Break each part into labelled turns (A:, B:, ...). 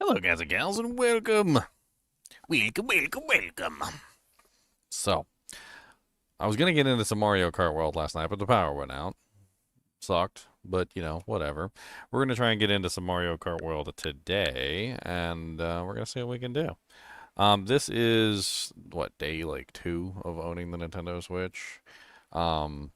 A: Hello, guys and gals, and welcome. Welcome. So, I was going to get into some Mario Kart World last night, but the power went out. Sucked, but whatever. We're going to try and get into some Mario Kart World today, and we're going to see what we can do. This is, what, day like 2 of owning the Nintendo Switch.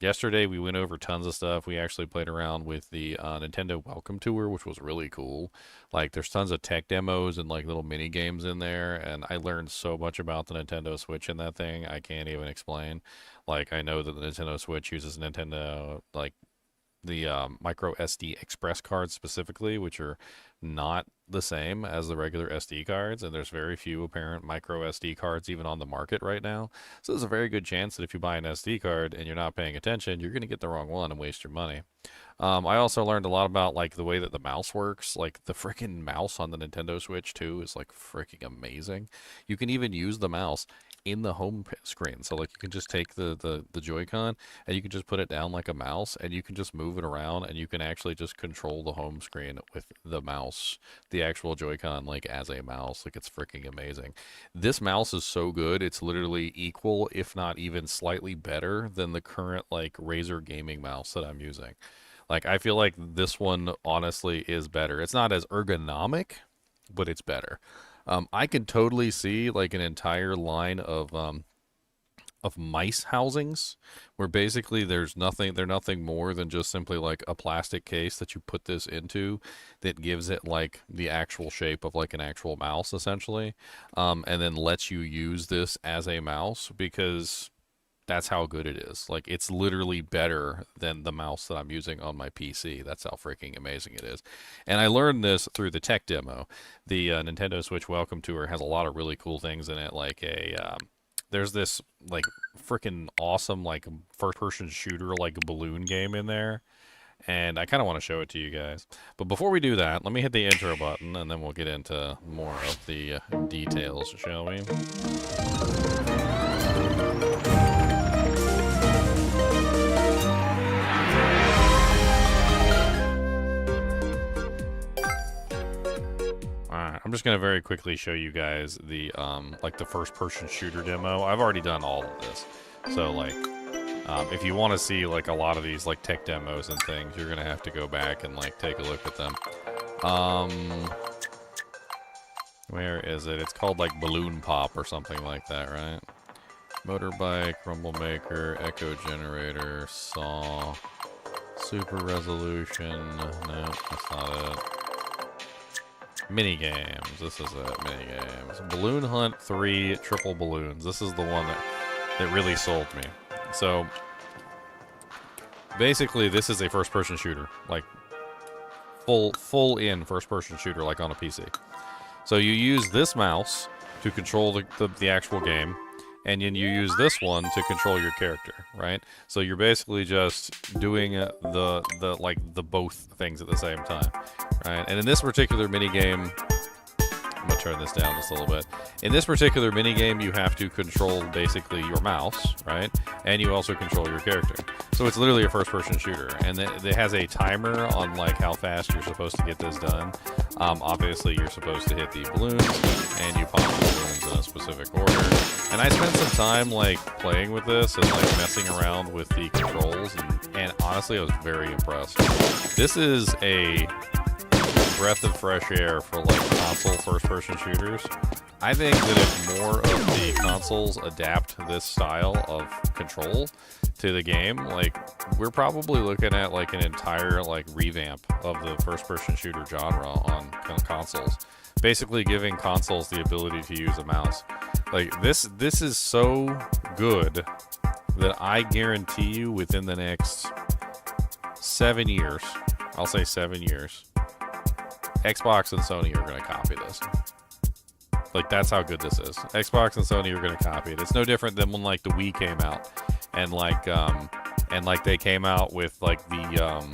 A: Yesterday we went over tons of stuff. We actually played around with the Nintendo Welcome Tour, which was really cool. Like, there's tons of tech demos and like little mini games in there, and I learned so much about the Nintendo Switch in that thing. I can't even explain. Like, I know that the Nintendo Switch uses Nintendo like the micro SD express cards specifically, which are not the same as the regular SD cards, and there's very few apparent micro SD cards even on the market right now. So there's a very good chance that if you buy an SD card and you're not paying attention, you're going to get the wrong one and waste your money. I also learned a lot about like the way that the mouse works. Like the freaking mouse on the Nintendo Switch too is like freaking amazing. You can even use the mouse in the home screen. So like you can just take the Joy-Con and you can just put it down like a mouse and you can just move it around and you can actually just control the home screen with the mouse, the actual Joy-Con, like as a mouse. Like, it's freaking amazing. This mouse is so good, it's literally equal, if not even slightly better than the current like Razer gaming mouse that I'm using. Like, I feel like this one honestly is better. It's not as ergonomic, but it's better. I can totally see like an entire line of mice housings where basically they're nothing more than just simply like a plastic case that you put this into that gives it like the actual shape of like an actual mouse essentially, and then lets you use this as a mouse because that's how good it is. Like, it's literally better than the mouse that I'm using on my PC. That's how freaking amazing it is. And I learned this through the tech demo. The Nintendo Switch Welcome Tour has a lot of really cool things in it. Like there's this like freaking awesome like first-person shooter like balloon game in there. And I kind of want to show it to you guys. But before we do that, let me hit the intro button and then we'll get into more of the details, shall we? I'm just gonna very quickly show you guys the like the first person shooter demo. I've already done all of this. So like if you want to see like a lot of these like tech demos and things, you're gonna have to go back and like take a look at them. Where is it? It's called like Balloon Pop or something like that, right? Motorbike, Rumble Maker, Echo Generator, Saw, Super Resolution. No, that's not it. Mini games. This is it. Mini games. Balloon Hunt 3 Triple Balloons. This is the one that really sold me. So basically, this is a first-person shooter, like full in first-person shooter, like on a PC. So you use this mouse to control the actual game, and then you use this one to control your character, right? So you're basically just doing the both things at the same time, right? And in this particular mini game, I'm gonna turn this down just a little bit. In this particular mini game, you have to control basically your mouse, right? And you also control your character. So it's literally a first-person shooter, and it has a timer on like how fast you're supposed to get this done. Obviously, you're supposed to hit the balloons, and you pop the balloons in a specific order. And I spent some time like playing with this and like messing around with the controls, and honestly, I was very impressed. This is a breath of fresh air for like console first-person shooters. I think that if more of the consoles adapt this style of control to the game, like, we're probably looking at like an entire like revamp of the first-person shooter genre on consoles. Basically giving consoles the ability to use a mouse. Like, this is so good that I guarantee you within the next 7 years, I'll say 7 years, Xbox and Sony are going to copy this. Like, that's how good this is. Xbox and Sony are going to copy it. It's no different than when like the Wii came out and like they came out with like the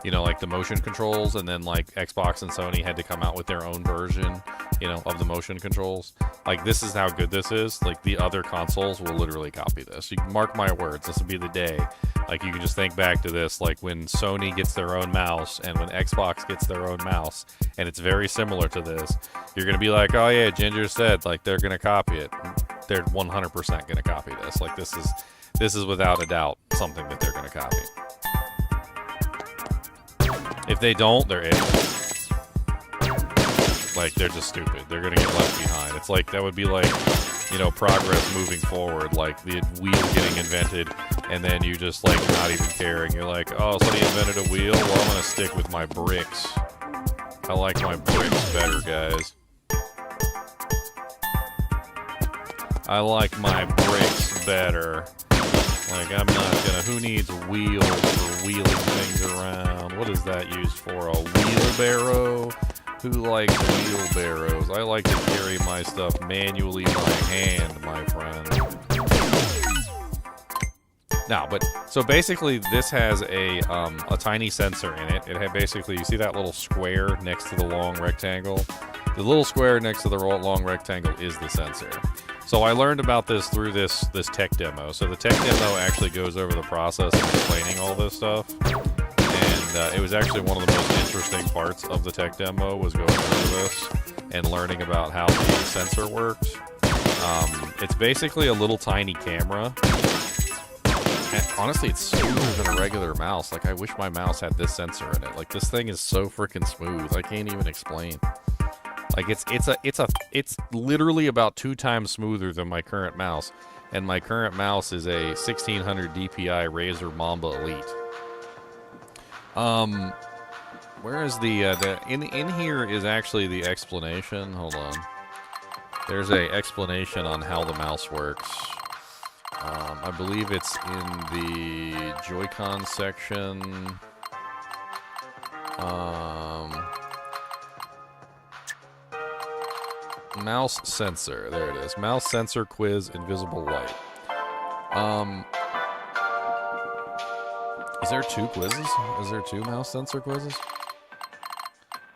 A: you know, like the motion controls, and then like Xbox and Sony had to come out with their own version, you know, of the motion controls. Like, this is how good this is. Like, the other consoles will literally copy this. You can mark my words, this will be the day. Like, you can just think back to this, like when Sony gets their own mouse and when Xbox gets their own mouse, and it's very similar to this. You're gonna be like, oh yeah, Ginger said, like, they're gonna copy it. They're 100% gonna copy this. Like, this is without a doubt something that they're gonna copy. If they don't, they're idiots. Like, they're just stupid. They're gonna get left behind. It's like, that would be like, you know, progress moving forward, like the wheel getting invented, and then you just, like, not even caring. You're like, oh, somebody invented a wheel? Well, I'm gonna stick with my bricks. I like my bricks better, guys. I like my bricks better. Like, I'm not gonna... Who needs wheels for wheeling things around? What is that used for? A wheelbarrow? Who likes wheelbarrows? I like to carry my stuff manually by hand, my friend. No, but... So basically, this has a tiny sensor in it. It had basically... You see that little square next to the long rectangle? The little square next to the long rectangle is the sensor. So I learned about this through this tech demo. So the tech demo actually goes over the process of explaining all this stuff. And it was actually one of the most interesting parts of the tech demo was going over this and learning about how the sensor worked. It's basically a little tiny camera. And honestly, it's smoother than a regular mouse. Like, I wish my mouse had this sensor in it. Like, this thing is so freaking smooth. I can't even explain. Like, it's literally about 2 times smoother than my current mouse, and my current mouse is a 1600 DPI Razer Mamba Elite. Where is in here is actually the explanation. Hold on. There's a explanation on how the mouse works. I believe it's in the Joy-Con section. Mouse sensor. There it is. Mouse sensor quiz, invisible light. Is there 2 quizzes? Is there 2 mouse sensor quizzes?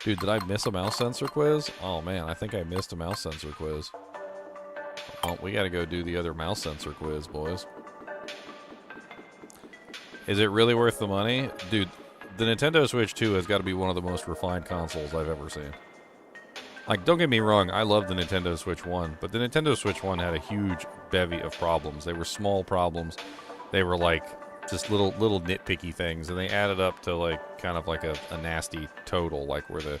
A: Dude, did I miss a mouse sensor quiz? Oh man, I think I missed a mouse sensor quiz. Oh, we gotta go do the other mouse sensor quiz, boys. Is it really worth the money? Dude, the Nintendo Switch 2 has got to be one of the most refined consoles I've ever seen. Like, don't get me wrong, I love the Nintendo Switch 1, but the Nintendo Switch 1 had a huge bevy of problems. They were small problems. They were, like, just little nitpicky things, and they added up to, like, kind of like a nasty total, like, where the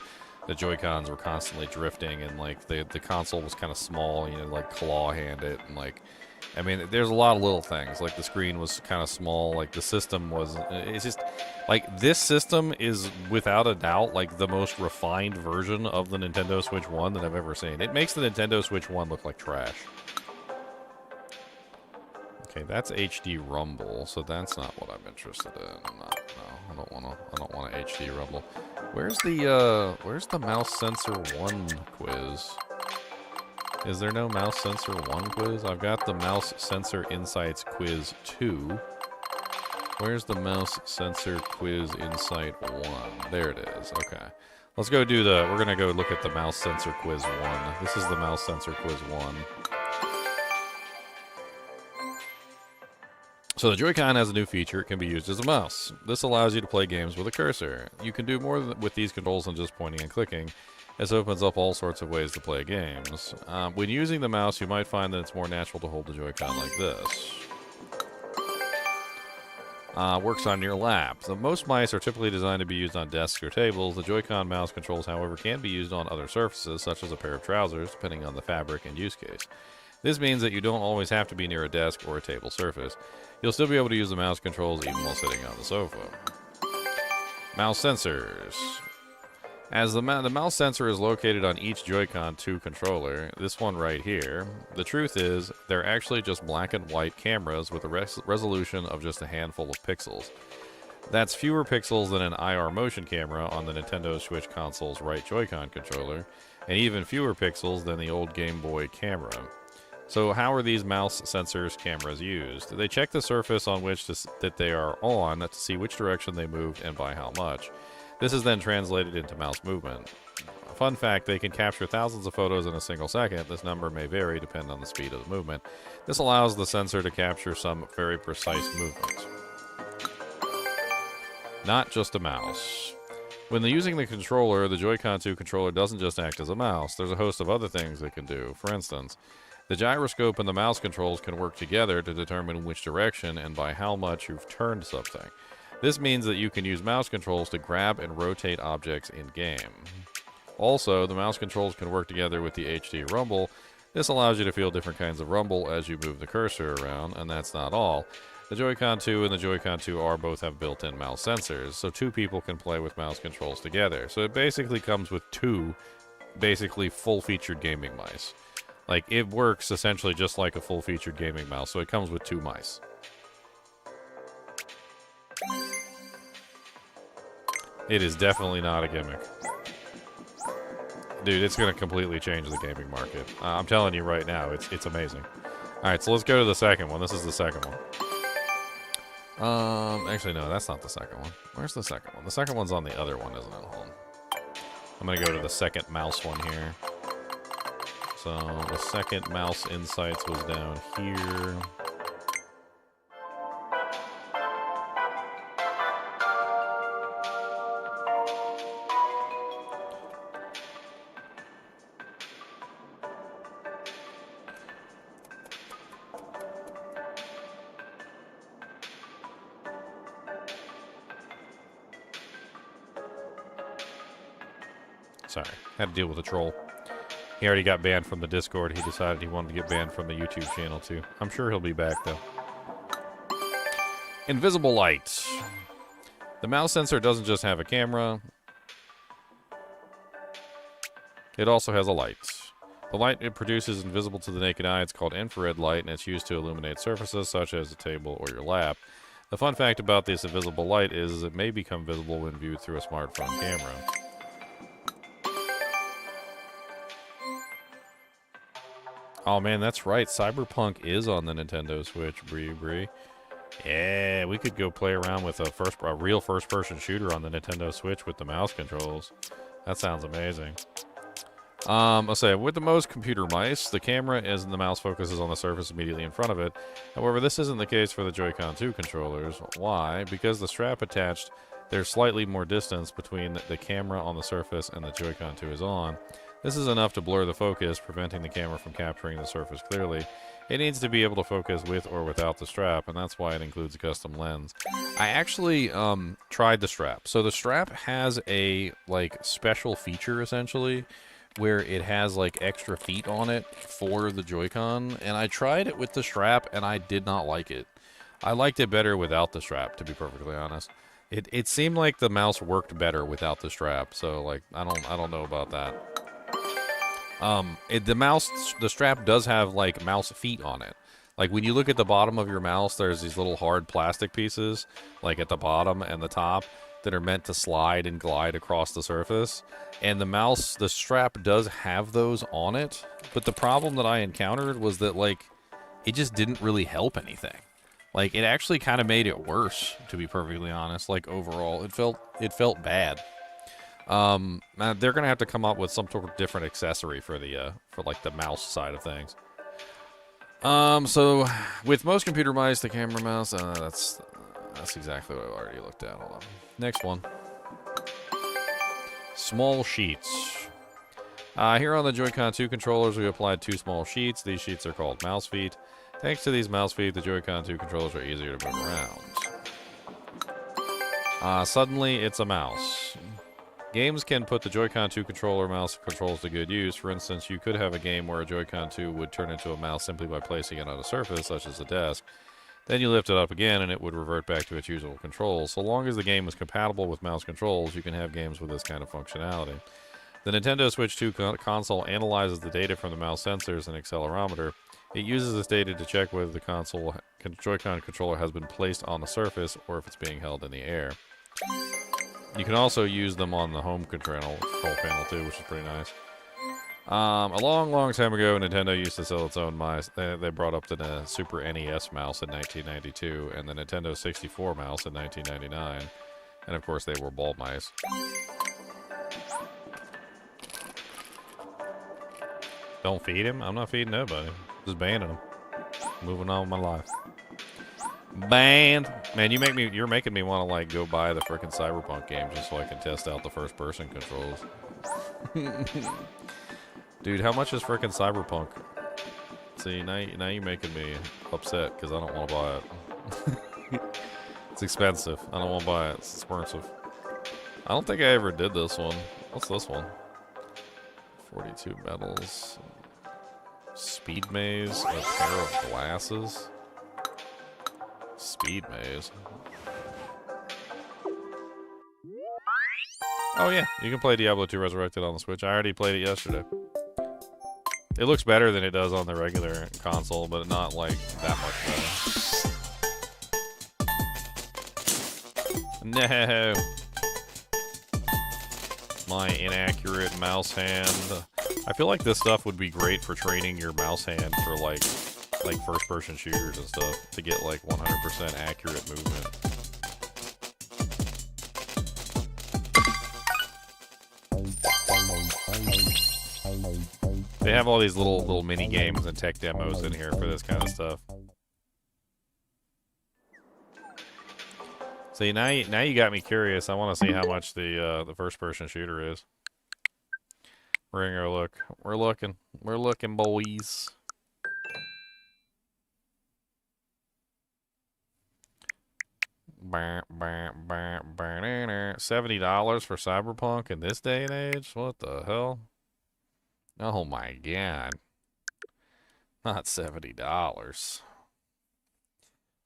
A: Joy-Cons were constantly drifting, and, like, the console was kind of small, you know, like, claw-hand it, and, like, I mean, there's a lot of little things. Like, the screen was kind of small. Like, the system was... It's just... Like, this system is, without a doubt, like, the most refined version of the Nintendo Switch 1 that I've ever seen. It makes the Nintendo Switch 1 look like trash. Okay, that's HD Rumble, so that's not what I'm interested in. I don't want a HD Rumble. Where's the mouse sensor 1 quiz? Is there no mouse sensor 1 quiz? I've got the mouse sensor insights quiz 2. Where's the mouse sensor quiz insight 1? There it is. Okay. Let's go do we're going to go look at the mouse sensor quiz 1. This is the mouse sensor quiz 1. So the Joy-Con has a new feature. It can be used as a mouse. This allows you to play games with a cursor. You can do more with these controls than just pointing and clicking. This opens up all sorts of ways to play games. When using the mouse, you might find that it's more natural to hold the Joy-Con like this. Works on your lap. So most mice are typically designed to be used on desks or tables. The Joy-Con mouse controls, however, can be used on other surfaces, such as a pair of trousers, depending on the fabric and use case. This means that you don't always have to be near a desk or a table surface. You'll still be able to use the mouse controls even while sitting on the sofa. Mouse sensors. As the mouse sensor is located on each Joy-Con 2 controller, this one right here, the truth is, they're actually just black and white cameras with a resolution of just a handful of pixels. That's fewer pixels than an IR motion camera on the Nintendo Switch console's right Joy-Con controller, and even fewer pixels than the old Game Boy camera. So how are these mouse sensors cameras used? They check the surface on which that they are on to see which direction they moved and by how much. This is then translated into mouse movement. Fun fact, they can capture thousands of photos in a single second. This number may vary depending on the speed of the movement. This allows the sensor to capture some very precise movements. Not just a mouse. When using the controller, the Joy-Con 2 controller doesn't just act as a mouse. There's a host of other things it can do. For instance, the gyroscope and the mouse controls can work together to determine which direction and by how much you've turned something. This means that you can use mouse controls to grab and rotate objects in-game. Also, the mouse controls can work together with the HD rumble. This allows you to feel different kinds of rumble as you move the cursor around, and that's not all. The Joy-Con 2 and the Joy-Con 2R both have built-in mouse sensors, so two people can play with mouse controls together. So it basically comes with two, basically full-featured gaming mice. Like, it works essentially just like a full-featured gaming mouse, so it comes with two mice. It is definitely not a gimmick. Dude, it's going to completely change the gaming market. I'm telling you right now, it's amazing. Alright, so let's go to the second one. This is the second one. Actually, no, that's not the second one. Where's the second one? The second one's on the other one, isn't it? Hold on. I'm going to go to the second mouse one here. So, the second mouse insights was down here. Sorry, had to deal with a troll. He already got banned from the Discord. He decided he wanted to get banned from the YouTube channel, too. I'm sure he'll be back, though. Invisible light. The mouse sensor doesn't just have a camera. It also has a light. The light it produces is invisible to the naked eye. It's called infrared light, and it's used to illuminate surfaces such as a table or your lap. The fun fact about this invisible light is it may become visible when viewed through a smartphone camera. Oh man, that's right. Cyberpunk is on the Nintendo Switch, Bree. Yeah, we could go play around with a real first-person shooter on the Nintendo Switch with the mouse controls. That sounds amazing. I'll say, with the most computer mice, the camera is and the mouse focuses on the surface immediately in front of it. However, this isn't the case for the Joy-Con 2 controllers. Why? Because the strap attached, there's slightly more distance between the camera on the surface and the Joy-Con 2 is on. This is enough to blur the focus, preventing the camera from capturing the surface clearly. It needs to be able to focus with or without the strap, and that's why it includes a custom lens. I actually tried the strap. So the strap has a special feature essentially, where it has extra feet on it for the Joy-Con, and I tried it with the strap, and I did not like it. I liked it better without the strap, to be perfectly honest. It seemed like the mouse worked better without the strap, so I don't know about that. The strap does have mouse feet on it. When you look at the bottom of your mouse, there's these little hard plastic pieces, at the bottom and the top, that are meant to slide and glide across the surface. And the strap does have those on it. But the problem that I encountered was that, it just didn't really help anything. It actually kind of made it worse, to be perfectly honest. Overall, it felt bad. They're gonna have to come up with some sort of different accessory for the mouse side of things. So with most computer mice, the camera mouse, that's exactly what I've already looked at. Hold on. Next one. Small sheets. Here on the Joy-Con 2 controllers, we applied two small sheets. These sheets are called mouse feet. Thanks to these mouse feet, the Joy-Con 2 controllers are easier to move around. Suddenly, it's a mouse. Games can put the Joy-Con 2 controller mouse controls to good use. For instance, you could have a game where a Joy-Con 2 would turn into a mouse simply by placing it on a surface, such as a desk. Then you lift it up again, and it would revert back to its usual controls. So long as the game is compatible with mouse controls, you can have games with this kind of functionality. The Nintendo Switch 2 console analyzes the data from the mouse sensors and accelerometer. It uses this data to check whether the Joy-Con controller has been placed on the surface or if it's being held in the air. You can also use them on the home control panel too, which is pretty nice. A long, long time ago, Nintendo used to sell its own mice. They brought up the Super NES mouse in 1992 and the Nintendo 64 mouse in 1999. And of course, they were ball mice. Don't feed him? I'm not feeding nobody. Just banning him. Moving on with my life. Banned. Man, you're making me want to like go buy the frickin' Cyberpunk game just so I can test out the first person controls. Dude, how much is frickin' Cyberpunk? See, now you're making me upset because I don't want to buy it. It's expensive. I don't want to buy it. It's expensive. I don't think I ever did this one. What's this one? 42 medals. Speed maze. A pair of glasses. Speed maze. Oh yeah, you can play Diablo 2 Resurrected on the Switch. I already played it yesterday. It looks better than it does on the regular console, but not like that much better. No. My inaccurate mouse hand. I feel like this stuff would be great for training your mouse hand for like first-person shooters and stuff to get like 100% accurate movement. They have all these little mini games and tech demos in here for this kind of stuff. See, now you got me curious. I want to see how much the first-person shooter is. We're gonna go look. We're looking, boys. $70 for Cyberpunk in this day and age? What the hell? Oh my god. Not $70.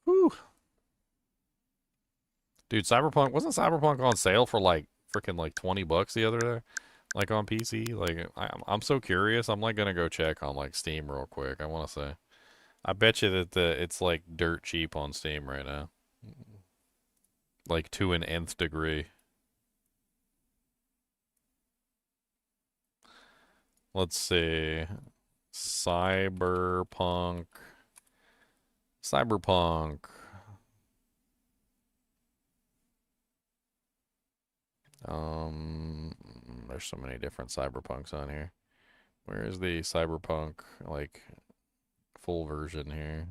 A: Whew. Dude, wasn't Cyberpunk on sale for like freaking like 20 bucks the other day? Like on PC? Like I'm so curious. I'm like gonna go check on like Steam real quick. I want to say. I bet you that it's like dirt cheap on Steam right now. Like to an nth degree. Let's see. Cyberpunk. There's so many different Cyberpunks on here. Where is the Cyberpunk, like, full version here?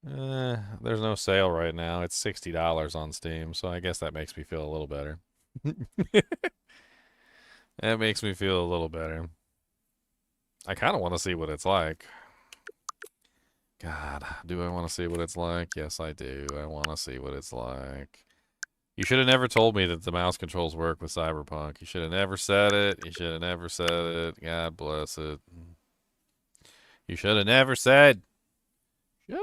A: There's no sale right now. It's $60 on Steam, so I guess that makes me feel a little better. That makes me feel a little better. I kind of want to see what it's like. God, do I want to see what it's like? Yes, I do. I want to see what it's like. You should have never told me that the mouse controls work with Cyberpunk. You should have never said it. You should have never said it. God bless it. You should have never said. Should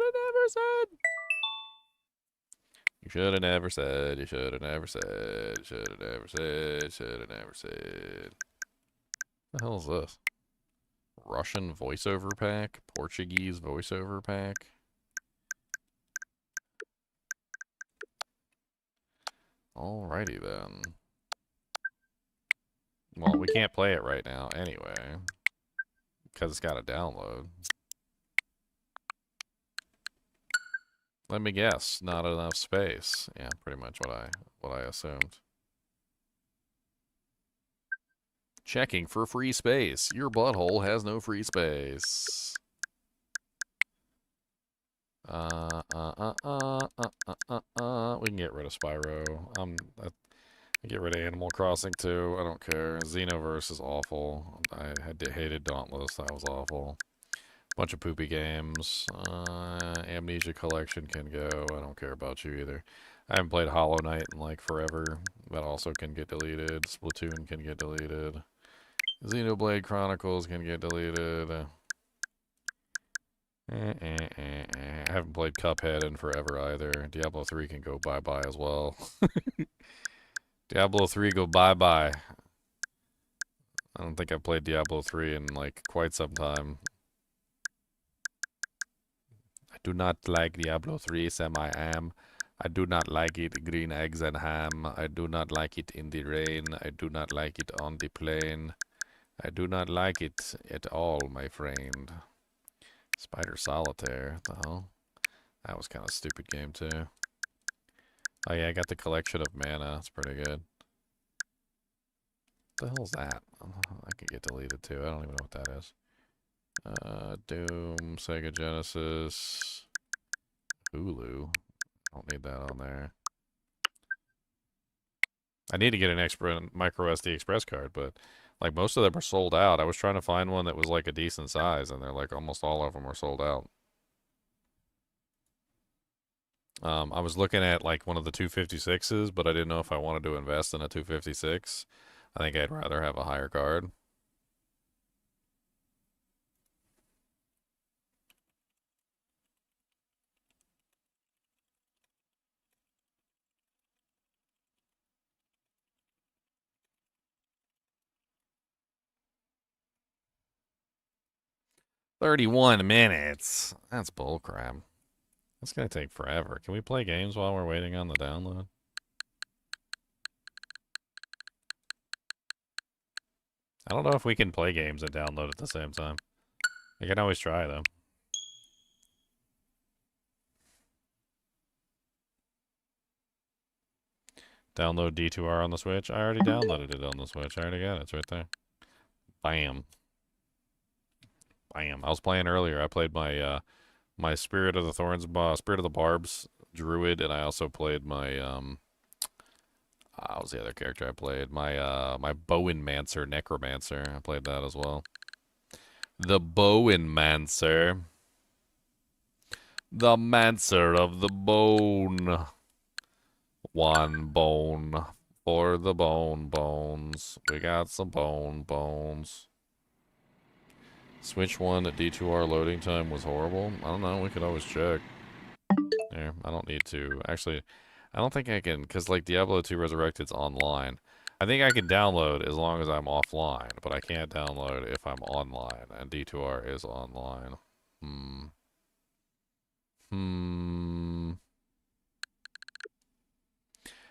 A: have never said. You should have never said. You should have never said. Should have never said. Should have never said. What the hell is this? Russian voiceover pack? Portuguese voiceover pack? Alrighty then. Well, we can't play it right now anyway. Because it's got to download. Let me guess, not enough space. Yeah, pretty much what I assumed. Checking for free space. Your butthole has no free space. We can get rid of Spyro. I get rid of Animal Crossing too. I don't care. Xenoverse is awful. I hated Dauntless. That was awful. Bunch of poopy games. Amnesia Collection can go. I don't care about you either. I haven't played Hollow Knight in like forever. That also can get deleted. Splatoon can get deleted. Xenoblade Chronicles can get deleted. I haven't played Cuphead in forever either. Diablo 3 can go bye-bye as well. Diablo 3 go bye-bye. I don't think I've played Diablo 3 in like quite some time. Do not like Diablo 3, Sam I am. I do not like it green eggs and ham. I do not like it in the rain. I do not like it on the plane. I do not like it at all, my friend. Spider Solitaire, what the hell? That was kind of a stupid game too. Oh yeah, I got the collection of mana. It's pretty good. What the hell's that? I could get deleted too. I don't even know what that is. Doom, Sega Genesis, Hulu. Don't need that on there. I need to get an micro SD Express card, but like most of them are sold out. I was trying to find one that was like a decent size, and they're like almost all of them are sold out. I was looking at like one of the 256s, but I didn't know if I wanted to invest in a 256. I think I'd rather have a higher card. "31 minutes. That's bullcrap. That's gonna take forever. Can we play games while we're waiting on the download? I don't know if we can play games and download at the same time. I can always try, though. Download D2R on the Switch. I already downloaded it on the Switch. I already got it. It's right there. Bam. Bam. I was playing earlier. I played my my Spirit of the Thorns, Spirit of the Barbs Druid, and I also played my what was the other character I played? My Bowenmancer Necromancer. I played that as well. The Bowenmancer. The Mancer of the Bone. One bone for the bones. We got some bones. Switch 1 at D2R loading time was horrible. I don't know. We could always check. There, I don't need to. Actually, I don't think I can, because like Diablo 2 Resurrected's online. I think I can download as long as I'm offline, but I can't download if I'm online, and D2R is online.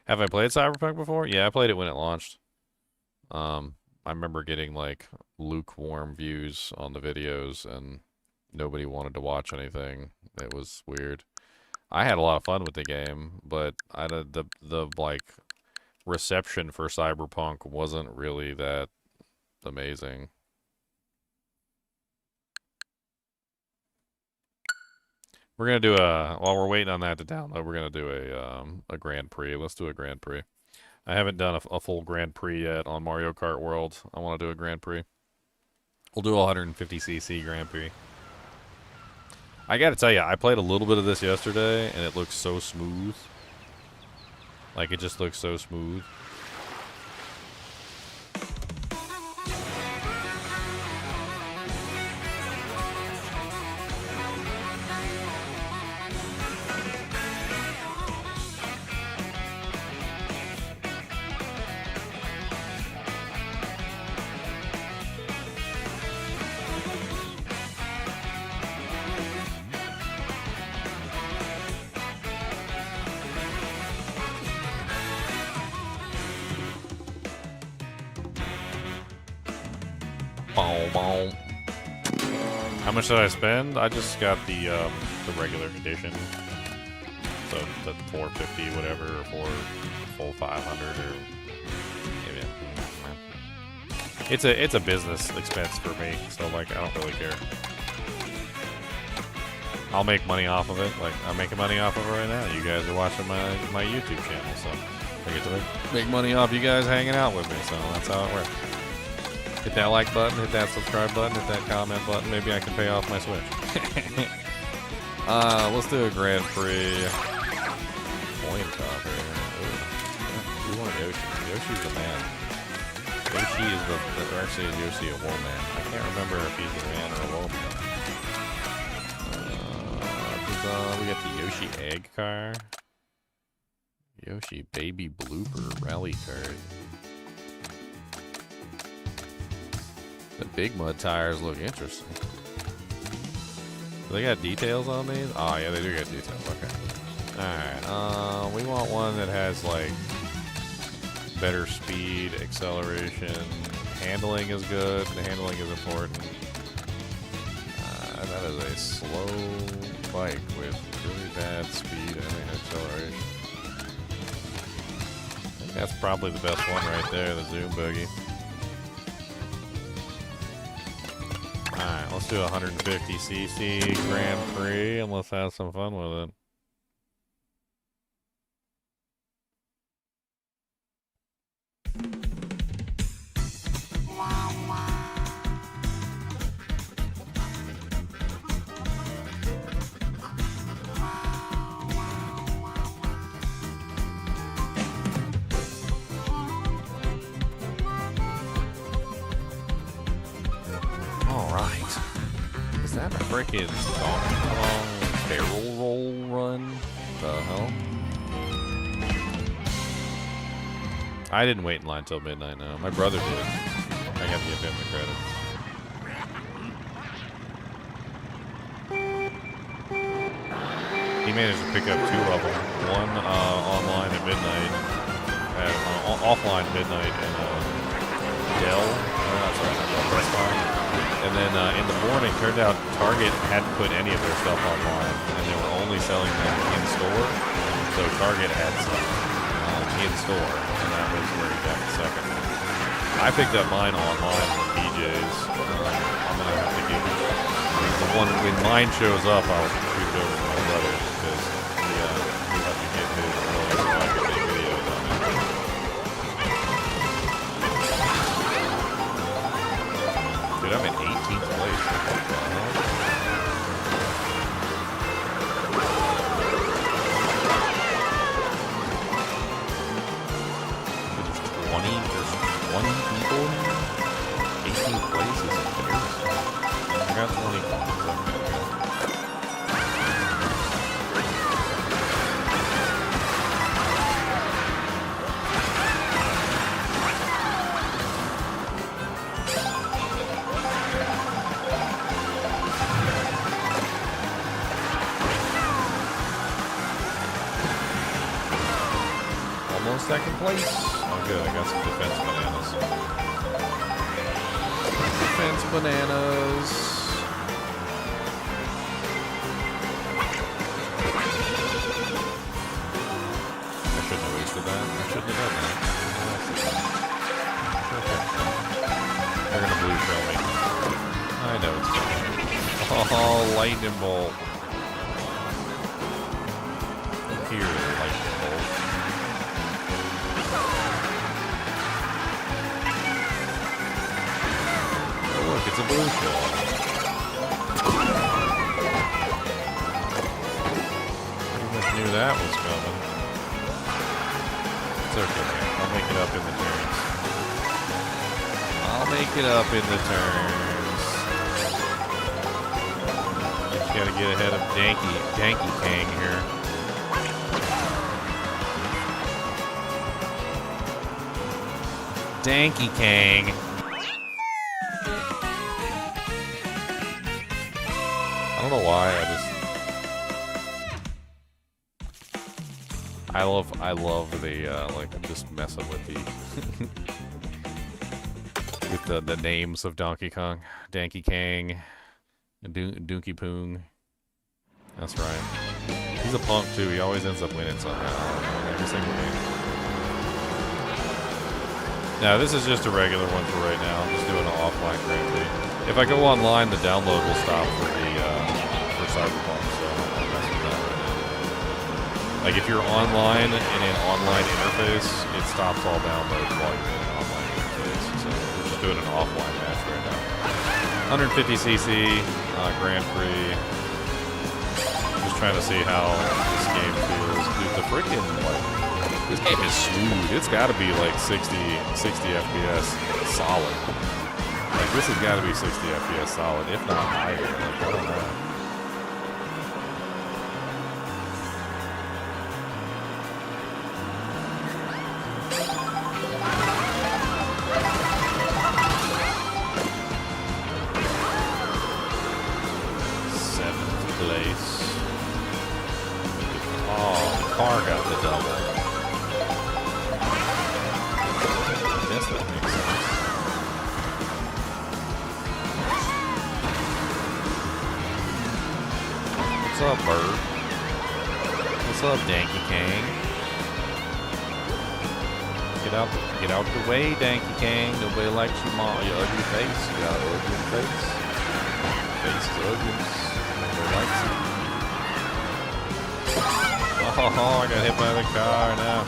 A: Have I played Cyberpunk before? Yeah, I played it when it launched. I remember getting like lukewarm views on the videos, and nobody wanted to watch anything. It was weird. I had a lot of fun with the game, but the like reception for Cyberpunk wasn't really that amazing. We're gonna do while we're waiting on that to download, we're gonna do a Grand Prix. Let's do a Grand Prix. I haven't done a full Grand Prix yet on Mario Kart World. I want to do a Grand Prix. We'll do a 150cc Grand Prix. I gotta tell you, I played a little bit of this yesterday, and it looks so smooth. Like, it just looks so smooth. How much did I spend? I just got the regular edition, so the 450 whatever, or for full 500, or maybe. It's a business expense for me, so like I don't really care. I'll make money off of it. Like I'm making money off of it right now. You guys are watching my YouTube channel, so I get to make money off you guys hanging out with me. So that's how it works. Hit that like button, hit that subscribe button, hit that comment button. Maybe I can pay off my Switch. Let's do a Grand Prix. Coin talker. We want Yoshi. Yoshi's the man. Yoshi is or actually is Yoshi a woman? I can't remember if he's a man or a woman. We got the Yoshi egg car. Yoshi baby blooper rally card. The big mud tires look interesting. Do they got details on these? Oh, yeah, they do got details. Okay. Alright, we want one that has, like, better speed, acceleration. Handling is good. The handling is important. That is a slow bike with really bad speed and acceleration. I think that's probably the best one right there, the Zoom Boogie. Alright, let's do 150cc Grand Prix and let's have some fun with it. Is that a freaking Donkey Kong barrel roll run? The hell? I didn't wait in line till midnight, no. My brother did. I gotta give him the credit. He managed to pick up 2 of them. One online at midnight, offline midnight in Dell. That's right, Best Buy. And then in the morning, turned out Target hadn't put any of their stuff online, and they were only selling them in store. So Target had some in store, and that was where he got the second one. I picked up mine online from BJ's. I'm gonna have to give the one when mine shows up. I'll shoot it over to my brother because he have to get his early so I can make videos on it. Dude, I'm in 18th place. What the hell? There's 20 people in here? 18th place is embarrassing. I got 20 points. Second place. Oh, good. I got some defense bananas. Defense bananas. I shouldn't have wasted that. I shouldn't have done that. Okay. They're gonna blue shell me. I know it's coming. Oh, lightning bolt. Here, lightning bolt. Look, it's a blue shell. Pretty much knew that was coming. It's okay. I'll make it up in the turns. I'll make it up in the turns. Just gotta get ahead of Danky Kang here. Danky Kang. I don't know why, I love the, like, I'm just messing with the, with the names of Donkey Kong. Danky Kang, Donkey Poong. That's right. He's a punk, too. He always ends up winning somehow. Every single game. Now, this is just a regular one for right now. I'm just doing an offline Grand Prix. If I go online, the download will stop for the, Cyberpunk, so I'm messing with that right now. Like, if you're online in an online interface, it stops all downloads while you're in an online interface. So we're just doing an offline match right now. 150cc Grand Prix. Just trying to see how this game feels. Dude, the freaking, like, this game is smooth. It's got to be like 60 FPS solid. Like, this has got to be 60 FPS solid, if not higher. Like, I don't know. nice. Oh, the car got the double. I guess that makes sense. What's up, bird? What's up, Danky Kang? Get out the way, Danky Kang. Nobody likes you, your ugly face. You got an ugly face. Face is ugly. Nobody likes it. Oh, I got hit by the car now.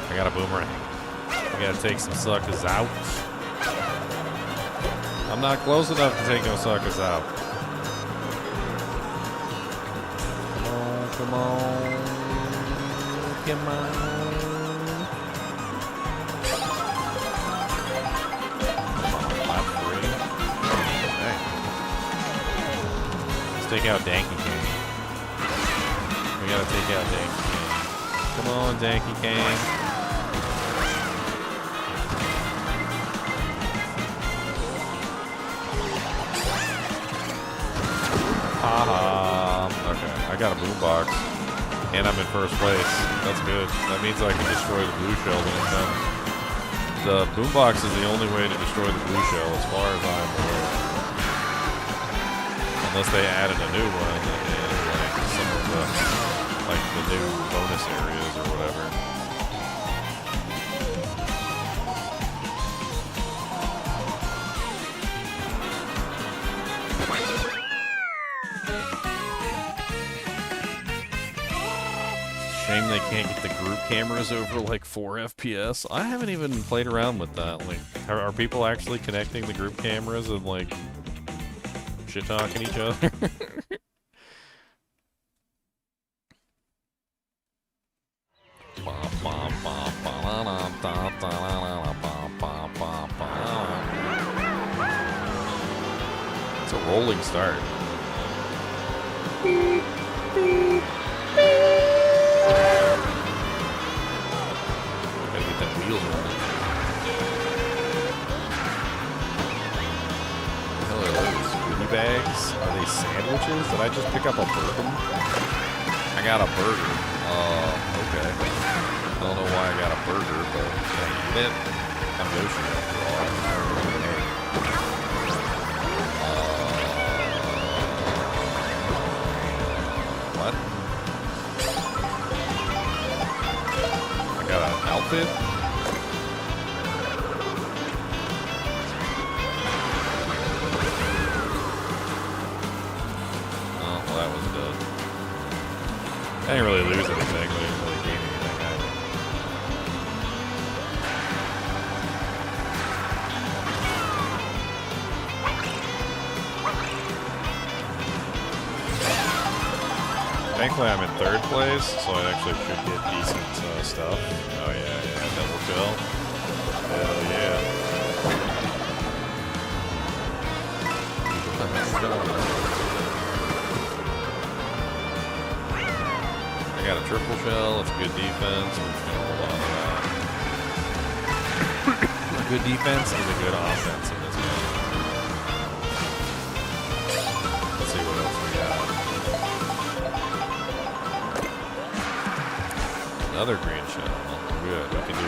A: I got a boomerang. I gotta take some suckers out. I'm not close enough to take no suckers out. Come on. Come on. Lap 3. Okay. Let's take out Danky Kang. We gotta take out Danky Kang. Come on, Danky Kang. Haha. Okay, I got a boombox. And I'm in first place. That's good. That means I can destroy the blue shell when it comes. The boombox is the only way to destroy the blue shell as far as I'm aware. Unless they added a new one in like some of the new bonus areas or whatever. Shame they can't get the group cameras over like 4 FPS. I haven't even played around with that. Like, are people actually connecting the group cameras and like shit talking each other? It's a rolling start. Beep, beep, beep. Gotta get that wheels running. What the hell are those? Goodie bags? Are they sandwiches? Did I just pick up a burger? I got a burger. Okay. I don't know why I got a burger, but can I eat it? I'm Yoshi after all. I don't really know. What? I got an outfit? Oh, well, that was good. I didn't really lose anything, but I didn't really gain anything either. Thankfully, I'm in third place, so I actually should get decent stuff. Oh, yeah, double kill. Hell yeah. I got a triple shell. It's good defense. We're just going to hold on to that. A good defense is a good offense in this game. Let's see what else we got. Another green shell. Good. We can do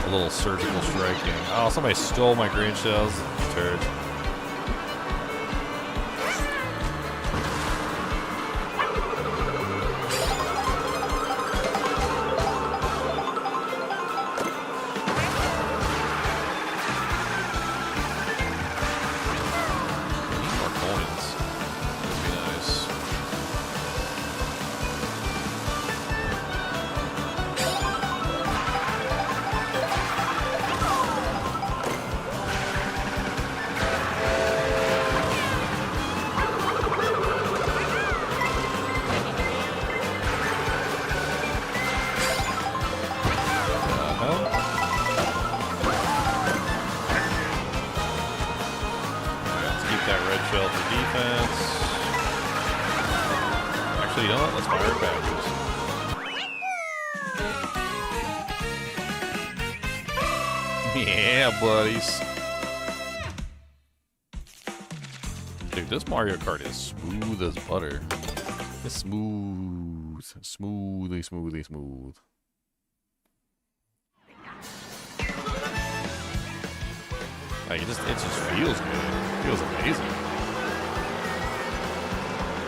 A: a little surgical striking. Oh, somebody stole my green shells. Turd. Yeah, buddies. Dude, this Mario Kart is smooth as butter. It's smooth. Smoothly, smoothly, smooth. Like, it just feels good. It feels amazing.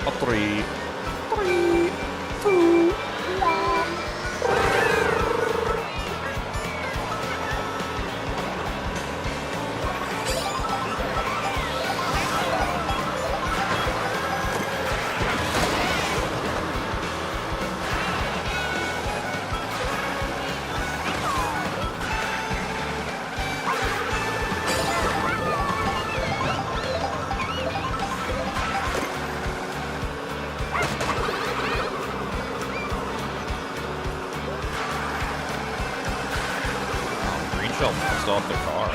A: A 3, 2, 1. Bounced off the car.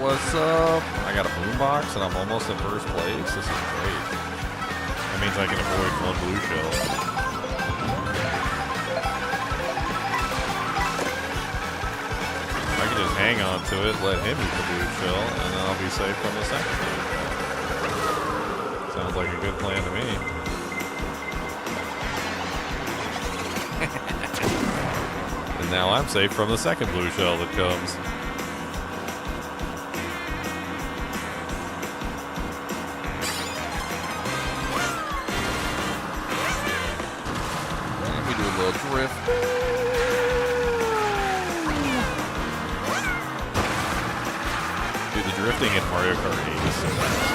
A: What's up? I got a boombox and I'm almost in first place. This is great. That means I can avoid one blue shell. I can just hang on to it, let him eat the blue shell, and then I'll be safe from the second blue. Sounds like a good plan to me. And now I'm safe from the second blue shell that comes. Let me do a little drift. Dude, the drifting in Mario Kart 8 is so fast.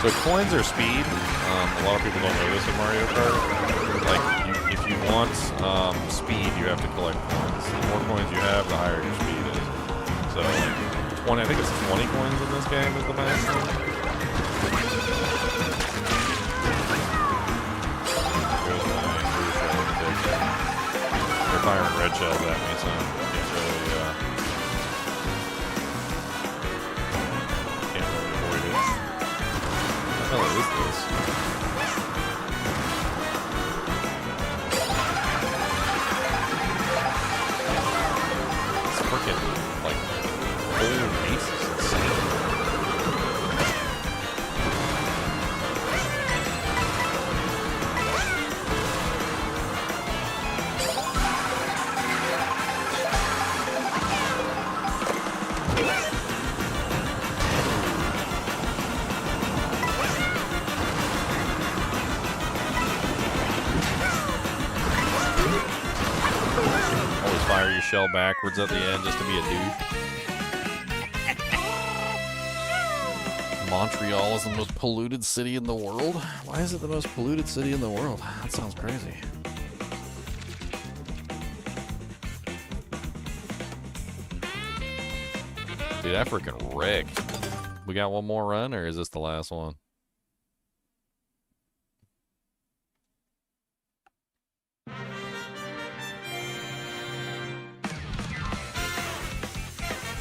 A: So coins are speed. A lot of people don't know this in Mario Kart. Like, if you want speed, you have to collect coins. The more coins you have, the higher your speed is. So, like, 20, I think it's 20 coins in this game is the maximum. There's my blue shell in the big thing. They're firing red shells at me, so I can't really, avoid it. What the hell is this? It's freaking, like, whole race is insane. Fire your shell backwards at the end just to be a douche. Montreal is the most polluted city in the world? Why is it the most polluted city in the world? That sounds crazy. Dude, I freaking wrecked. We got one more run, or is this the last one?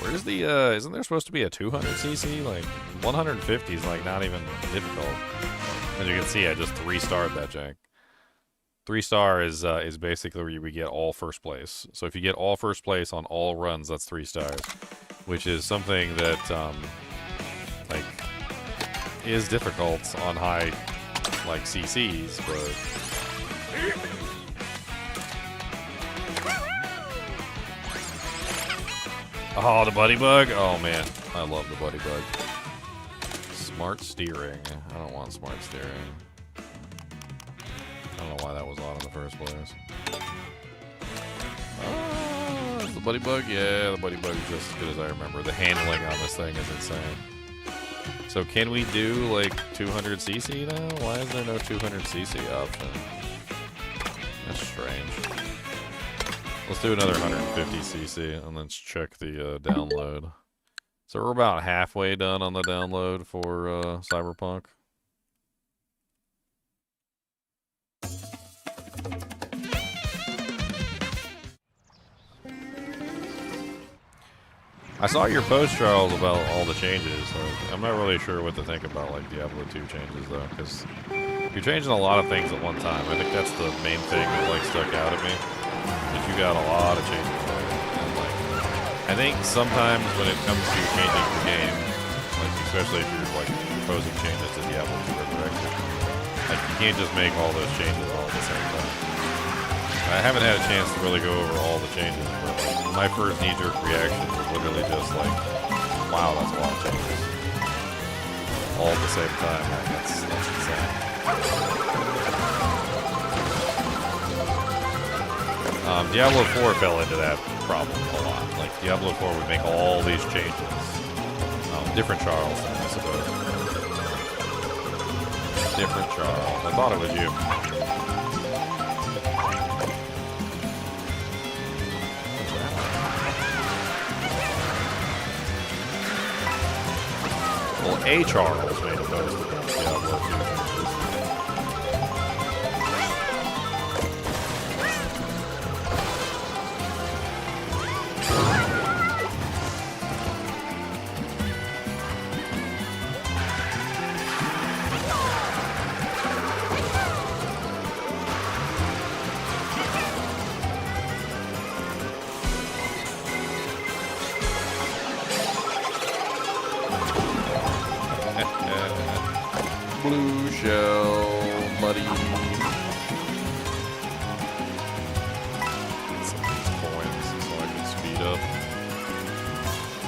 A: Where's the, isn't there supposed to be a 200cc? Like, 150 is, like, not even difficult. As you can see, I just 3-starred that jack. 3-star is basically where we get all first place. So if you get all first place on all runs, that's 3 stars. Which is something that, like, is difficult on high, like, CCs, but... Oh, the buddy bug? Oh, man. I love the buddy bug. Smart steering. I don't want smart steering. I don't know why that was on in the first place. Oh, is the buddy bug? Yeah, the buddy bug is just as good as I remember. The handling on this thing is insane. So can we do, like, 200cc now? Why is there no 200cc option? That's strange. Let's do another 150cc and let's check the download. So we're about halfway done on the download for Cyberpunk. I saw your post, Charles, about all the changes. Like, I'm not really sure what to think about like Diablo 2 changes though, because you're changing a lot of things at one time. I think that's the main thing that like stuck out at me. Is you got a lot of changes there. And, like, I think sometimes when it comes to changing the game, like especially if you're like proposing changes to Diablo 2 Resurrection, like you can't just make all those changes all at the same time. I haven't had a chance to really go over all the changes, but like, my first knee-jerk reaction was literally just like, wow, that's a lot of changes. All at the same time, like, that's insane. Diablo 4 fell into that problem a lot. Like, Diablo 4 would make all these changes. Different Charles, I suppose. Different Charles. I thought it was you. Well, A. Charles made a post about Diablo 2 changes. Blue shell, buddy. Get some of these coins so I can speed up.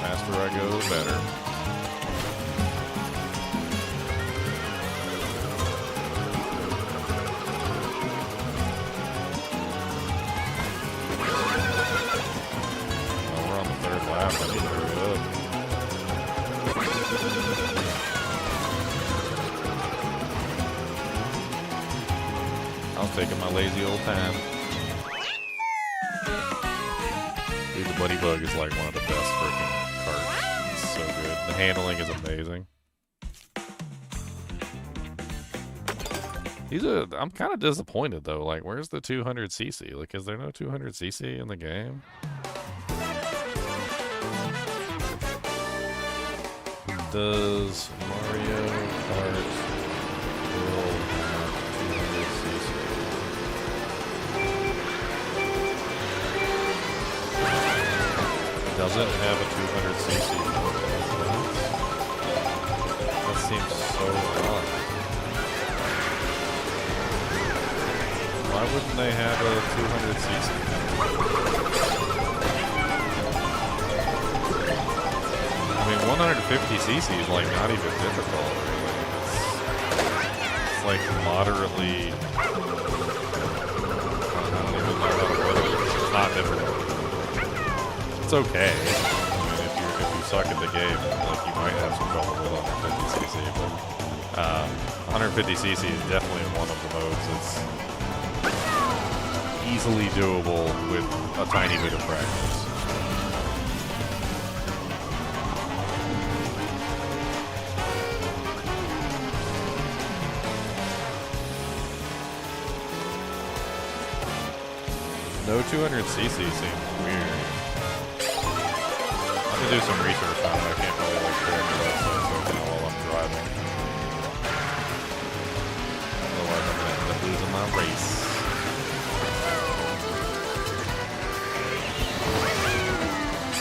A: Faster I go, the better. Oh, we're on the third lap. I need to hurry up. I was taking my lazy old time. Dude, the Buddy Bug is like one of the best freaking carts. It's so good. The handling is amazing. I'm kind of disappointed though. Like, where's the 200cc? Like, is there no 200cc in the game? Does Mario Kart World have 200cc? Does it have a 200cc? That seems so odd. Why wouldn't they have a 200cc? I mean, 150cc is like not even difficult, really. It's like moderately. I don't even know how to put it. It's not difficult. It's okay. I mean, if you suck at the game, like you might have some trouble with 150cc, but 150cc is definitely one of the modes that's easily doable with a tiny bit of practice. No 200cc seems weird. I have to do some research on it. I can't really like pull up the website right now while I'm driving. Otherwise I'm gonna end up losing my race.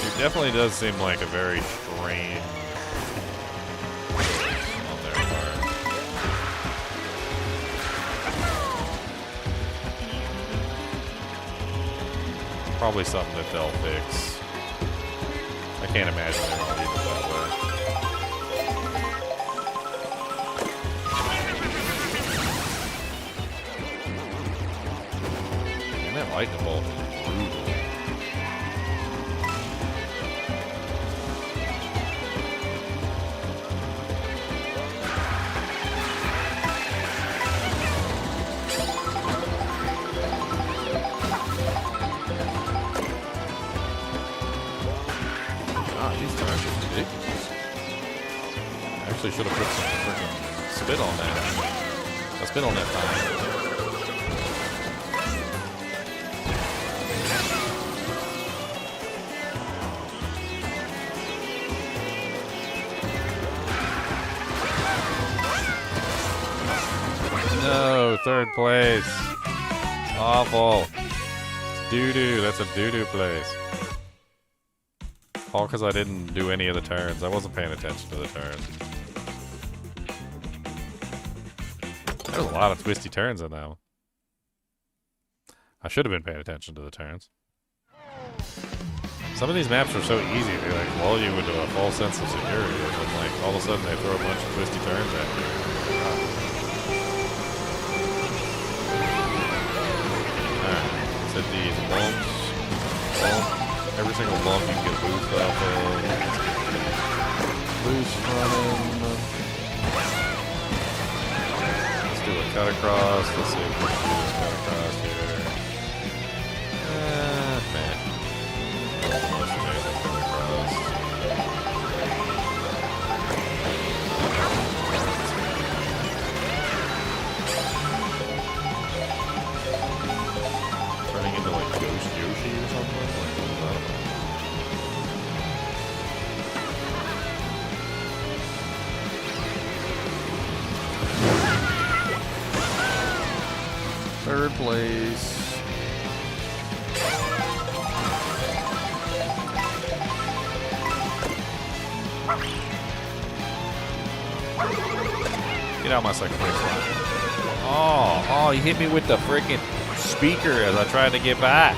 A: It definitely does seem like a very strange on their part. Probably something that they'll fix. I can't imagine they're gonna leave it that way. And that lightning bolt is brutal. ridiculous. I actually should have put some freaking spit on that. A spit on that thing. No, third place. It's awful. It's doo-doo. That's a doo-doo place. All because I didn't do any of the turns. I wasn't paying attention to the turns. There's a lot of twisty turns in that one. I should have been paying attention to the turns. Some of these maps are so easy. They like lull you into a false sense of security. And then like all of a sudden they throw a bunch of twisty turns at you. Hit these bumps. Every single bump you can get boost off of. Boost running. Let's do a cut across. Let's see if we can do this cut across here. Man. That's the most amazing cut across. Into like Ghost Yoshi or something? Like, I don't know. Third place. Get out my second place line. Oh, you hit me with the freaking speaker as I tried to get by.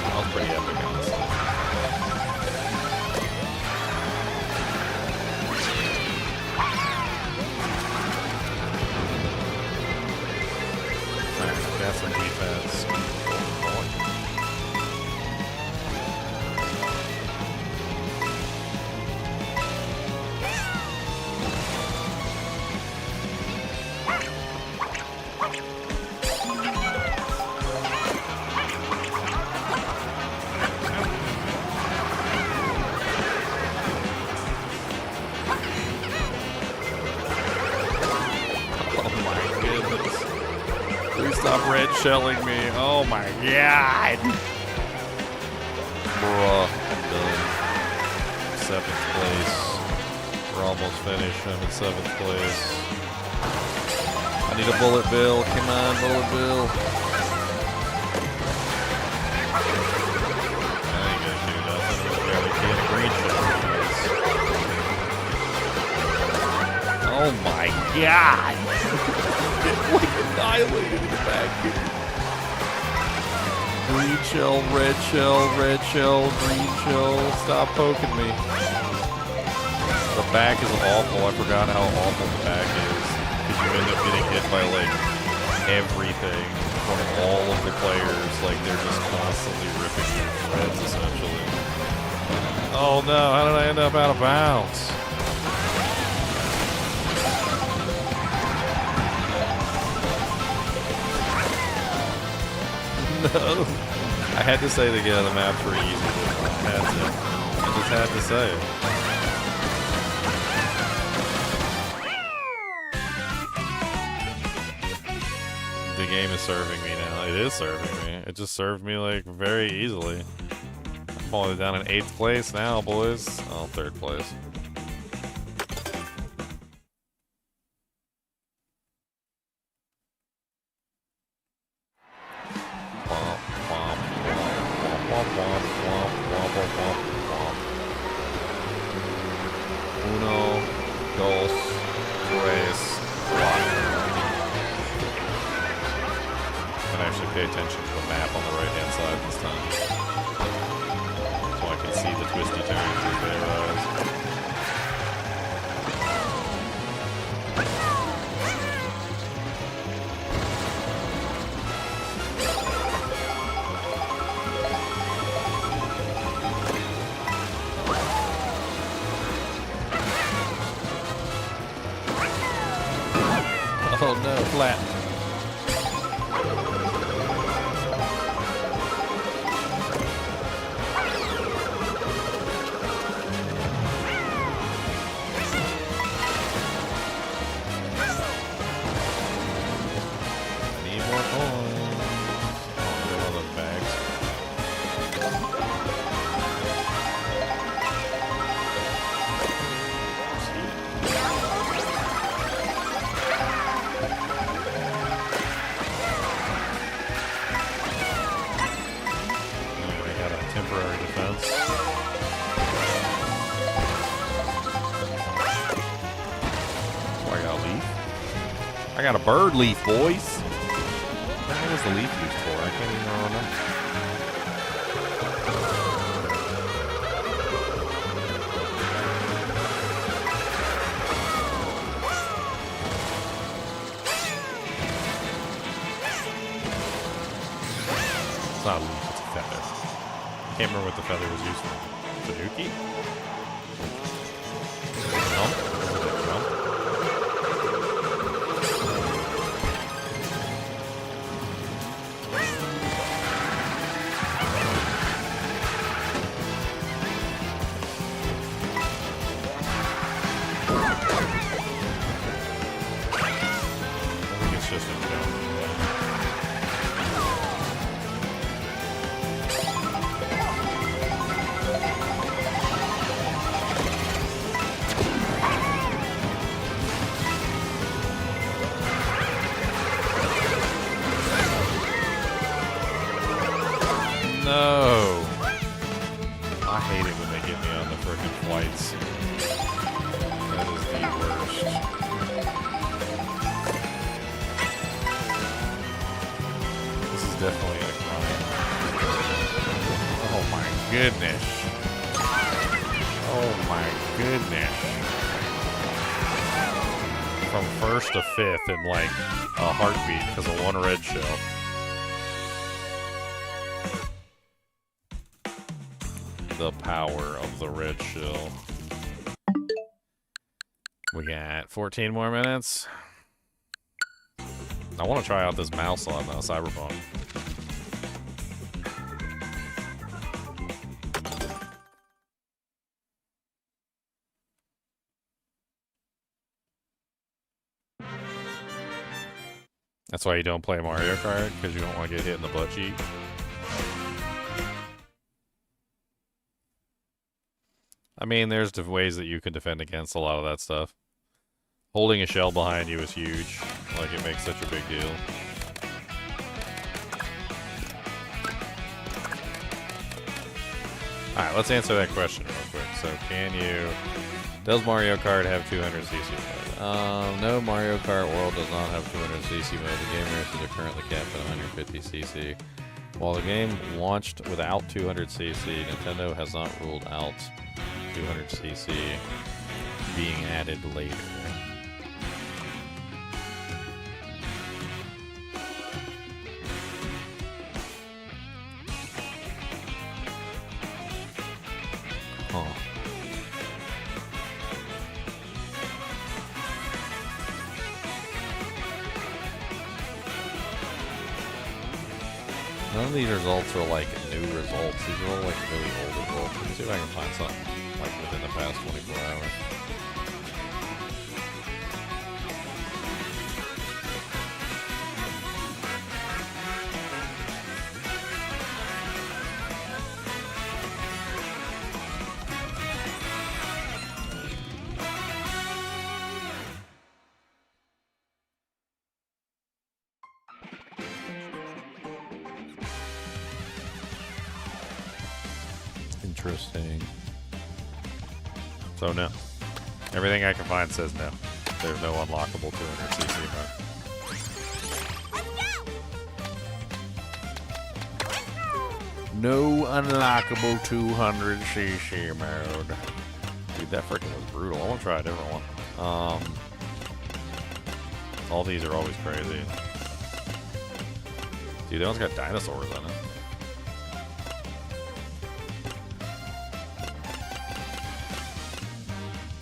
A: That was pretty epic, honestly. Alright, got some defense. Stop red shelling me. Oh my god. Bruh, I'm done. 7th place. We're almost finished. I'm in 7th place. I need a bullet bill. Come on, bullet bill. I ain't gonna do nothing. We barely can't green shell. Oh my god. Like annihilated in the back here. Green shell, red shell, green shell. Stop poking me. The back is awful. I forgot how awful the back is. Because you end up getting hit by like everything from all of the players. Like they're just constantly ripping you to shreds essentially. Oh no, how did I end up out of bounds? No. I had to say that the maps were easy. I just had to say it. The game is serving me now. It is serving me. It just served me like very easily. I'm falling down in 8th place now, boys. Oh, 3rd place. Uno, dos, tres, cuatro. I'm gonna actually pay attention to the map on the right-hand side this time, so I can see the twisty turns as they arise. Oh no, flat. I got a bird leaf, boys. What the hell was the leaf used for? I can't even remember. It's not a leaf, it's a feather. I can't remember what the feather was used for. Tanuki? Jump? Was it a jump? I think it's just a jump. No! I hate it when they get me on the frickin' flights. That is the worst. This is definitely a crime. Oh my goodness. Oh my goodness. From first to fifth in like a heartbeat because of one red shell. The power of the red shell. We got 14 more minutes. I want to try out this mouse on Cyberpunk. That's why you don't play Mario Kart, because you don't want to get hit in the butt cheek. I mean, there's ways that you can defend against a lot of that stuff. Holding a shell behind you is huge. Like, it makes such a big deal. Alright, let's answer that question real quick. So, does Mario Kart have 200cc mode? No, Mario Kart World does not have 200cc mode. The game races are currently capped at 150cc. While the game launched without 200cc, Nintendo has not ruled out 200cc being added later. Huh. None of these results are like new results. These are all like really old results. Let me see if I can find something like within the past 24 hours. Interesting. So no. Everything I can find says no. There's no unlockable 200cc mode. No unlockable 200cc mode. Dude, that freaking was brutal. I want to try a different one. All these are always crazy. Dude, that one's got dinosaurs in it.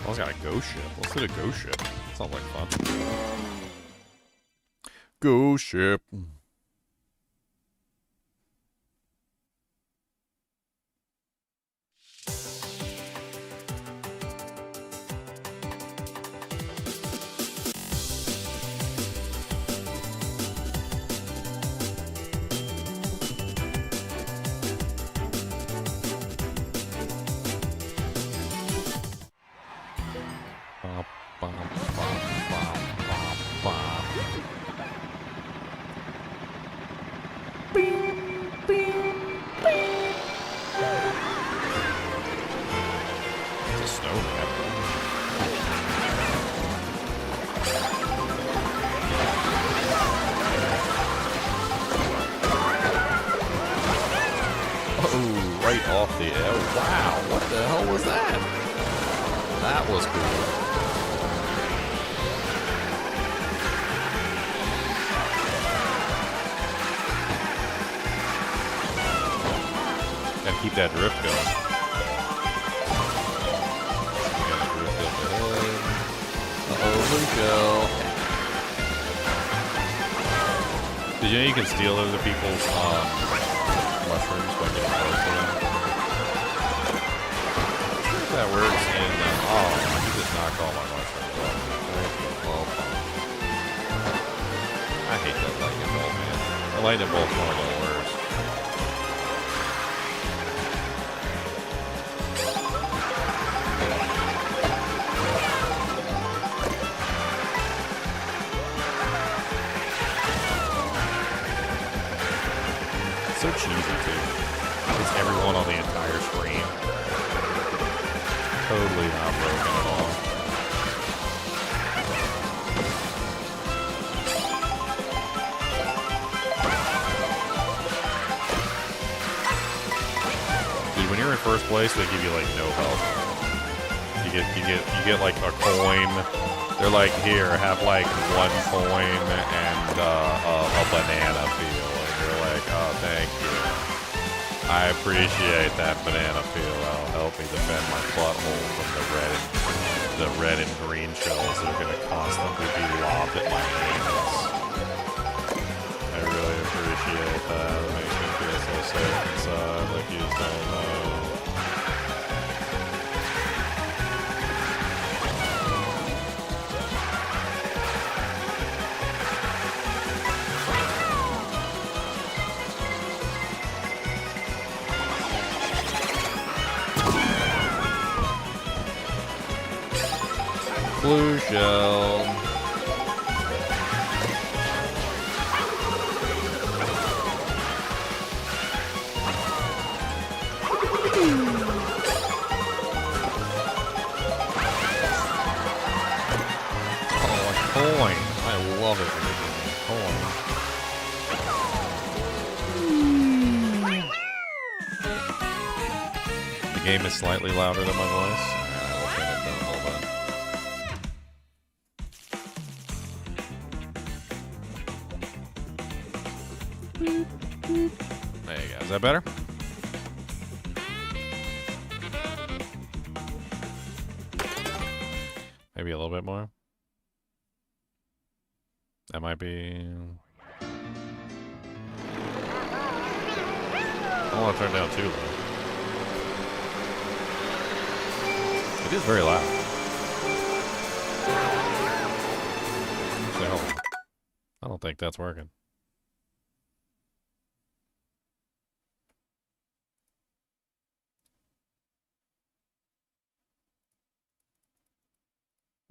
A: Oh, it's got a ghost ship. Let's hit a ghost ship. Sounds like fun. Ghost ship. Wow, what the hell was that? That was cool. Gotta keep that drift going. Gotta drift up ahead. Uh-oh, blue shell. Did you know you can steal other people's mushrooms by getting close to them? That works in oh, you just knocked all my mushrooms off. I hate that lightning bolt, man. The lightning bolt's one of the worst. It's so cheesy too. It's everyone on the entire screen. Totally not broken at all. Dude, when you're in first place, they give you like no health. You get like a coin. They're like, here, have like 1 coin and a banana peel, and you're like, oh, thank you. I appreciate that banana peel. That'll help me defend my butthole from the red and green shells that are going to constantly be lobbed at my hands. I really appreciate that. It makes me feel so safe inside, like you don't know. Blue shell. Oh, a coin. I love it when they give me a coin. The game is slightly louder than my voice. We'll turn it down a little bit. There you go. Is that better? Maybe a little bit more. That might be... I don't want to turn it down too low. It is very loud. So, I don't think that's working.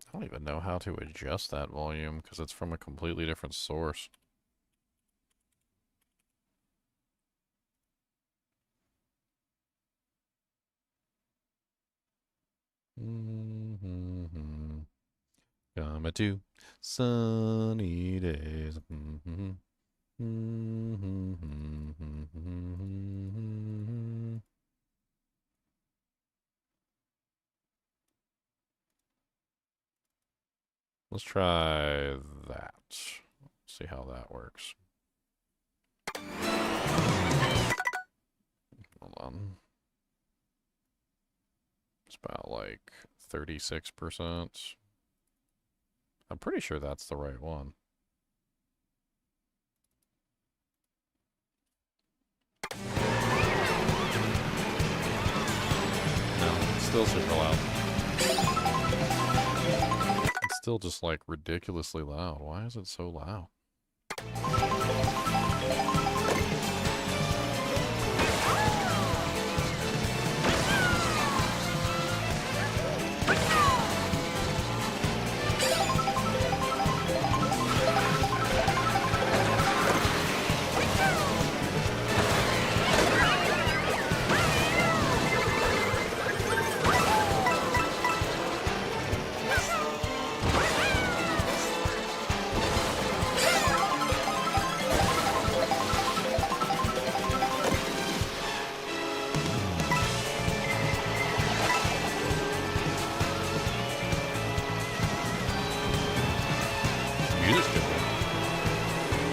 A: I don't even know how to adjust that volume because it's from a completely different source. Coming to sunny days. Let's try that. See how that works. Hold on. It's about like 36%. I'm pretty sure that's the right one. No, it's still super loud. It's still just like ridiculously loud. Why is it so loud?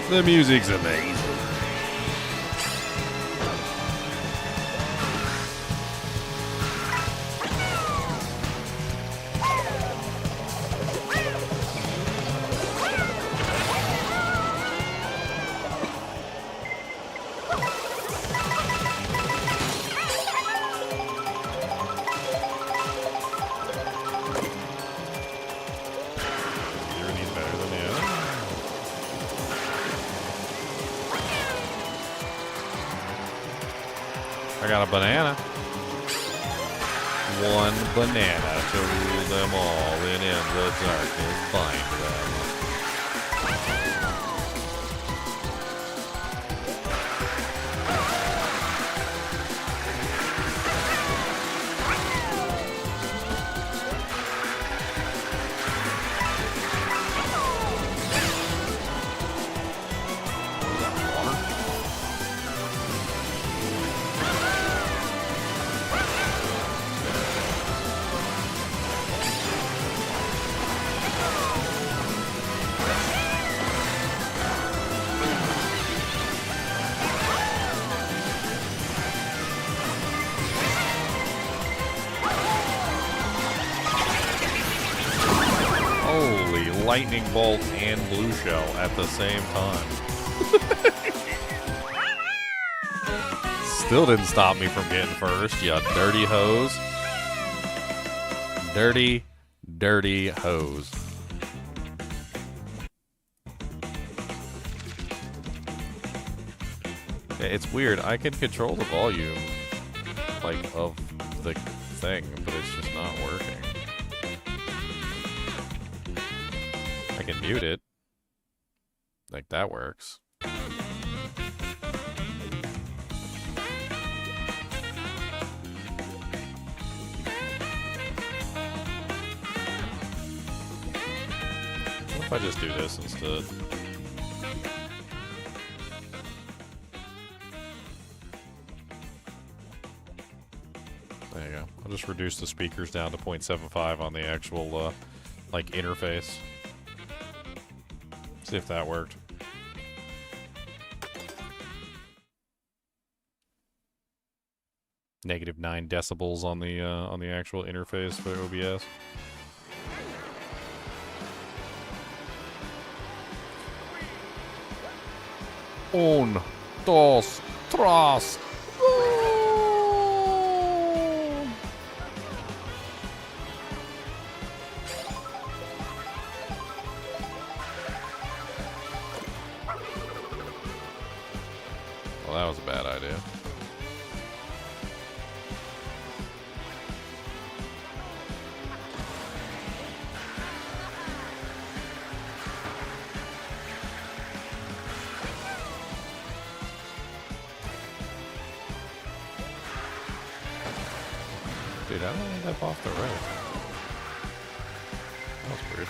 A: The music's amazing. I got a banana. One banana to rule them all, and in the darkness bind them. Lightning bolt and blue shell at the same time. Still didn't stop me from getting first, you dirty hose. Dirty, dirty hose. Yeah, it's weird. I can control the volume, like, of the thing, but it's just not working. I can mute it. Like, that works. What if I just do this instead? There you go. I'll just reduce the speakers down to 0.75 on the actual, like, interface. See if that worked. -9 decibels on the actual interface for OBS. Un, dos, tres. Well, that was a bad idea. Dude, I don't end up off the road. That was weird.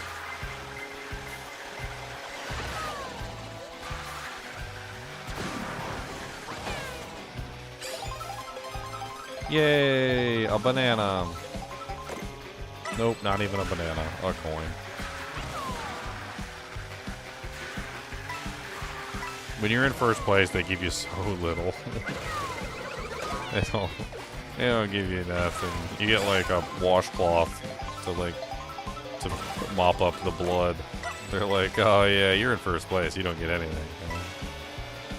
A: Yay! A banana. Nope, not even a banana. A coin. When you're in first place, they give you so little. They don't give you enough, and you get like a washcloth to mop up the blood. They're like, oh yeah, you're in first place, you don't get anything.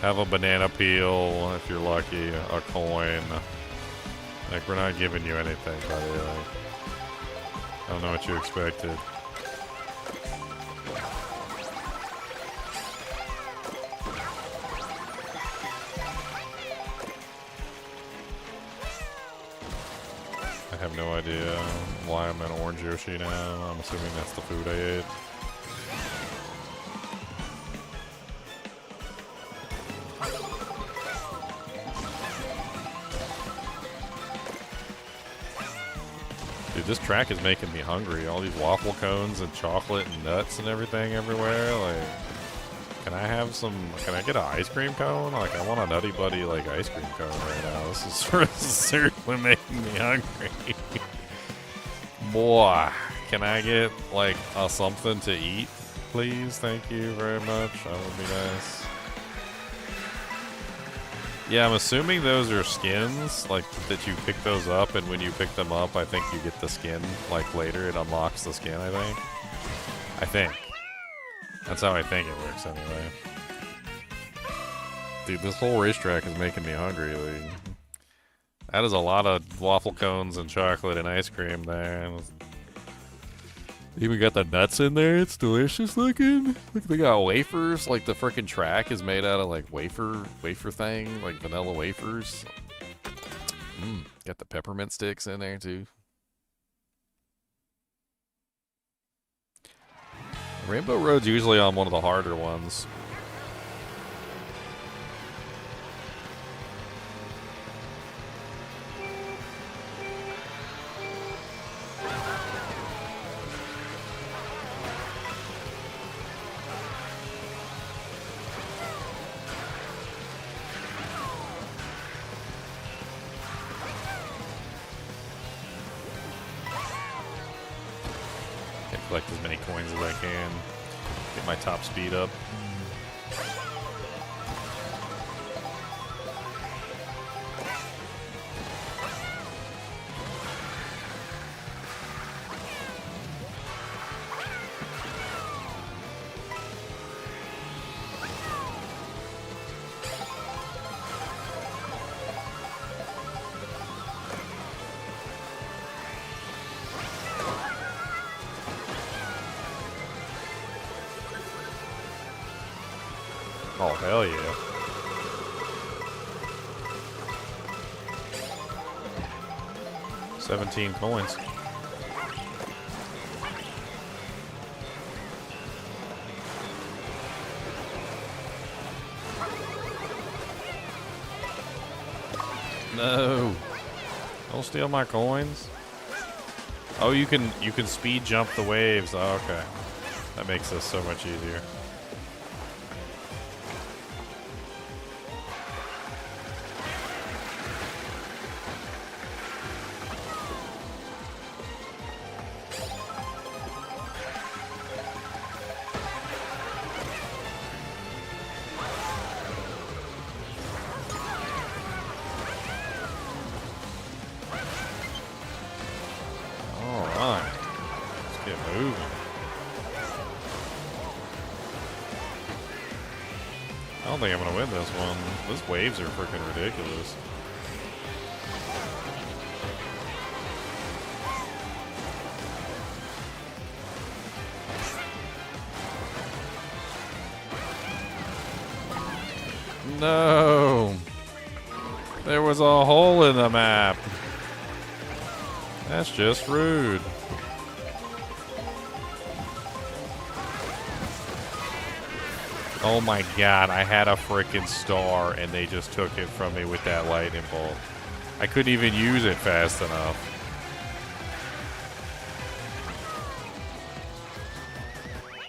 A: Have a banana peel if you're lucky, a coin. Like, we're not giving you anything, buddy. Like, I don't know what you expected. I have no idea why I'm an orange Yoshi now. I'm assuming that's the food I ate. Dude, this track is making me hungry. All these waffle cones and chocolate and nuts and everything everywhere. Like, can I get an ice cream cone? Like, I want a Nutty Buddy, like, ice cream cone right now. This is seriously making me hungry. Boy, can I get, like, something to eat, please? Thank you very much. That would be nice. Yeah, I'm assuming those are skins, like, that you pick those up, and when you pick them up, I think you get the skin, like, later. It unlocks the skin, I think. I think. That's how I think it works, anyway. Dude, this whole racetrack is making me hungry. Like, that is a lot of waffle cones and chocolate and ice cream there. Even got the nuts in there. It's delicious looking. Look, they got wafers. Like the freaking track is made out of like wafer thing, like vanilla wafers. Got the peppermint sticks in there too. Rainbow Road's usually on one of the harder ones. Collect as many coins as I can. Get my top speed up. Oh, hell yeah. $17 coins. No. Don't steal my coins. Oh, you can speed jump the waves. Oh, okay. That makes this so much easier. I don't think I'm gonna win this one. Those waves are freaking ridiculous. No! There was a hole in the map. That's just rude. Oh my god, I had a freaking star and they just took it from me with that lightning bolt. I couldn't even use it fast enough.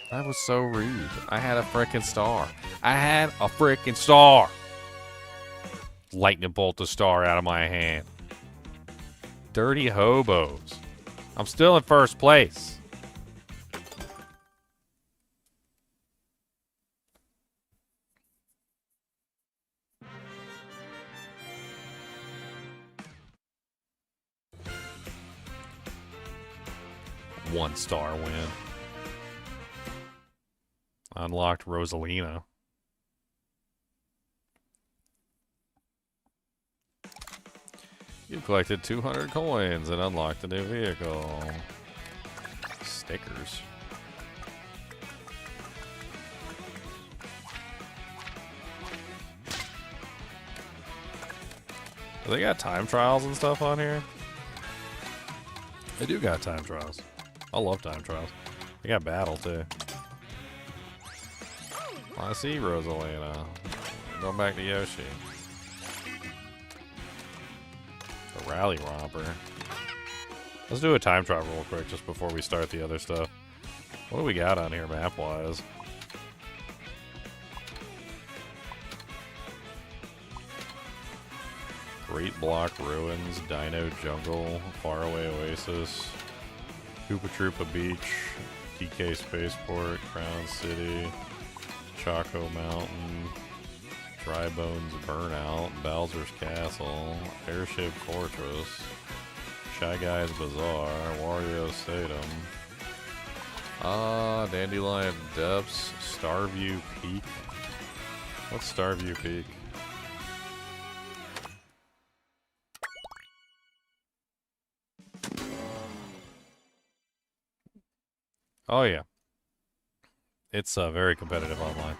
A: That was so rude. I had a freaking star. I had a freaking star! Lightning bolt the star out of my hand. Dirty hobos. I'm still in first place. One-star win. Unlocked Rosalina. You collected 200 coins and unlocked a new vehicle. Stickers. Do they got time trials and stuff on here? They do got time trials. I love time trials. They got battle too. I see Rosalina. Going back to Yoshi. The Rally Romper. Let's do a time trial real quick just before we start the other stuff. What do we got on here map-wise? Great Block Ruins, Dino Jungle, Faraway Oasis, Koopa Troopa Beach, DK Spaceport, Crown City, Choco Mountain, Dry Bones Burnout, Bowser's Castle, Airship Fortress, Shy Guy's Bazaar, Wario Stadium, Dandelion Depths, Starview Peak. What's Starview Peak? Oh yeah. It's very competitive online.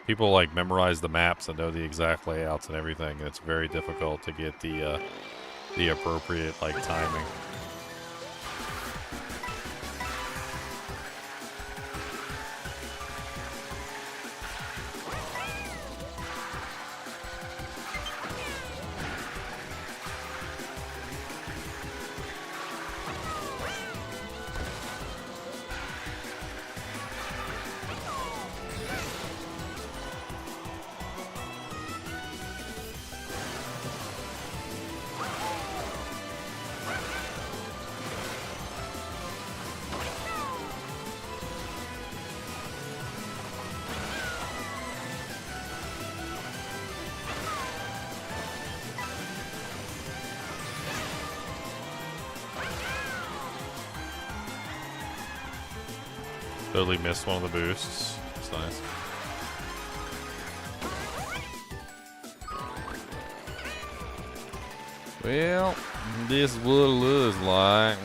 A: People like memorize the maps and know the exact layouts and everything. And it's very difficult to get the appropriate like timing. Totally missed one of the boosts. It's nice. Well, this is what it looks like.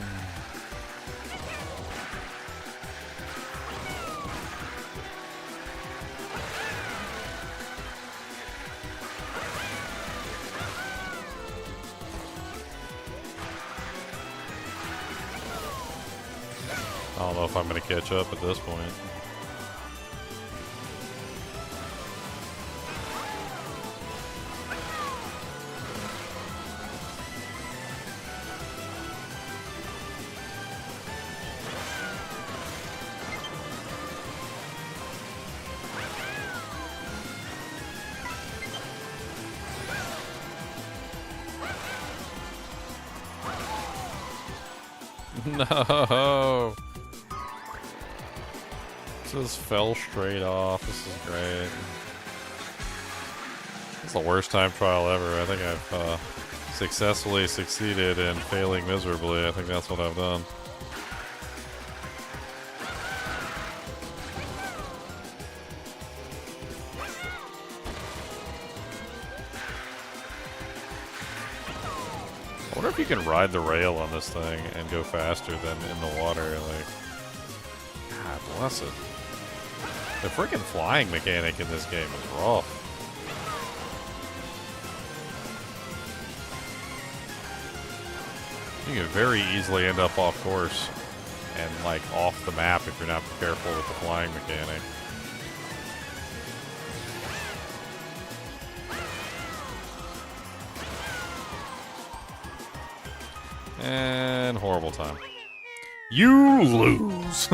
A: I don't know if I'm going to catch up at this point. No! Just fell straight off. This is great. It's the worst time trial ever. I think I've successfully succeeded in failing miserably. I think that's what I've done. I wonder if you can ride the rail on this thing and go faster than in the water. Like, God bless it. The freaking flying mechanic in this game is rough. You can very easily end up off course and like off the map if you're not careful with the flying mechanic. And horrible time. You lose.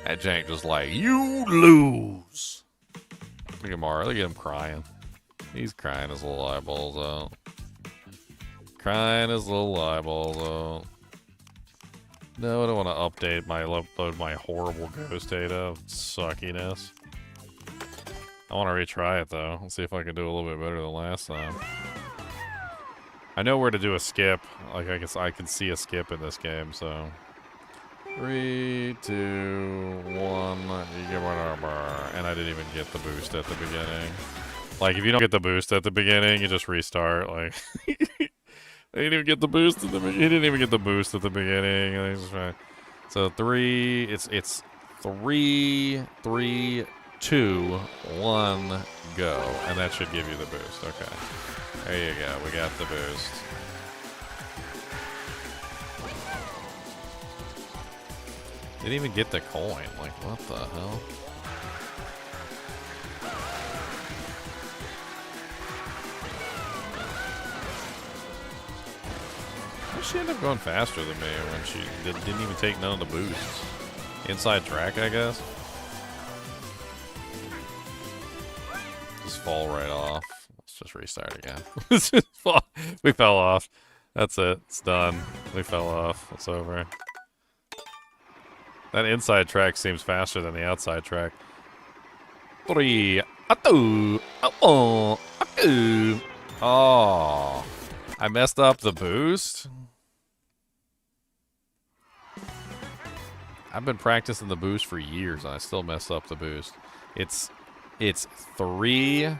A: That jank just like, you lose. Look at Mario. Look at him crying. He's crying his little eyeballs out. Crying his little eyeballs out. No, I don't want to update my upload my horrible ghost data suckiness. I want to retry it though. Let's see if I can do a little bit better than last time. I know where to do a skip. Like I guess I can see a skip in this game, so 3, 2, 1, you get whatever. And I didn't even get the boost at the beginning. Like if you don't get the boost at the beginning, you just restart. Like they didn't even get the boost at the beginning. He didn't even get the boost at the beginning. So 3, it's 3, 3, 2, 1, go, and that should give you the boost. Okay, there you go. We got the boost. Didn't even get the coin. Like, what the hell? Why did she end up going faster than me when she didn't even take none of the boosts? Inside track, I guess? Just fall right off. Let's just restart again. We fell off. That's it. It's done. We fell off. It's over. That inside track seems faster than the outside track. 3, 2, 1, 2. Oh, I messed up the boost. I've been practicing the boost for years, and I still mess up the boost. It's 3,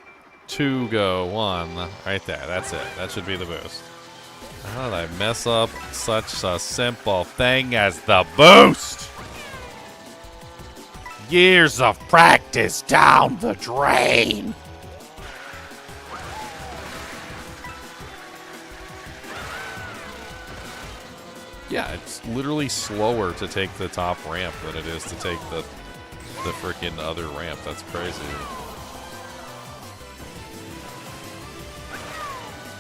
A: 2, go, 1. Right there. That's it. That should be the boost. How did I mess up such a simple thing as the boost? Years of practice down the drain. Yeah, it's literally slower to take the top ramp than it is to take the freaking other ramp. That's crazy.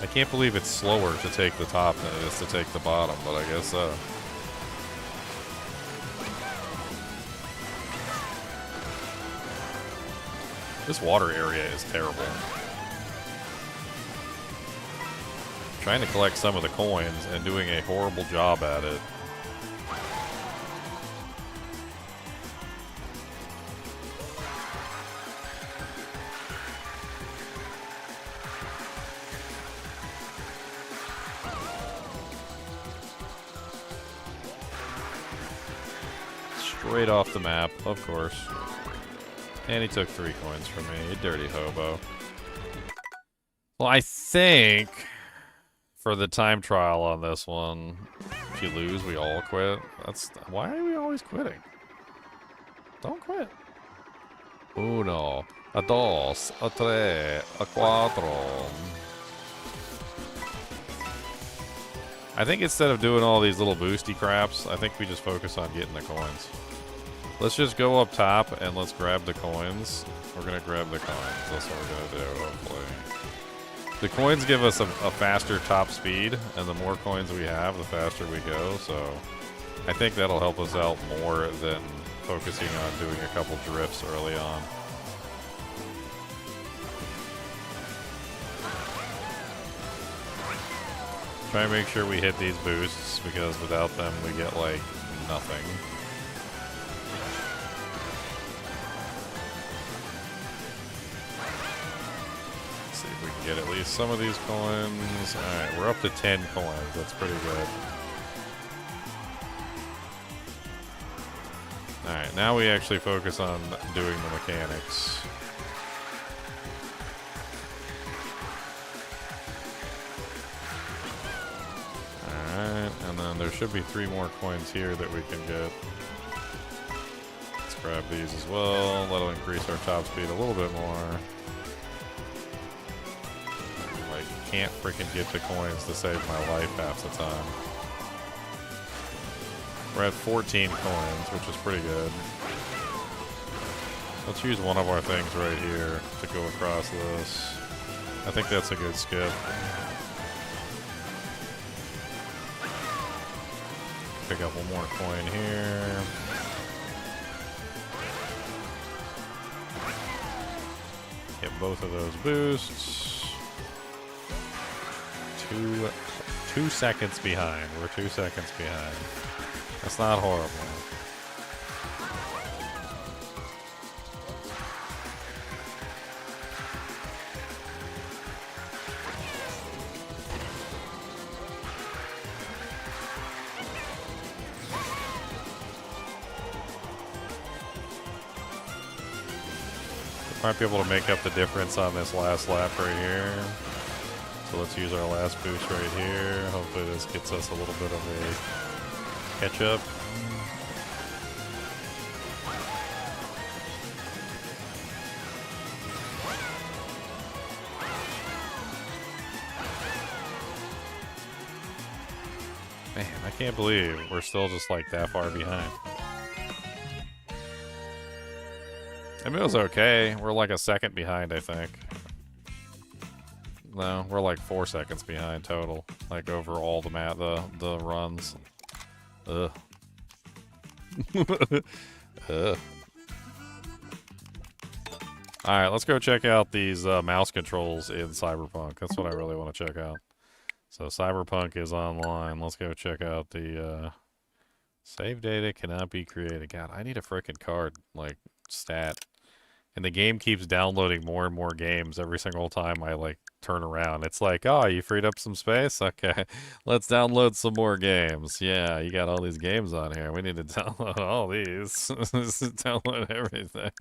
A: I can't believe it's slower to take the top than it is to take the bottom, but I guess so. This water area is terrible. Trying to collect some of the coins and doing a horrible job at it. Straight off the map, of course. And he took 3 coins from me, you dirty hobo. Well, I think for the time trial on this one, if you lose, we all quit. Why are we always quitting? Don't quit. 1, 2, 3, 4. I think instead of doing all these little boosty craps, I think we just focus on getting the coins. Let's just go up top and let's grab the coins. We're gonna grab the coins. That's what we're gonna do, hopefully. The coins give us a faster top speed, and the more coins we have, the faster we go, so I think that'll help us out more than focusing on doing a couple drifts early on. Try and make sure we hit these boosts, because without them we get, like, nothing. See if we can get at least some of these coins. Alright, we're up to 10 coins. That's pretty good. Alright, now we actually focus on doing the mechanics. Alright, and then there should be 3 more coins here that we can get. Let's grab these as well. That'll increase our top speed a little bit more. Like, can't freaking get the coins to save my life half the time. We're at 14 coins, which is pretty good. Let's use one of our things right here to go across this. I think that's a good skip. Pick up one more coin here. Get both of those boosts. Two seconds behind. We're 2 seconds behind. That's not horrible. Might be able to make up the difference on this last lap right here. So let's use our last boost right here. Hopefully this gets us a little bit of a catch up. Man, I can't believe we're still just like that far behind. I mean, it was okay. We're like a second behind, I think. No, we're like 4 seconds behind total. Like over all the runs. Ugh. Ugh. Alright, let's go check out these mouse controls in Cyberpunk. That's what I really want to check out. So Cyberpunk is online. Let's go check out the Save data cannot be created. God, I need a frickin' card, like, stat. And the game keeps downloading more and more games every single time I, like, turn around. It's like, oh, you freed up some space? Okay, let's download some more games. Yeah, you got all these games on here. We need to download all these. Download everything.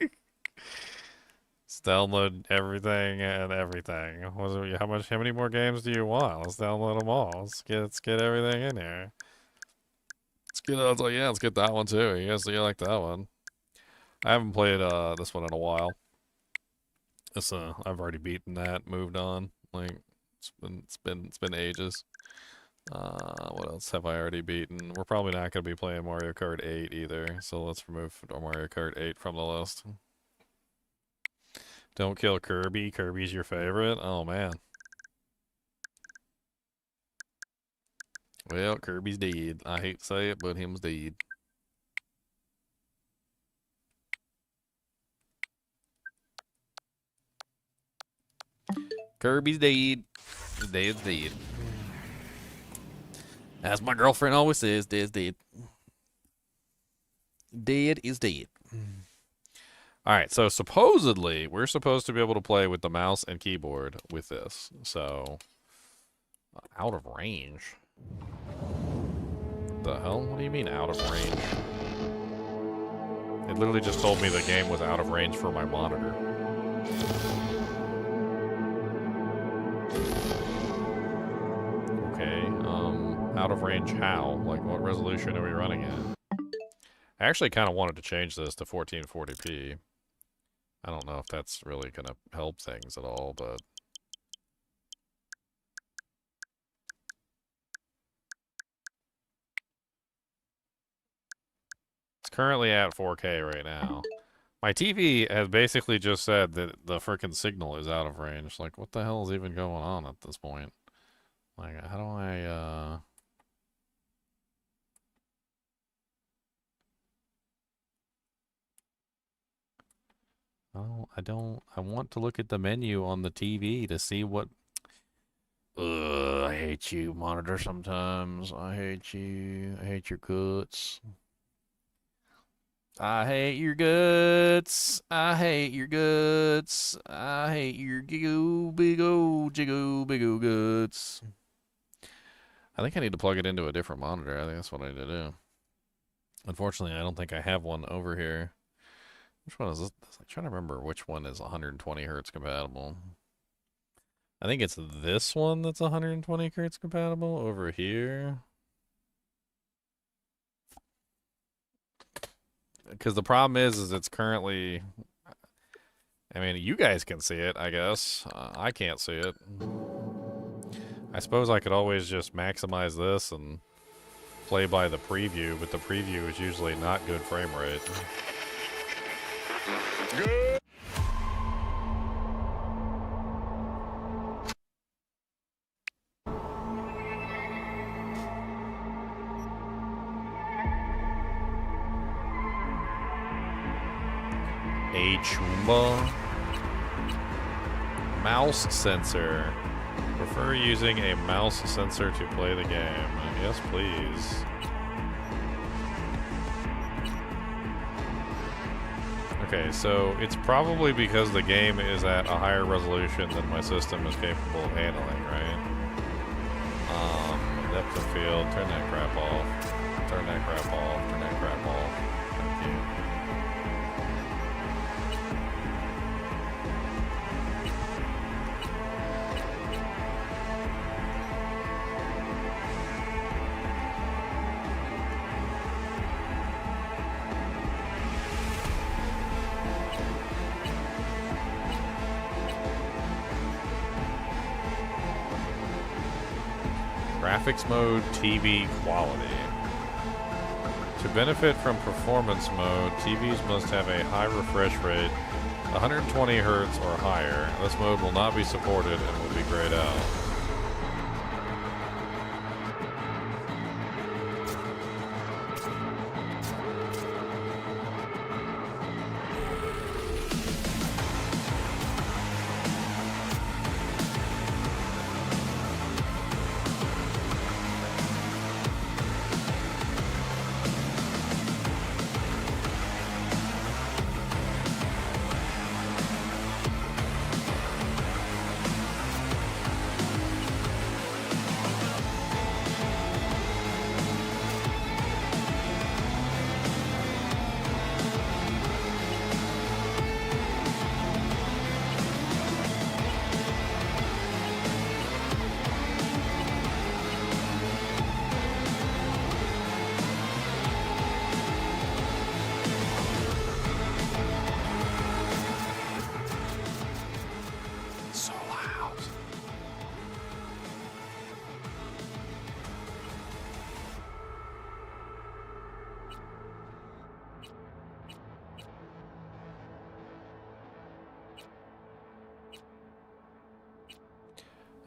A: Let's download everything and everything. How many more games do you want? Let's download them all. Let's get everything in here. I was like, yeah, let's get that one too. You like that one. I haven't played this one in a while. I've already beaten that, moved on. Like it's been ages. What else have I already beaten? We're probably not gonna be playing Mario Kart 8 either, so let's remove Mario Kart 8 from the list. Don't kill Kirby. Kirby's your favorite? Oh man. Well, Kirby's dead. I hate to say it, but him's dead. Kirby's dead. Dead's dead. As my girlfriend always says, dead's dead. Dead is dead. Alright, so supposedly, we're supposed to be able to play with the mouse and keyboard with this. So, out of range. What the hell? What do you mean out of range? It literally just told me the game was out of range for my monitor. Okay, out of range how? Like, what resolution are we running at? I actually kind of wanted to change this to 1440p. I don't know if that's really going to help things at all, but... It's currently at 4K right now. My TV has basically just said that the frickin' signal is out of range. Like, what the hell is even going on at this point? Like, how do I, Oh, I want to look at the menu on the TV to see what... Ugh, I hate you, monitor, sometimes. I hate you. I hate your guts. I hate your guts. I hate your guts. I hate your big old jiggle big old guts. I think I need to plug it into a different monitor. I think that's what I need to do. Unfortunately, I don't think I have one over here. Which one is this? I'm trying to remember which one is 120 hertz compatible. I think it's this one that's 120 hertz compatible over here. Because the problem is it's currently... I mean, you guys can see it, I guess. I can't see it. I suppose I could always just maximize this and play by the preview, but the preview is usually not good frame rate. A chumba. Mouse sensor. Prefer using a mouse sensor to play the game. Yes, please. Okay, so it's probably because the game is at a higher resolution than my system is capable of handling, right? Depth of field, turn that crap off. Turn that crap off, turn that crap off. Thank you. Graphics mode, TV quality. To benefit from performance mode, TVs must have a high refresh rate, 120 Hz or higher. This mode will not be supported and will be grayed out.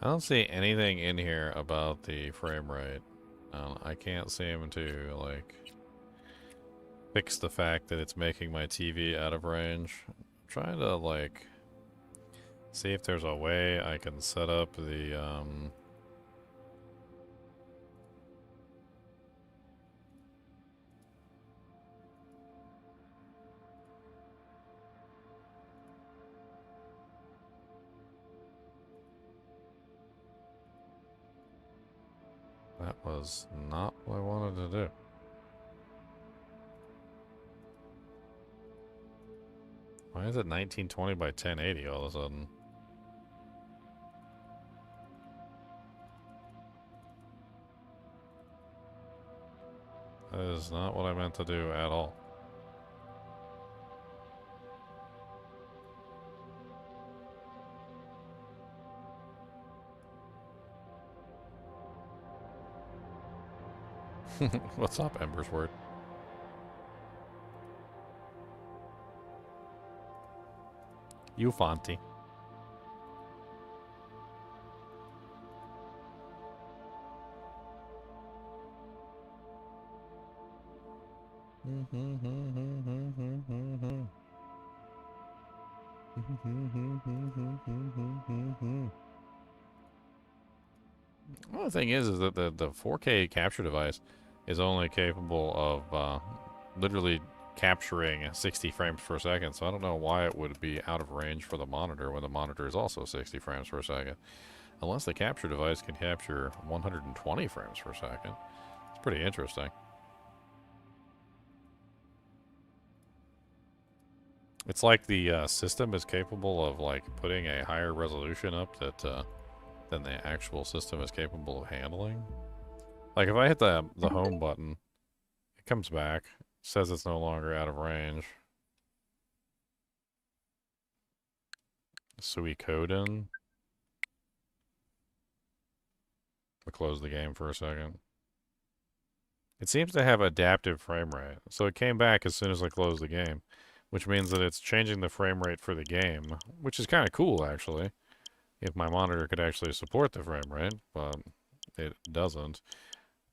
A: I don't see anything in here about the frame rate. I can't seem to, like, fix the fact that it's making my TV out of range. I'm trying to, like, see if there's a way I can set up the, that was not what I wanted to do. Why is it 1920 by 1080 all of a sudden? That is not what I meant to do at all. What's up, Ember's Word? You Fonty. Well, the thing is that the 4K capture device is only capable of literally capturing 60 frames per second, so I don't know why it would be out of range for the monitor when the monitor is also 60 frames per second. Unless the capture device can capture 120 frames per second. It's pretty interesting. It's like the system is capable of, like, putting a higher resolution up that than the actual system is capable of handling. Like, if I hit the home button, it comes back, says it's no longer out of range. Suikoden. I'll close the game for a second. It seems to have adaptive frame rate, so it came back as soon as I closed the game, which means that it's changing the frame rate for the game, which is kind of cool, actually, if my monitor could actually support the frame rate, but it doesn't.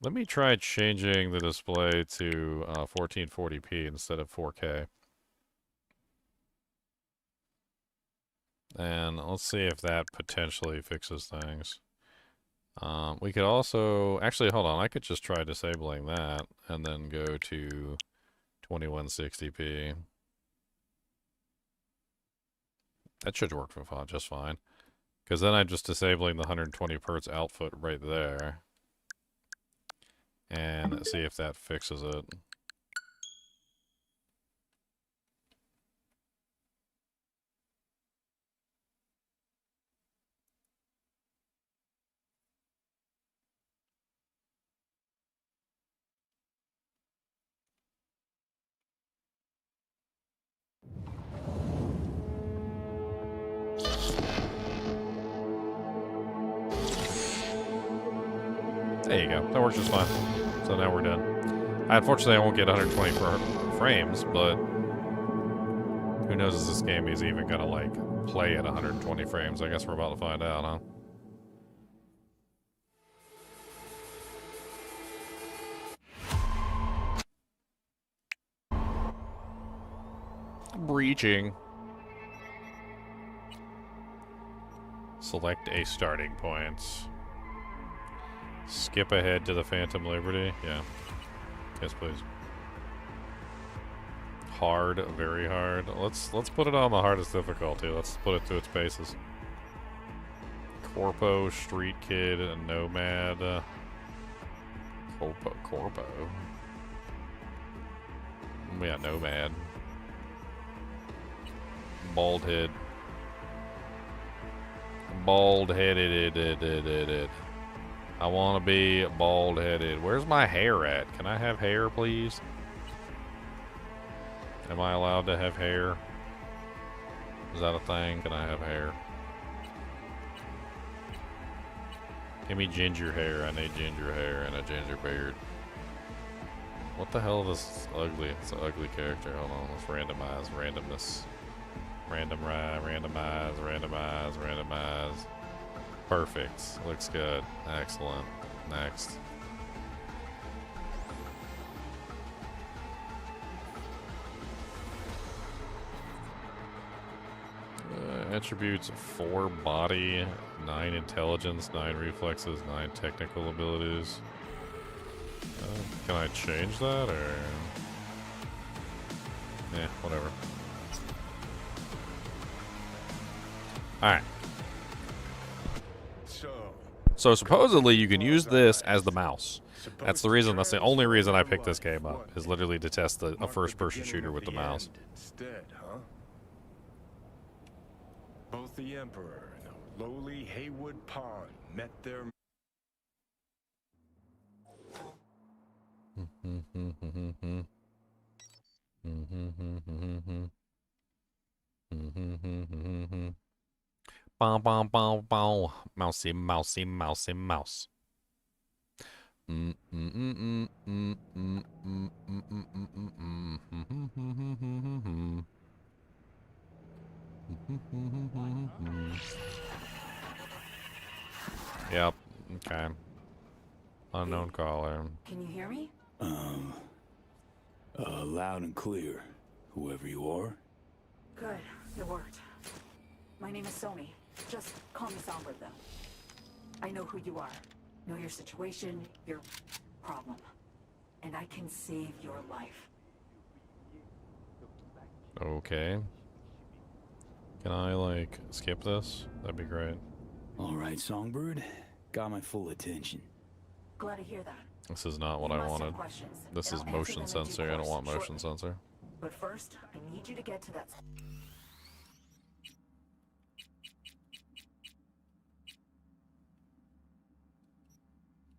A: Let me try changing the display to 1440p instead of 4K. And let's see if that potentially fixes things. We could also... Actually, hold on. I could just try disabling that and then go to 2160p. That should work for just fine. Because then I'm just disabling the 120 Hz output right there. And see if that fixes it. There you go. That works just fine. So now we're done. Unfortunately, I won't get 120 frames, but who knows if this game is even gonna, like, play at 120 frames. I guess we're about to find out, huh? Breaching. Select a starting point. Skip ahead to the Phantom Liberty. Yeah. Yes, please. Hard, very hard. Let's put it on the hardest difficulty. Let's put it to its paces. Corpo, Street Kid, Nomad. Corpo. Yeah, Nomad. Bald head. Bald-headed. I want to be bald-headed. Where's my hair at? Can I have hair, please? Am I allowed to have hair? Is that a thing? Can I have hair? Give me ginger hair. I need ginger hair and a ginger beard. What the hell is this ugly? It's an ugly character. Hold on. Let's randomize. Randomness. Randomize. Perfect. Looks good. Excellent. Next. Attributes 4 body, 9 intelligence, 9 reflexes, 9 technical abilities. Can I change that or? Yeah, whatever. Alright. So supposedly you can use this as the mouse. That's the reason, that's the only reason I picked this game up, is literally to test a first-person shooter with the mouse.
B: Instead, huh? Both the Emperor and a lowly Haywood pawn met their...
A: Bow, bow, bow, bow. Mousey, mousey, mousey, mouse. Yep. Okay. Unknown caller.
C: Can you hear me?
D: Loud and clear, whoever you are.
C: Good. It worked. My name is Sony. Just call me Songbird, though. I know who you are. Know your situation, your problem. And I can save your life.
A: Okay. Can I, like, skip this? That'd be great.
D: All right, Songbird. Got my full attention.
C: Glad to hear that.
A: This is not what I wanted. This is motion sensor. I don't want motion sensor.
C: But first, I need you to get to that...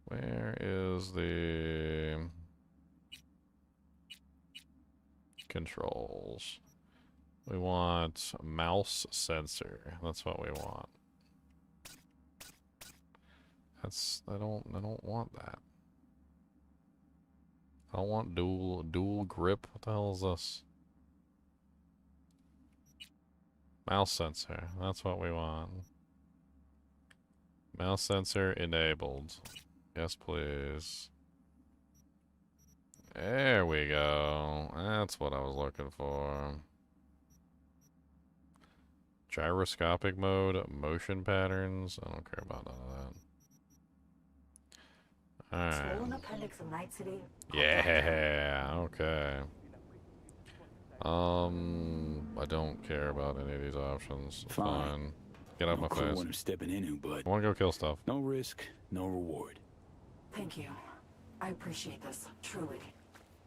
A: Where is the controls? We want mouse sensor. That's what we want. I don't want that. I don't want dual grip. What the hell is this? Mouse sensor. That's what we want. Mouse sensor enabled. Yes, please. There we go. That's what I was looking for. Gyroscopic mode, motion patterns. I don't care about none of that. Alright.
C: Swollen appendix of Night City.
A: Yeah, okay. I don't care about any of these options. Fine. Get out of my face.
D: What I'm stepping into, but
A: I want to go kill stuff.
D: no risk, no reward.
C: Thank you. I appreciate this, truly.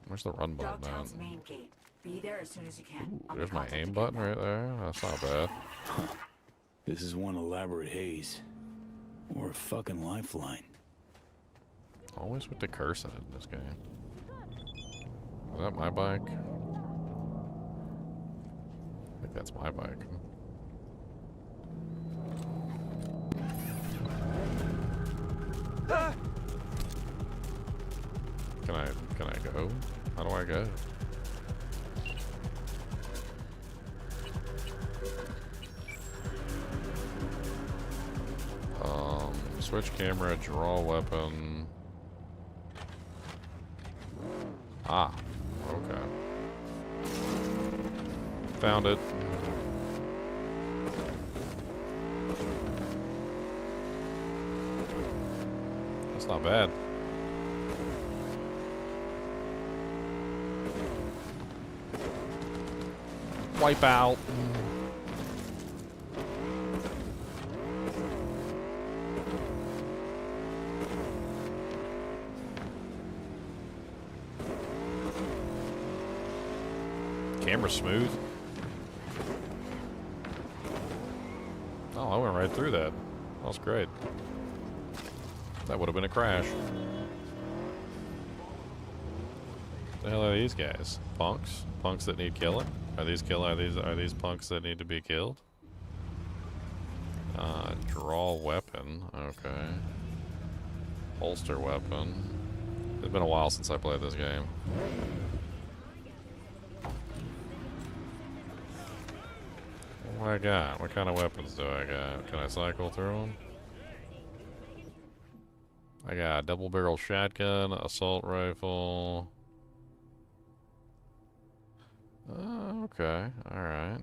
A: Where's the run button
C: Dogtown's
A: at?
C: main gate. Be there as soon as you can.
A: Ooh, there's my aim button right there. That's not bad.
D: This is one elaborate haze. Or a fucking lifeline.
A: Always with the cursing in this game. Is that my bike? I think that's my bike. Can I go? How do I go? Switch camera, draw weapon. Ah, okay. Found it. That's not bad. Wipe out. Camera smooth. Oh, I went right through that. That was great. That would have been a crash. The hell are these guys? Punks? Punks that need killing? Are these punks that need to be killed? Draw weapon. Okay. Holster weapon. It's been a while since I played this game. What do I got? What kind of weapons do I got? Can I cycle through them? I got a double barrel shotgun, assault rifle. Okay, alright.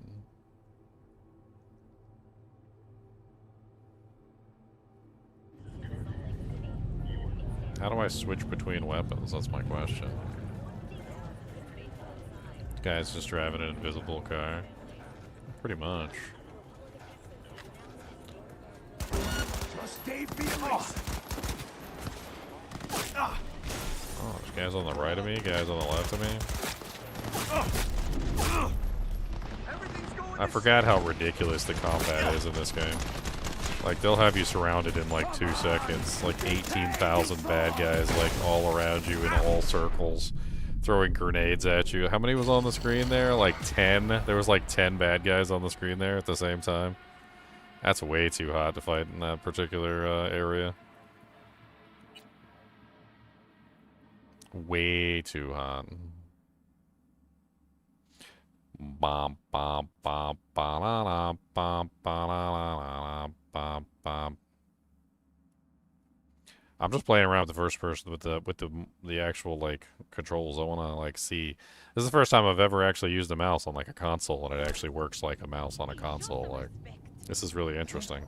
A: How do I switch between weapons? That's my question. This guy's just driving an invisible car. Pretty much.
B: Must Dave be lost?
A: Oh, there's guys on the right of me, guys on the left of me. I forgot how ridiculous the combat is in this game. Like, they'll have you surrounded in like 2 seconds. Like 18,000 bad guys, like, all around you in all circles, throwing grenades at you. How many was on the screen there? Like 10? There was like 10 bad guys on the screen there at the same time. That's way too hot to fight in that particular area. Way too hot. Bum, bum, bum, ba-da-da, bum, ba-da-da-da-da, bum, bum. I'm just playing around with the first person with the actual like controls. I want to like see. This is the first time I've ever actually used a mouse on like a console, and it actually works like a mouse on a console. Like, this is really interesting.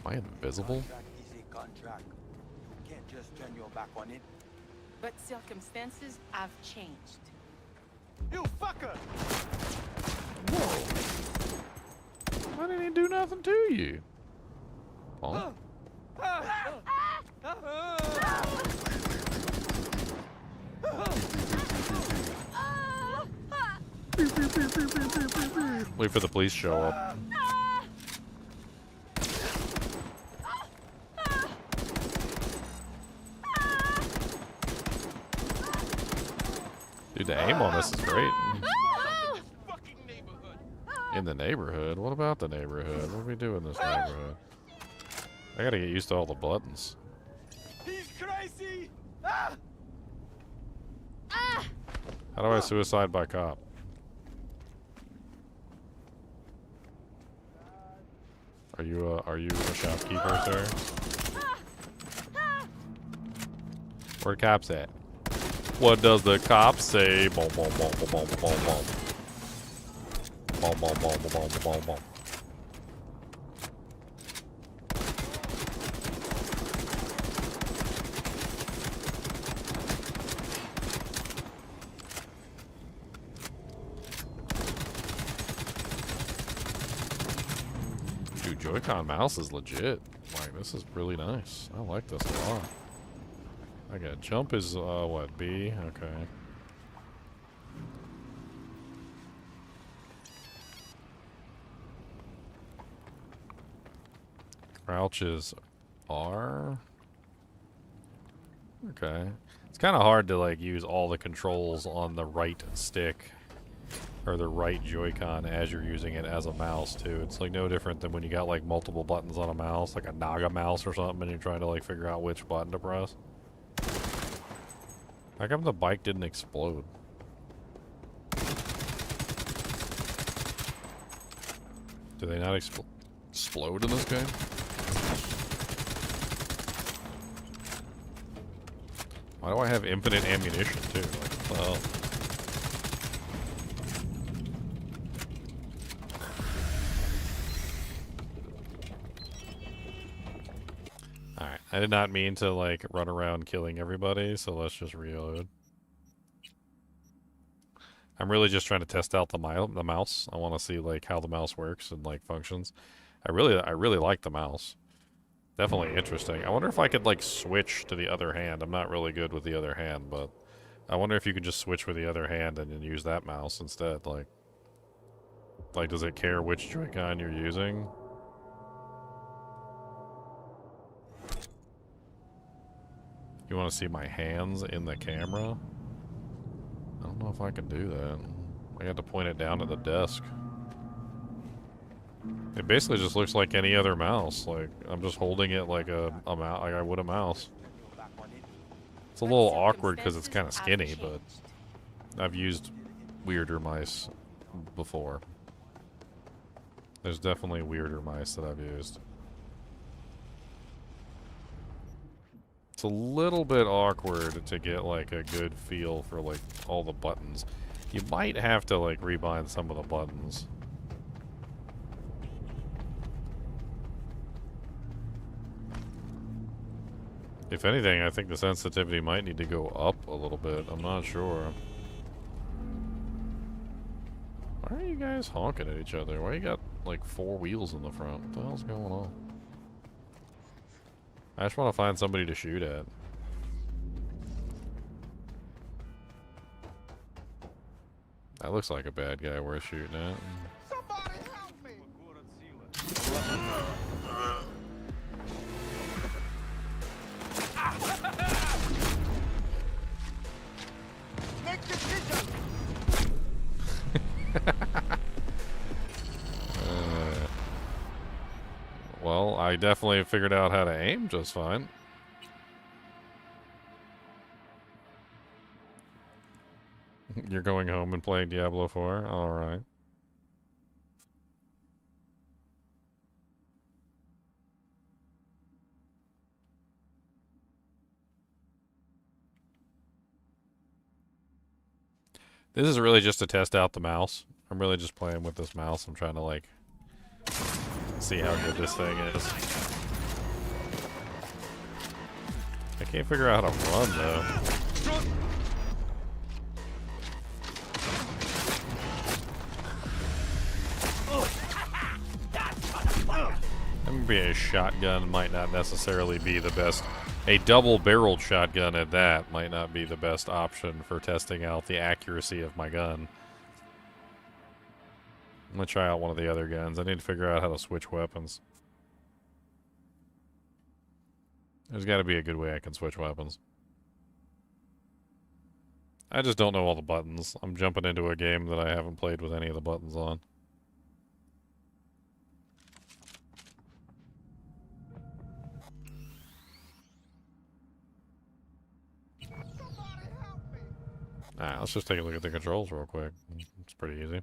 A: Am I invisible?
E: Contract. You can't just turn your back on it.
F: But circumstances have changed.
E: You fucker!
A: Whoa! Why didn't he do nothing to you? Paul? Wait for the police to show up. Dude, the aim on this is great. In the neighborhood? What about the neighborhood? What do we do in this neighborhood? I gotta get used to all the buttons.
E: He's crazy!
A: How do I suicide by cop? Are you a shopkeeper, sir? Where the cops at? What does the cop say? Boom, boom, boom, boom, boom, boom, boom. Boom, boom, boom, boom, boom, boom, boom. Dude, Joy-Con mouse is legit. Like, this is really nice. I like this a lot. I got jump is, what, B? Okay. Crouch is R? Okay. It's kind of hard to, like, use all the controls on the right stick or the right Joy-Con as you're using it as a mouse, too. It's, like, no different than when you got, like, multiple buttons on a mouse, like a Naga mouse or something, and you're trying to, like, figure out which button to press. How come the bike didn't explode? Do they not explode in this game? Why do I have infinite ammunition too? Like, well. Alright, I did not mean to like run around killing everybody, so let's just reload. I'm really just trying to test out the mouse. I want to see like how the mouse works and like functions. I really like the mouse. Definitely interesting. I wonder if I could like switch to the other hand. I'm not really good with the other hand, but I wonder if you can just switch with the other hand and then use that mouse instead. Like does it care which Joy-Con you're using? You want to see my hands in the camera? I don't know if I can do that. I got to point it down at the desk. It basically just looks like any other mouse. Like, I'm just holding it like a mouse, like I would a mouse. It's a little awkward because it's kind of skinny, but I've used weirder mice before. There's definitely weirder mice that I've used. It's a little bit awkward to get like a good feel for like all the buttons. You might have to like rebind some of the buttons. If anything, I think the sensitivity might need to go up a little bit. I'm not sure. Why are you guys honking at each other? Why you got like 4 wheels in the front? What the hell's going on? I just want to find somebody to shoot at. That looks like a bad guy worth shooting at.
E: Somebody help me! Make the decision!
A: Well, I definitely figured out how to aim just fine. You're going home and playing Diablo 4? Alright. This is really just to test out the mouse. I'm really just playing with this mouse. I'm trying to, like, see how good this thing is. I can't figure out how to run, though. Maybe a shotgun might not necessarily be the best. A double-barreled shotgun at that might not be the best option for testing out the accuracy of my gun. I'm gonna try out one of the other guns. I need to figure out how to switch weapons. There's gotta be a good way I can switch weapons. I just don't know all the buttons. I'm jumping into a game that I haven't played with any of the buttons on. Alright, let's just take a look at the controls real quick. It's pretty easy.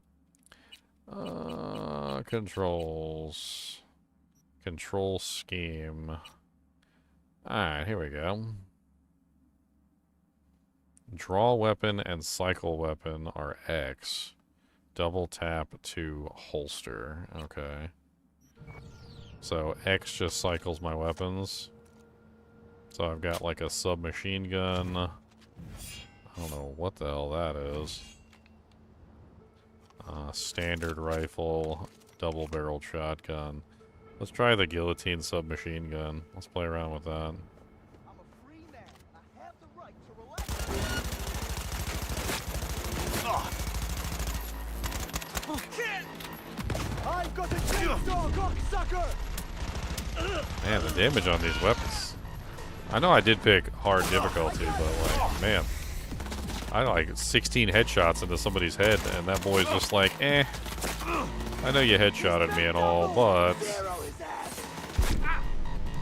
A: Controls. Control scheme. Alright, here we go. Draw weapon and cycle weapon are X. Double tap to holster. Okay. So X just cycles my weapons. So I've got like a submachine gun. I don't know what the hell that is. Standard rifle, double-barreled shotgun. Let's try the guillotine submachine gun. Let's play around with that.
E: I'm a free man. I have the right to relax. I've got the chainsaw, cocksucker!
A: Man, the damage on these weapons. I know I did pick hard difficulty, but like, man. I like 16 headshots into somebody's head, and that boy's just like, eh. I know you headshotted me and all, but...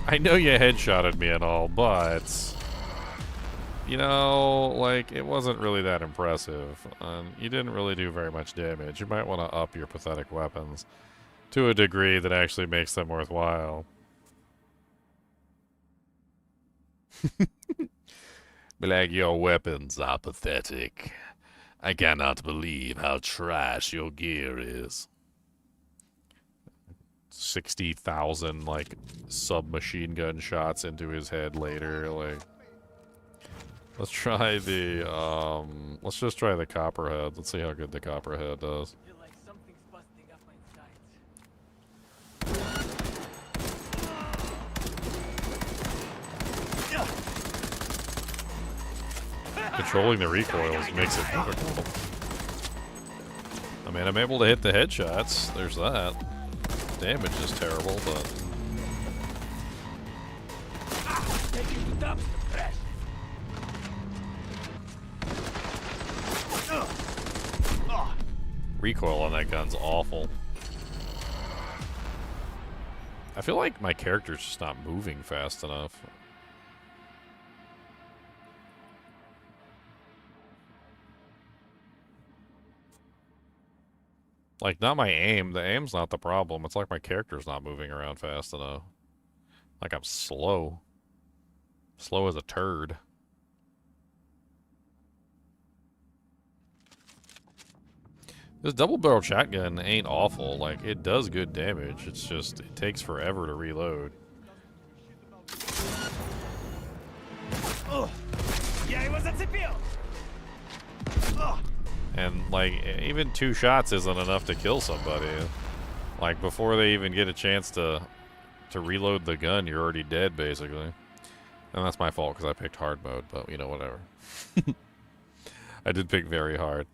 A: I know you headshotted me and all, but... You know, like, it wasn't really that impressive. You didn't really do very much damage. You might want to up your pathetic weapons to a degree that actually makes them worthwhile. Be like, your weapons are pathetic. I cannot believe how trash your gear is. 60,000, like, submachine gun shots into his head later, like... Let's try the, let's just try the copperhead. Let's see how good the copperhead does.
G: Feel like something's busting up my insides.
A: Controlling the recoils makes it difficult. I mean, I'm able to hit the headshots. There's that. Damage is terrible, but... Recoil on that gun's awful. I feel like my character's just not moving fast enough. Like, not my aim. The aim's not the problem. It's like my character's not moving around fast enough. Like, I'm slow. Slow as a turd. This double-barrel shotgun ain't awful. Like, it does good damage. It's just, it takes forever to reload. And, like, even 2 shots isn't enough to kill somebody. Like, before they even get a chance to reload the gun, you're already dead, basically. And that's my fault, because I picked hard mode, but, you know, whatever. I did pick very hard.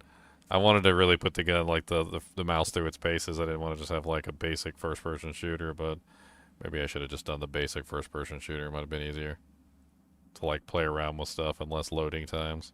A: I wanted to really put the gun, like, the mouse through its paces. I didn't want to just have, like, a basic first-person shooter, but maybe I should have just done the basic first-person shooter. It might have been easier to, like, play around with stuff and less loading times.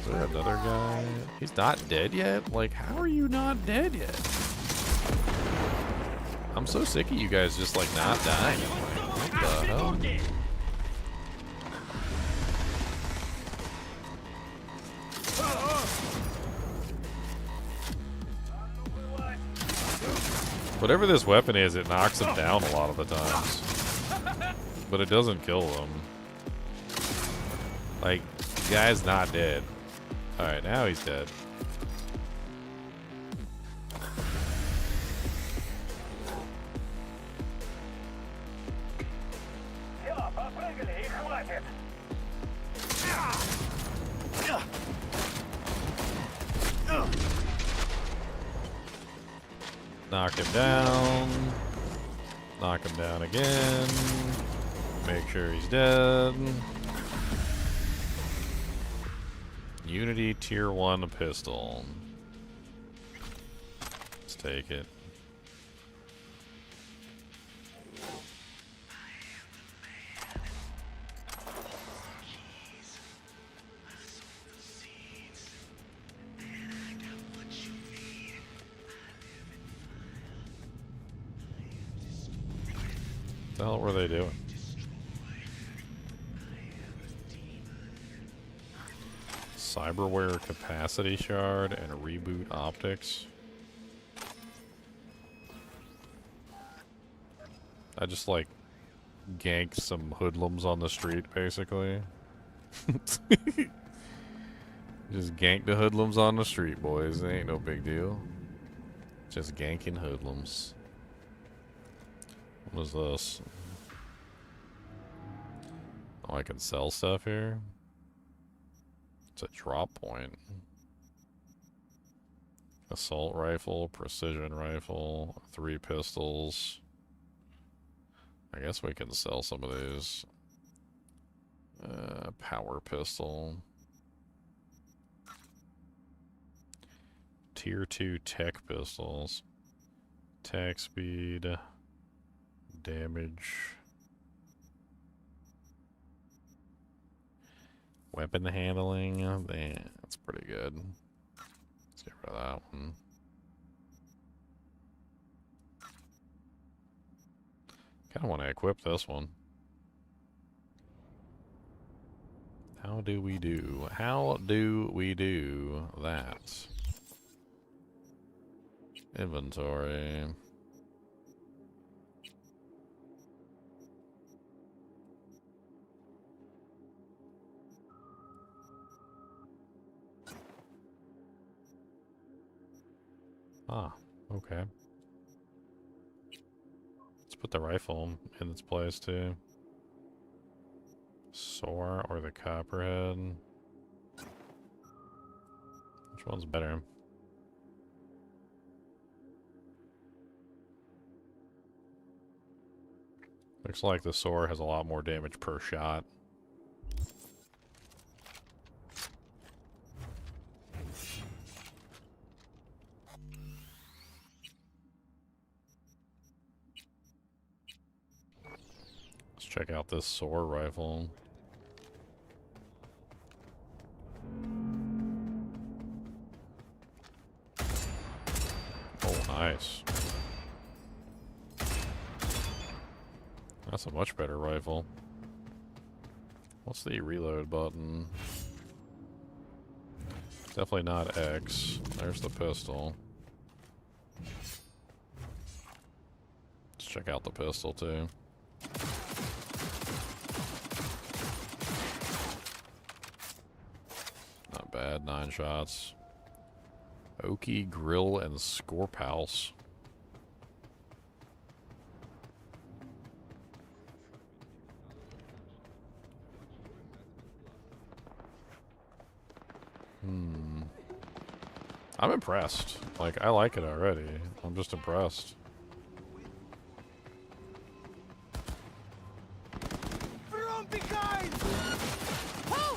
A: Is there another guy? He's not dead yet? Like, how are you not dead yet? I'm so sick of you guys just, like, not dying. What the hell? Whatever this weapon is, it knocks them down a lot of the times. But it doesn't kill them. Like, the guy's not dead. Alright, now he's dead. Knock him down. Knock him down again. Make sure he's dead. Unity Tier 1 pistol. Let's take it. What the hell were they doing? Cyberware capacity shard and reboot optics. I just like ganked some hoodlums on the street, basically. Just ganked the hoodlums on the street, boys. It ain't no big deal. Just ganking hoodlums. What is this? Oh, I can sell stuff here? It's a drop point. Assault rifle, precision rifle, 3 pistols. I guess we can sell some of these. Power pistol. Tier 2 tech pistols. Attack speed. Damage. Weapon handling. That's pretty good. Let's get rid of that one. Kind of want to equip this one. How do we do? How do we do that? Inventory. Ah, okay. Let's put the rifle in its place too. SOAR or the Copperhead? Which one's better? Looks like the SOAR has a lot more damage per shot. Let's check out this SOAR rifle. Nice. That's a much better rifle. What's the reload button? Definitely not X. There's the pistol. Let's check out the pistol too. Not bad, 9 shots. Okie Grill and Scorp House. I'm impressed. Like, I like it already. I'm just impressed.
E: From behind! Help!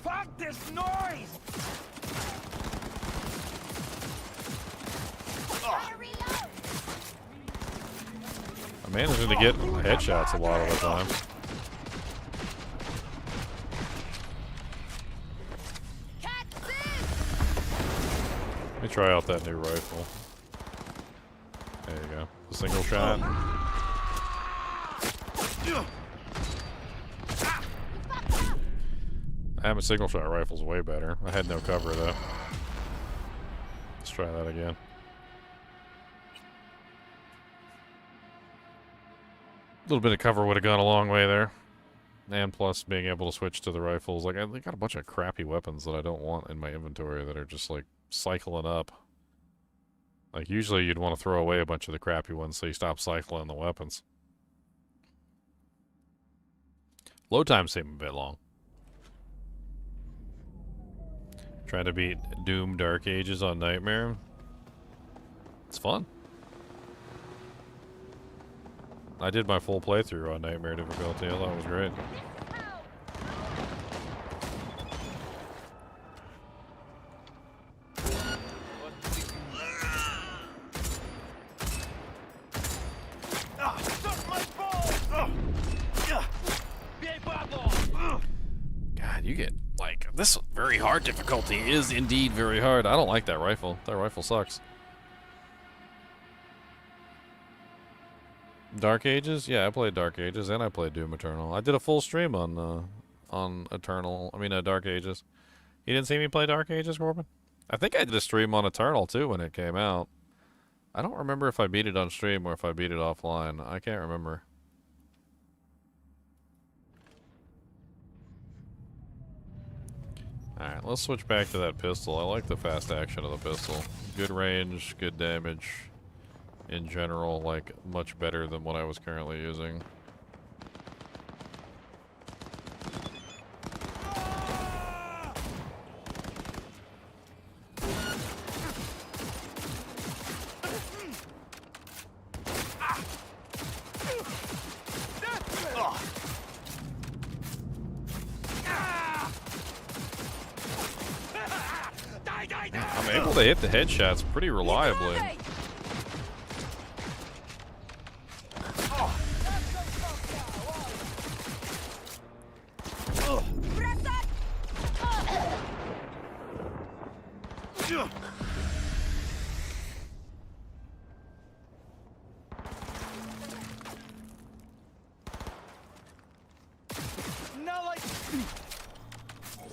E: Fuck this noise!
A: I'm managing to get headshots a lot of the time. Let me try out that new rifle. There you go. The single shot. Having single shot rifle's way better. I had no cover though. Let's try that again. A little bit of cover would have gone a long way there. And plus being able to switch to the rifles. Like, I got a bunch of crappy weapons that I don't want in my inventory that are just like cycling up. Like, usually you'd want to throw away a bunch of the crappy ones so you stop cycling the weapons. Load times seem a bit long. Trying to beat Doom Dark Ages on Nightmare. It's fun. I did my full playthrough on Nightmare difficulty. I thought it was great. God, you get, like, this very hard difficulty is indeed very hard. I don't like that rifle. That rifle sucks. Dark Ages? Yeah, I played Dark Ages and I played Doom Eternal. I did a full stream on Dark Ages. You didn't see me play Dark Ages, Corbin? I think I did a stream on Eternal too when it came out. I don't remember if I beat it on stream or if I beat it offline. I can't remember. Alright, let's switch back to that pistol. I like the fast action of the pistol. Good range, good damage. In general, like, much better than what I was currently using. I'm able to hit the headshots pretty reliably.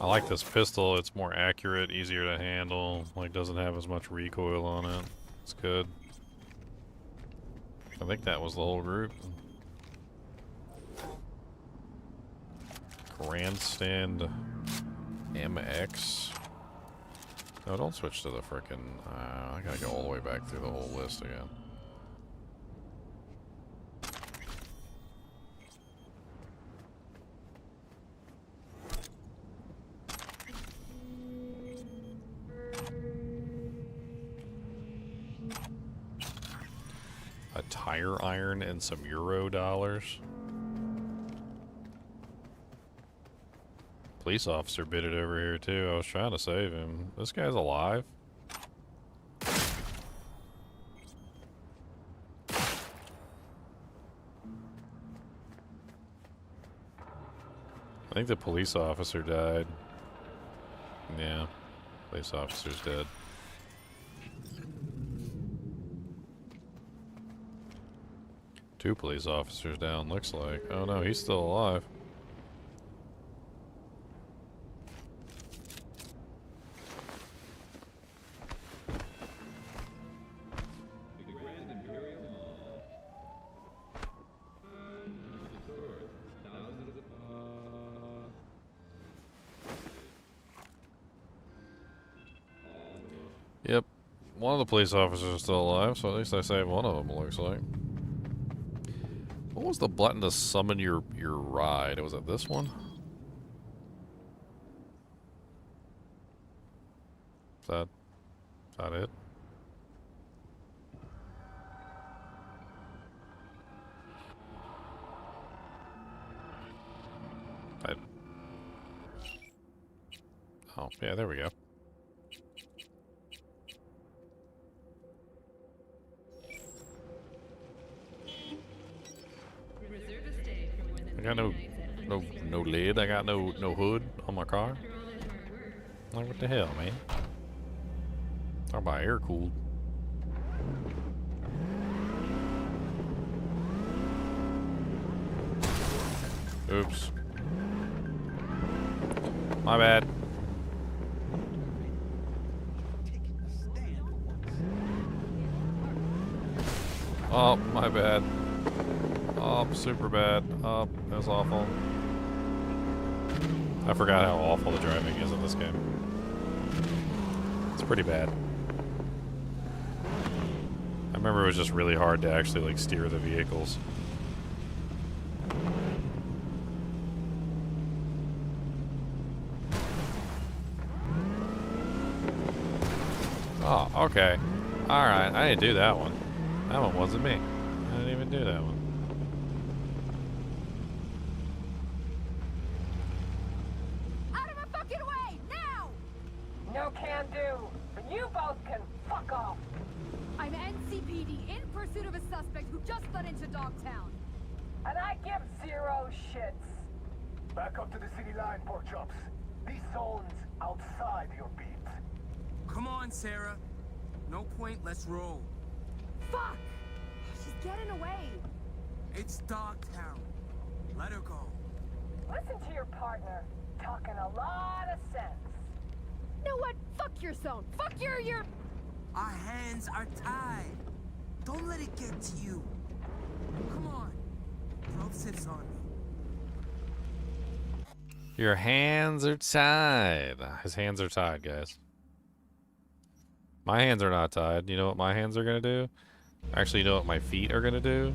A: I like this pistol. It's more accurate, easier to handle. Like, doesn't have as much recoil on it. It's good. I think that was the whole group. Grandstand MX. No, don't switch to the frickin'. I gotta go all the way back through the whole list again. A tire iron and some Euro dollars. Police officer bit it over here too. I was trying to save him. This guy's alive. I think the police officer died. Yeah, police officer's dead. 2 police officers down, looks like. Oh no, he's still alive. Yep, one of the police officers is still alive, so at least I saved one of them, it looks like. What was the button to summon your ride? Was it this one? Is that it? Oh, yeah, there we go. I got no lid. I got no hood on my car. Like, what the hell, man? Talk about air cooled. Oops. My bad. Oh, my bad. Oh, super bad. Oh, that was awful. I forgot how awful the driving is in this game. It's pretty bad. I remember it was just really hard to actually, like, steer the vehicles. Oh, okay. Alright, I didn't do that one. That one wasn't me. I didn't even do that one.
H: Out of my fucking way, now!
I: No can do, but you both can fuck off.
H: I'm NCPD in pursuit of a suspect who just fled into Dogtown.
I: And I give zero shits.
B: Back up to the city line, pork chops. These zones outside your beat.
E: Come on, Sarah. No point, let's roll.
H: Fuck! She's getting away.
E: It's Dogtown. Let her go.
I: Listen to your partner. Talking a lot of sense.
H: You know what? Fuck your zone. Fuck your...
E: Our hands are tied. Don't let it get to you. Come on. Throw sits on me.
A: Your hands are tied. His hands are tied, guys. My hands are not tied. You know what my hands are gonna do? Actually, you know what my feet are gonna do?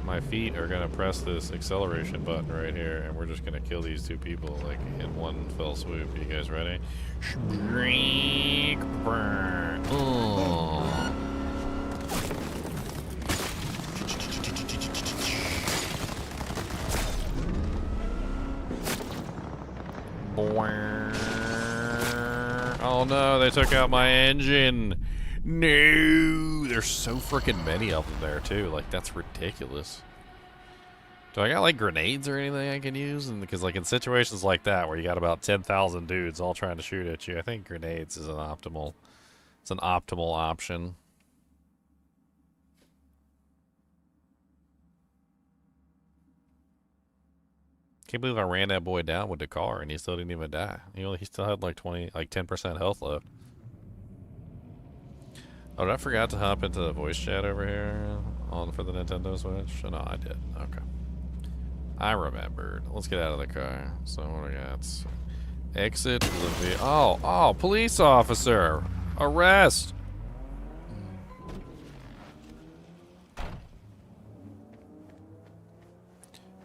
A: My feet are gonna press this acceleration button right here, and we're just gonna kill these 2 people like in one fell swoop. You guys ready? Oh no, they took out my engine. No, there's so freaking many of them there too. Like, that's ridiculous. Do I got like grenades or anything I can use? And because like in situations like that where you got about 10,000 dudes all trying to shoot at you, I think grenades is an optimal. It's an optimal option. Can't believe I ran that boy down with the car and he still didn't even die. He still had like 10% health left. Oh, did I forgot to hop into the voice chat over here for the Nintendo Switch? Oh, no, I did. Okay. I remembered. Let's get out of the car. So what do I got? Exit the vehicle. Oh, police officer! Arrest!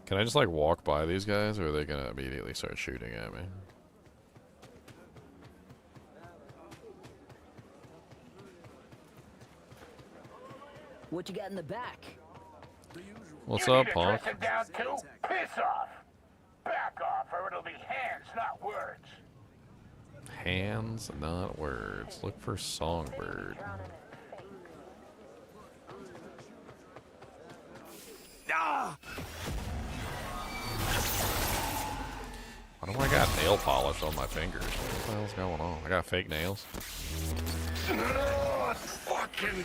A: Can I just like walk by these guys, or are they gonna immediately start shooting at me?
J: What you got in the back?
A: What's up, punk?
B: Dress it down too? Piss off. Back off, or it'll be hands, not words.
A: Hands, not words. Look for Songbird.
E: Ah!
A: Why do I got nail polish on my fingers? What the hell's going on? I got fake nails.
B: Fucking.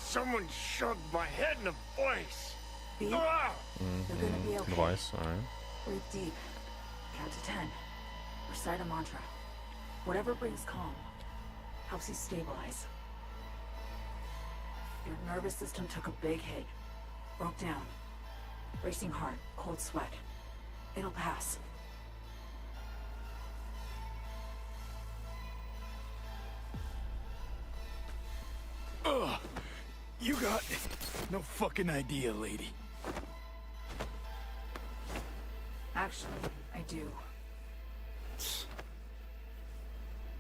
B: Someone shoved my head in the voice.
C: B,
B: Ah!
C: you're gonna be okay.
A: Device, alright.
C: Breathe deep. Count to 10. Recite a mantra. Whatever brings calm helps you stabilize. Your nervous system took a big hit. Broke down. Racing heart, cold sweat. It'll pass.
D: Ugh. You got no fucking idea, lady.
C: Actually, I do.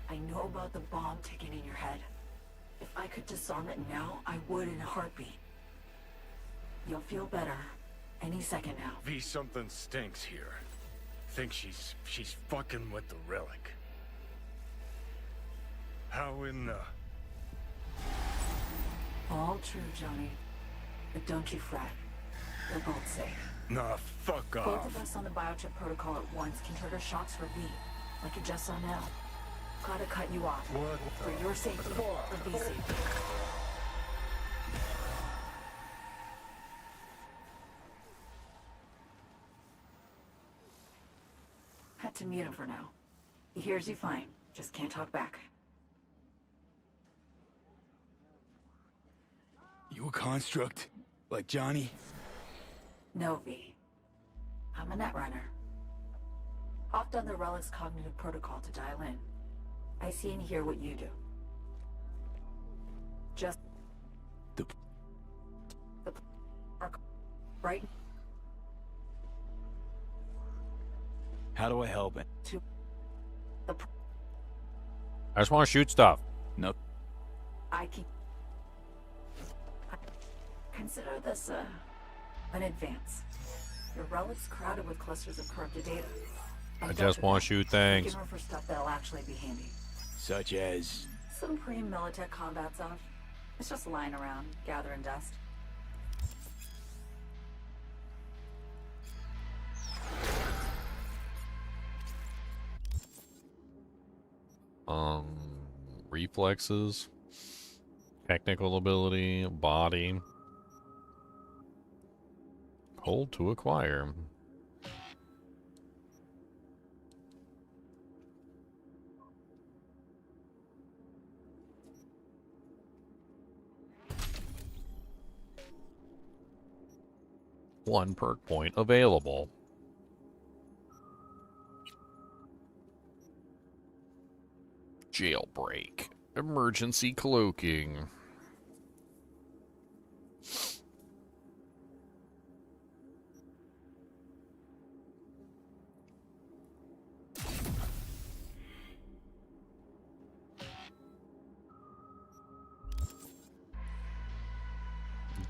C: I know about the bomb ticking in your head. If I could disarm it now, I would in a heartbeat. You'll feel better any second now.
B: V, something stinks here. Think she's fucking with the relic. How in the...
C: All true, Johnny. But don't you fret. They're both safe.
B: Nah, fuck
C: Both
B: off.
C: of us on the biochip protocol at once can trigger shocks for V, like you just saw now. Gotta cut you off.
B: What
C: For
B: the...
C: your safety, for V's safety. Had to mute him for now. He hears you fine, just can't talk back.
D: You a construct? Like Johnny?
C: No, V. I'm a netrunner. Hopped on the Relic's cognitive protocol to dial in. I see and hear what you do. Just...
D: The...
C: Right?
D: How do I help it?
C: To... The...
A: I just want to shoot stuff.
D: No.
C: I keep... Consider this, an advance. Your relic's crowded with clusters of corrupted data.
A: I just want to shoot things.
C: Looking for stuff that'll actually be handy.
D: Such as...
C: Some pre-militech combat stuff. It's just lying around, gathering dust.
A: Reflexes, technical ability, body, hold to acquire. One perk point available. Jailbreak. Emergency cloaking.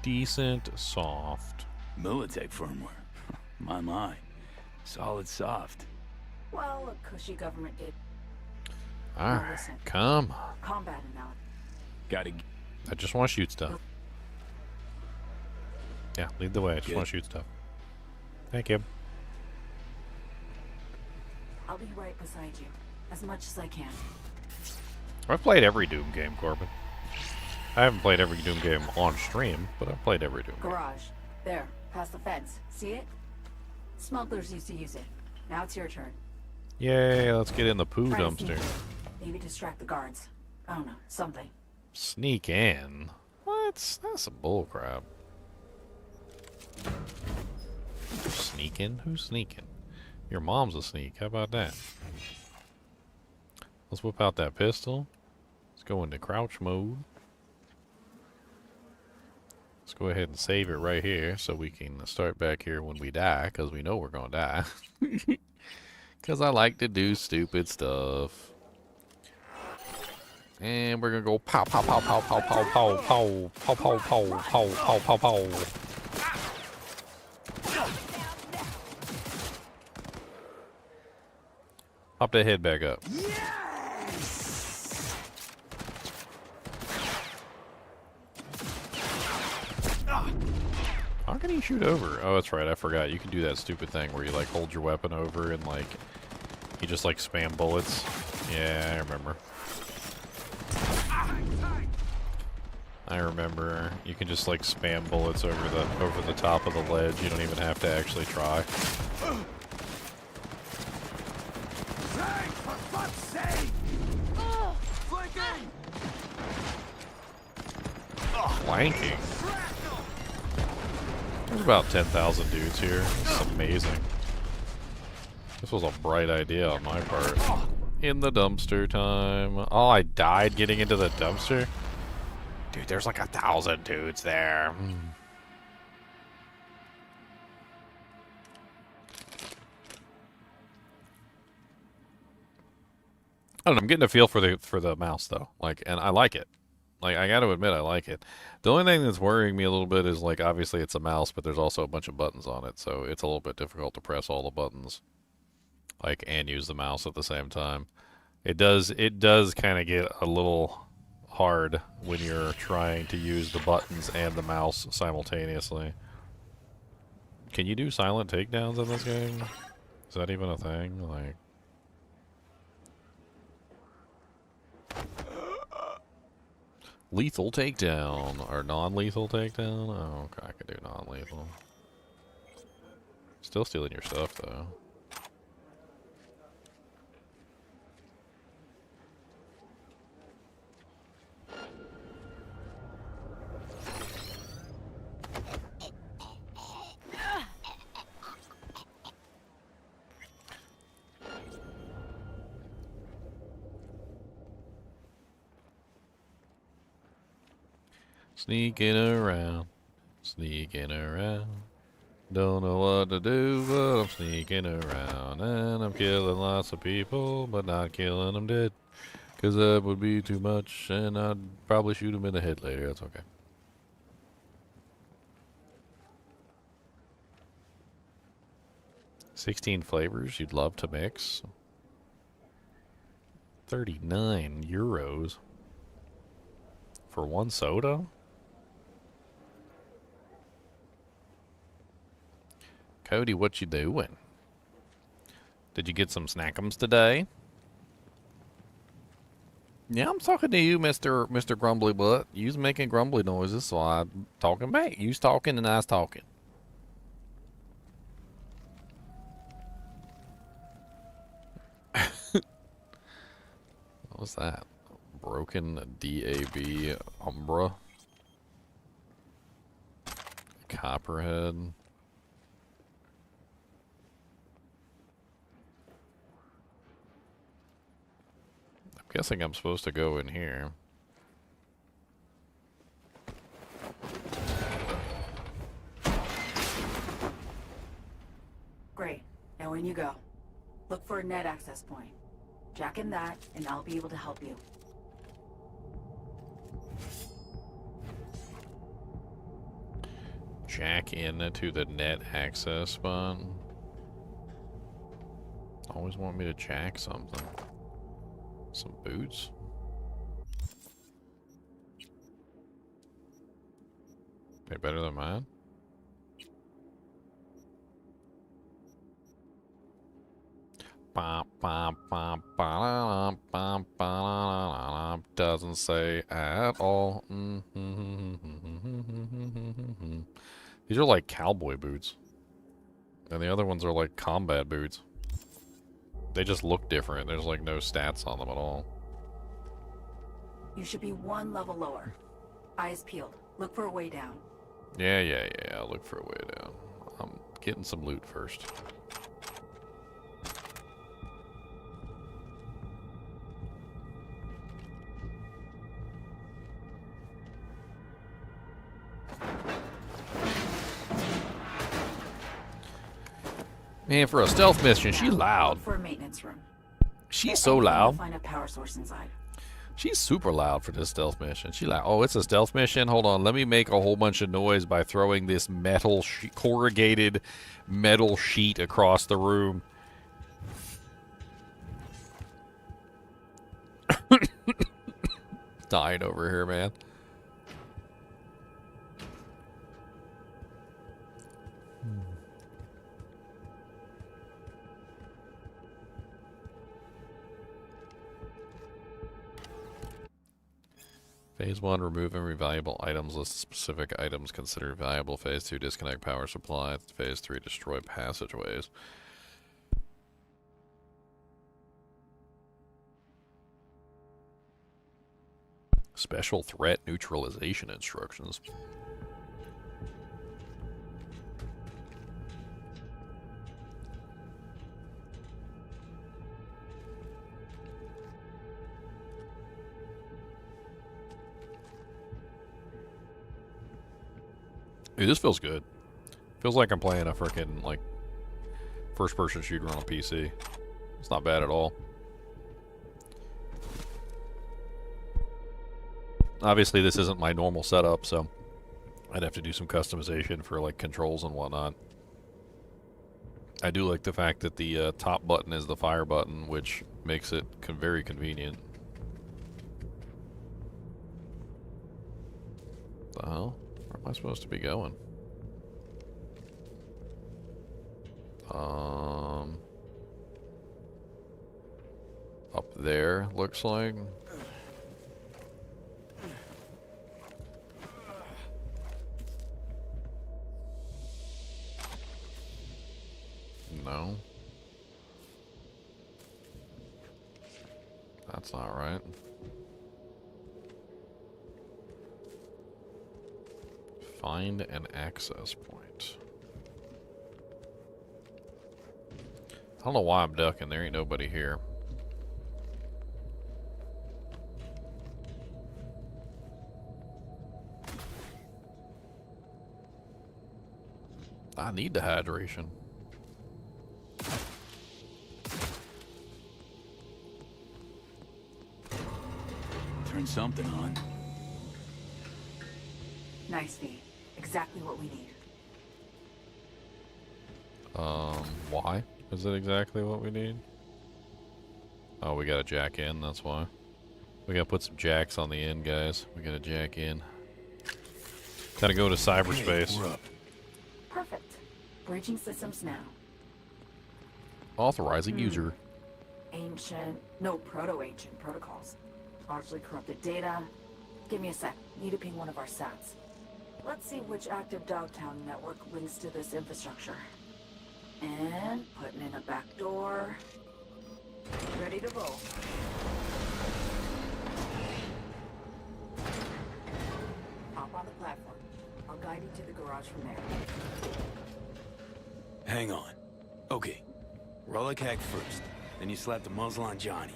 A: Decent, soft.
D: Militech firmware. My. Solid soft.
C: Well, a cushy government did.
A: Alright,
C: listen.
A: come on.
C: Combat analogy.
D: Gotta...
A: I just want to shoot stuff. Yeah, lead the way. I just
D: Good.
A: want to shoot stuff. Thank you.
C: I'll be right beside you, as much as I can.
A: I've played every Doom game, Corbin. I haven't played every Doom game on stream, but I've played every Doom game.
C: Garage. There, past the fence. See it? Smugglers used to use it. Now it's your turn.
A: Yay, let's get in the poo
C: Try to
A: dumpster.
C: sneak in. Maybe distract the guards. I don't know, something.
A: Sneak in? What? That's some bullcrap. Sneaking? Who's sneaking? Your mom's a sneak. How about that? Let's whip out that pistol. Let's go into crouch mode. Let's go ahead and save it right here so we can start back here when we die, because we know we're going to die. Because I like to do stupid stuff. And we're going to go pow, pow, pow, pow, pow, pow, pow, pow, pow, pow, pow, pow, pow, pow, pow. Pop that head back up. How can he shoot over? Oh, that's right. I forgot. You can do that stupid thing where you like hold your weapon over and like you just like spam bullets. Yeah, I remember. I remember you can just like spam bullets over the top of the ledge. You don't even have to actually try.
E: For fuck's sake! Flanking!
A: Flanking. There's about 10,000 dudes here. It's amazing. This was a bright idea on my part. In the dumpster time. Oh, I died getting into the dumpster? Dude, there's like 1,000 dudes there. I don't know, I'm getting a feel for the mouse though. Like, and I like it. Like, I got to admit, I like it. The only thing that's worrying me a little bit is like, obviously it's a mouse, but there's also a bunch of buttons on it, so it's a little bit difficult to press all the buttons, like, and use the mouse at the same time. It does kind of get a little hard when you're trying to use the buttons and the mouse simultaneously. Can you do silent takedowns in this game? Is that even a thing? Like, lethal takedown or non-lethal takedown? Oh, okay, I could do non-lethal. Still stealing your stuff though. Sneaking around, sneaking around. Don't know what to do, but I'm sneaking around. And I'm killing lots of people, but not killing them dead. 'Cause that would be too much, and I'd probably shoot them in the head later. That's okay. $16 flavors you'd love to mix. 39 euros for one soda? Cody, what you doing? Did you get some snackums today? Yeah, I'm talking to you, Mr. Grumbly Butt. You's making grumbly noises, so I'm talking back. You's talking and I's talking. What was that? Broken DAB Umbra? Copperhead? I'm guessing I'm supposed to go in here.
C: Great. Now in you go. Look for a net access point. Jack in that, and I'll be able to help you.
A: Jack into the net access button. Always want me to jack something. Some boots. They better than mine? Doesn't say at all. These are like cowboy boots. And the other ones are like combat boots. They just look different. There's like no stats on them at all.
C: You should be one level lower. Eyes peeled. Look for a way down.
A: Yeah. I'll look for a way down. I'm getting some loot first. Man, for a stealth mission, she's loud.
C: For a maintenance room.
A: She's so loud.
C: Find a power source inside.
A: She's super loud for this stealth mission. She's like, oh, it's a stealth mission? Hold on, let me make a whole bunch of noise by throwing this metal corrugated metal sheet across the room. Dying over here, man. Phase 1, remove every valuable items. List specific items considered valuable. Phase 2, disconnect power supply. Phase 3, destroy passageways. Special threat neutralization instructions. Dude, this feels good. Feels like I'm playing a freaking, like, first-person shooter on a PC. It's not bad at all. Obviously, this isn't my normal setup, so I'd have to do some customization for, like, controls and whatnot. I do like the fact that the top button is the fire button, which makes it very convenient. The hell? Where am I supposed to be going? Up there, looks like. No. That's not right. Find an access point. I don't know why I'm ducking. There ain't nobody here. I need the hydration.
D: Turn something on.
C: Nice, V. Exactly what we need.
A: Why? Is it exactly what we need? Oh, we gotta jack in, that's why. We gotta put some jacks on the end, guys. We gotta jack in. Gotta go to cyberspace.
D: Okay, we're up.
C: Perfect. Bridging systems now.
A: Authorizing user.
C: Ancient, no, proto-ancient protocols. Largely corrupted data. Give me a sec. Need to ping one of our sats. Let's see which active Dogtown network links to this infrastructure. And putting in a back door. Ready to roll. Hop on the platform. I'll guide you to the garage from there.
D: Hang on. Okay. Relic hack first. Then you slap the muzzle on Johnny.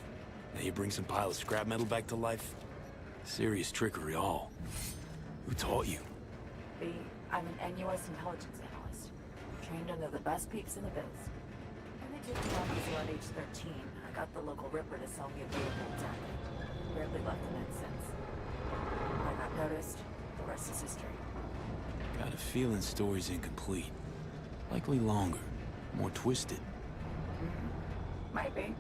D: Then you bring some pile of scrap metal back to life. Serious trickery all. Who taught you?
C: I'm an NUS intelligence analyst. Trained under the best peeps in the biz. When they took me on visa at age 13, I got the local ripper to sell me a beautiful deck. Rarely left the net since. I got noticed. The rest is history.
D: Got a feeling story's incomplete. Likely longer. More twisted.
C: Might be.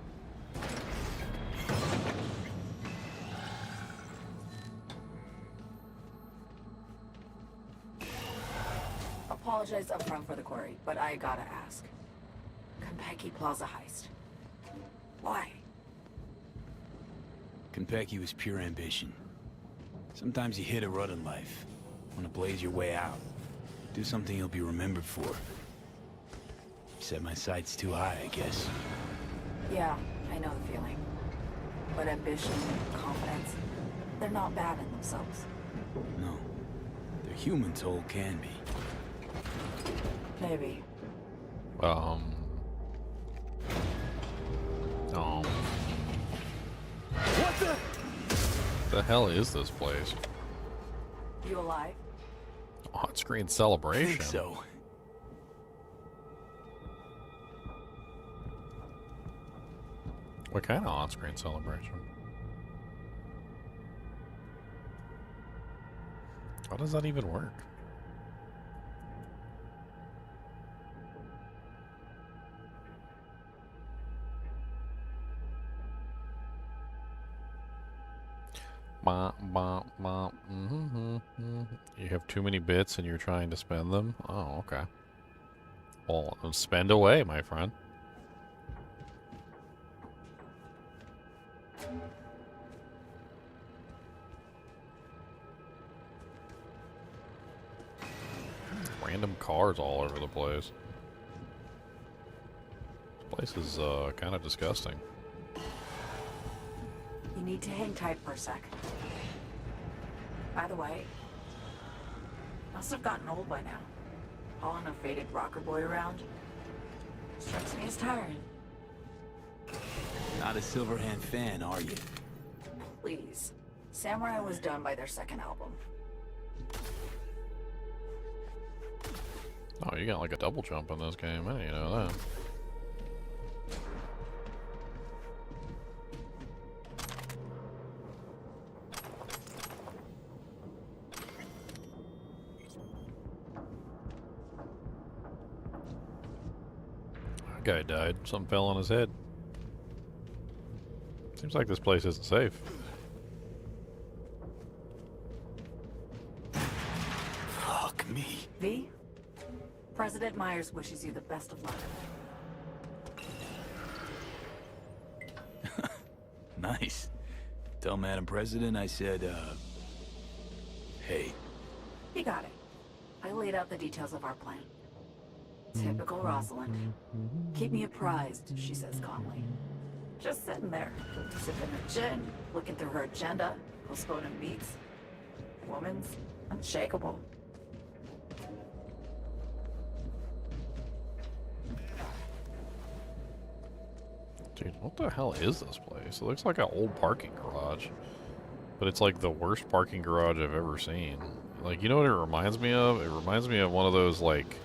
C: Apologize upfront for the query, but I gotta ask. Konpeki Plaza heist. Why?
D: Konpeki was pure ambition. Sometimes you hit a rut in life. Want to blaze your way out. Do something you'll be remembered for. Set my sights too high, I guess.
C: Yeah, I know the feeling. But ambition, confidence, they're not bad in themselves.
D: No. Their human toll can be.
C: Maybe.
D: What
A: The hell is this place?
C: You alive?
A: On-screen
D: I
A: celebration.
D: think so.
A: What kind of on-screen celebration? How does that even work? You have too many bits and you're trying to spend them? Oh, okay. Well, spend away, my friend. Random cars all over the place. This place is kind of disgusting.
C: You need to hang tight for a sec. By the way, must have gotten old by now. Hauling a faded rocker boy around strikes me as tiring.
D: Not a Silverhand fan, are you?
C: Please. Samurai was done by their second album.
A: Oh, you got like a double jump in this game. I didn't know that. That guy died. Something fell on his head. Seems like this place isn't safe.
D: Fuck me.
C: V? President Myers wishes you the best of luck.
D: Nice. Tell Madam President I said, hey.
C: You got it. I laid out the details of our plan. Typical Rosalind. Keep me apprised, she says calmly. Just sitting there, sipping her gin, looking through her agenda, postponing meets. Woman's unshakable.
A: Dude, what the hell is this place? It looks like an old parking garage. But it's like the worst parking garage I've ever seen. Like, you know what it reminds me of? It reminds me of one of those, like,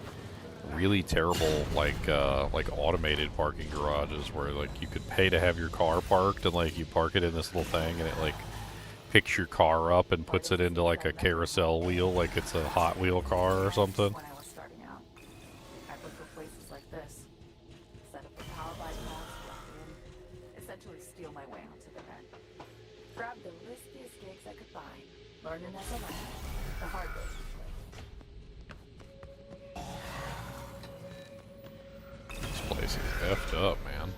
A: really terrible, like automated parking garages where, like, you could pay to have your car parked and, like, you park it in this little thing and it, like, picks your car up and puts it into, like, a carousel wheel like it's a Hot Wheel car or something.
C: When I was starting out, I looked for places like this. Set up a power bypass, drop in, essentially steal my way onto the net. Grab the riskiest gigs I could find, learning as I went, the hard way usually.
A: This place is effed up, man.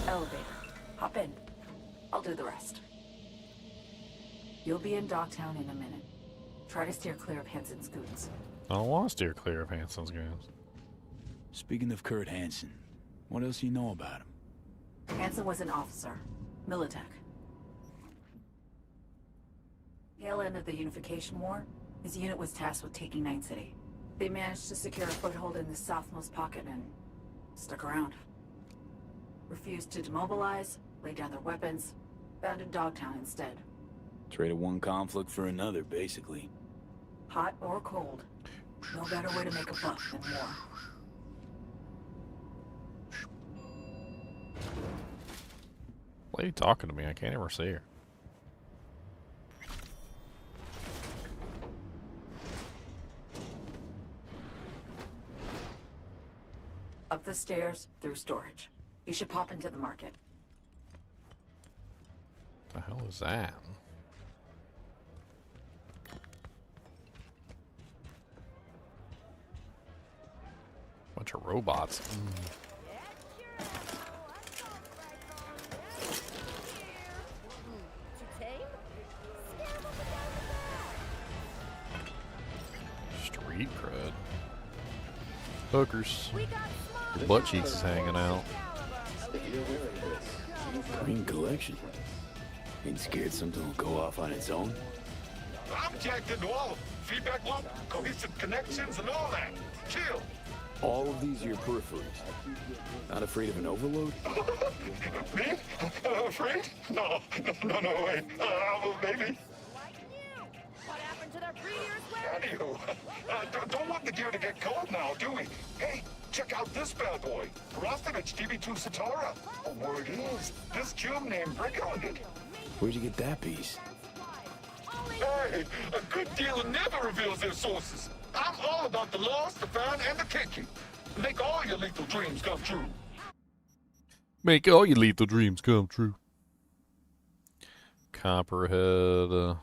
C: Elevator. Hop in. I'll do the rest. You'll be in Dogtown in a minute. Try to steer clear of Hansen's goons.
A: I don't want to steer clear of Hansen's goons.
D: Speaking of Kurt Hansen, what else do you know about him?
C: Hansen was an officer. Militech. Tail end of the Unification War, his unit was tasked with taking Night City. They managed to secure a foothold in the southmost pocket and stuck around. Refused to demobilize, laid down their weapons, founded Dogtown instead.
D: Traded one conflict for another, basically.
C: Hot or cold, no better way to make a buck than war.
A: Lady talking to me, I can't ever see her.
C: Up the stairs, through storage. You should pop into the market.
A: What the hell is that? Bunch of robots. Street cred. Hookers. Your butt cheeks is hanging out.
D: Green collection. Ain't scared something will go off on its own?
B: I'm jacked into all of them. Feedback loop, cohesive connections, and all that. Chill.
D: All of these are your peripheries. Not afraid of an overload?
B: Me? Afraid? No, wait. Maybe.
H: What happened to their previous wear?
B: Anywho, don't want the gear to get cold now, do we? Hey, check out this bad boy. Rostovich DB2 Satara. Word is, this cube named Brick owned it.
D: Where'd you get that piece?
B: Hey, a good dealer never reveals their sources. I'm all about the lost, the found, and the kinky. Make all your lethal dreams come true.
A: Make all your lethal dreams come true. Copperhead.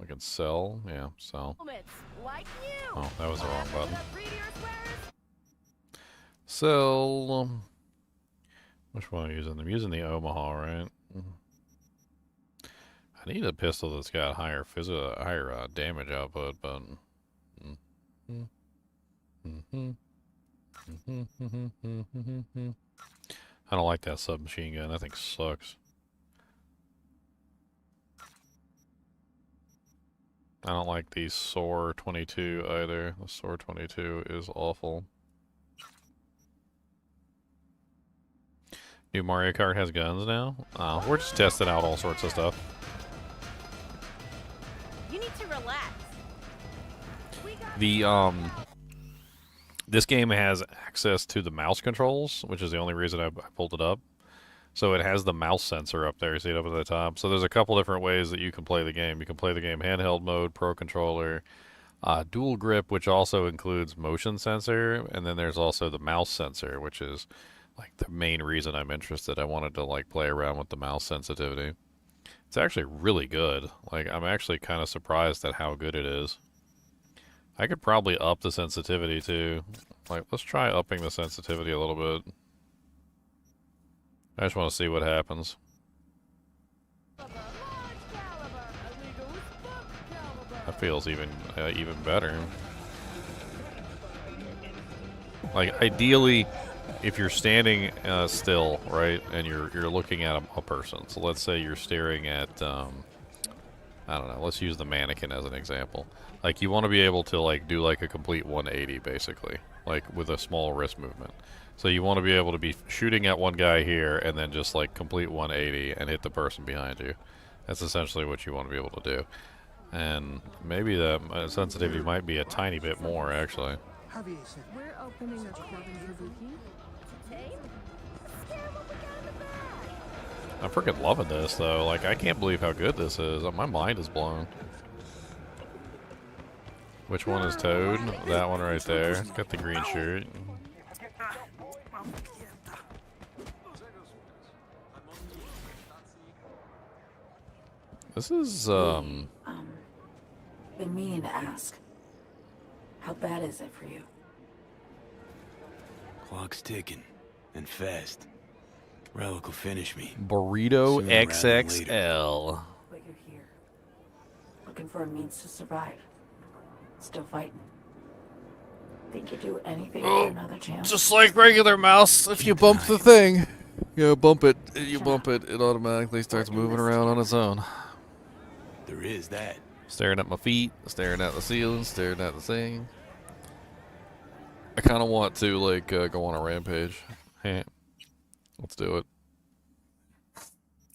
A: I can sell. Yeah, sell.
H: Like you.
A: Oh, that was the wrong button. Sell. Which one am I using? I'm using the Omaha, right? I need a pistol that's got higher damage output, but I don't like that submachine gun. That thing sucks. I don't like the SOAR 22 either. The SOAR 22 is awful. New Mario Kart has guns now? We're just testing out all sorts of stuff.
F: You need to relax.
A: This game has access to the mouse controls, which is the only reason I pulled it up. So it has the mouse sensor up there. You see it up at the top. So there's a couple different ways that you can play the game. You can play the game handheld mode, pro controller, dual grip, which also includes motion sensor, and then there's also the mouse sensor, which is like the main reason I'm interested. I wanted to like play around with the mouse sensitivity. It's actually really good. Like I'm actually kind of surprised at how good it is. I could probably up the sensitivity too. Like let's try upping the sensitivity a little bit. I just want to see what happens. That feels even better. Like ideally, if you're standing still, right, and you're looking at a person. So let's say you're staring at I don't know. Let's use the mannequin as an example. Like you want to be able to like do like a complete 180 basically, like with a small wrist movement. So you want to be able to be shooting at one guy here and then just like complete 180 and hit the person behind you. That's essentially what you want to be able to do. And maybe the sensitivity might be a tiny bit more actually.
H: We're opening a club in Kabuki.
A: I'm freaking loving this though. Like I can't believe how good this is. My mind is blown. Which one is Toad? That one right there. It's got the green shirt. This is
C: been meaning to ask. How bad is it for you?
D: Clock's ticking, and fast. Relic will finish me.
A: Burrito
D: Sooner rather than
A: XXL.
C: But you're here. Looking for a means to survive. Still fighting. Think you'd do anything for another chance?
A: Just like regular mouse, if you bump the thing, bump it, it automatically starts moving around on its own.
D: There is that.
A: Staring at my feet, staring at the ceiling, staring at the thing. I kind of want to like go on a rampage. Let's do it.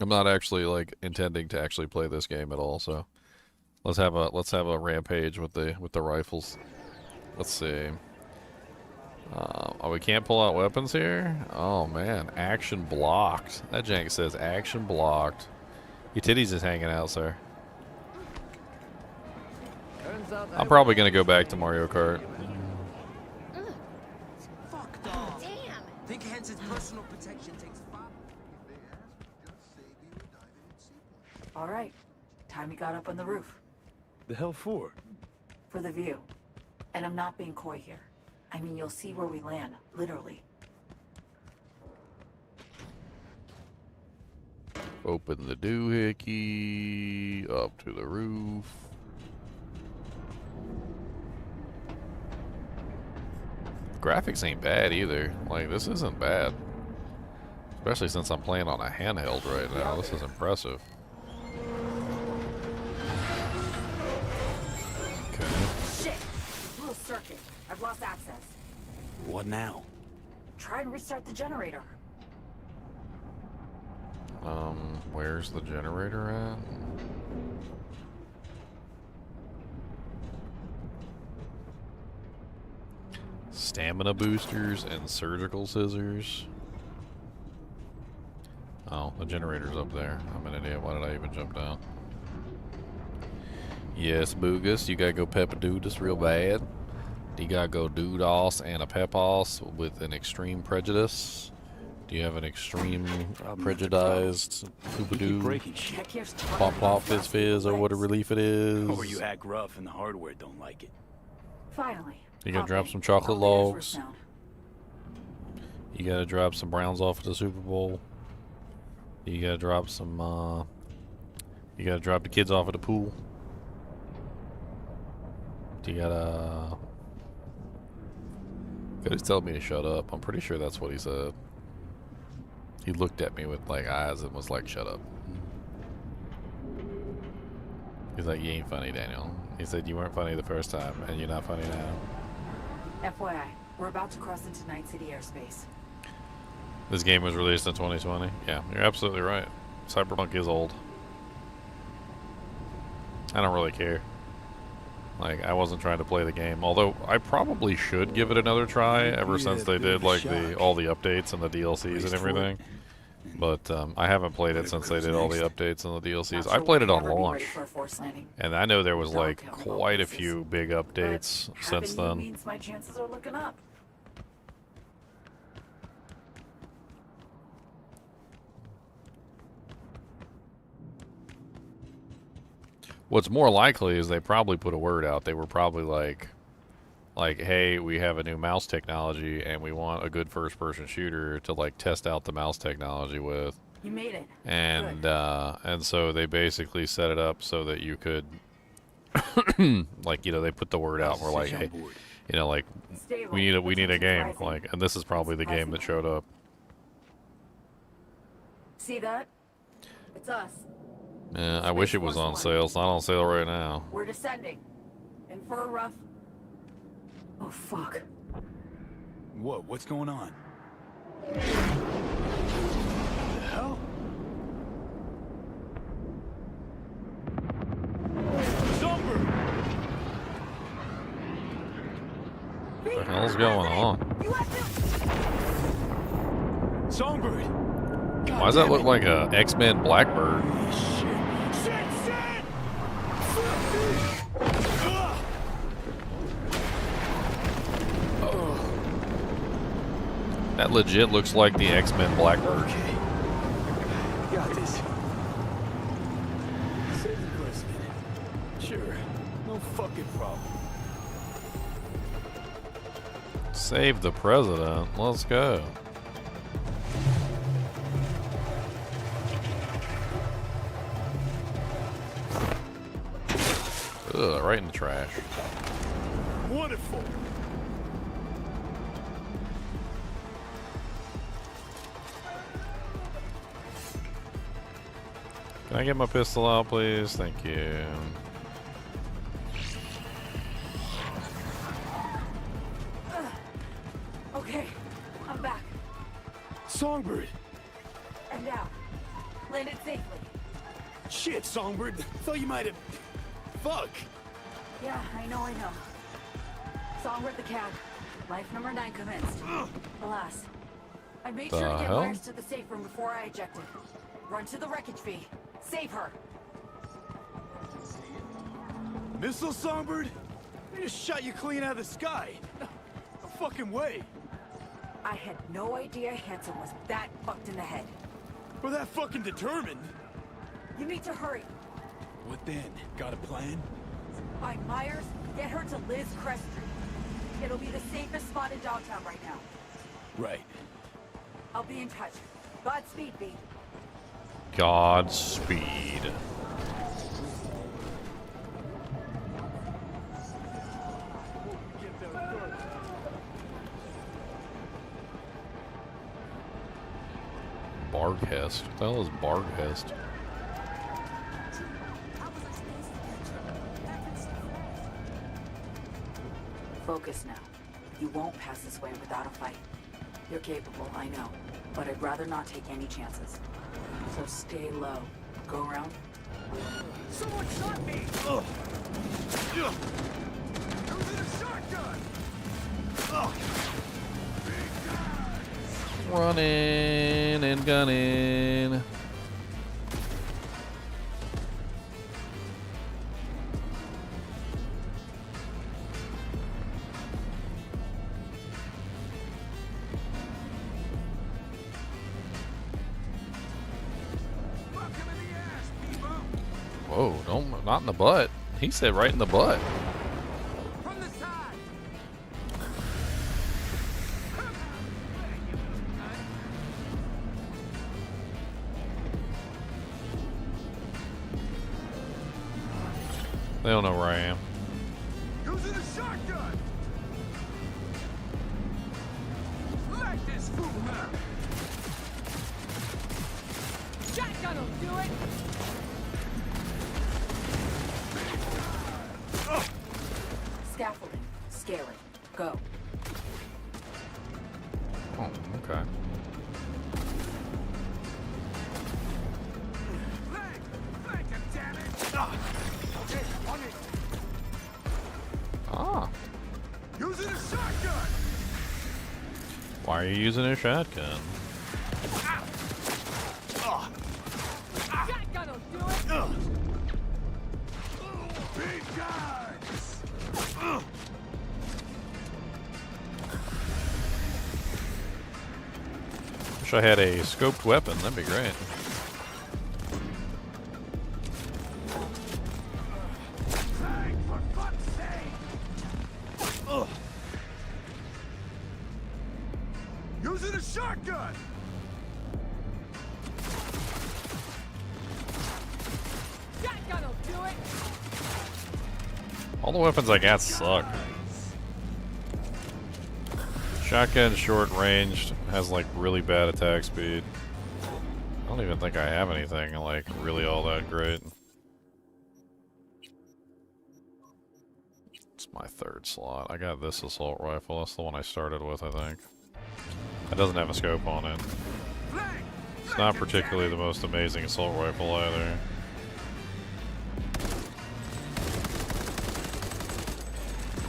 A: I'm not actually like intending to actually play this game at all, so let's have a rampage with the rifles. Let's see. Oh, we can't pull out weapons here? Oh man, action blocked. That jank says action blocked. Your titties is hanging out, sir. I'm probably gonna go back to Mario Kart.
E: Fuck dog. Damn. Think Henson's personal protection takes 5.
C: All right. Time you got up on the roof.
D: The hell for?
C: For the view. And I'm not being coy here. I mean, you'll see where we land, literally.
A: Open the doohickey, up to the roof. Graphics ain't bad either. Like, this isn't bad. Especially since I'm playing on a handheld right now. This is impressive. Okay.
C: Shit! Little circuit. I've lost access.
D: What now?
C: Try and restart the generator.
A: Where's the generator at? Stamina boosters and surgical scissors. Oh, the generator's up there. I'm an idiot. Why did I even jump down? Yes, Boogus, you gotta go pep-a-doo this real bad. You gotta go doodos and a pep-os with an extreme prejudice. Do you have an extreme prejudiced poop-a-doo,
D: Breaking shit.
A: plop plop fizz fizz, or what a relief it is?
D: Or you act rough and the hardware don't like it.
C: Finally.
A: You gonna
C: Pop
A: drop
C: in.
A: some chocolate
C: I'll be there for
A: logs?
C: sound.
A: You gotta drop some Browns off at the Super Bowl. You gotta drop some, You gotta drop the kids off at the pool. You gotta... He's telling me to shut up. I'm pretty sure that's what he said. He looked at me with like eyes and was like, shut up. He's like, you ain't funny, Daniel. He said you weren't funny the first time, and you're not funny now.
C: FYI, we're about to cross into Night City airspace.
A: This game was released in 2020. Yeah, you're absolutely right. Cyberpunk is old. I don't really care. Like, I wasn't trying to play the game, although I probably should give it another try ever since they did like all the updates and the DLCs and everything. But I haven't played it since they did all the updates and the DLCs. I played it on launch, and I know there was like quite a few big updates since then.
C: Means my chances are looking up.
A: What's more likely is they probably put a word out. They were probably like, hey, we have a new mouse technology and we want a good first-person shooter to like test out the mouse technology with.
C: You made it.
A: And so they basically set it up so that you could, like, you know, they put the word out and we're like, hey, you know, like, we need a game, like, and this is probably the game that showed up.
C: See that? It's us.
A: Yeah, I wish it was on sale. It's not on sale right now.
C: We're descending. In for a rough... Oh, fuck.
D: What? What's going on? What the hell? Songbird!
A: What the hell's going on?
D: Songbird!
A: Why does that look like a X-Men Blackbird? That legit looks like the X-Men Blackbird.
D: Okay. Got this. Save the president. Sure. No fucking problem.
A: Save the president. Let's go. Ugh, right in the trash.
D: Wonderful.
A: Can I get my pistol out, please? Thank you.
C: Okay, I'm back.
D: Songbird!
C: And now, landed safely.
D: Shit, Songbird. Thought you might have... Fuck!
C: Yeah, I know. Songbird the cat. Life number 9 commenced. Alas. I made sure to get wires to the safe room before I ejected. Run to the wreckage V. Save her.
D: Missile, Songbird? I just shot you clean out of the sky. No fucking way.
C: I had no idea Hanson was that fucked in the head.
D: We're that fucking determined.
C: You need to hurry.
D: What then? Got a plan?
C: Find Myers, get her to Liz Crest Street. It'll be the safest spot in downtown right now.
D: Right.
C: I'll be in touch. Godspeed, B.
A: Godspeed. Barghest. What the hell is Barghest?
C: Focus now. You won't pass this way without a fight. You're capable, I know, but I'd rather not take any chances. So stay low. Go around.
E: Someone shot me! Ugh. Ugh. Who's in a shotgun? Ugh.
A: Running and gunning. Whoa, don't, not in the butt. He said right in the butt.
E: From the side.
A: They don't know where I am.
E: Using a shotgun. Let this fool out.
H: Shotgun'll do it!
C: Scaffolding. Scale it. Go.
A: Oh, okay.
E: Flank him, damn it. Okay, on it.
A: Ah.
E: Using a shotgun.
A: Why are you using a shotgun?
H: Shotgun'll do it!
E: Big guys.
A: Wish I had a scoped weapon. That'd be great.
E: Flank, for fuck's sake. Using a shotgun.
H: Shotgun'll do it!
A: All the weapons I got suck. Shotgun, short ranged, has like really bad attack speed. I don't even think I have anything like really all that great. It's my third slot. I got this assault rifle. That's the one I started with, I think. It doesn't have a scope on it. It's not particularly the most amazing assault rifle either.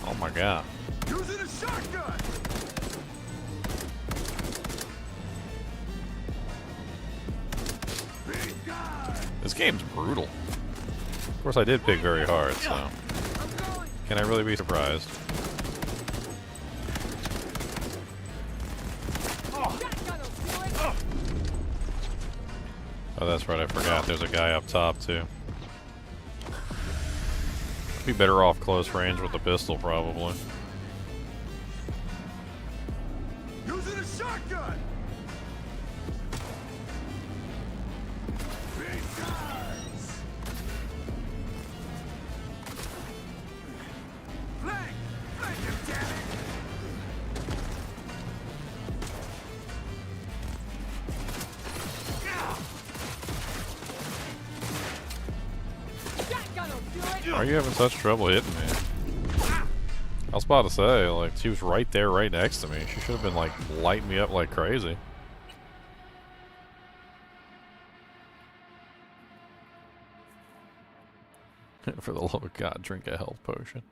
A: Oh my god.
E: Using a shotgun. Big guy.
A: This game's brutal. Of course, I did pick very hard, so can I really be surprised? Oh, that's right, I forgot there's a guy up top, too. Be better off close range with the pistol, probably.
E: Using a shotgun. Big guys. Flank him, damn it.
H: Shotgun'll do it!
A: Why are you having such trouble hitting me? I was about to say, like, she was right there, right next to me. She should have been, like, lighting me up like crazy. For the love of God, drink a health potion.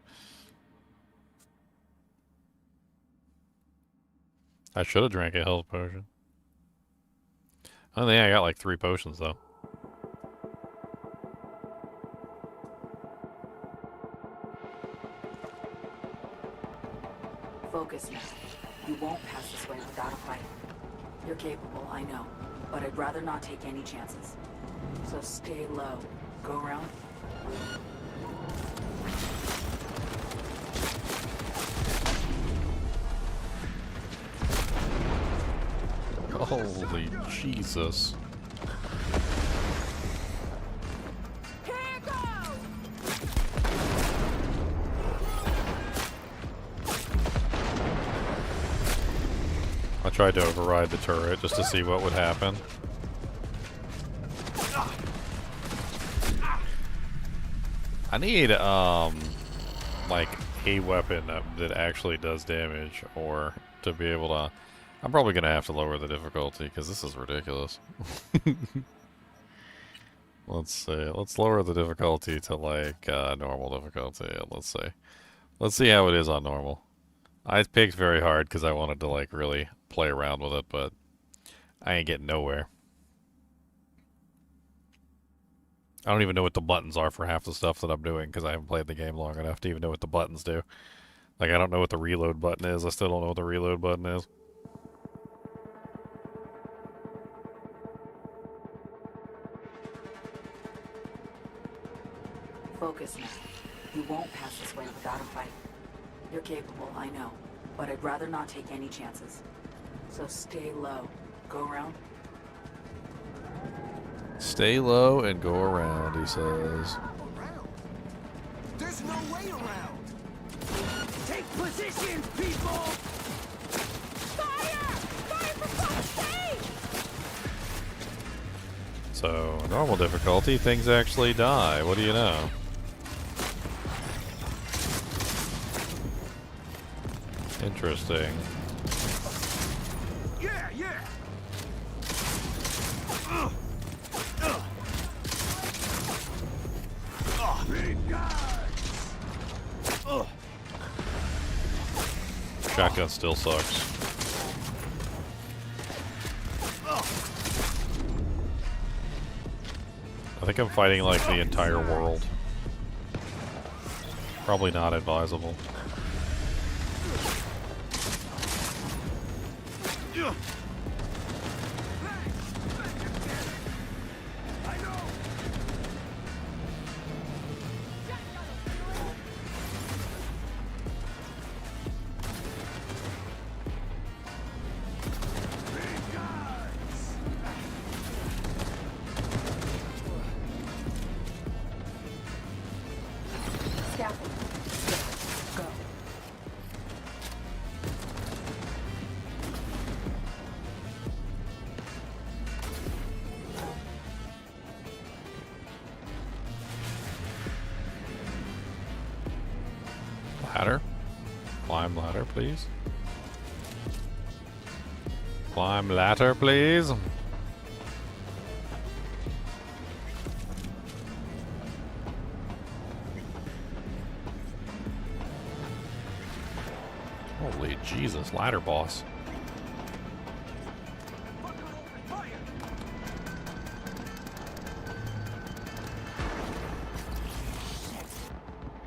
A: I should have drank a health potion. I think I got like 3 potions, though.
C: Focus now. You won't pass this way without a fight. You're capable, I know, but I'd rather not take any chances. So stay low. Go around.
A: Holy Jesus.
H: Here goes!
A: I tried to override the turret just to see what would happen. I need, like, a weapon that actually does damage, or to be able to... I'm probably going to have to lower the difficulty, because this is ridiculous. Let's see. Let's lower the difficulty to, like, normal difficulty. Let's see. Let's see how it is on normal. I picked very hard because I wanted to, like, really play around with it, but I ain't getting nowhere. I don't even know what the buttons are for half the stuff that I'm doing because I haven't played the game long enough to even know what the buttons do. Like, I don't know what the reload button is. I still don't know what the reload button is.
C: Focus now. You won't pass this way without a fight. You're capable, I know, but I'd rather not take any chances. So stay low. Go around.
A: Stay low and go around, he says.
E: Damn, position, people!
H: Fire! Fire for fuck's sake!
A: So, normal difficulty, things actually die. What do you know? Interesting.
E: Yeah, yeah!
A: Shotgun still sucks. I think I'm fighting like the entire world. Probably not advisable.
C: Scaffold. Go.
A: Ladder? Climb ladder, please. Climb ladder, please. Holy Jesus, ladder boss.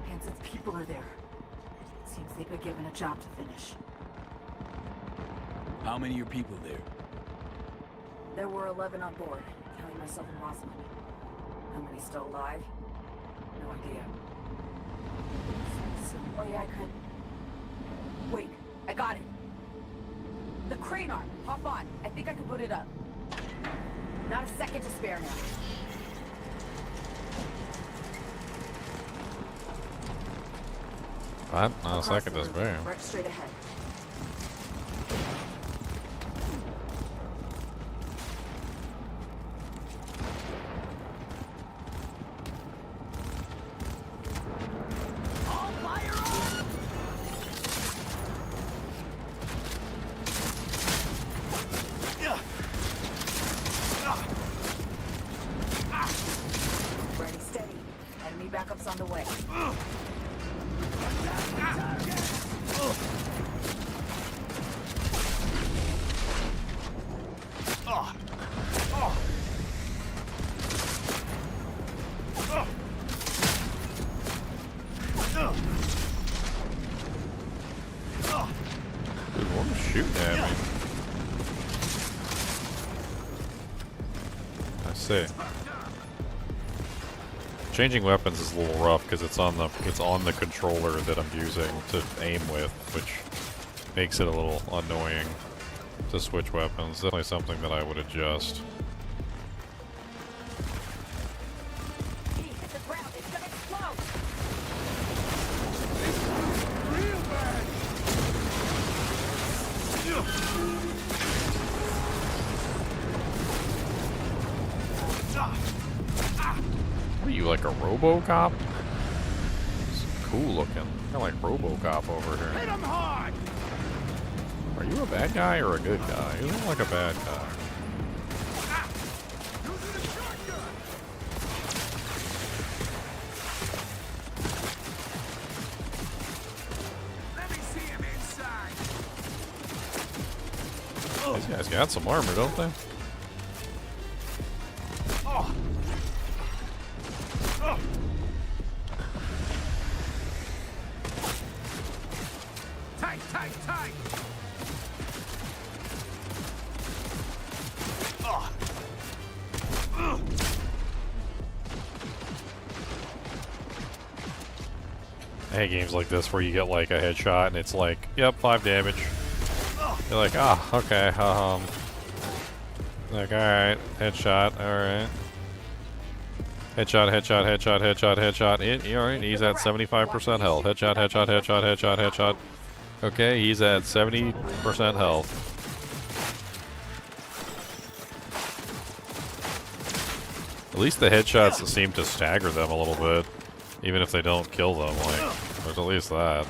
C: Hansen's people are there. Seems they've been given a job to finish.
D: How many of your people there?
C: There were 11 on board, counting myself and Rosamund. How many still alive? No idea. Some way I could... Wait, I got it. The crane arm. Hop on. I think I can put it up. Not a second to spare now.
A: What? Not a
C: Across
A: second
C: the
A: to
C: room,
A: spare.
C: Right straight ahead. Ready, steady. Enemy backup's on the way.
A: Dude, what was shooting at me? I see. Changing weapons is a little rough because it's on the controller that I'm using to aim with, which makes it a little annoying to switch weapons. Definitely something that I would adjust.
C: He hit the ground. It's gonna explode.
A: What are you, like a RoboCop? It's cool looking. Kind of like RoboCop over here.
E: Hit him hard!
A: Are you a bad guy or a good guy? You look like a bad guy.
E: Using a shotgun! Let me see him inside!
A: These guys got some armor, don't they?
E: Tight, tight, tight!
A: I hate games like this where you get like a headshot and it's like, yep, 5 damage. You're like, ah, okay, like, alright, headshot, alright. Headshot, headshot, headshot, headshot, headshot. Alright, he's at 75% health. Headshot, headshot, headshot, headshot, headshot. Okay, he's at 70% health. At least the headshots seem to stagger them a little bit. Even if they don't kill them, like, there's at least that.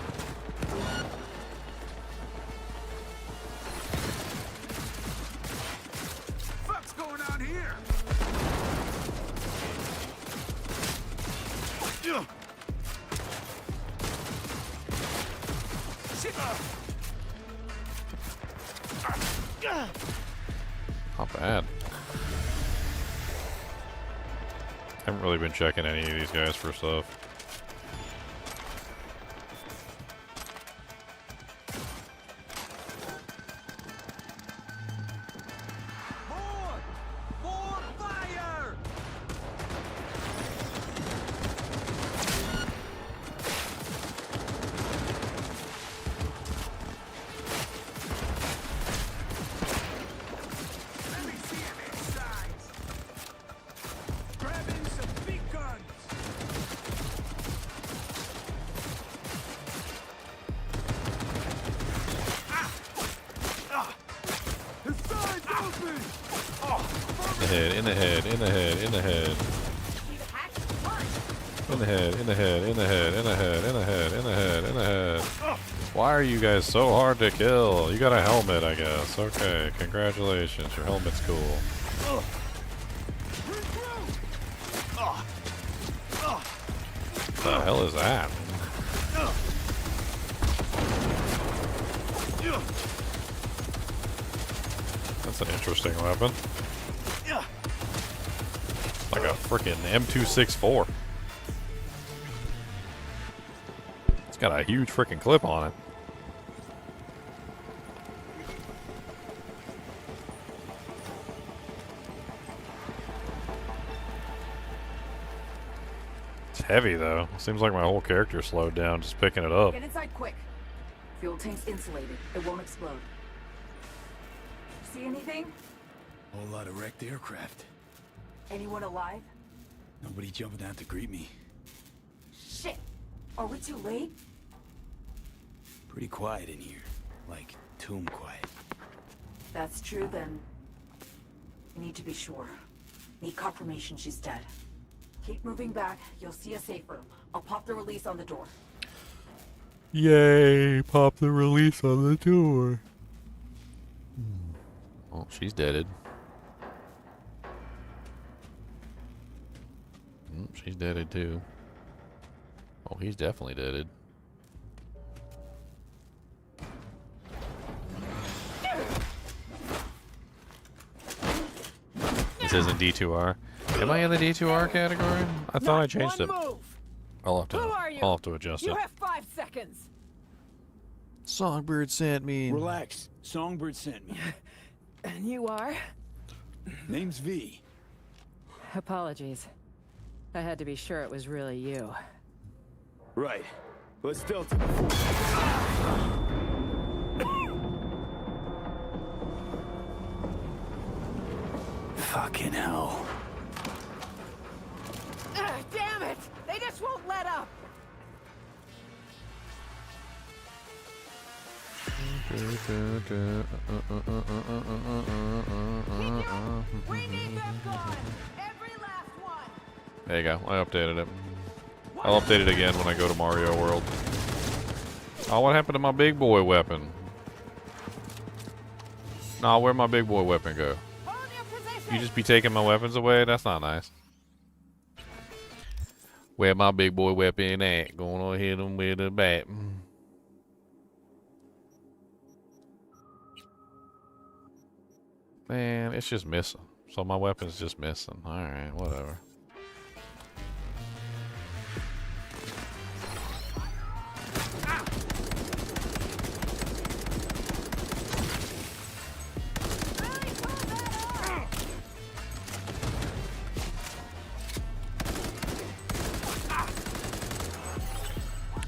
E: What's going on here?
A: Not bad. Haven't really been checking any of these guys for stuff.
E: More fire! Let me see him inside. Grabbing some big guns. The side's open.
A: In the head, in the head, in the head, in the head. In the head, in the head, in the head, in the head, in the head, in the head, in the head. Why are you guys so hard to kill? You got a helmet, I guess. Okay, congratulations. Your helmet's cool. What the hell is that? That's an interesting weapon. Like a freaking M264. It's got a huge freaking clip on it. It's heavy though. Seems like my whole character slowed down just picking it up.
C: Get inside quick. Fuel tank's insulated. It won't explode. See anything?
D: Whole lot of wrecked aircraft.
C: Anyone alive?
D: Nobody jumping out to greet me.
C: Shit! Are we too late?
D: Pretty quiet in here. Like, tomb quiet.
C: That's true, then. We need to be sure. Need confirmation she's dead. Keep moving back. You'll see a safe room. I'll pop the release on the door.
A: Yay! Pop the release on the door. Oh, she's deaded. She's deaded too. Oh, he's definitely deaded. This isn't D2R. Am I in the D2R category? I thought I changed it. I'll have to adjust
F: You
A: it.
F: have 5 seconds.
A: Songbird sent me.
D: Relax. Songbird sent me.
F: And you are?
D: Name's V.
F: Apologies. I had to be sure it was really you.
D: Right. Let's delta before. Fucking hell.
F: Damn it! They just won't let up! We need them gone! Every last one!
A: There you go. I updated it. I'll update it again when I go to Mario World. Oh, what happened to my big boy weapon? Nah, where'd my big boy weapon go?
F: Hold your position!
A: You just be taking my weapons away? That's not nice. Where my big boy weapon at? Gonna hit him with a bat. Man, it's just missing. So my weapon's just missing. Alright, whatever.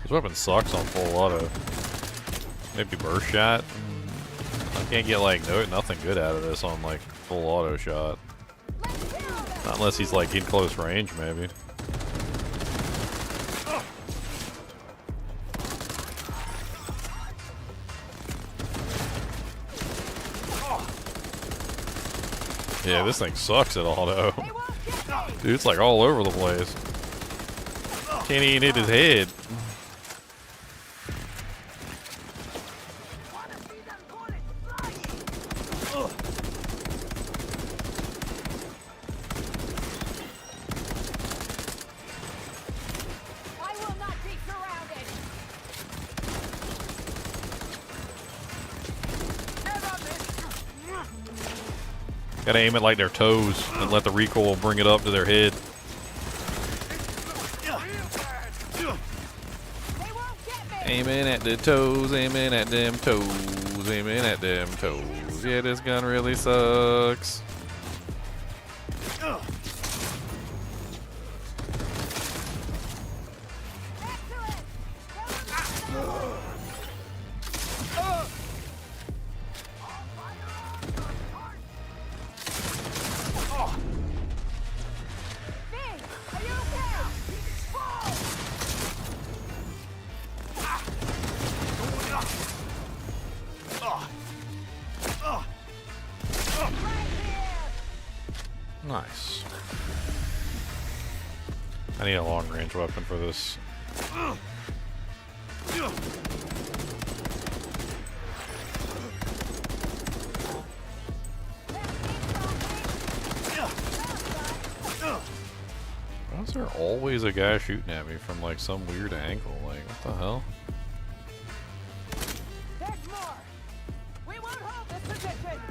A: This weapon sucks on full auto. Maybe burst shot. I can't get like nothing good out of this on like full auto shot. Not unless he's like in close range, maybe. Yeah, this thing sucks at auto. Dude, it's like all over the place. Can't even hit his head. Gotta aim it like their toes and let the recoil bring it up to their head. Aiming at the toes, aiming at them toes, aiming at them toes. Yeah, this gun really sucks. Nice. I need a long-range weapon for this. Why is there always a guy shooting at me from like some weird angle? Like, what the hell?
E: There's more. We won't hold this position.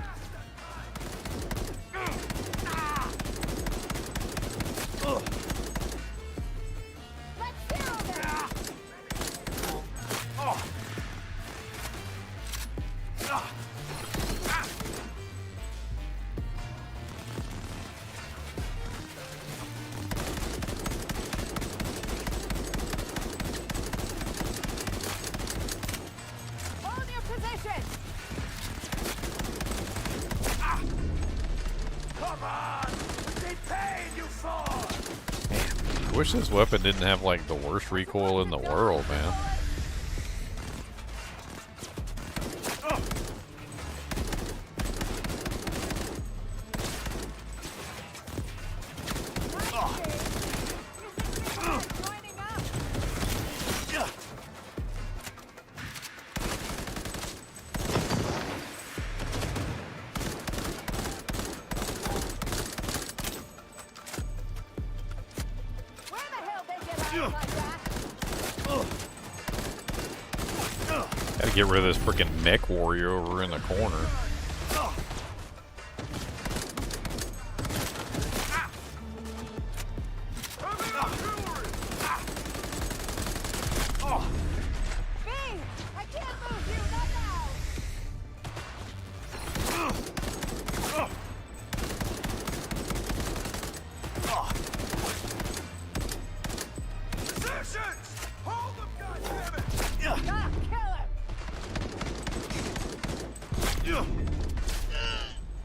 A: I wish this weapon didn't have like the worst recoil in the world, man. Gotta get rid of this freaking mech warrior over in the corner.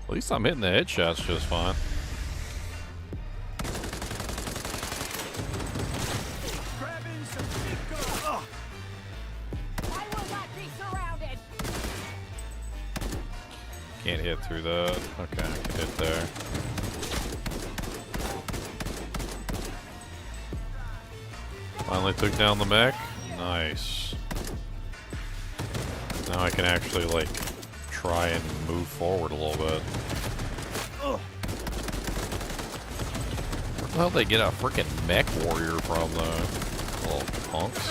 A: At least I'm hitting the headshots just fine. Can't hit through that. Okay, I can hit there. Finally took down the mech. Nice. Now I can actually like try and move forward a little bit. Where the hell did they get a freaking mech warrior from though? Little punks.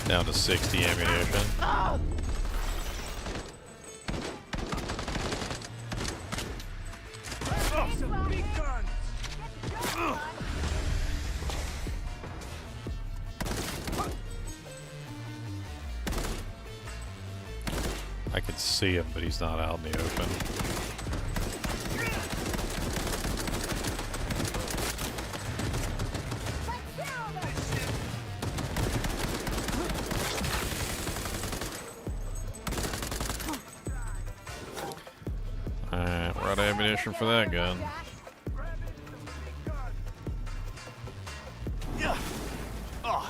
A: Down to 60 ammunition. I can see him, but he's not out in the open. Alright, we're out of ammunition for that gun.
D: Oh.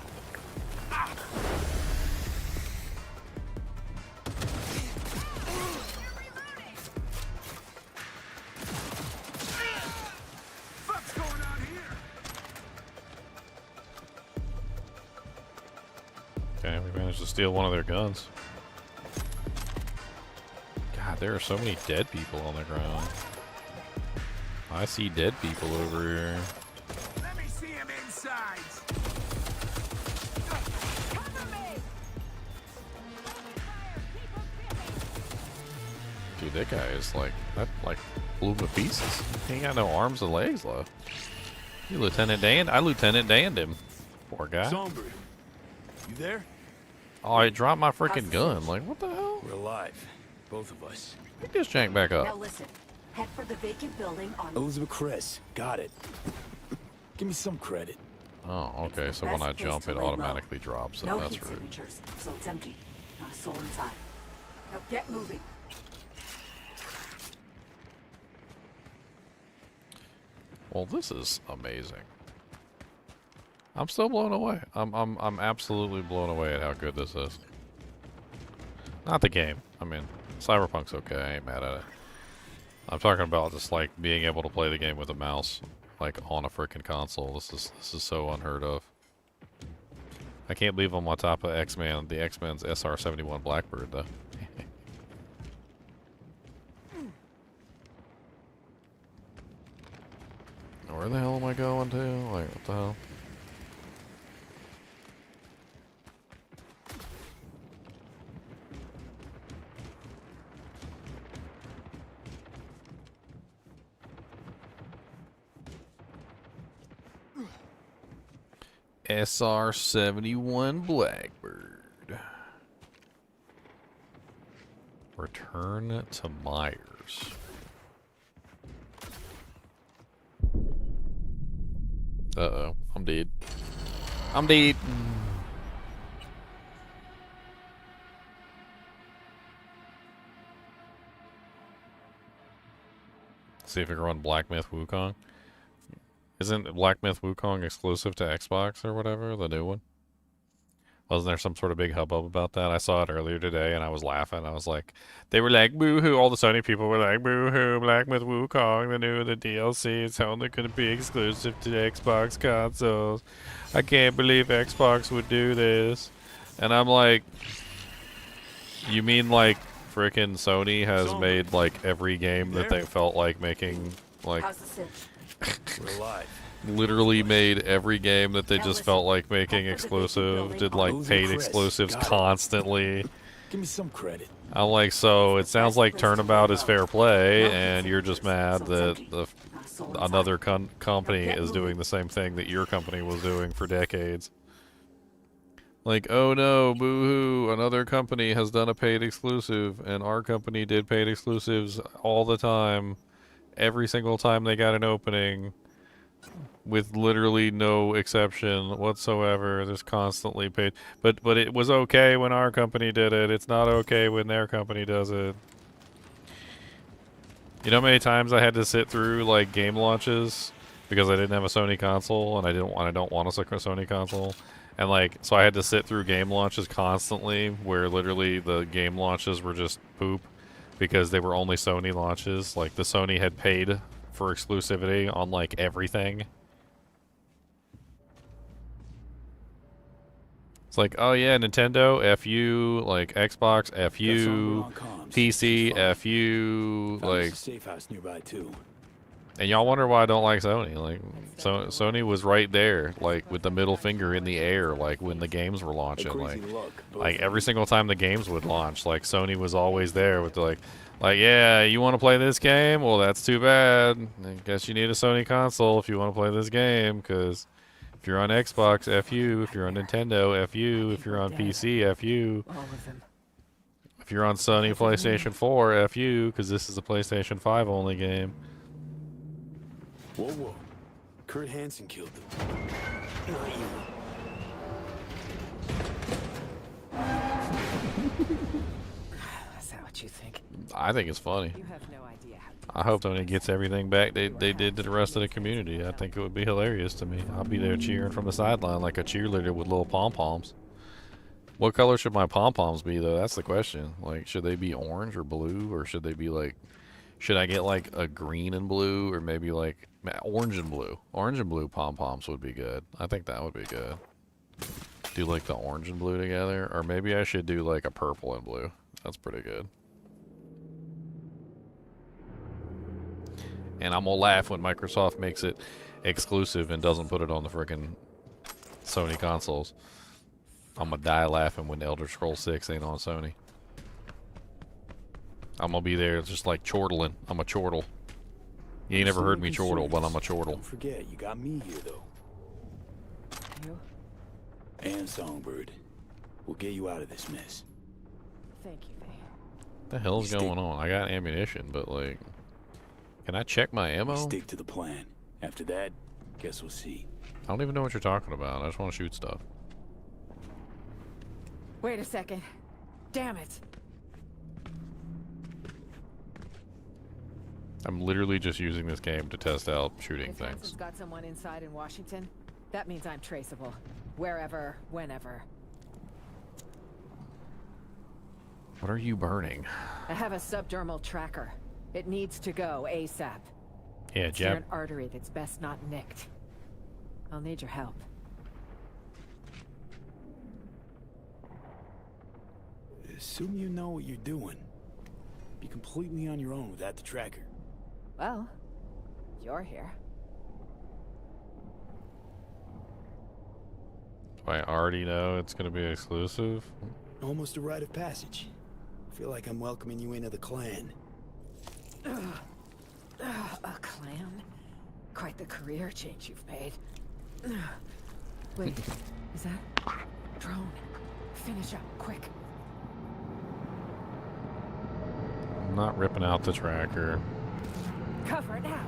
E: What's going on here?
A: Okay, we managed to steal one of their guns. God, there are so many dead people on the ground. I see dead people over here.
E: Let me see him inside.
A: Dude, that guy is like, that like blew him to pieces. He ain't got no arms or legs left. You Lieutenant Dan? I Lieutenant Dan'd him. Poor guy.
D: Songbird, you there?
A: Oh, I dropped my freaking gun. Like, what the hell?
D: We're alive, both of us.
A: Pick this jank back
C: Now
A: up.
C: listen. Head for the vacant building on.
D: Elizabeth Chris, got it. Give me some credit.
A: Oh, okay. So when I jump, it automatically drops it.
C: No
A: That's
C: heat
A: rude.
C: signatures, so it's empty. Not a soul inside. Now get moving.
A: Well, this is amazing. I'm still blown away. I'm absolutely blown away at how good this is. Not the game. I mean, Cyberpunk's okay. I ain't mad at it. I'm talking about just like being able to play the game with a mouse, like on a freaking console. This is so unheard of. I can't believe I'm on top of X-Man, the X-Men's SR-71 Blackbird though. Where the hell am I going to? Like, what the hell? SR-71 Blackbird. Return to Myers. Uh-oh. I'm dead. I'm dead. See if we can run Black Myth Wukong. Isn't Black Myth Wukong exclusive to Xbox or whatever, the new one? Wasn't there some sort of big hubbub about that? I saw it earlier today and I was laughing. I was like, they were like, boo-hoo. All the Sony people were like, boo-hoo, Black Myth Wukong, the DLC. It's only going to be exclusive to Xbox consoles. I can't believe Xbox would do this. And I'm like, you mean like frickin' Sony has made like every game that they felt like making, like...
C: How's the cinch?
D: We're alive.
A: Literally made every game that they just felt like making exclusive, did like paid exclusives constantly.
D: Give me some credit.
A: I'm like, so it sounds like Turnabout is fair play, and you're just mad that another company is doing the same thing that your company was doing for decades. Like, oh no, boo-hoo, another company has done a paid exclusive, and our company did paid exclusives all the time, every single time they got an opening. With literally no exception whatsoever, there's constantly paid. But it was okay when our company did it. It's not okay when their company does it. You know how many times I had to sit through like game launches because I didn't have a Sony console and I don't want a Sony console, and like so I had to sit through game launches constantly where literally the game launches were just poop because they were only Sony launches. Like the Sony had paid for exclusivity on like everything. It's like, oh yeah, Nintendo, F you, like Xbox, F you, PC, F you, like.
D: Safe house nearby too.
A: And y'all wonder why I don't like Sony. Like, Sony was right there, like with the middle finger in the air, like when the games were launching. Like every single time the games would launch, like Sony was always there with like, yeah, you want to play this game? Well, that's too bad. I guess you need a Sony console if you want to play this game, because if you're on Xbox, F you. If you're on Nintendo, F you. If you're on PC, F you. If you're on Sony PlayStation 4, F you, because this is a PlayStation 5 only game.
D: Whoa, whoa. Kurt Hansen killed them. Not you.
E: That's not what
F: you think?
A: I think it's funny.
F: You have no idea how.
A: I hope when it gets everything back they did to the rest of the community. I think it would be hilarious to me. I'll be there cheering from the sideline like a cheerleader with little pom-poms. What color should my pom-poms be, though? That's the question. Like, should they be orange or blue, or should they be like... Should I get like a green and blue, or maybe like orange and blue? Orange and blue pom-poms would be good. I think that would be good. Do like the orange and blue together, or maybe I should do like a purple and blue. That's pretty good. And I'm gonna laugh when Microsoft makes it exclusive and doesn't put it on the frickin' Sony consoles. I'm gonna die laughing when Elder Scrolls 6 ain't on Sony. I'm gonna be there just like chortling. I'm a chortle. You ain't never heard me chortle, but I'm a chortle.
D: Don't forget, you got me here, though.
F: You?
D: And Songbird. We'll get you out of this mess.
F: Thank you, V.
A: What the hell's going on? I got ammunition, but like... Can I check my ammo?
D: Stick to the plan. After that, guess we'll see.
A: I don't even know what you're talking about. I just want to shoot stuff.
F: Wait a second. Damn it.
A: I'm literally just using this game to test out shooting
F: If
A: things.
F: Hanson's got someone inside in Washington, that means I'm traceable. Wherever, whenever.
A: What are you burning?
F: I have a subdermal tracker. It needs to go ASAP.
A: Yeah,
F: It's near
A: Jab.
F: an artery that's best not nicked. I'll need your help.
D: Assume you know what you're doing. Be completely on your own without the tracker.
F: Well, you're here.
A: Do I already know it's going to be exclusive?
D: Almost a rite of passage. Feel like I'm welcoming you into the clan.
F: A clan? Quite the career change you've made. Wait, is that... Drone. Finish up, quick.
A: I'm not ripping out the tracker.
F: Cover it now.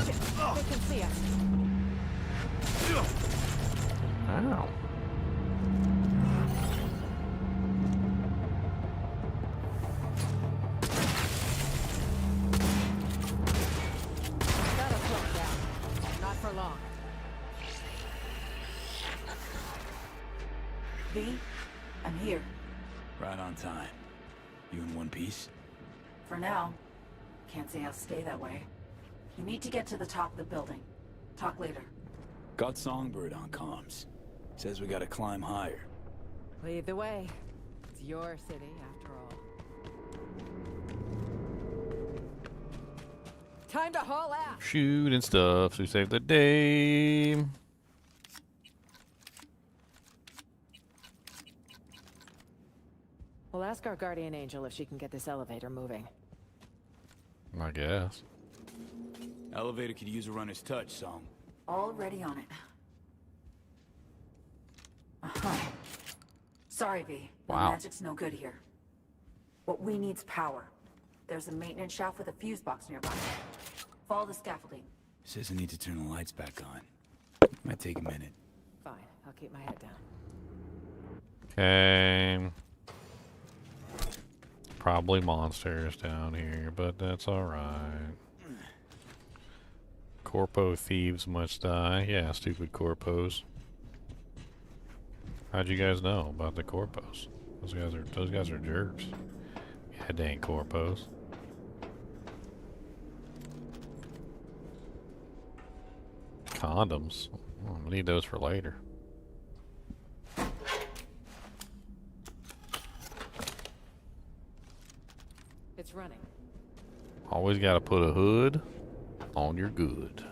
F: Shit, they can see us.
A: Ow.
F: That'll slow it down. Not for long.
C: V, I'm here.
D: Right on time. You in one piece?
C: For now. Can't say I'll stay that way. You need to get to the top of the building. Talk later.
D: Got Songbird on comms. Says we gotta climb higher.
F: Lead the way. It's your city, after all. Time to haul ass!
A: Shooting stuff to save the day.
F: We'll ask our guardian angel if she can get this elevator moving.
A: I guess.
D: Elevator could use a runner's touch, Song.
C: Already on it. Uh-huh. Sorry, V. The
A: Wow.
C: magic's no good here. What we need's power. There's a maintenance shaft with a fuse box nearby. Follow the scaffolding.
D: Says I need to turn the lights back on. Might take a minute.
F: Fine, I'll keep my head down.
A: Okay. Probably monsters down here, but that's alright. Corpo thieves must die. Yeah, stupid corpos. How'd you guys know about the corpos? Those guys are jerks. Yeah, dang corpos. Condoms. Oh, I need those for later.
F: It's running.
A: Always gotta put a hood on your good.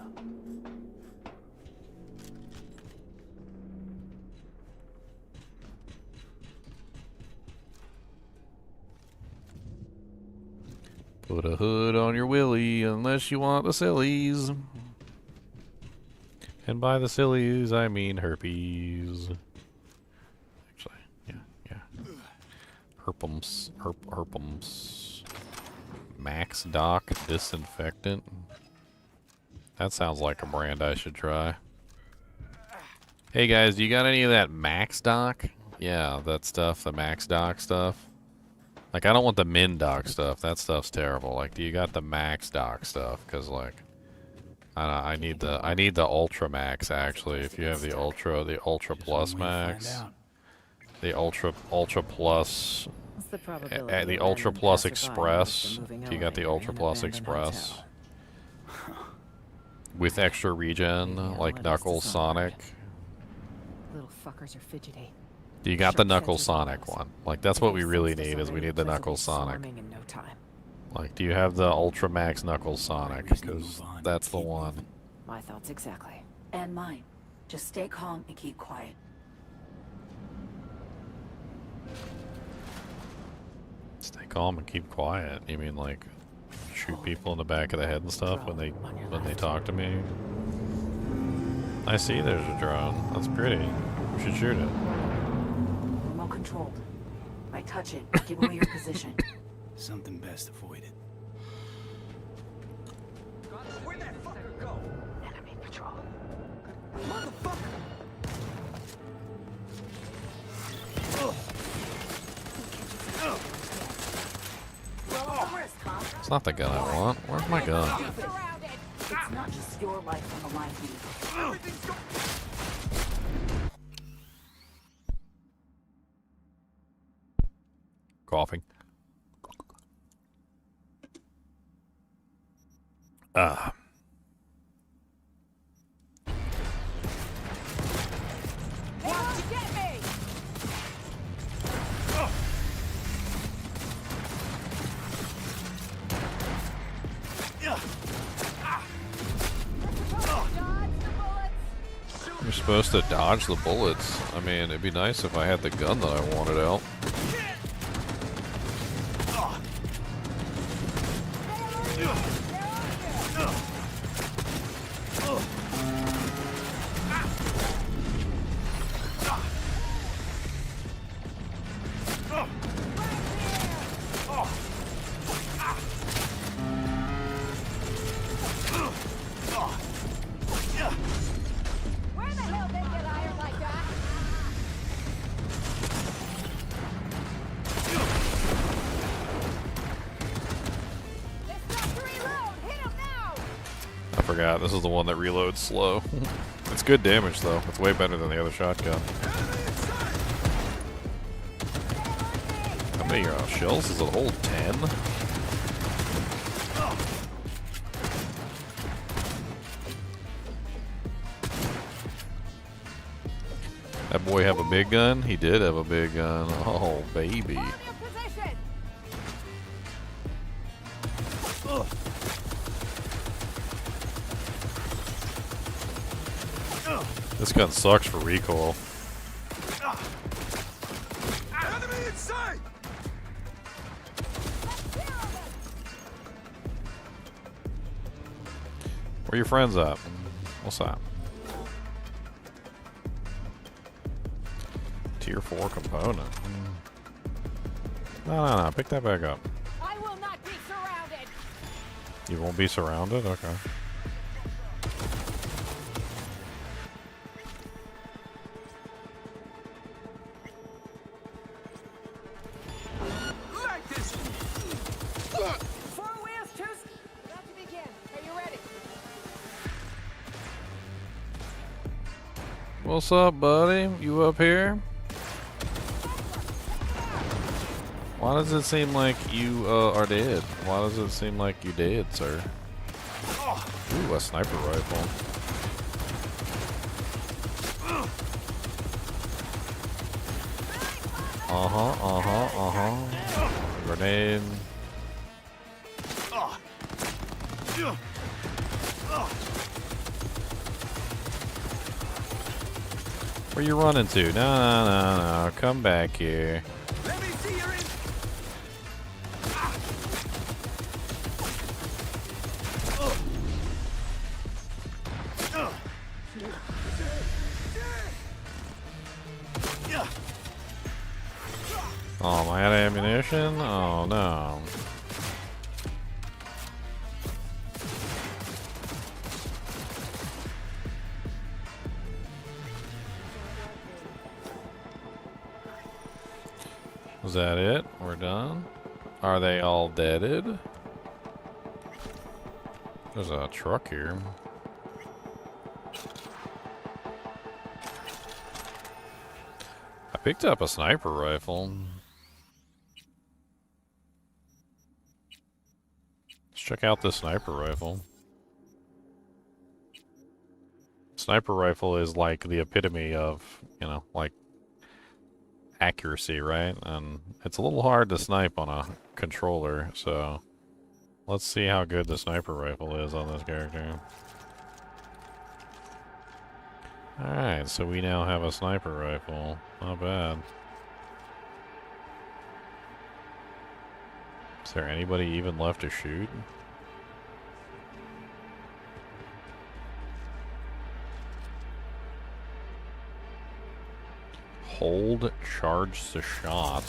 A: Put a hood on your willy unless you want the sillies. And by the sillies, I mean herpes. Actually, yeah. Herpums. Max Doc Disinfectant. That sounds like a brand I should try. Hey guys, do you got any of that Max Doc? Yeah, that stuff, the max dock stuff. Like, I don't want the min dock stuff. That stuff's terrible. Like, do you got the max dock stuff? Because, like, I need the ultra max actually. If you have the ultra plus max, the ultra plus,
F: What's the probability
A: the
F: of
A: ultra
F: random
A: plus
F: passerby
A: express.
F: just a moving
A: Do you got the
F: elevator
A: ultra
F: in an
A: plus
F: abandoned
A: express
F: hotel?
A: with extra regen,
F: Maybe
A: like
F: Ellen is
A: Knuckles
F: the
A: Sonic?
F: Little fuckers are fidgety.
A: Do you got the
F: Sharp
A: Knuckles
F: sensors
A: Sonic
F: on
A: one? Like, that's what we
F: They
A: really
F: sense the
A: need, is we
F: sun
A: need the
F: and
A: Knuckles Sonic.
F: swarming in no time.
A: Like, do you have the ultra max Knuckles Sonic? Because that's the one.
F: My thoughts exactly.
C: And mine. Just stay calm and keep quiet.
A: Stay calm and keep quiet. You mean like shoot people in the back of the head and stuff when they talk to me? I see there's a drone. That's pretty. We should shoot it.
C: Remote controlled. If I touch it, give away your position.
D: Something best avoided.
E: Where'd that fucker go?
C: Enemy patrol.
E: Motherfucker!
A: It's not the gun I want. Where's my gun?
C: It's not just your life on the line here.
A: Coughing. Ah. You're supposed to dodge the bullets. I mean, it'd be nice if I had the gun that I wanted out.
H: Where the hell they get iron like that? It's not to reload. Hit him now.
A: I forgot. This is the one that reloads slow. It's good damage, though. It's way better than the other shotgun. How many shells does it hold? 10? That boy have a big gun? He did have a big gun. Oh, baby.
H: Hold your position.
A: This gun sucks for recoil.
E: Enemy in sight!
A: Where your friends at? What's that? Tier 4 component. No. Pick that back up.
H: I will not be surrounded.
A: You won't be surrounded? Okay.
E: Like this!
H: Four wheels, two. About to begin. Are you ready?
A: What's up, buddy? You up here? Why does it seem like you are dead? Why does it seem like you dead, sir? Ooh, a sniper rifle. Grenade. Where you running to? No. Come back here.
E: Let me see your in.
A: Oh, am I out of ammunition? Oh, no. Was that it? We're done? Are they all deaded? There's a truck here. I picked up a sniper rifle. Let's check out this sniper rifle. Sniper rifle is like the epitome of, you know, like accuracy, right? And it's a little hard to snipe on a controller, so let's see how good the sniper rifle is on this character. Alright, so we now have a sniper rifle. Not bad. Is there anybody even left to shoot? Hold, charge the shot.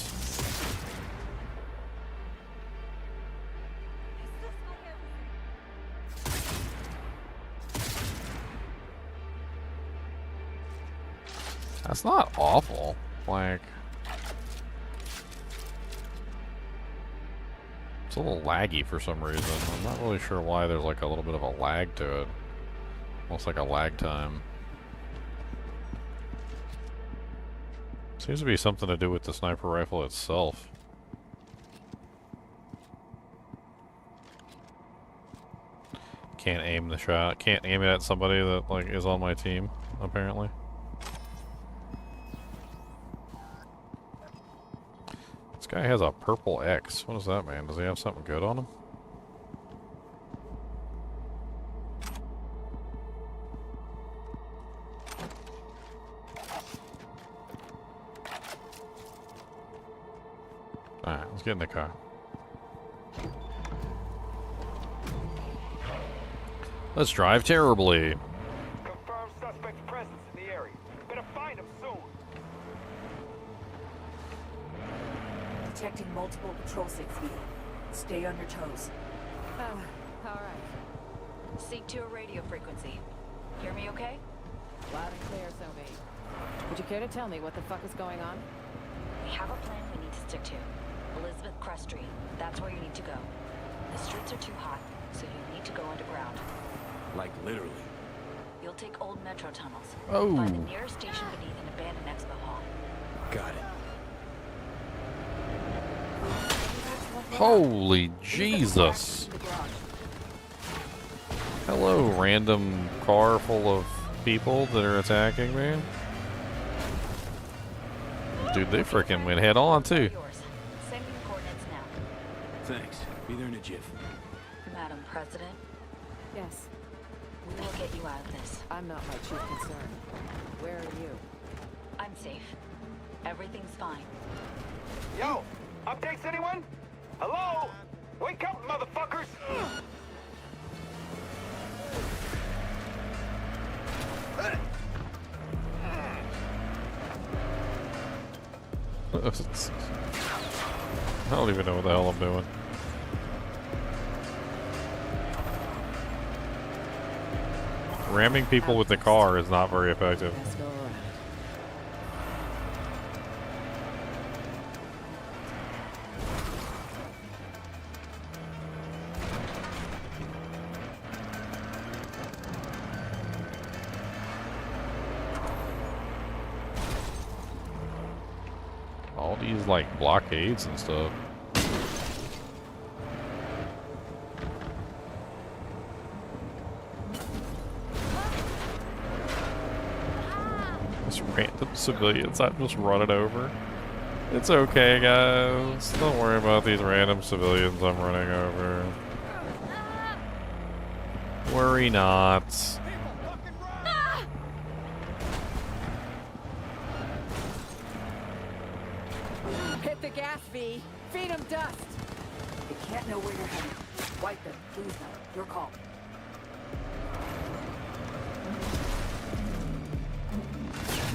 A: That's not awful. Like, it's a little laggy for some reason. I'm not really sure why there's like a little bit of a lag to it. Almost like a lag time. Seems to be something to do with the sniper rifle itself. Can't aim the shot. Can't aim it at somebody that like is on my team, apparently. This guy has a purple X. What does that mean? Does he have something good on him? Alright, let's get in the car. Let's drive terribly.
K: Confirm suspect's presence in the area. Better find him soon.
C: Detecting multiple patrol sigs. Stay on your toes.
F: Oh, alright.
J: Sync to a radio frequency. Hear me okay?
F: Loud and clear, Sophie. Would you care to tell me what the fuck is going on?
J: We have a plan we need to stick to. Elizabeth Crest Street. That's where you need to go. The streets are too hot, so you need to go underground.
D: Like literally.
J: You'll take old metro tunnels.
A: Oh.
J: Find the nearest station beneath an abandoned expo hall.
D: Got it.
A: Holy Jesus. Hello, random car full of people that are attacking me. Dude, they freaking went head on too.
J: Send me the coordinates now.
D: Thanks. Be there in a jiff.
J: Madam President,
F: Yes.
J: we will get you out of this.
F: I'm not my chief concern. Where are you?
J: I'm safe. Everything's fine.
K: Yo, updates anyone? Hello? Wake up, motherfuckers!
A: I don't even know what the hell I'm doing. Ramming people with the car is not very effective.
F: Let's go around.
A: All these like blockades and stuff. Just random civilians I'm just running over. It's okay, guys. Don't worry about these random civilians I'm running over. Worry not.
F: Hit the gas, V. Feed him dust.
C: They can't know where you're heading. Wipe them. Lose them. Your call.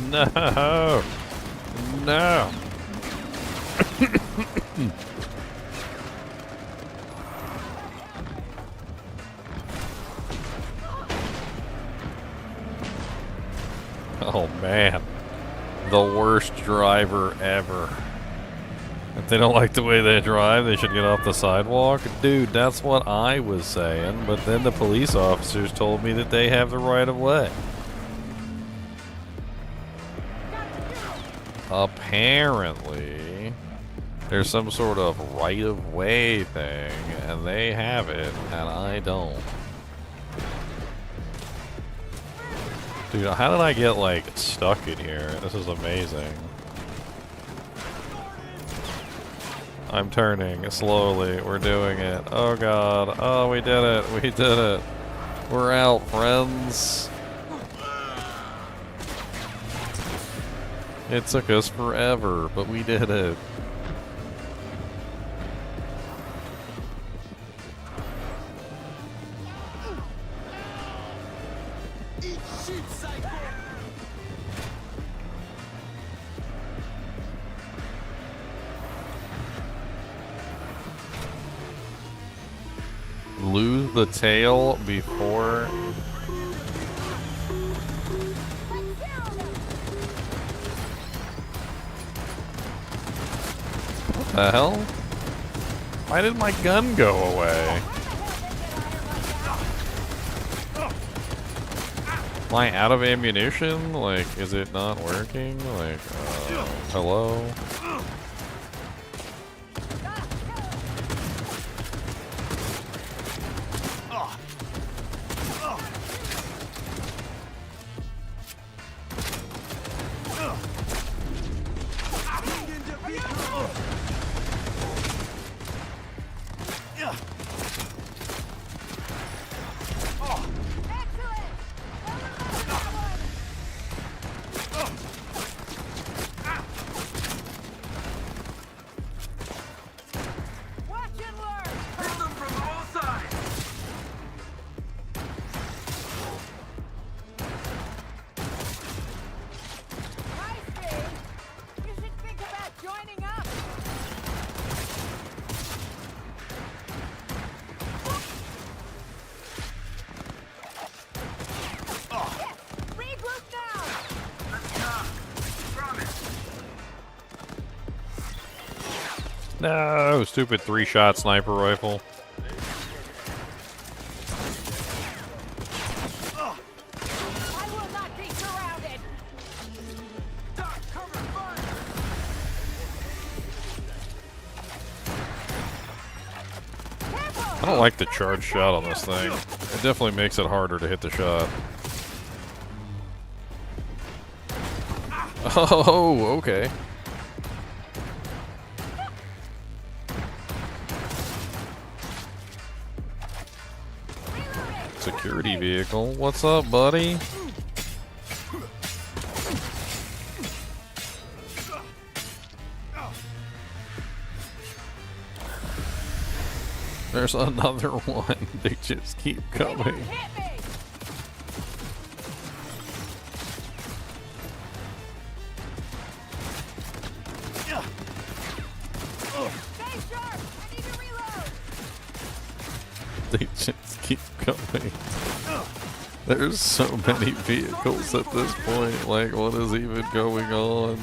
A: No. No. Oh man. The worst driver ever. If they don't like the way they drive, they should get off the sidewalk. Dude, that's what I was saying, but then the police officers told me that they have the right of way. Apparently, there's some sort of right of way thing, and they have it, and I don't. Dude, how did I get, like, stuck in here? This is amazing. I'm turning slowly. We're doing it. Oh god. Oh, we did it. We did it. We're out, friends. It took us forever, but we did it. Lose the tail before... What the hell? Why did my gun go away? Am I out of ammunition? Like, is it not working? Like, hello? No, stupid 3-shot sniper rifle.
H: I will not be surrounded.
A: I don't like the charge shot on this thing. It definitely makes it harder to hit the shot. Oh, okay. Security vehicle. What's up, buddy? There's another one. They just keep coming. They just keep coming. There's so many vehicles at this point. Like, what is even going on?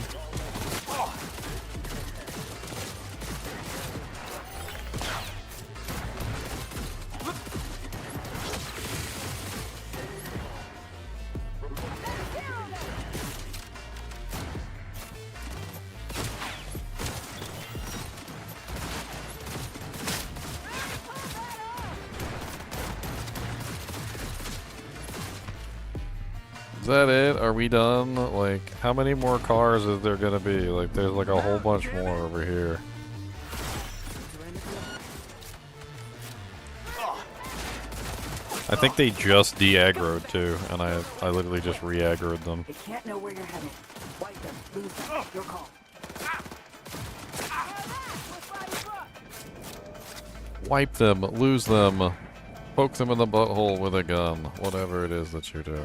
A: Is that it? Are we done? Like, how many more cars is there gonna be? Like, there's like a whole bunch more over here. I think they just de-aggroed too, and I literally just re-aggroed them.
C: They can't know where you're headed. Wipe them, lose them. Your call.
A: Wipe them, lose them, poke them in the butthole with a gun. Whatever it is that you do.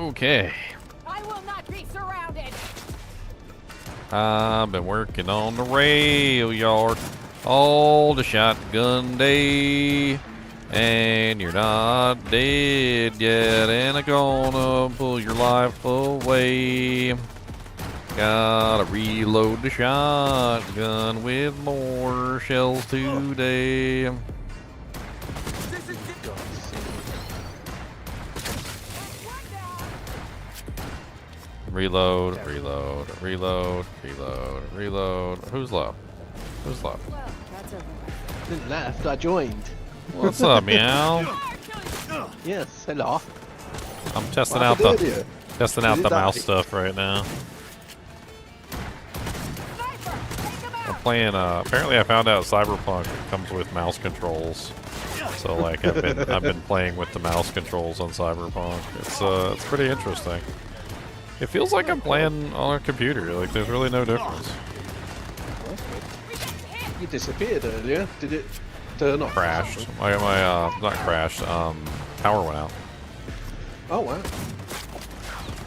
A: Okay.
F: I will not be surrounded.
A: I've been working on the rail yard all the shotgun day. And you're not dead yet, and I'm gonna pull your life away. Gotta reload the shotgun with more shells today. Reload, reload, reload, reload, reload. Who's low? Who's low?
L: I didn't left, I joined.
A: What's up, meow?
L: Yes, hello.
A: I'm testing
L: What
A: out
L: happened
A: the
L: earlier?
A: testing
L: Did
A: out
L: it
A: the mouse
L: die?
A: stuff right now. I'm playing. Apparently, I found out Cyberpunk comes with mouse controls. So like, I've been playing with the mouse controls on Cyberpunk. It's pretty interesting. It feels like I'm playing on a computer. Like, there's really no difference.
L: You disappeared earlier. Did it turn off?
A: Crashed. My not crashed. Power went out.
L: Oh wow.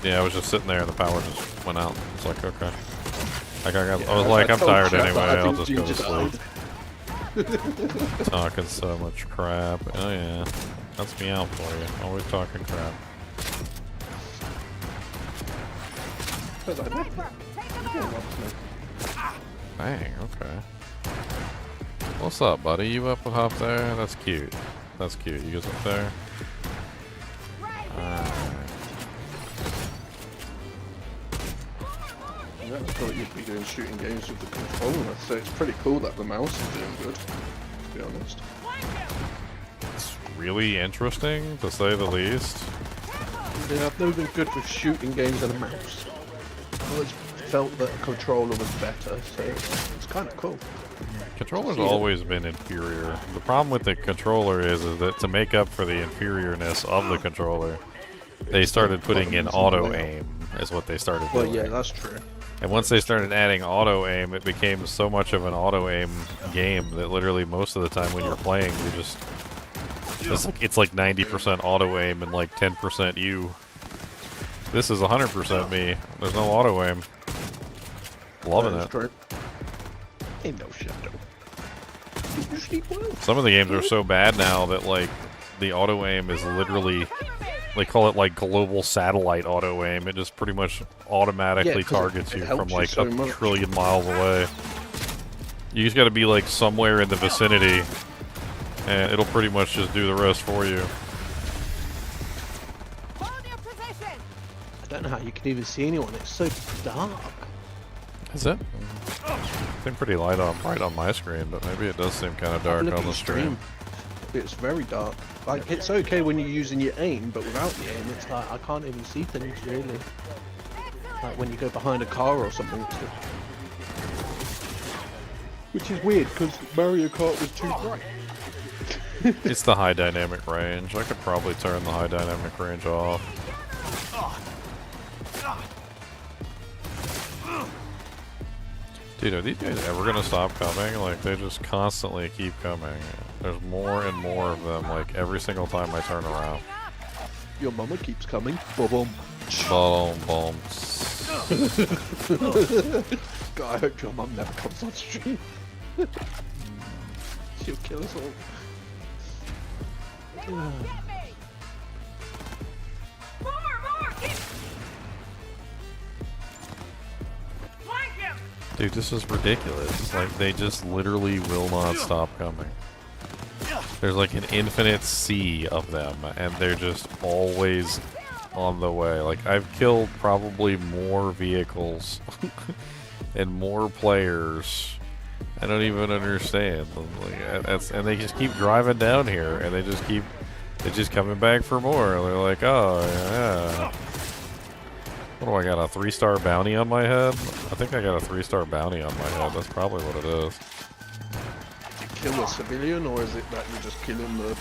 A: Yeah, I was just sitting there and the power just went out. It's like, okay. Like I was
L: Yeah,
A: like,
L: I
A: I'm
L: told
A: tired
L: you, I
A: anyway.
L: thought I
A: I'll
L: think
A: just go to
L: Ginger
A: sleep. Talking so much crap. Oh yeah, that's me out for you. Always talking crap. Dang. Okay. What's up, buddy? You up there? That's cute. That's cute. You guys up there? Alright.
L: Yeah, I thought you'd be doing shooting games with the controller, so it's pretty cool that the mouse is doing good, to be honest.
A: It's really interesting, to say the least.
L: Yeah, I've never been good with shooting games and a mouse. I always felt that a controller was better, so it's kind of cool.
A: Controller's always been inferior. The problem with the controller is that to make up for the inferiorness of the controller, they started putting in auto aim, is what they started doing.
L: Well, yeah, that's true.
A: And once they started adding auto aim, it became so much of an auto aim game that literally most of the time when you're playing, you just it's like 90% auto aim and like 10% you. This is 100% me. There's no auto aim. Loving it.
L: True. Ain't no shadow. You sleep well?
A: Some of the games are so bad now that like the auto aim is literally, they call it like global satellite auto aim. It just pretty much automatically targets you from like a trillion miles away. You just got to be like somewhere in the vicinity, and it'll pretty much just do the rest for you.
L: I don't know how you can even see anyone. It's so dark.
A: Is it? I think pretty light on right on my screen, but maybe it does seem kind of dark on the stream.
L: It's very dark. Like, it's okay when you're using your aim, but without the aim, it's like I can't even see things really. Like when you go behind a car or something. Which is weird because Mario Kart was too bright.
A: It's the high dynamic range. I could probably turn the high dynamic range off. Dude, are these guys ever gonna stop coming? Like, they just constantly keep coming. There's more and more of them, like, every single time I turn around.
L: Your mama keeps coming. Boom.
A: Boom, boom.
L: God, I hope your mum never comes on stream. She'll kill us all.
A: Dude, this is ridiculous. Like, they just literally will not stop coming. There's like an infinite sea of them, and they're just always on the way. Like, I've killed probably more vehicles and more players. I don't even understand. Like, and they just keep driving down here, and they're just coming back for more. They're like, oh, yeah. What do I got, a 3-star bounty on my head? I think I got a 3-star bounty on my head. That's probably what it is.
L: Kill a civilian, or is it that you're just killing the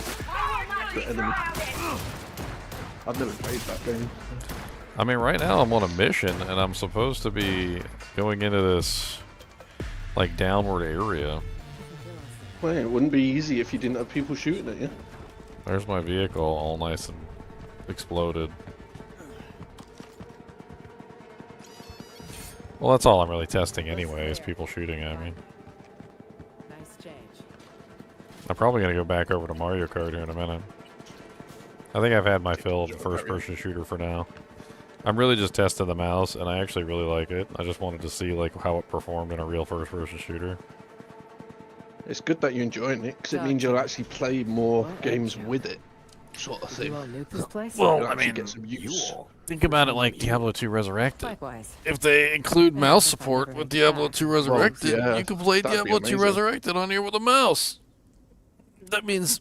L: enemy? I've never played that game.
A: I mean, right now I'm on a mission, and I'm supposed to be going into this, like, downward area.
L: Well, it wouldn't be easy if you didn't have people shooting at you.
A: There's my vehicle, all nice and exploded. Well, that's all I'm really testing anyway, is people shooting at me.
F: Nice change.
A: I'm probably going to go back over to Mario Kart here in a minute. I think I've had my fill of the first-person shooter for now. I'm really just testing the mouse, and I actually really like it. I just wanted to see like how it performed in a real first-person shooter.
L: It's good that you're enjoying it, because it means you'll actually play more games with it, sort of thing.
A: Well, I mean,
L: get some use.
A: Think about it like Diablo 2 Resurrected.
F: Likewise.
A: If they include mouse support with Diablo 2 Resurrected,
L: yeah,
A: you can play
L: that'd be
A: Diablo 2
L: amazing.
A: Resurrected on here with a mouse. That means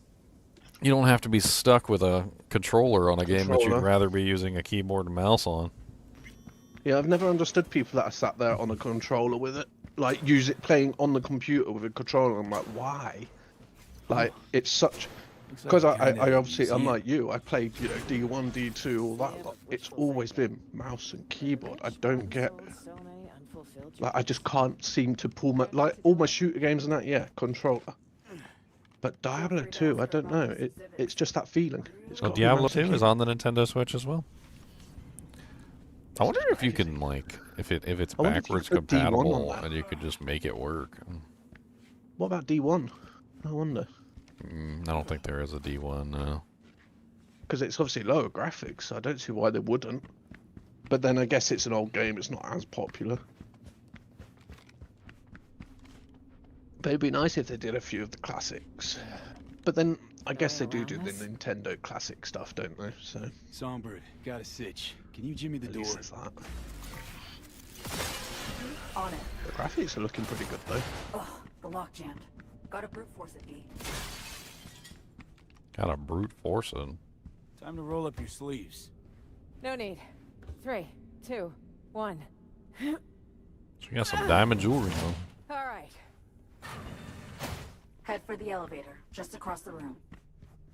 A: you don't have to be stuck with a controller on a game that you'd rather be using a keyboard and mouse on.
L: Yeah, I've never understood people that are sat there on a controller with it. Like, playing on the computer with a controller. I'm like, why? Like, it's such... Because I obviously, I'm like you, I played, you know, D1, D2, all that lot. It's always been mouse and keyboard. I don't get... Like, I just can't seem to pull my... Like, all my shooter games and that, yeah, controller. But Diablo 2, I don't know. It's just that feeling. It's
A: Well,
L: got a
A: Diablo
L: mouse and
A: 2 is
L: keyboard.
A: on the Nintendo Switch as well. I wonder if you can, like, if it's
L: I wonder if you
A: backwards
L: could put D1 on
A: compatible
L: that.
A: and you could just make it work.
L: What about D1? I wonder.
A: I don't think there is a D1, no.
L: Because it's obviously lower graphics, so I don't see why they wouldn't. But then I guess it's an old game, it's not as popular. But it'd be nice if they did a few of the classics. But then I guess they do the Nintendo classic stuff, don't they? So
D: Songbird, got a sitch. Can you jimmy the
L: at
D: door?
L: least there's that.
C: On it.
L: The graphics are looking pretty good though.
C: Ugh, the lock jammed. Gotta brute force it, B.
A: Got a brute force in.
D: Time to roll up your sleeves.
F: No need. 3, 2, 1.
A: So you got some diamond jewelry on.
F: All right.
C: Head for the elevator, just across the room.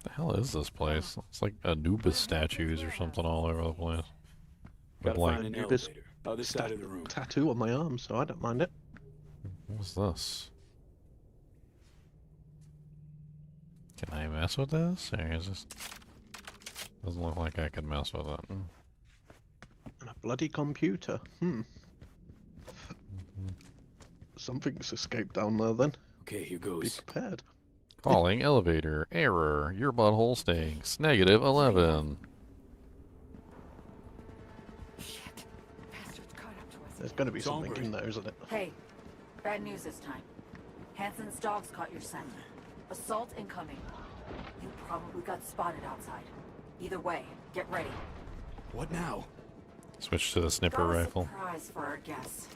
A: The hell is this place? It's like Anubis statues or something all over the place. With
D: Gotta
A: like,
D: find an
L: Anubis
D: elevator. Other side of the room.
L: Tattoo on my arm, so I don't mind it.
A: what's this? Can I mess with this? Or is this... Doesn't look like I can mess with it.
L: And a bloody computer. Something's escaped down there then.
D: Okay, here
L: Be
D: goes.
L: prepared.
A: Calling elevator. Error. Your butthole stinks. -11.
L: There's going to be something in there, isn't it?
C: Hey, bad news this time. Hansen's dogs caught your scent. Assault incoming. You probably got spotted outside. Either way, get ready.
D: What now?
A: Switch to the snipper
C: Got a
A: rifle.
C: surprise for our guests.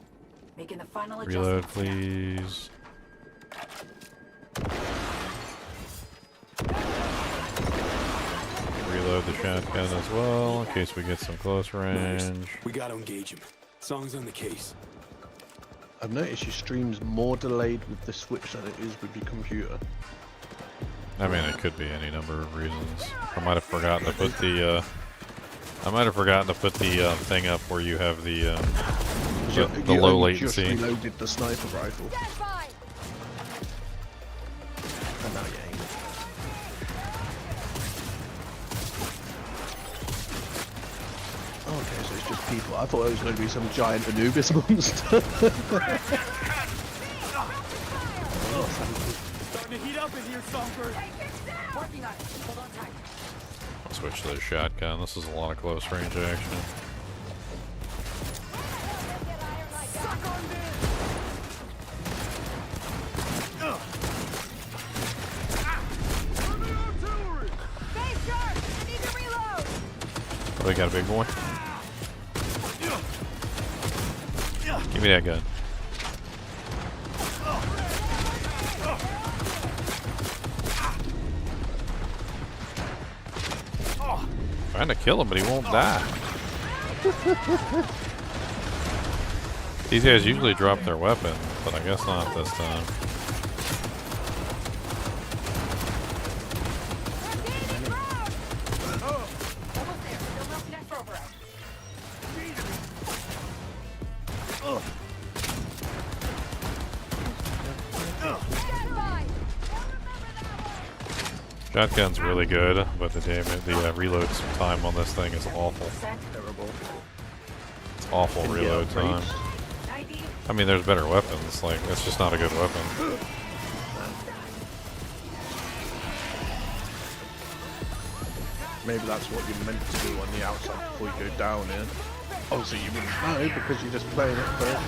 C: Making the final
A: Reload,
C: adjustments now.
A: please. Reload the shotgun as well, in case we get some close range.
D: We gotta engage him. Song's on the case.
L: I've noticed your stream's more delayed with the Switch than it is with your computer.
A: I mean, it could be any number of reasons. I might have forgotten to put the, thing up where you have the
L: You
A: low
L: only just
A: latency.
L: reloaded the sniper rifle. And now you aim. Oh, okay, so it's just people. I thought it was going to be some giant Anubis monster.
K: Starting to heat up in here, Songbird.
C: Working on it. Hold on tight.
A: I'll switch to the shotgun. This is a lot of close range action. Oh, they got a big boy. Give me that gun. Trying to kill him, but he won't die. These guys usually drop their weapon, but I guess not this time. Shotgun's really good, but the reload time on this thing is awful.
L: Terrible.
A: It's awful reload time.
C: Night
A: I mean, there's better weapons. Like, it's just not a good weapon.
L: Maybe that's what you're meant to do on the outside before you go down in. Obviously, you wouldn't know because you're just playing it first.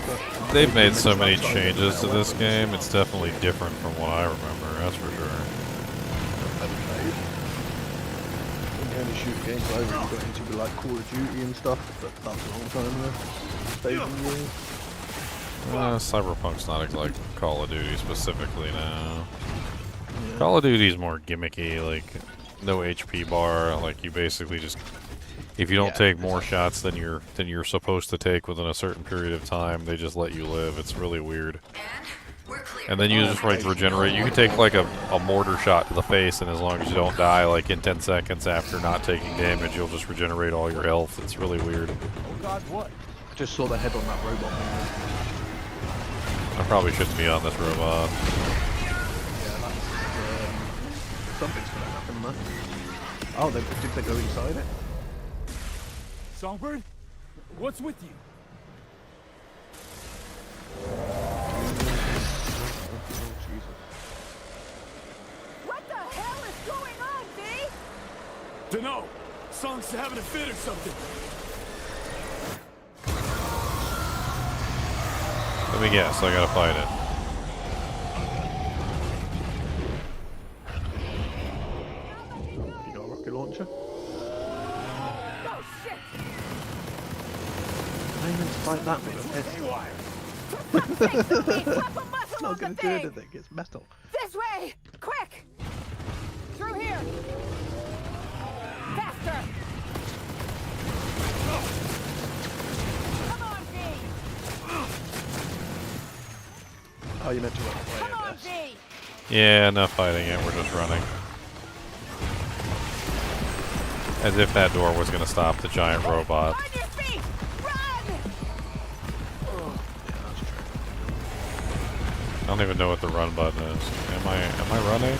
L: But
A: They've made so many changes to this game. It's definitely different from what I remember. That's for sure.
L: When you only shoot games over, you got into like Call of Duty and stuff, but that was a long time ago.
A: Cyberpunk's not like Call of Duty specifically now. Yeah. Call of Duty's more gimmicky, like no HP bar. Like you basically just, if you don't take more shots than you're supposed to take within a certain period of time, they just let you live. It's really weird. And then you just like regenerate. You can take like a mortar shot to the face, and as long as you don't die like in 10 seconds after not taking damage, you'll just regenerate all your health. It's really weird.
L: Oh God, what? I just saw the head on that robot.
A: I probably shouldn't be on this robot.
L: Yeah, that's, something's gonna happen there. Oh, did they go inside it?
K: Songbird? What's with you?
I: What the hell is going on, V?
K: Dunno. Song's having a fit or something.
A: Let me guess, I gotta fight it.
L: You got a rocket launcher?
I: Oh shit!
L: I meant to fight that with a head. It's not gonna do anything, it's metal.
I: This way! Quick! Through here! Faster! Come on, V!
L: Oh, you meant to run away,
I: Come
L: I
I: on,
L: guess.
I: V!
A: Yeah, enough fighting it, we're just running. As if that door was gonna stop the giant robot.
I: On your feet! Run!
A: I don't even know what the run button is. Am I running?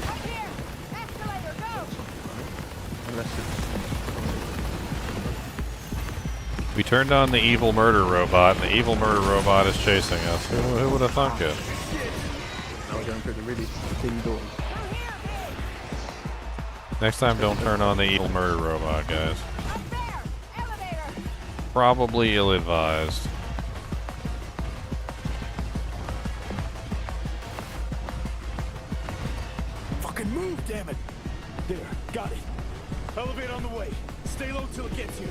I: Up here! Escalator, go!
L: Unless it's...
A: We turned on the evil murder robot, and the evil murder robot is chasing us. Who would have thunk it?
L: Now we're going through the really thin doors.
A: Next time, don't turn on the evil murder robot, guys.
I: Up there! Elevator!
A: Probably ill-advised.
K: Fucking move, damn it! There, got it. Elevator on the way. Stay low till it gets you.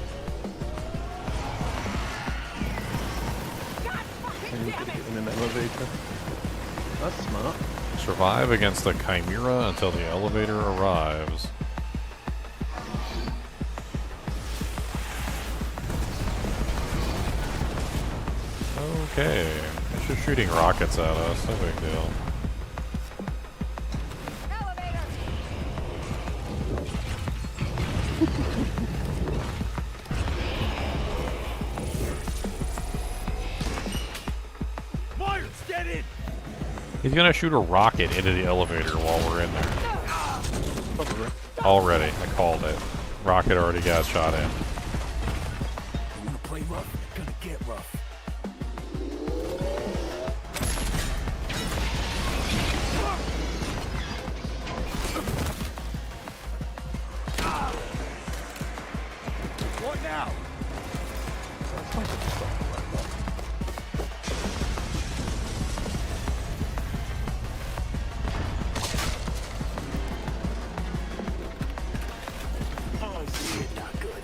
I: God fucking damn it!
L: In an elevator. That's smart.
A: Survive against the Chimera until the elevator arrives. Okay. It's just shooting rockets at us. No big deal.
I: Elevator!
K: Myers, get in!
A: He's gonna shoot a rocket into the elevator while we're in there.
L: Probably.
A: Already. I called it. Rocket already got shot in.
K: You wanna play rough? You're gonna get rough. What now? Oh shit, not good.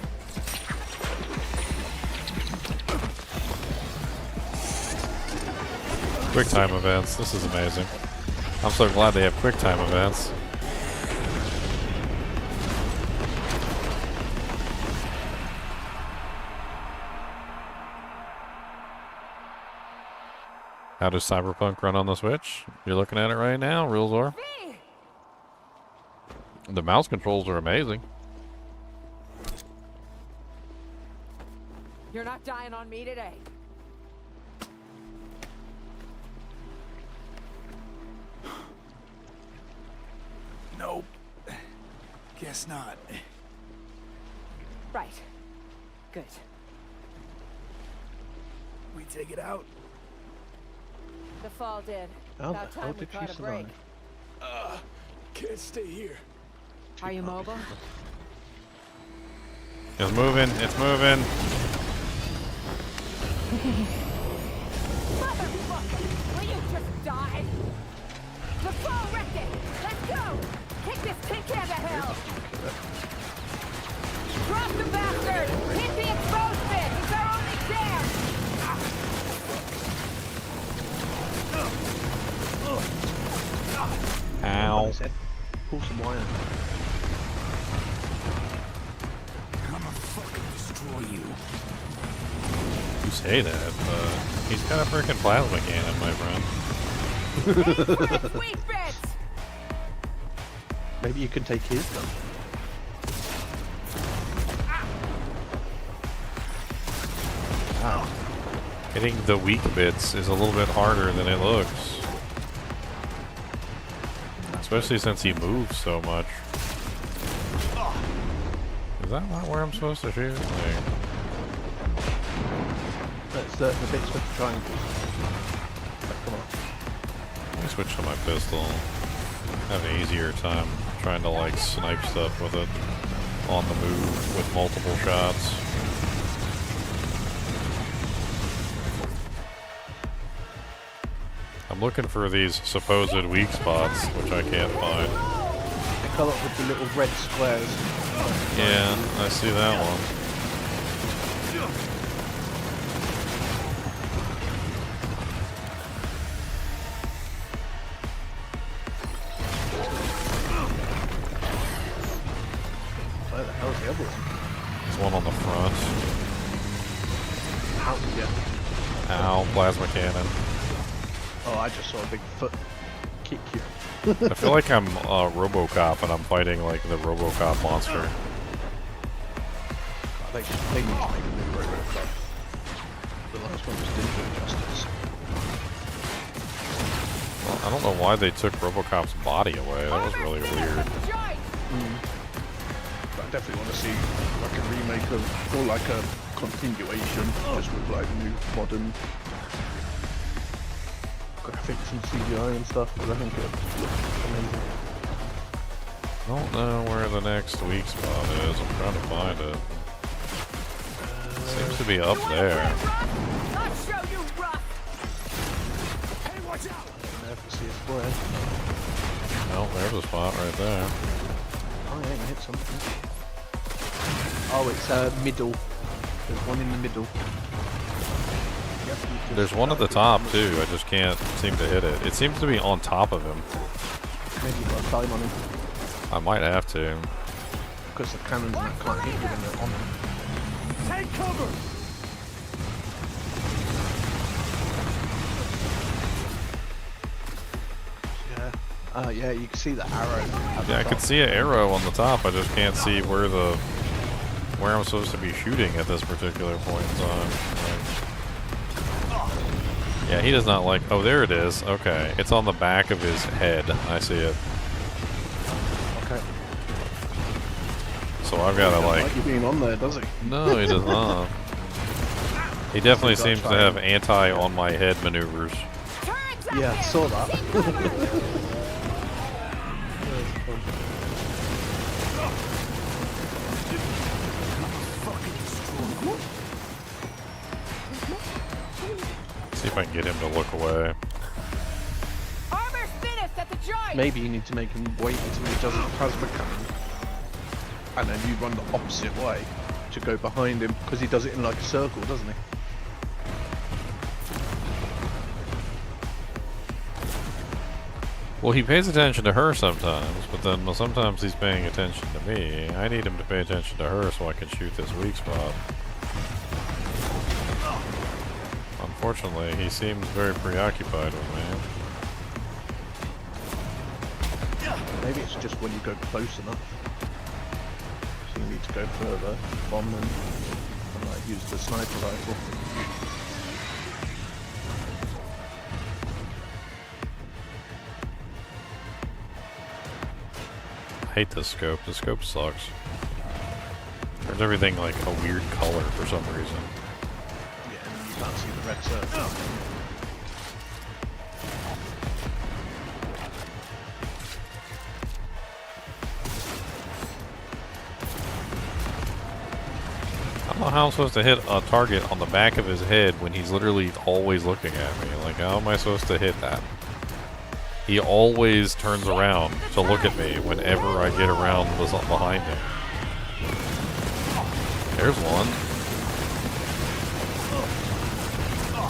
A: Quick time events. This is amazing. I'm so glad they have quick time events. How does Cyberpunk run on the Switch? You're looking at it right now, Real Zor. The mouse controls are amazing.
F: You're not dying on me today.
K: Nope. Guess not.
I: Right. Good.
K: We take it out.
I: The fall did.
L: How
I: About
L: the hell
I: time we
L: did she
I: caught a break.
L: survive?
K: Can't stay here.
F: Are you mobile?
A: It's moving. It's moving.
I: Motherfucker! Will you just die? The fall wrecked it! Let's go! Take this tin can to hell! Drop the bastard! Hit the exposed bit! It's our only chance!
A: Ow.
L: Pull some wire.
K: I'ma fucking destroy you.
A: You say that, but he's got a freaking plasma cannon, my friend.
I: Sweet bits!
L: Maybe you can take his gun.
A: Wow. Hitting the weak bits is a little bit harder than it looks. Especially since he moves so much. Is that not where I'm supposed to shoot? Like,
L: That's the bits with the triangles. Come on.
A: let me switch to my pistol. Have an easier time trying to like snipe stuff with it on the move with multiple shots. I'm looking for these supposed weak spots, which I can't find.
L: They come up with the little red squares.
A: Yeah, I see that one.
L: Where the hell's the other one?
A: There's one on the front.
L: Out yeah.
A: Ow, plasma cannon.
L: Oh, I just saw a big foot kick you.
A: I feel like I'm RoboCop and I'm fighting like the RoboCop monster.
L: They need to make a new Robocop. The last one just didn't do it justice.
A: Well, I don't know why they took RoboCop's body away. That was really weird.
L: But I definitely want to see like a remake of, or like a continuation, just with like new modern graphics and CGI and stuff, because I think it looks amazing.
A: I don't know where the next weak spot is. I'm trying to find it. Seems to be up there.
I: I'll show you rough!
K: Hey, watch out!
L: Never see a square.
A: Oh, there's a spot right there.
L: Oh yeah, you hit something. Oh, it's middle. There's one in the middle. Yep,
A: There's one at the top too. I just can't seem to hit it. It seems to be on top of him.
L: Maybe you've got to climb on him.
A: I might have to.
L: Because the cannons and that can't hit you when they're on him.
K: Take cover!
L: Yeah. Yeah, you can see the arrow.
A: Yeah, I can see an arrow on the top. I just can't see where I'm supposed to be shooting at this particular point in time. Yeah, he does not like. Oh, there it is. Okay, it's on the back of his head. I see it.
L: Okay.
A: So I've got to like.
L: You being on there, does he?
A: No, he does not. He definitely seems to have anti-on my head maneuvers.
L: Yeah, I saw that.
A: See if I can get him to look away.
I: Armor's thinnest at the joint!
L: Maybe you need to make him wait until he does the plasma cannon, and then you run the opposite way to go behind him, because he does it in like a circle, doesn't he?
A: Well, he pays attention to her sometimes, but then sometimes he's paying attention to me. I need him to pay attention to her so I can shoot this weak spot. Unfortunately, he seems very preoccupied with me.
L: Maybe it's just when you go close enough. So you need to go further, bomb them, and like use the sniper rifle.
A: I hate this scope. The scope sucks. Turns everything like a weird color for some reason.
L: Yeah, and you can't see the red circle.
A: I don't know how I'm supposed to hit a target on the back of his head when he's literally always looking at me. Like, how am I supposed to hit that? He always turns around to look at me whenever I get around the something behind him. There's one.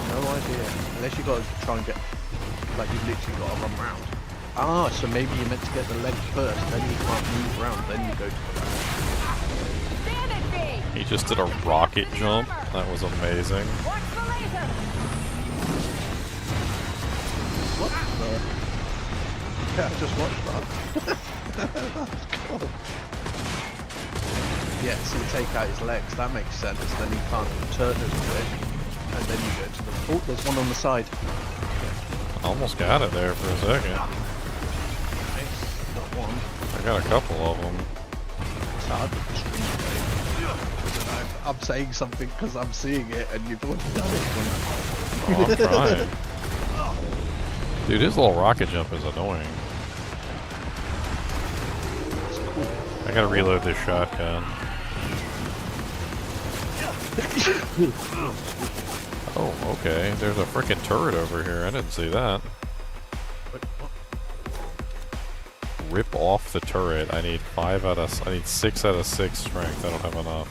L: No idea. Unless you got to try and get, like you literally got to run round. Ah, so maybe you're meant to get the leg first, then you can't move around, then you go to the left.
A: He just did a rocket jump. That was amazing.
L: What the? Yeah, I just watched that. That's cool. Yeah, so you take out his legs, that makes sense. Then he can't turn as quick. And then you go to the... Oh, there's one on the side.
A: Almost got it there for a second.
L: Nice. Not one.
A: I got a couple of them.
L: It's hard with the stream today. I'm saying something because I'm seeing it and you've already done it.
A: Oh, I'm trying. Dude, his little rocket jump is annoying. I gotta reload this shotgun. Oh, okay. There's a freaking turret over here. I didn't see that. Rip off the turret. I need 6 out of 6 strength. I don't have enough.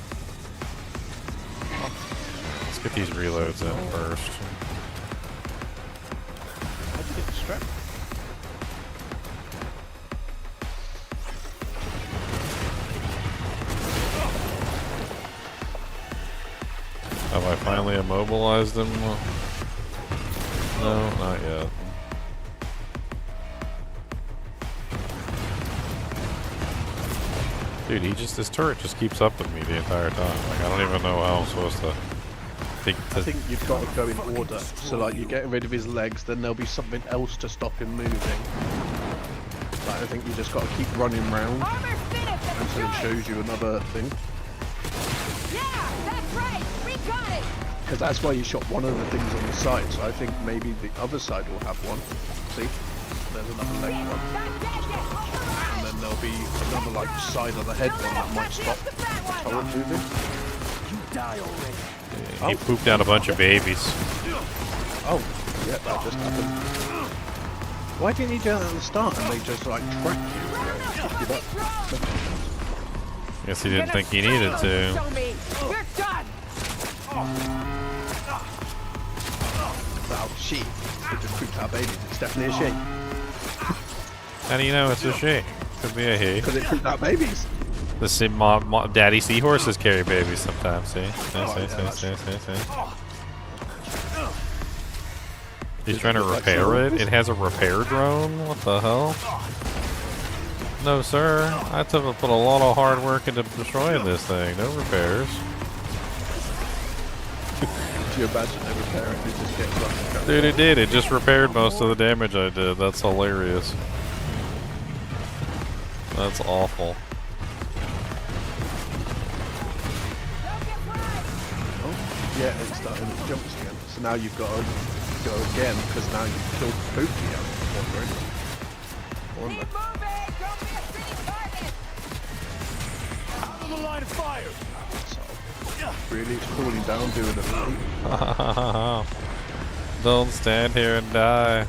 A: Let's get these reloads in first.
L: How'd you get distracted?
A: Have I finally immobilized him? No, not yet. Dude, this turret just keeps up with me the entire time. Like, I don't even know how I'm supposed to
L: I think you've got to go in order. So like you're getting rid of his legs, then there'll be something else to stop him moving. Like I think you just got to keep running round until it shows you another thing.
I: Yeah, that's right. We got it.
L: Because that's why you shot one of the things on the side. So I think maybe the other side will have one. See? There's another leg one. And then there'll be another like side of the head one that might stop the turret moving.
K: You die already.
A: Yeah, he pooped out a bunch of babies.
L: Oh, yeah, that just happened. Why didn't he do that at the start and they just like track you?
A: Guess he didn't think he needed to.
I: You're done.
L: Oh, she. It just pooped out babies. It's definitely a she.
A: How do you know it's a she? Could be a he.
L: Because it pooped out babies.
A: The daddy seahorses carry babies sometimes, see? See. He's trying to repair it? It has a repair drone? What the hell? No, sir. I had to put a lot of hard work into destroying this thing. No repairs.
L: Do you imagine they repair it and it just gets up?
A: Dude, it did. It just repaired most of the damage I did. That's hilarious. That's awful.
L: Yeah, it's starting its jumps again. So now you've got to go again because now you've killed Pookie out of the
K: Out of the line of fire.
L: So, really, it's cooling down doing it.
A: Don't stand here and die.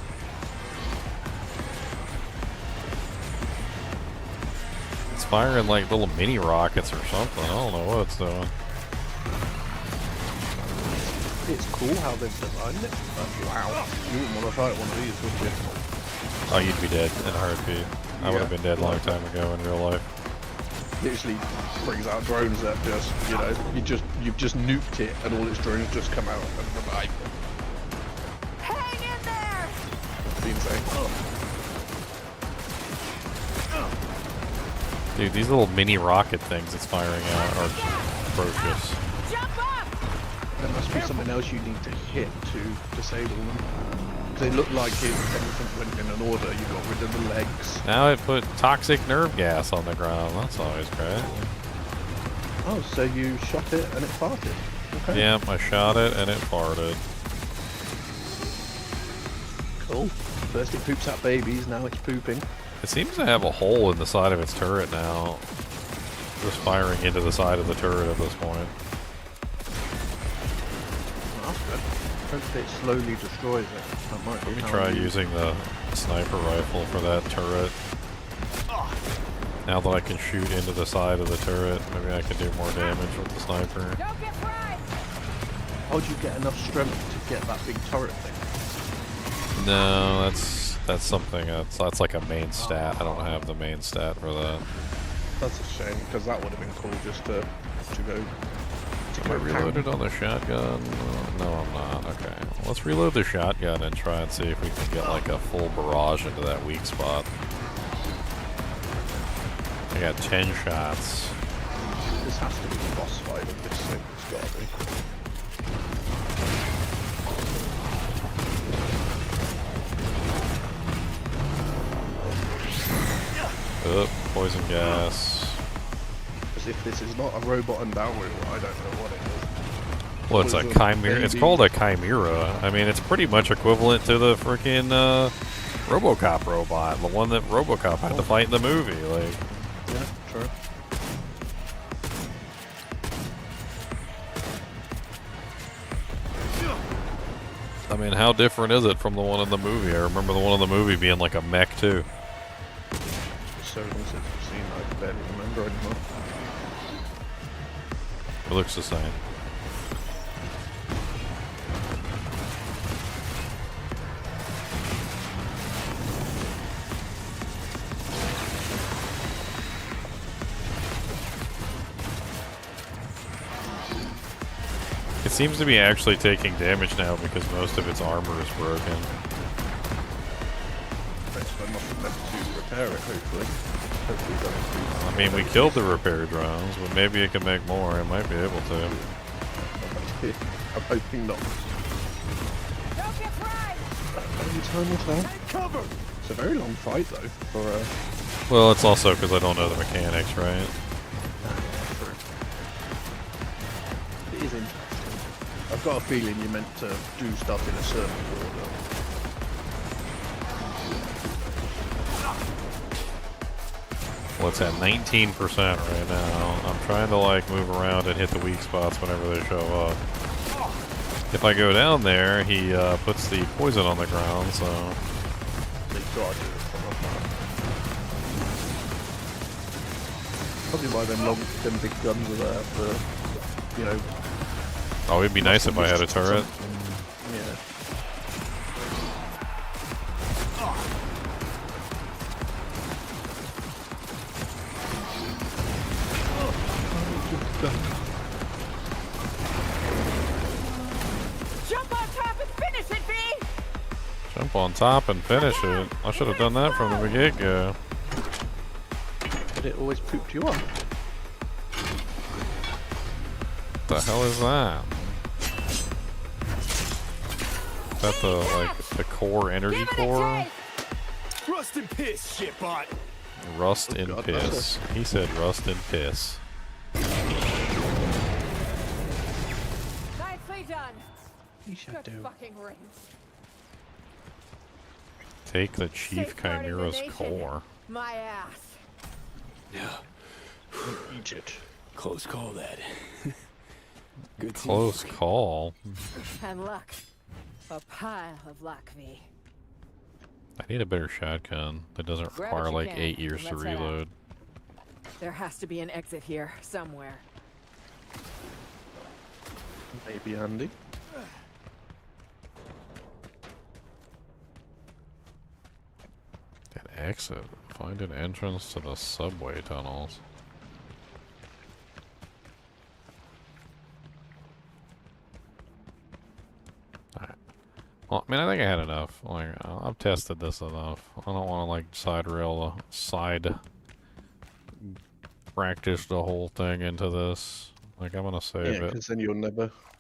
A: It's firing like little mini rockets or something. I don't know what it's doing.
L: It's cool how they've designed it, but wow, you wouldn't want to fight one of these, would you?
A: Oh, you'd be dead in a heartbeat. I would have been dead a long time ago in real life.
L: Literally brings out drones that just, you know, you've just nuked it and all its drones just come out and revive them.
I: Hang in there.
L: It's insane.
A: Dude, these little mini rocket things it's firing out are atrocious.
L: There must be something else you need to hit to disable them. They look like if everything went in an order, you got rid of the legs.
A: Now it put toxic nerve gas on the ground. That's always great.
L: Oh, so you shot it and it farted. Okay.
A: Yep, I shot it and it farted.
L: Cool. First it poops out babies, now it's pooping.
A: It seems to have a hole in the side of its turret now. Just firing into the side of the turret at this point.
L: Oh, that's good. Hopefully it slowly destroys it. That might be
A: Let me
L: how
A: try
L: you-
A: using the sniper rifle for that turret. Now that I can shoot into the side of the turret, maybe I can do more damage with the sniper.
I: Don't get fried!
L: How'd you get enough strength to get that big turret thing?
A: No, that's something, that's like a main stat. I don't have the main stat for that.
L: That's a shame, because that would have been cool just to go.
A: Am I reloaded on the shotgun? No, I'm not. Okay. Let's reload the shotgun and try and see if we can get like a full barrage into that weak spot. I got 10 shots.
L: This has to be the boss fight of this thing. It's gotta be.
A: Oh, poison gas.
L: As if this is not a robot and downward, I don't know what it is.
A: Well, it's a chimera. It's called a chimera. I mean, it's pretty much equivalent to the freaking RoboCop robot, the one that RoboCop had to fight in the movie. Like,
L: yeah, true.
A: I mean, how different is it from the one in the movie? I remember the one in the movie being like a mech too.
L: So long since I've seen, I barely remember anymore.
A: It looks the same. It seems to be actually taking damage now because most of its armor is broken.
L: Thanks for nothing left to repair it, hopefully. Hopefully that'll
A: I mean, we killed the repair drones, but maybe it can make more. It might be able to.
L: I'm hoping not.
I: Don't get fried!
L: Only time will tell. Cover! It's a very long fight though, for
A: Well, it's also because I don't know the mechanics, right?
L: It is interesting. I've got a feeling you're meant to do stuff in a certain order.
A: Well, it's at 19% right now. I'm trying to like move around and hit the weak spots whenever they show up. If I go down there, he puts the poison on the ground, so...
L: They gotta do it from above. Probably why them big guns are there for, you know...
A: Oh, it'd be nice if I had a turret.
L: Yeah.
I: Jump on top and finish it, V!
A: Jump on top and finish it. I should have done that from the get-go.
L: But it always pooped you up.
A: What the hell is that? Is that the, like, the core energy core?
K: Rust and piss, shitbot.
A: Rust and piss. He said rust and piss.
I: Nicely done.
L: You should
I: Good
L: do.
I: fucking rings.
A: Take the Chief
I: Safeguarding the
A: Chimera's
I: nation.
A: core.
I: My ass.
D: Yeah.
L: Eat it.
D: Close call, that. Good
A: Close
D: teamwork.
A: call.
F: And luck. A pile of luck, V.
A: I need a better shotgun that doesn't
F: Grab what
A: require
F: you
A: like
F: can,
A: 8 years to
F: and let's head out.
A: reload.
F: There has to be an exit here, somewhere.
L: Maybe handy.
A: An exit. Find an entrance to the subway tunnels. Alright. Well, I mean, I think I had enough. Like, I've tested this enough. I don't want to like side practice the whole thing into this. Like, I'm gonna save
L: Yeah,
A: it.
L: because then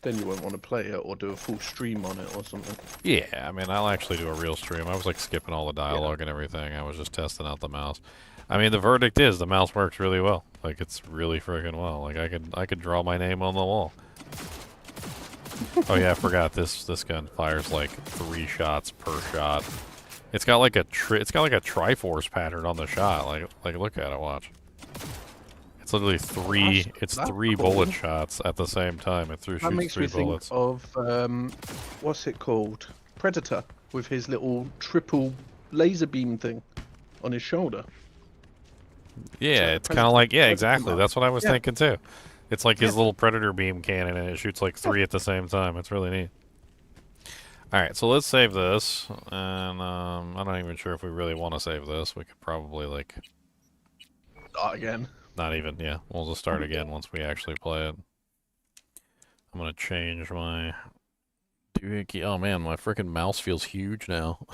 L: then you won't want to play it or do a full stream on it or something.
A: Yeah, I mean, I'll actually do a real stream. I was like skipping all the dialogue and everything. I was just testing out the mouse. I mean, the verdict is the mouse works really well. Like, it's really freaking well. Like, I could draw my name on the wall. Oh yeah, I forgot this gun fires like 3 shots per shot. It's got like a Triforce pattern on the shot. Like look at it, watch. It's literally three
L: cool.
A: bullet shots at the same time. It
L: That
A: shoots
L: makes
A: 3
L: me think
A: bullets.
L: of what's it called? Predator with his little triple laser beam thing on his shoulder.
A: Yeah,
L: So
A: it's kind of like, yeah,
L: Predator
A: exactly.
L: mark.
A: That's what I was
L: Yeah.
A: thinking too. It's like his little Predator beam cannon, and it shoots like 3 at the same time. It's really neat. Alright, so let's save this. And I'm not even sure if we really want to save this. We could probably, like...
L: Start again.
A: Not even, yeah. We'll just start again once we actually play it. I'm gonna change my... Oh man, my freaking mouse feels huge now.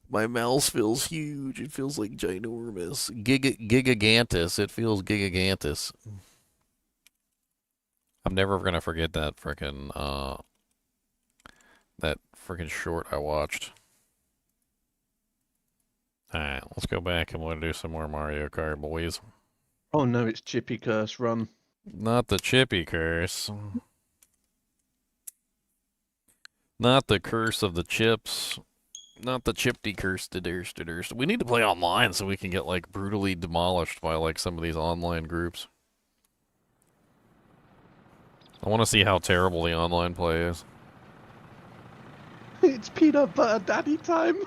A: My mouse feels huge. It feels like ginormous. Gigantus. It feels gigantus. I'm never gonna forget that frickin' short I watched. Alright, let's go back and we'll do some more Mario Kart, boys.
L: Oh no, it's Chippy Curse Run.
A: Not the Chippy curse. Not the curse of the chips. Not the Chipty curse. We need to play online so we can get like brutally demolished by like some of these online groups. I want to see how terrible the online play is.
L: It's peanut butter daddy time.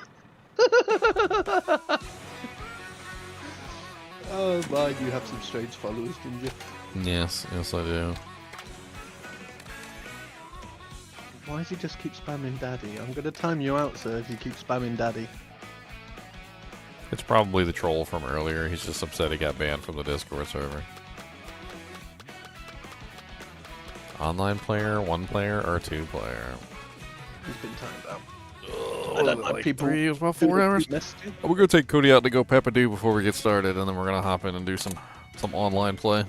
L: Oh my, you have some strange followers, didn't you?
A: Yes, yes I do.
L: Why does he just keep spamming daddy? I'm gonna time you out, sir, if you keep spamming daddy.
A: It's probably the troll from earlier. He's just upset he got banned from the Discord server. Online player, 1 player, or 2 player?
L: He's been timed out.
A: I don't like people. About 4 hours. We're gonna take Cody out to go Peppa-Doo before we get started, and then we're gonna hop in and do some online play.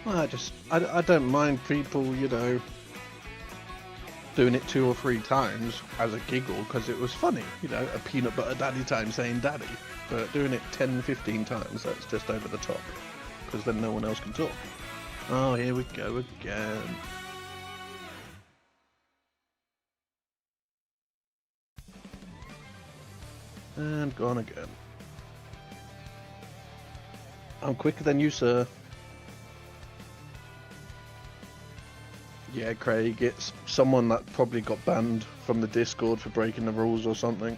L: Well, I don't mind people, you know, doing it 2 or 3 times as a giggle because it was funny, you know, a peanut butter daddy time saying daddy. But doing it 10, 15 times, that's just over the top because then no one else can talk. Oh, here we go again. And gone again. I'm quicker than you, sir. Yeah, Craig, it's someone that probably got banned from the Discord for breaking the rules or something.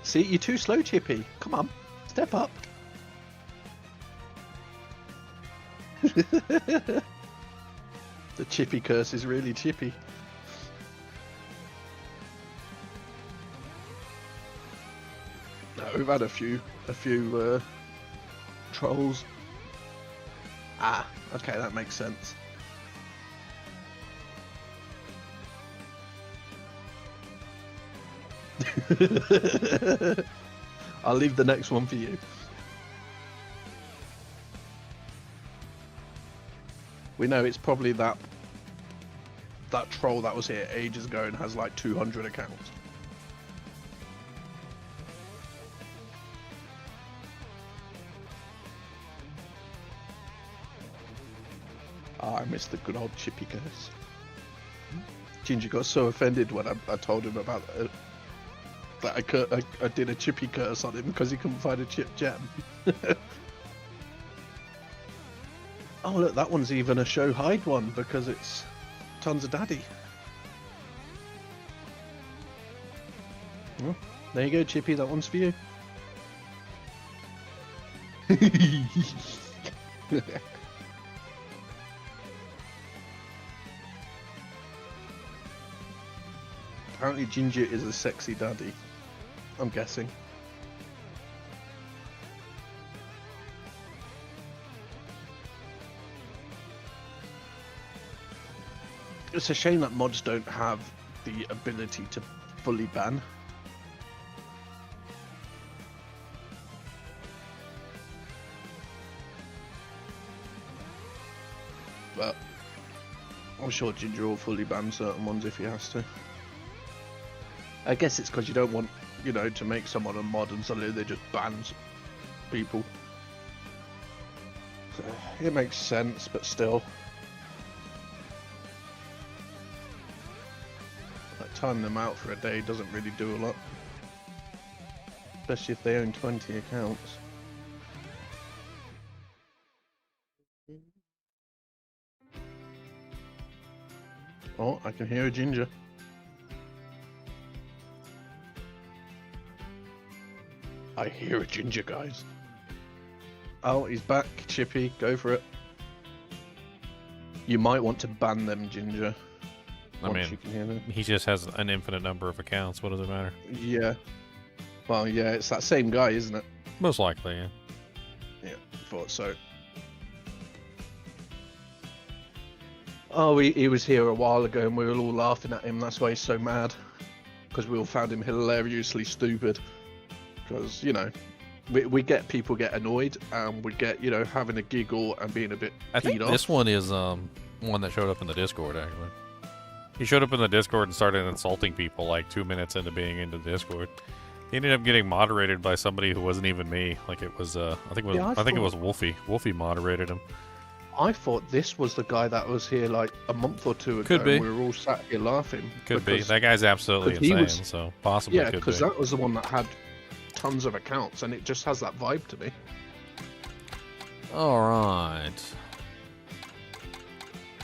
L: See, you're too slow, Chippy. Come on, step up. The Chippy curse is really chippy. No, we've had a few trolls. Ah, okay, that makes sense. I'll leave the next one for you. We know it's probably that troll that was here ages ago and has like 200 accounts. Oh, I missed the good old Chippy curse. Ginger got so offended when I told him about that I did a Chippy curse on him because he couldn't find a chip gem. Oh look, that one's even a show hide one because it's tons of daddy. Well, there you go, Chippy, that one's for you. Apparently Ginger is a sexy daddy. I'm guessing. It's a shame that mods don't have the ability to fully ban. But I'm sure Ginger will fully ban certain ones if he has to. I guess it's because you don't want, you know, to make someone a mod and suddenly they just ban people. So, it makes sense, but still. Like, time them out for a day doesn't really do a lot. Especially if they own 20 accounts. Oh, I can hear a Ginger. I hear a Ginger, guys. Oh, he's back, Chippy. Go for it. You might want to ban them, Ginger.
A: I mean,
L: you can hear them.
A: he just has an infinite number of accounts. What does it matter?
L: Yeah. Well, yeah, it's that same guy, isn't it?
A: Most likely, yeah.
L: Yeah, thought so. Oh, he was here a while ago and we were all laughing at him. That's why he's so mad. Because we all found him hilariously stupid. Because, you know, we get people get annoyed and we get, you know, having a giggle and being a bit
A: I think
L: peed off.
A: this one is one that showed up in the Discord, actually. He showed up in the Discord and started insulting people like 2 minutes into being into the Discord. He ended up getting moderated by somebody who wasn't even me. Like it was, I think it was Wolfie. Wolfie moderated him.
L: I thought this was the guy that was here like a month or two ago.
A: Could be.
L: And we were all sat here laughing.
A: Could be. That guy's absolutely insane. So possibly
L: yeah,
A: could be.
L: because that was the one that had tons of accounts, and it just has that vibe to me.
A: All right.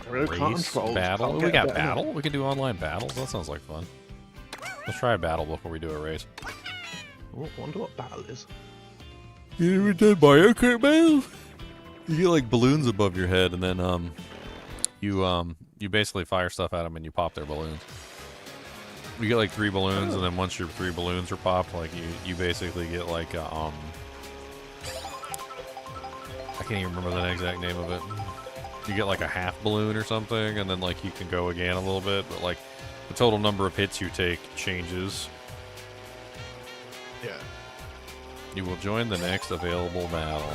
A: Race, battle. We got battle. We can do online battles. That sounds like fun. Let's try a battle before we do a race.
L: I wonder what battle is.
A: You ever done Mario Kart battle? You get like balloons above your head, and then you basically fire stuff at them, and you pop their balloons. You get like 3 balloons, and then once your 3 balloons are popped, like you basically get like I can't even remember the exact name of it. You get like a half balloon or something, and then like you can go again a little bit, but like the total number of hits you take changes.
L: Yeah.
A: You will join the next available battle.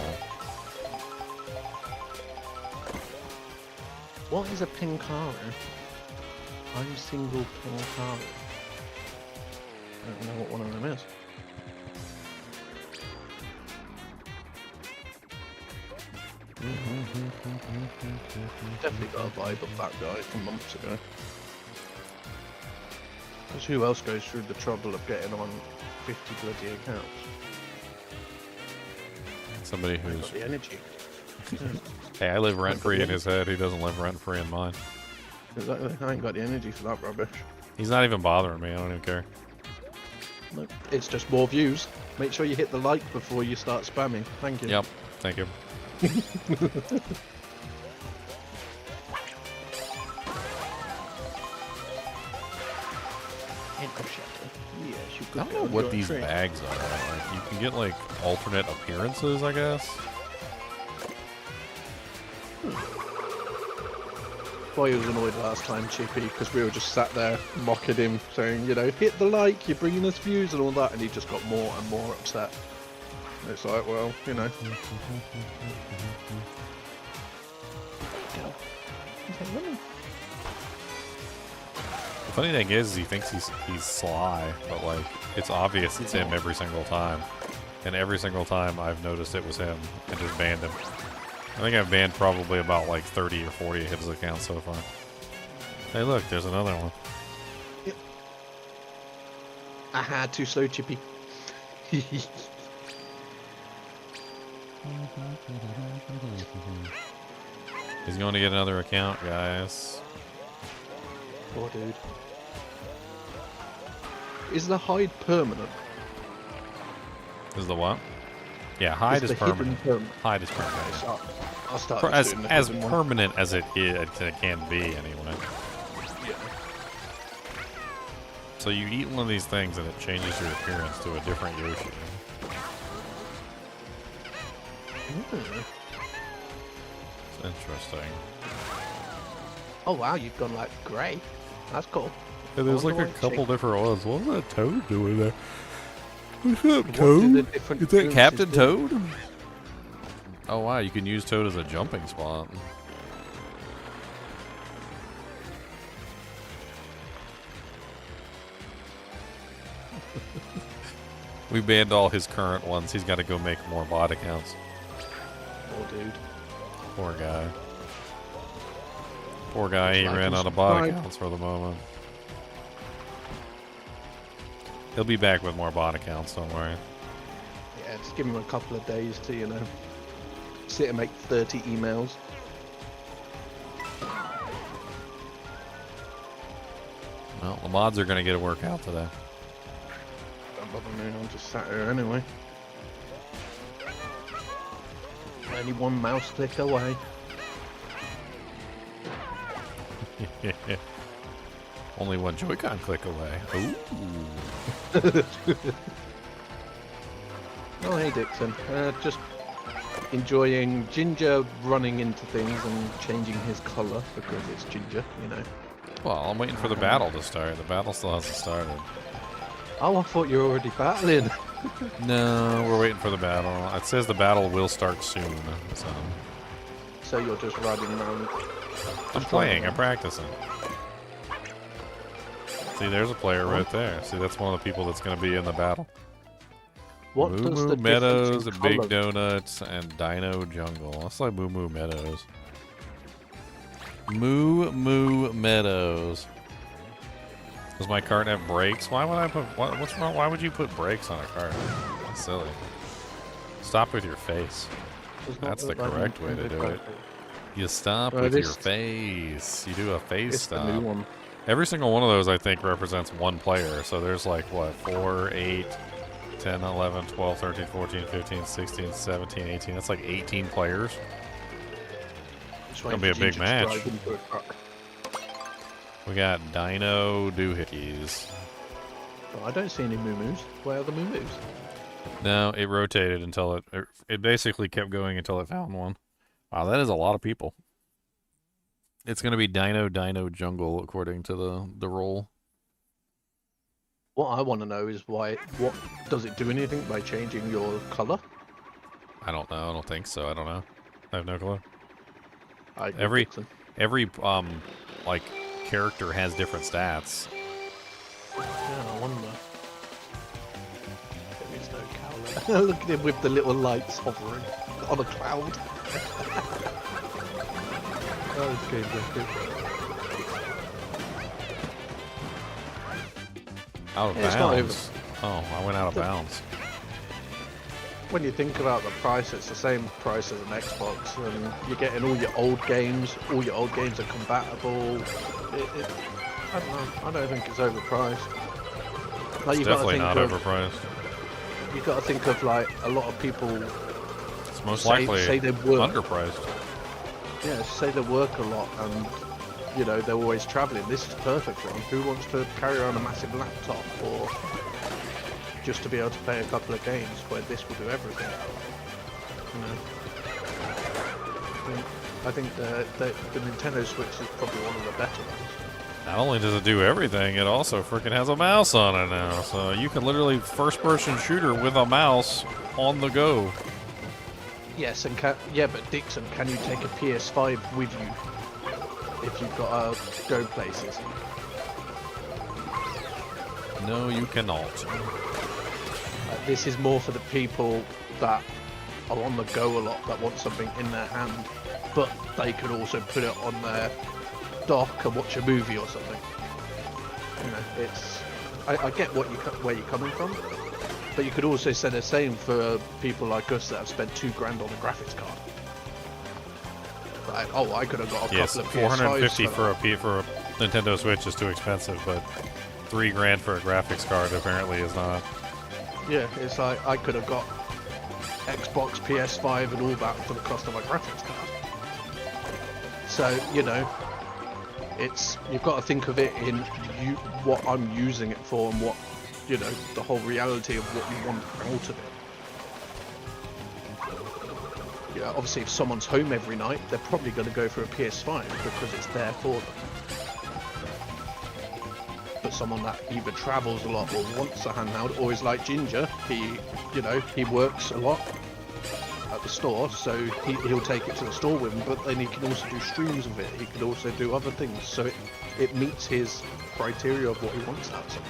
L: What is a Pinkaro? I'm single Pinkaro. I don't know what one of them is. Definitely got a vibe of that guy from months ago. Because who else goes through the trouble of getting on 50 bloody accounts?
A: Somebody who's
L: got the energy.
A: Hey, I live rent-free in his head. He doesn't live rent-free in mine.
L: Exactly. I ain't got the energy for that rubbish.
A: He's not even bothering me. I don't even care.
L: Nope. It's just more views. Make sure you hit the like before you start spamming. Thank you.
A: Yep. Thank you. I don't know what these bags are. Like, you can get like alternate appearances, I guess.
L: Boy, he was annoyed last time, Chippy, because we were just sat there mocking him, saying, you know, hit the like, you're bringing us views and all that, and he just got more and more upset. And it's like, well, you know.
A: The funny thing is, he thinks he's sly, but like it's obvious it's him every single time. And every single time I've noticed it was him and just banned him. I think I've banned probably about like 30 or 40 of his accounts so far. Hey, look, there's another one.
L: Yep. Aha, too slow, Chippy.
A: He's going to get another account, guys.
L: Poor dude. Is the hide permanent?
A: Is the what? Yeah, hide
L: It's
A: is
L: the hidden
A: permanent.
L: permanent.
A: Hide is permanent.
L: So I'll start
A: As
L: doing the
A: as
L: hidden one.
A: permanent as it can be, anyway. So you eat one of these things and it changes your appearance to a different Yoshi. It's interesting.
L: Oh wow, you've gone like grey. That's cool.
A: Yeah, there's
L: I
A: like
L: wonder
A: a
L: what
A: couple
L: shape-
A: different ones. What's that Toad doing there? What's up,
L: What do the
A: Toad?
L: different
A: Is that
L: appearances
A: Captain
L: do?
A: Toad? Oh wow, you can use Toad as a jumping spot. We banned all his current ones. He's got to go make more bot accounts.
L: Oh, dude.
A: Poor guy. Poor guy, he
L: Like
A: ran
L: and
A: out of bot
L: subscribe.
A: accounts for the moment. He'll be back with more bot accounts, don't worry.
L: Yeah, just give him a couple of days to, you know, sit and make 30 emails.
A: Well, the mods are going to get a workout today.
L: Don't bother me, I'm just sat here anyway. Only one mouse click away.
A: Only one Joy-Con click away. Ooh.
L: Oh, hey Dixon. Just enjoying Ginger running into things and changing his colour because it's Ginger, you know.
A: Well, I'm waiting for the battle to start. The battle still hasn't started.
L: Oh, I thought you were already battling.
A: No, we're waiting for the battle. It says the battle will start soon.
L: So you're just riding around.
A: I'm playing. I'm practicing. See, there's a player right there. See, that's one of the people that's going to be in the battle.
L: What
A: Moo
L: does
A: Moo
L: the
A: Meadows,
L: difference in
A: Big
L: colour-
A: Donuts, and Dino Jungle. That's like Moo Moo Meadows. Moo Moo Meadows. Does my cart have brakes? Why would I put? What's wrong? Why would you put brakes on a cart? That's silly. Stop with your face.
L: Does not
A: That's the
L: look like
A: correct way to
L: intended
A: do it.
L: graphic.
A: You stop
L: Right,
A: with your
L: this-
A: face. You do a face
L: It's the
A: stop.
L: new one.
A: Every single one of those, I think, represents one player. So there's like, what, 4, 8, 10, 11, 12, 13, 14, 15, 16, 17, 18. That's like 18 players.
L: It's
A: gonna be a big match.
L: Oh,
A: We got Dino Doohickeys.
L: I don't see any moo-moos. Where are the moo-moos?
A: No, it rotated until it basically kept going until it found one. Wow, that is a lot of people. It's going to be Dino Jungle according to the role.
L: What I want to know is what does it do anything by changing your color?
A: I don't know. I don't think so. I don't know. I have no clue.
L: I agree,
A: Every
L: Dixon.
A: like character has different stats.
L: Yeah, I wonder. There is no cow. Look at him with the little lights hovering on a cloud. Oh, it's game graphic.
A: Out of
L: Yeah, it's not
A: bounds. Oh, I went out of bounds.
L: When you think about the price, it's the same price as an Xbox, and you're getting all your old games. All your old games are compatible. I don't know. I don't think it's overpriced. Like,
A: It's
L: you gotta
A: definitely
L: think
A: not
L: of,
A: overpriced.
L: You got to think of like a lot of people.
A: It's most
L: say
A: likely
L: they work.
A: underpriced.
L: Yeah, say they work a lot, and you know they're always travelling. This is perfect for them. Who wants to carry around a massive laptop or just to be able to play a couple of games where this will do everything? You know. I think the Nintendo Switch is probably one of the better ones.
A: Not only does it do everything, it also freaking has a mouse on it now. So you can literally first-person shooter with a mouse on the go.
L: Yes, and but Dixon, can you take a PS5 with you if you've got to go places?
A: No, you cannot.
L: This is more for the people that are on the go a lot, that want something in their hand, but they could also put it on their dock and watch a movie or something. You know, it's I get where you're coming from, but you could also say the same for people like us that have spent $2,000 on a graphics card. Like, oh, I could have got a
A: Yes,
L: couple of
A: $450
L: PS5s
A: for a Nintendo Switch is too expensive, but $3,000 for a graphics card apparently is not.
L: Yeah, it's like I could have got Xbox, PS5, and all that for the cost of a graphics card. So you know, you've got to think of it in what I'm using it for and what, you know, the whole reality of what you want out of it. Yeah, obviously if someone's home every night, they're probably going to go for a PS5 because it's there for them. But someone that either travels a lot or wants a handheld, or is like Ginger, he works a lot at the store, so he'll take it to the store with him, but then he can also do streams of it, he can also do other things, so it meets his criteria of what he wants out of it.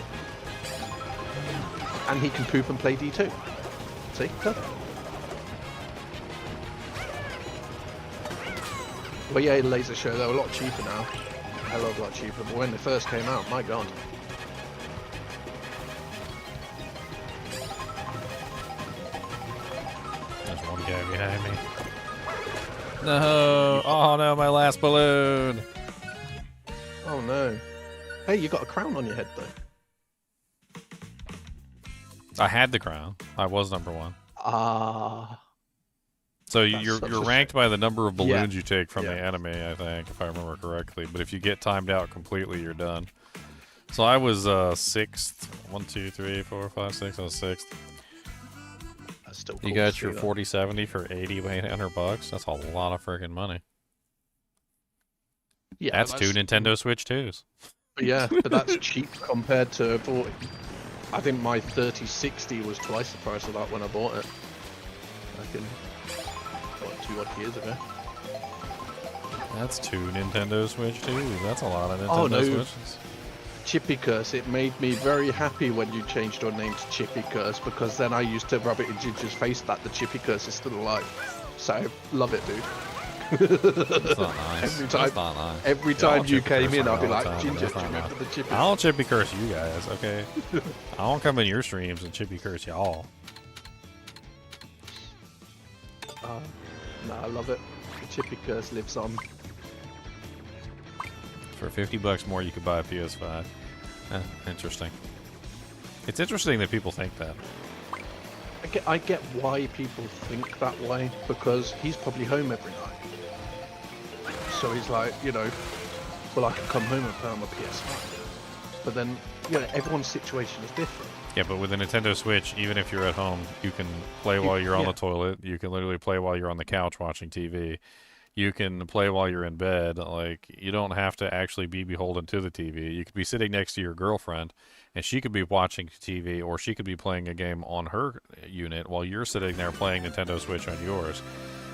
L: And he can poop and play D2. See? Perfect. Well, yeah, Laser Show, they're a lot cheaper now. A lot cheaper, but when they first came out, my god.
A: There's one guy behind me. No! Oh no, my last balloon!
L: Oh no. Hey, you got a crown on your head though.
A: I had the crown. I was number 1.
L: Ah.
A: So you're ranked by the number of balloons you take from
L: Yeah.
A: the enemy, I think, if I remember correctly. But if you get timed out completely, you're done. So I was 6th. 1, 2, 3, 4, 5, 6. I was 6th.
L: That's still
A: You
L: cool
A: got
L: to
A: your
L: see that.
A: 4070 for $800. That's a lot of freaking money.
L: Yeah,
A: That's 2 Nintendo Switch 2s.
L: Yeah, but that's cheap compared to. I think my 3060 was twice the price of that when I bought it. Back in 2 odd years ago.
A: That's 2 Nintendo Switch 2s. That's a lot of Nintendo
L: Oh, no.
A: Switches.
L: Chippy Curse, it made me very happy when you changed your name to Chippy Curse, because then I used to rub it in Ginger's face that the Chippy Curse is still alive. So, love it, dude.
A: That's not nice.
L: Every time,
A: That's not nice.
L: every
A: Yeah,
L: time
A: I'll
L: you
A: chippy
L: came
A: curse
L: in, I'll be
A: all the
L: like,
A: time, but
L: Ginger,
A: that's
L: do you
A: not
L: remember
A: nice.
L: the Chippy
A: I don't chippy curse you guys, okay? I don't come in your streams and chippy curse y'all.
L: No, I love it. The Chippy Curse lives on.
A: For $50 more, you could buy a PS5. Interesting. It's interesting that people think that.
L: I get why people think that way, because he's probably home every night. So he's like, you know, well, I can come home and play on my PS5. But then, you know, everyone's situation is different.
A: Yeah, but with a Nintendo Switch, even if you're at home, you can play while you're on the toilet. You can literally play while you're on the couch watching TV. You can play while you're in bed. Like, you don't have to actually be beholden to the TV. You could be sitting next to your girlfriend, and she could be watching TV, or she could be playing a game on her unit while you're sitting there playing Nintendo Switch on yours.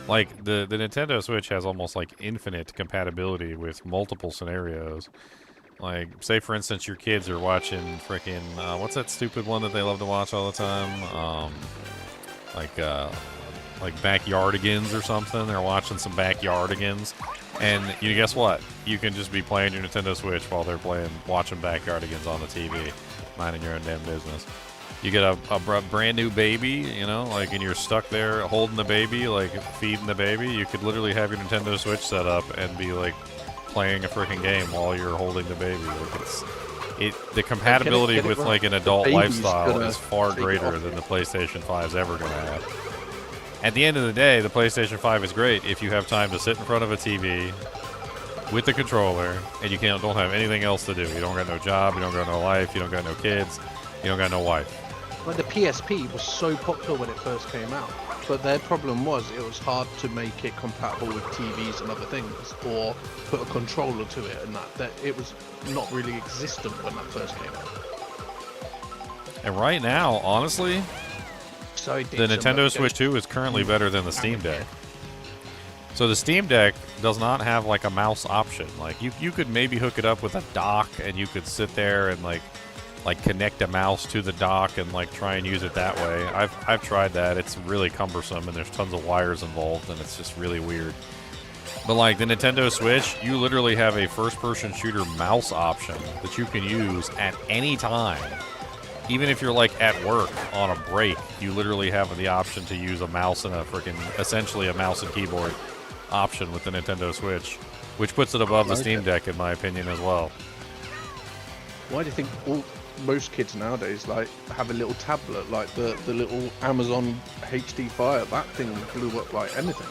A: Like, the Nintendo Switch has almost, like, infinite compatibility with multiple scenarios. Like, say, for instance, your kids are watching frickin' what's that stupid one that they love to watch all the time? Like Backyardigans or something. They're watching some Backyardigans. And you guess what? You can just be playing your Nintendo Switch while they're watching Backyardigans on the TV, minding your own damn business. You get a brand new baby, you know, like, and you're stuck there holding the baby, like, feeding the baby. You could literally have your Nintendo Switch set up and be, like, playing a freaking game while you're holding the baby. Like, the compatibility with, like, an adult lifestyle is far greater than the PlayStation 5 is ever going to have. At the end of the day, the PlayStation 5 is great if you have time to sit in front of a TV with the controller and you don't have anything else to do. You don't got no job, you don't got no life, you don't got no kids, you don't got no wife.
L: Well, the PSP was so popular when it first came out, but their problem was it was hard to make it compatible with TVs and other things, or put a controller to it, and that it was not really existent when that first came out.
A: And right now, honestly,
L: so
A: the Nintendo Switch 2 is currently better than the Steam Deck. So the Steam Deck does not have, like, a mouse option. Like, you could maybe hook it up with a dock, and you could sit there and, like connect a mouse to the dock and, like, try and use it that way. I've tried that. It's really cumbersome, and there's tons of wires involved, and it's just really weird. But, like, the Nintendo Switch, you literally have a first-person shooter mouse option that you can use at any time. Even if you're, like, at work on a break, you literally have the option to use a mouse and essentially a mouse and keyboard option with the Nintendo Switch, which puts it above the Steam Deck, in my opinion, as well.
L: Why do you think most kids nowadays like have a little tablet, like the little Amazon HD Fire? That thing blew up like anything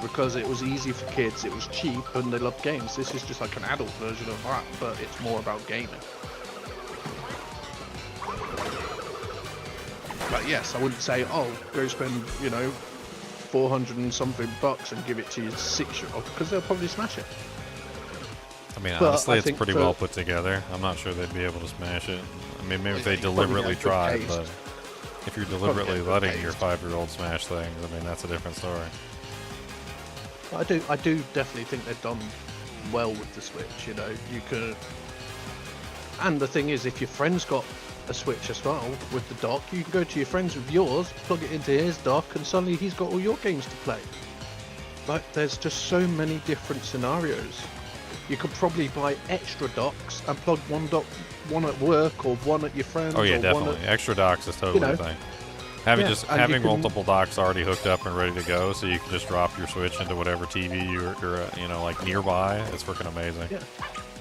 L: because it was easy for kids, it was cheap, and they love games. This is just like an adult version of that, but it's more about gaming. But yes, I wouldn't say, oh, go spend, you know, 400 and something bucks and give it to your 6-year-old, because they'll probably smash it.
A: I mean,
L: But
A: honestly,
L: I
A: it's
L: think
A: pretty
L: for-
A: well put together. I'm not sure they'd be able to smash it. I mean, maybe if they
L: It's probably
A: deliberately
L: got good
A: tried,
L: taste.
A: but if you're
L: Probably
A: deliberately
L: got good
A: letting your
L: taste.
A: 5-year-old smash things, I mean, that's a different story.
L: I do definitely think they've done well with the Switch. You know, you could, and the thing is, if your friend's got a Switch as well with the dock, you can go to your friends with yours, plug it into his dock, and suddenly he's got all your games to play. Like, there's just so many different scenarios. You could probably buy extra docks and plug one at work or one at your friends.
A: Oh yeah,
L: or
A: definitely.
L: One at,
A: Extra docks is totally a thing. Having
L: Yeah, and
A: having
L: you can-
A: multiple docks already hooked up and ready to go, so you can just drop your Switch into whatever TV you're you know, like nearby. It's freaking amazing.
L: Yeah.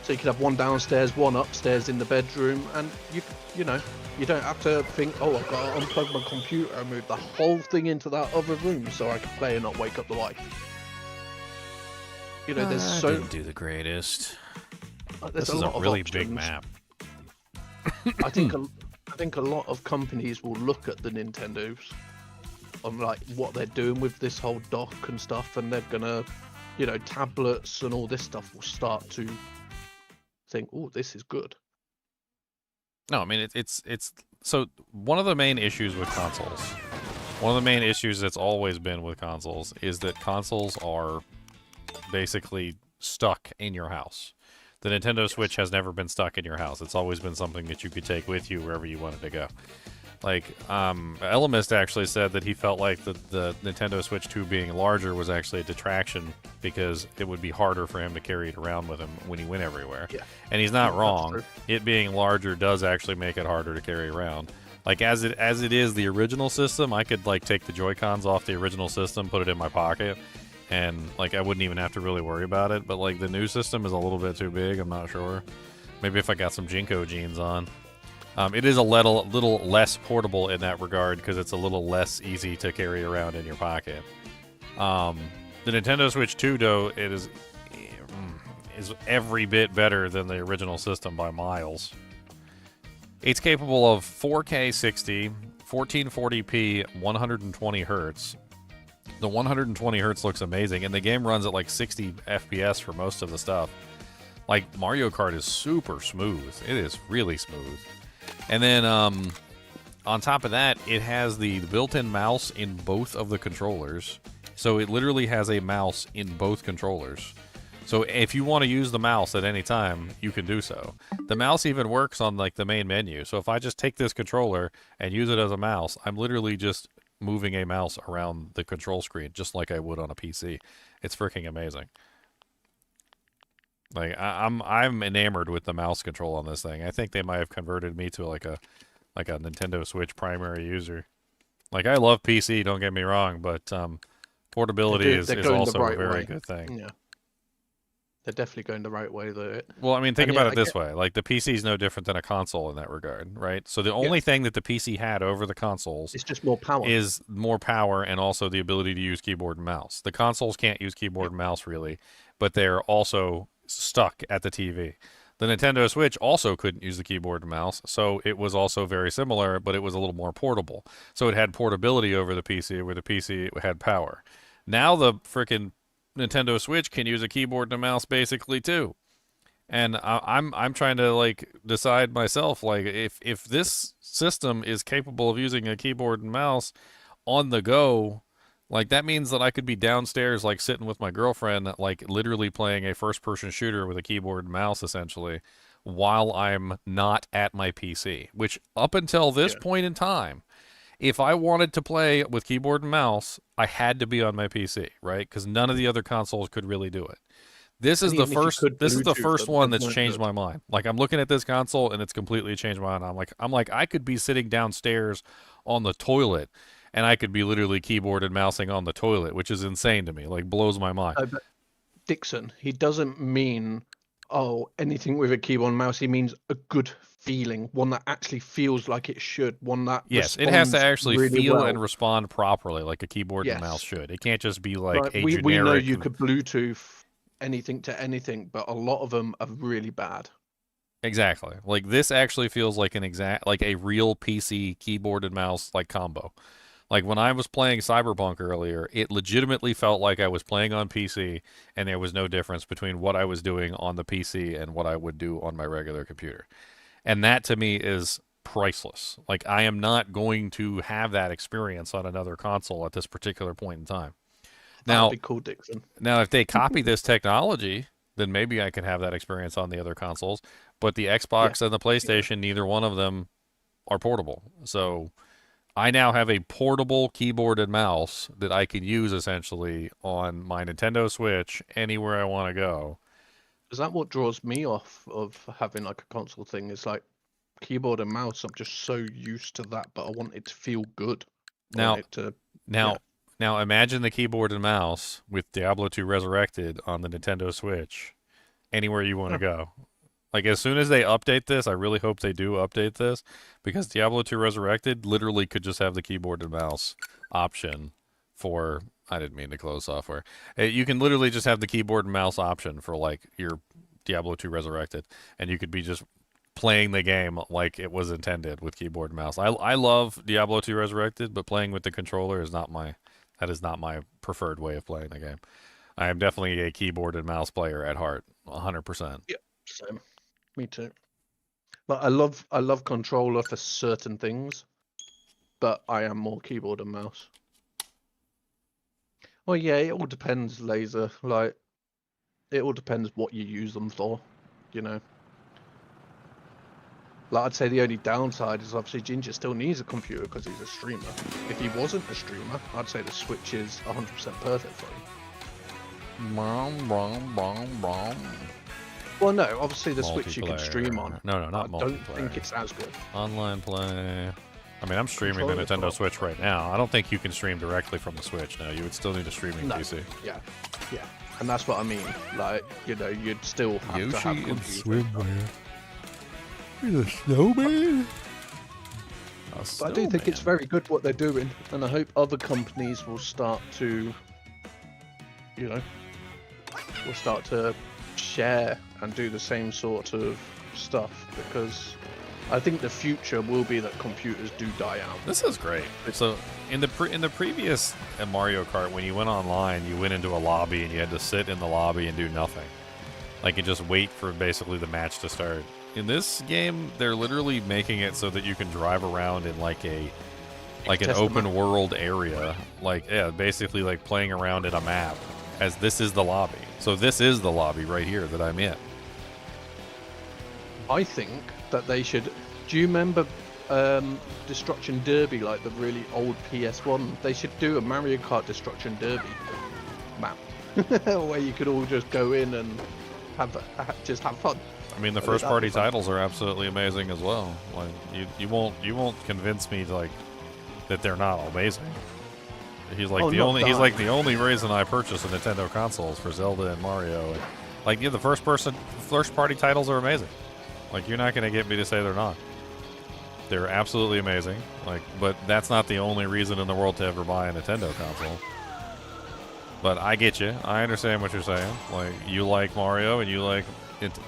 L: So you could have one downstairs, one upstairs in the bedroom, and you know, you don't have to think, oh, I've got to unplug my computer and move the whole thing into that other room so I can play and not wake up the wife. You know, there's so
A: Didn't do the greatest.
L: there's
A: This
L: a
A: is a
L: lot of
A: really
L: options.
A: big map.
L: I think a lot of companies will look at the Nintendos on like what they're doing with this whole dock and stuff, and they're gonna, you know, tablets and all this stuff will start to think, oh, this is good.
A: No, I mean it's so one of the main issues with consoles, one of the main issues that's always been with consoles is that consoles are basically stuck in your house. The Nintendo Switch has never been stuck in your house. It's always been something that you could take with you wherever you wanted to go. Like, Elamist actually said that he felt like the Nintendo Switch 2 being larger was actually a detraction because it would be harder for him to carry it around with him when he went everywhere.
L: Yeah.
A: And he's not
L: That's
A: wrong.
L: true.
A: It being larger does actually make it harder to carry around. Like, as it is the original system, I could, like, take the Joy-Cons off the original system, put it in my pocket, and, like, I wouldn't even have to really worry about it. But, like, the new system is a little bit too big. I'm not sure. Maybe if I got some Jinko jeans on. It is a little less portable in that regard because it's a little less easy to carry around in your pocket. The Nintendo Switch 2, though, it is every bit better than the original system by miles. It's capable of 4K 60, 1440p, 120 hertz. The 120 hertz looks amazing, and the game runs at like 60 FPS for most of the stuff. Like, Mario Kart is super smooth. It is really smooth. And then, on top of that, it has the built-in mouse in both of the controllers. So it literally has a mouse in both controllers. So if you want to use the mouse at any time, you can do so. The mouse even works on, like, the main menu. So if I just take this controller and use it as a mouse, I'm literally just moving a mouse around the control screen, just like I would on a PC. It's freaking amazing. Like, I'm enamored with the mouse control on this thing. I think they might have converted me to like a Nintendo Switch primary user. Like, I love PC, don't get me wrong, but portability is
L: They're going
A: also
L: the right
A: a very
L: way.
A: good thing.
L: Yeah, they're definitely going the right way with it.
A: Well, I mean, think
L: And
A: about
L: yeah,
A: it this way. Like, the PC is no different than a console in that regard, right? So the only thing that the PC had over the consoles
L: It's just more power.
A: is more power and also the ability to use keyboard and mouse. The consoles can't use keyboard and mouse, really, but they're also stuck at the TV. The Nintendo Switch also couldn't use the keyboard and mouse, so it was also very similar, but it was a little more portable. So it had portability over the PC, where the PC had power. Now the frickin' Nintendo Switch can use a keyboard and a mouse basically too. And I'm trying to, like, decide myself, like, if this system is capable of using a keyboard and mouse on the go, like, that means that I could be downstairs, like, sitting with my girlfriend, like, literally playing a first-person shooter with a keyboard and mouse, essentially, while I'm not at my PC. Which, up until this point in time, if I wanted to play with keyboard and mouse, I had to be on my PC, right? Because none of the other consoles could really do it. This is the first. This is the first one that's changed my mind. Like, I'm looking at this console and it's completely changed my mind. I'm like, I could be sitting downstairs on the toilet, and I could be literally keyboard and mousing on the toilet, which is insane to me. Like, blows my mind.
L: But Dixon, he doesn't mean oh, anything with a keyboard and mouse, he means a good feeling, one that actually feels like it should, one that
A: Yes, it has to
L: responds
A: actually
L: really
A: feel
L: well.
A: and respond properly like a keyboard and
L: Yes.
A: mouse should. It can't just be like
L: Like,
A: a
L: we
A: generic.
L: know you could Bluetooth anything to anything, but a lot of them are really bad.
A: Exactly. Like this actually feels like like a real PC keyboard and mouse like combo. Like when I was playing Cyberpunk earlier, it legitimately felt like I was playing on PC and there was no difference between what I was doing on the PC and what I would do on my regular computer. And that to me is priceless. Like I am not going to have that experience on another console at this particular point in time. Now,
L: That'd be cool, Dixon.
A: Now, if they copy this technology, then maybe I could have that experience on the other consoles. But the Xbox and the PlayStation, neither one of them are portable. So I now have a portable keyboard and mouse that I can use essentially on my Nintendo Switch anywhere I want to go.
L: Is that what draws me off of having like a console thing? Is like keyboard and mouse. I'm just so used to that, but I want it to feel good.
A: Now imagine the keyboard and mouse with Diablo 2 Resurrected on the Nintendo Switch anywhere you want to go. Like, as soon as they update this, I really hope they do update this, because Diablo 2 Resurrected literally could just have the keyboard and mouse option for... I didn't mean to close software. You can literally just have the keyboard and mouse option for, like, your Diablo 2 Resurrected, and you could be just playing the game like it was intended with keyboard and mouse. I love Diablo 2 Resurrected, but playing with the controller is not my... That is not my preferred way of playing the game. I am definitely a keyboard and mouse player at heart, 100%.
L: Yeah, same. Me too. Like, I love controller for certain things, but I am more keyboard and mouse. Well, yeah, it all depends, Laser. Like, it all depends what you use them for, you know. Like, I'd say the only downside is obviously Ginger still needs a computer because he's a streamer. If he wasn't a streamer, I'd say the Switch is 100% perfect for him. Well, no, obviously the Switch you can stream on.
A: No, not multiplayer.
L: I don't think it's as good.
A: Online play. I mean, I'm streaming the Nintendo Switch right now. I don't think you can stream directly from the Switch. No, you would still need a streaming PC.
L: Yeah, yeah. And that's what I mean. Like, you know, you'd still have to have
A: and swimwear. You're a snowman?
L: But I do think it's very good what they're doing, and I hope other companies will start to, you know, will start to share and do the same sort of stuff, because I think the future will be that computers do die out.
A: This is great. So in the previous Mario Kart, when you went online, you went into a lobby and you had to sit in the lobby and do nothing, like, and just wait for basically the match to start. In this game, they're literally making it so that you can drive around in like an open world area, like, yeah, basically like playing around in a map, as this is the lobby. So this is the lobby right here that I'm in.
L: I think that they should. Do you remember Destruction Derby, like the really old PS1? They should do a Mario Kart Destruction Derby map where you could all just go in and just have fun.
A: I mean, the first party titles are absolutely amazing as well. Like, you won't convince me like that they're not amazing. He's like the only reason I purchased a Nintendo consoles for Zelda and Mario. And, like, yeah, the first party titles are amazing. Like, you're not gonna get me to say they're not. They're absolutely amazing. Like, but that's not the only reason in the world to ever buy a Nintendo console. But I get you. I understand what you're saying. Like, you like Mario and you like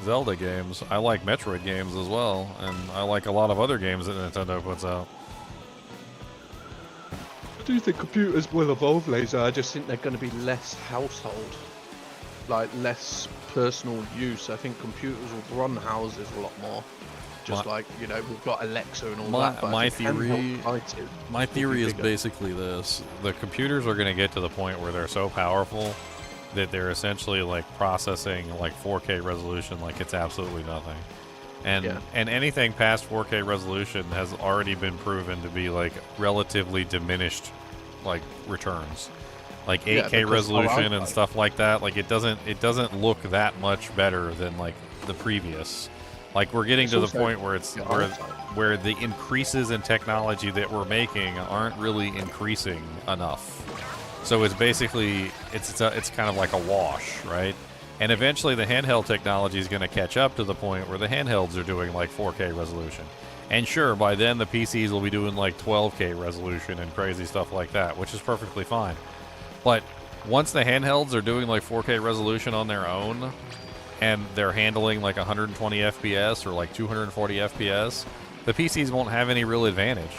A: Zelda games. I like Metroid games as well, and I like a lot of other games that Nintendo puts out.
L: I do think computers will evolve, Laser. I just think they're going to be less household, like less personal use. I think computers will run houses a lot more. Just like, you know, we've got Alexa and all that. But
A: my theory is basically this: the computers are going to get to the point where they're so powerful that they're essentially like processing like 4K resolution like it's absolutely nothing. And anything past 4K resolution has already been proven to be like relatively diminished like returns. Like 8K resolution and stuff like that, like it doesn't look that much better than like the previous. Like, we're getting to the point where it's where the increases in technology that we're making aren't really increasing enough. So it's basically it's kind of like a wash, right? And eventually the handheld technology is going to catch up to the point where the handhelds are doing like 4K resolution. And sure, by then the PCs will be doing like 12K resolution and crazy stuff like that, which is perfectly fine. But once the handhelds are doing like 4K resolution on their own, and they're handling like 120 FPS or like 240 FPS, the PCs won't have any real advantage.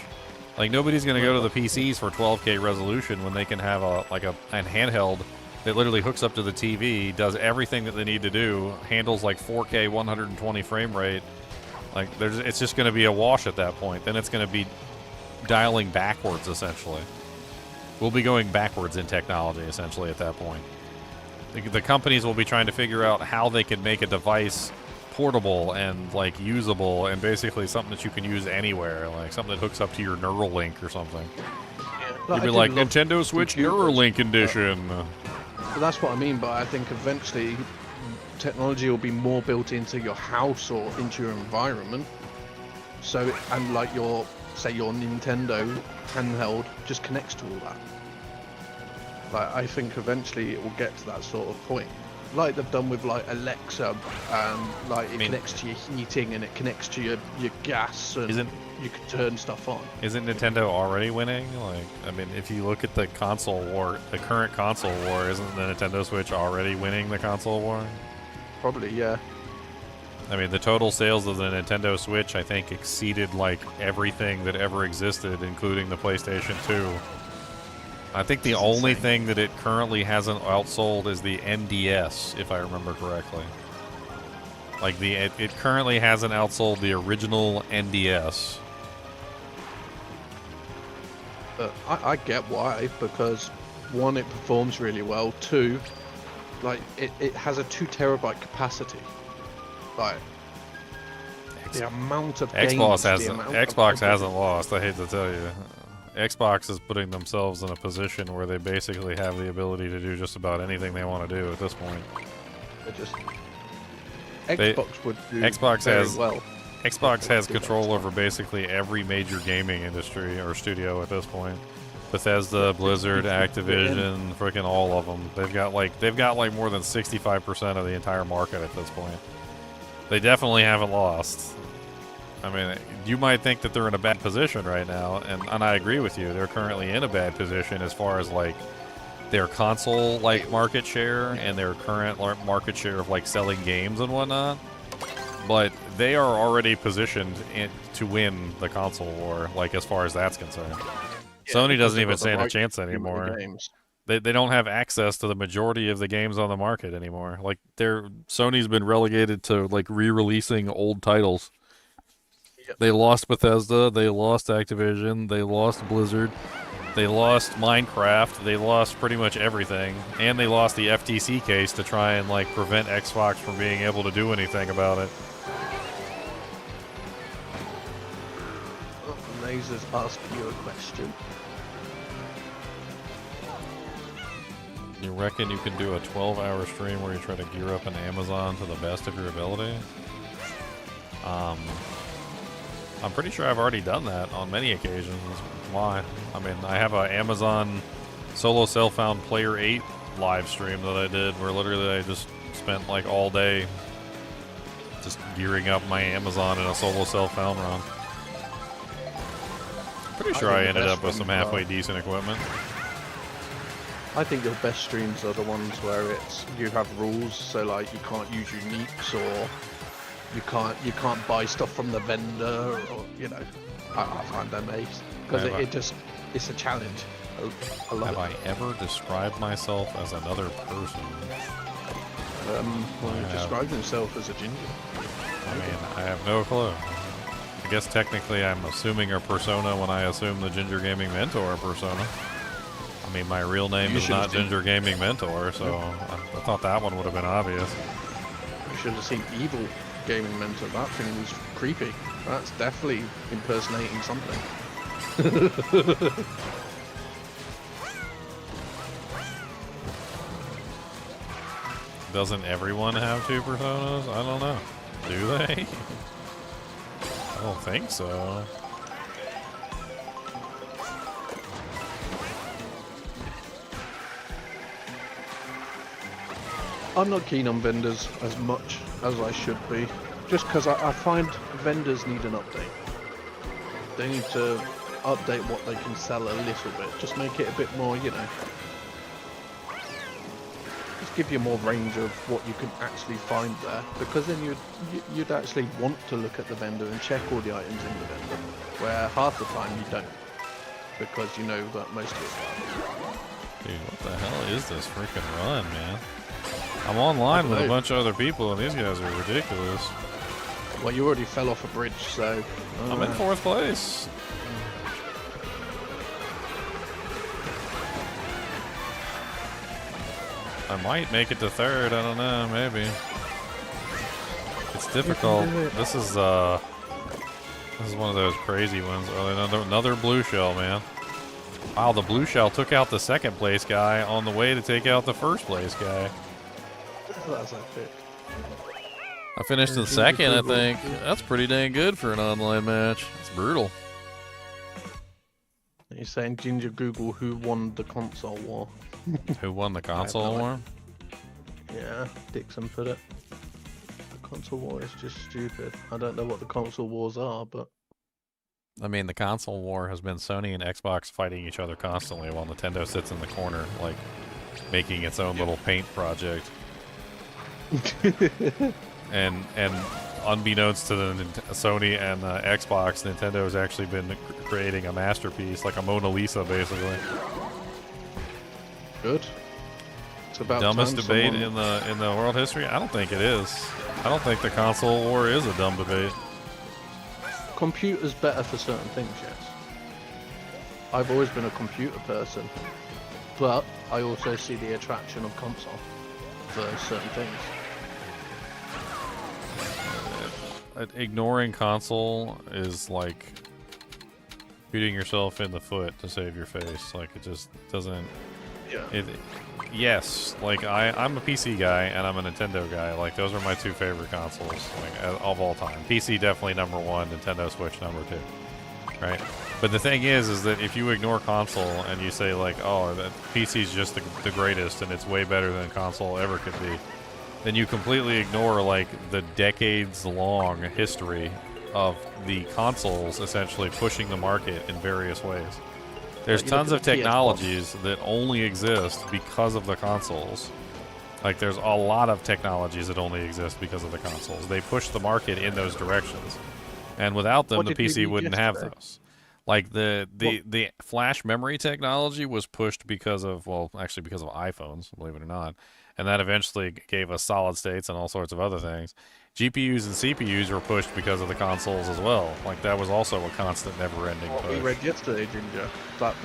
A: Like, nobody's going to go to the PCs for 12K resolution when they can have a handheld that literally hooks up to the TV, does everything that they need to do, handles like 4K 120 frame rate. Like, it's just going to be a wash at that point. Then it's going to be dialing backwards, essentially. We'll be going backwards in technology, essentially, at that point. The companies will be trying to figure out how they can make a device portable and like usable and basically something that you can use anywhere, like something that hooks up to your Neuralink or something. You'd be like Nintendo Switch Neuralink edition.
L: But that's what I mean. But I think eventually technology will be more built into your house or into your environment. So and like your Nintendo handheld just connects to all that. Like, I think eventually it will get to that sort of point, like they've done with like Alexa, and like it connects to your heating and it connects to your gas, and you can turn stuff on.
A: Isn't Nintendo already winning? Like, I mean, if you look at the console war, the current console war, isn't the Nintendo Switch already winning the console war?
L: Probably, yeah.
A: I mean, the total sales of the Nintendo Switch, I think, exceeded like everything that ever existed, including the PlayStation 2. I think the only thing that it currently hasn't outsold is the NDS, if I remember correctly. Like, it currently hasn't outsold the original NDS.
L: I get why, because one, it performs really well. Two, like it has a 2 terabyte capacity. Like the amount of
A: Xbox
L: games,
A: hasn't lost. I hate to tell you. Xbox is putting themselves in a position where they basically have the ability to do just about anything they want to do at this point.
L: Xbox would do
A: Xbox
L: very
A: has
L: well.
A: Xbox has control over basically every major gaming industry or studio at this point. Bethesda, Blizzard, Activision, freaking all of them. They've got like more than 65% of the entire market at this point. They definitely haven't lost. I mean, you might think that they're in a bad position right now, and I agree with you. They're currently in a bad position as far as like their console like market share and their current market share of like selling games and whatnot. But they are already positioned to win the console war, like as far as that's concerned. Yeah, Sony doesn't even stand a chance anymore. They don't have access to the majority of the games on the market anymore. Like Sony's been relegated to like re-releasing old titles. Yep. They lost Bethesda, they lost Activision, they lost Blizzard, they lost Minecraft, they lost pretty much everything, and they lost the FTC case to try and like prevent Xbox from being able to do anything about it.
L: Laser's asking you a question.
A: You reckon you can do a 12-hour stream where you try to gear up an Amazon to the best of your ability? I'm pretty sure I've already done that on many occasions. Why? I mean, I have an Amazon Solo Self-Found Player 8 live stream that I did where literally I just spent like all day just gearing up my Amazon in a Solo Self-Found run. Pretty sure I ended up with some halfway decent equipment.
L: I think your best streams are the ones where you have rules, so like you can't use uniques, or you can't buy stuff from the vendor, or I find them ace because it's a challenge.
A: Have I ever described myself as another person?
L: Well, he described himself as a ginger.
A: I mean, I have no clue. I guess technically I'm assuming a persona when I assume the Ginger Gaming Mentor persona. I mean, my real name is not Ginger Gaming Mentor, so I thought that one would have been obvious.
L: You should have seen Evil Gaming Mentor. That thing was creepy. That's definitely impersonating something.
A: Doesn't everyone have 2 personas? I don't know. Do they? I don't think so.
L: I'm not keen on vendors as much as I should be, just because I find vendors need an update. They need to update what they can sell a little bit, just make it a bit more, you know, just give you more range of what you can actually find there, because then you'd actually want to look at the vendor and check all the items in the vendor, where half the time you don't, because you know that most of it's garbage.
A: Dude, what the hell is this freaking run, man? I'm online with a bunch of other people, and these guys are ridiculous.
L: Well, you already fell off a bridge, so...
A: I'm in 4th place. I might make it to 3rd, I don't know, maybe. It's difficult. This is one of those crazy ones. Oh, another blue shell, man. Wow, the blue shell took out the 2nd place guy on the way to take out the 1st place guy.
L: That's epic.
A: I finished in 2nd, I think. That's pretty dang good for an online match. It's brutal.
L: You're saying Ginger Google who won the console war?
A: Who won the console war?
L: Yeah, Dixon put it. The console war is just stupid. I don't know what the console wars are, but...
A: I mean, the console war has been Sony and Xbox fighting each other constantly while Nintendo sits in the corner, like, making its own little paint project. and unbeknownst to the Sony and Xbox, Nintendo has actually been creating a masterpiece, like a Mona Lisa, basically.
L: Good. It's about
A: dumbest debate
L: someone...
A: in the world history? I don't think it is. I don't think the console war is a dumb debate.
L: Computer's better for certain things, yes. I've always been a computer person, but I also see the attraction of console for certain things.
A: Ignoring console is like shooting yourself in the foot to save your face. Like, it just doesn't...
L: Yeah.
A: Yes, like I'm a PC guy and I'm a Nintendo guy. Like, those are my 2 favorite consoles, like, of all time. PC definitely number 1, Nintendo Switch number 2, right? But the thing is that if you ignore console and you say like, oh, that PC's just the greatest and it's way better than console ever could be, then you completely ignore like the decades-long history of the consoles essentially pushing the market in various ways. There's tons of technologies that only exist because of the consoles. Like, there's a lot of technologies that only exist because of the consoles. They push the market in those directions. And without them, the PC wouldn't have those. Like, the flash memory technology was pushed because of, well, actually because of iPhones, believe it or not. And that eventually gave us solid states and all sorts of other things. GPUs and CPUs were pushed because of the consoles as well. Like, that was also a constant, never-ending push.
L: What we read yesterday, Ginger, that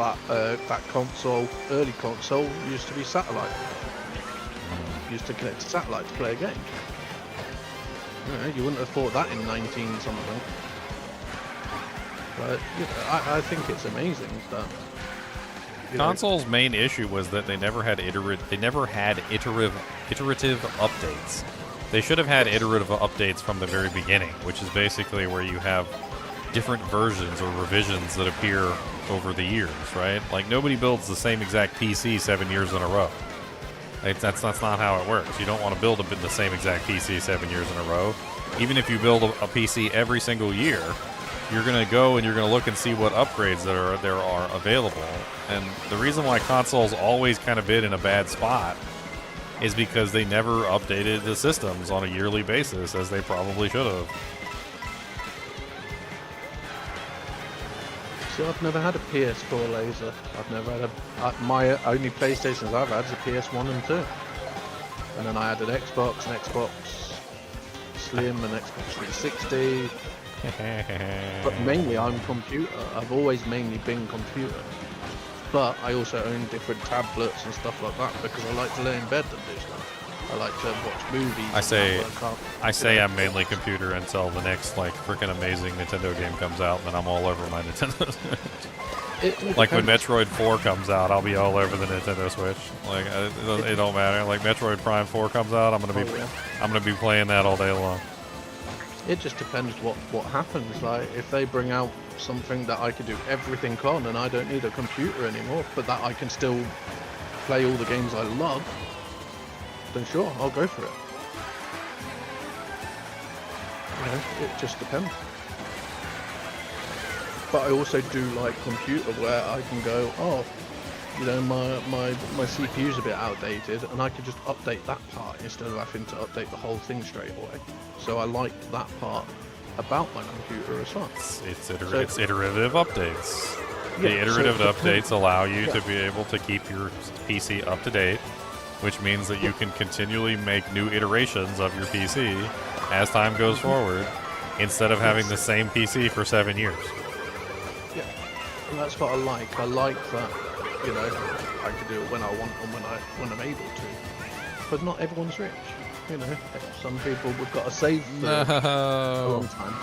L: console, early console, used to be satellite. Used to connect to satellite to play a game. You wouldn't have thought that in 19-something. But you know, I think it's amazing that...
A: Console's main issue was that they never had iterative updates. They should have had iterative updates from the very beginning, which is basically where you have different versions or revisions that appear over the years, right? Like, nobody builds the same exact PC 7 years in a row. That's not how it works. You don't want to build the same exact PC 7 years in a row. Even if you build a PC every single year, you're going to go and you're going to look and see what upgrades there are available. And the reason why consoles always kind of been in a bad spot is because they never updated the systems on a yearly basis, as they probably should have.
L: See, I've never had a PS4 laser. I've never had my only PlayStations I've had is a PS1 and 2. And then I had an Xbox, Slim, and Xbox 360. But mainly I'm computer. I've always mainly been computer. But I also own different tablets and stuff like that because I like to lay in bed and do stuff. I like to watch movies.
A: I say I'm mainly computer until the next like freaking amazing Nintendo game comes out, and then I'm all over my Nintendo Switch. Like when Metroid 4 comes out, I'll be all over the Nintendo Switch. Like it don't matter. Like Metroid Prime 4 comes out, I'm gonna be playing that all day long.
L: It just depends what happens. Like if they bring out something that I could do everything on and I don't need a computer anymore, but that I can still play all the games I love, then sure, I'll go for it. You know, it just depends. But I also do like computer where I can go, oh, you know, my CPU's a bit outdated, and I can just update that part instead of having to update the whole thing straight away. So I like that part about my computer as well.
A: It's iterative updates.
L: Yeah,
A: the iterative
L: so
A: updates allow you to be able to keep your PC up to date, which means that you can continually make new iterations of your PC as time goes forward, instead of having the same PC for 7 years.
L: Yeah, and that's what I like. I like that, you know, I can do it when I want and when I'm able to. But not everyone's rich, you know. Some people we've got to save for a long time.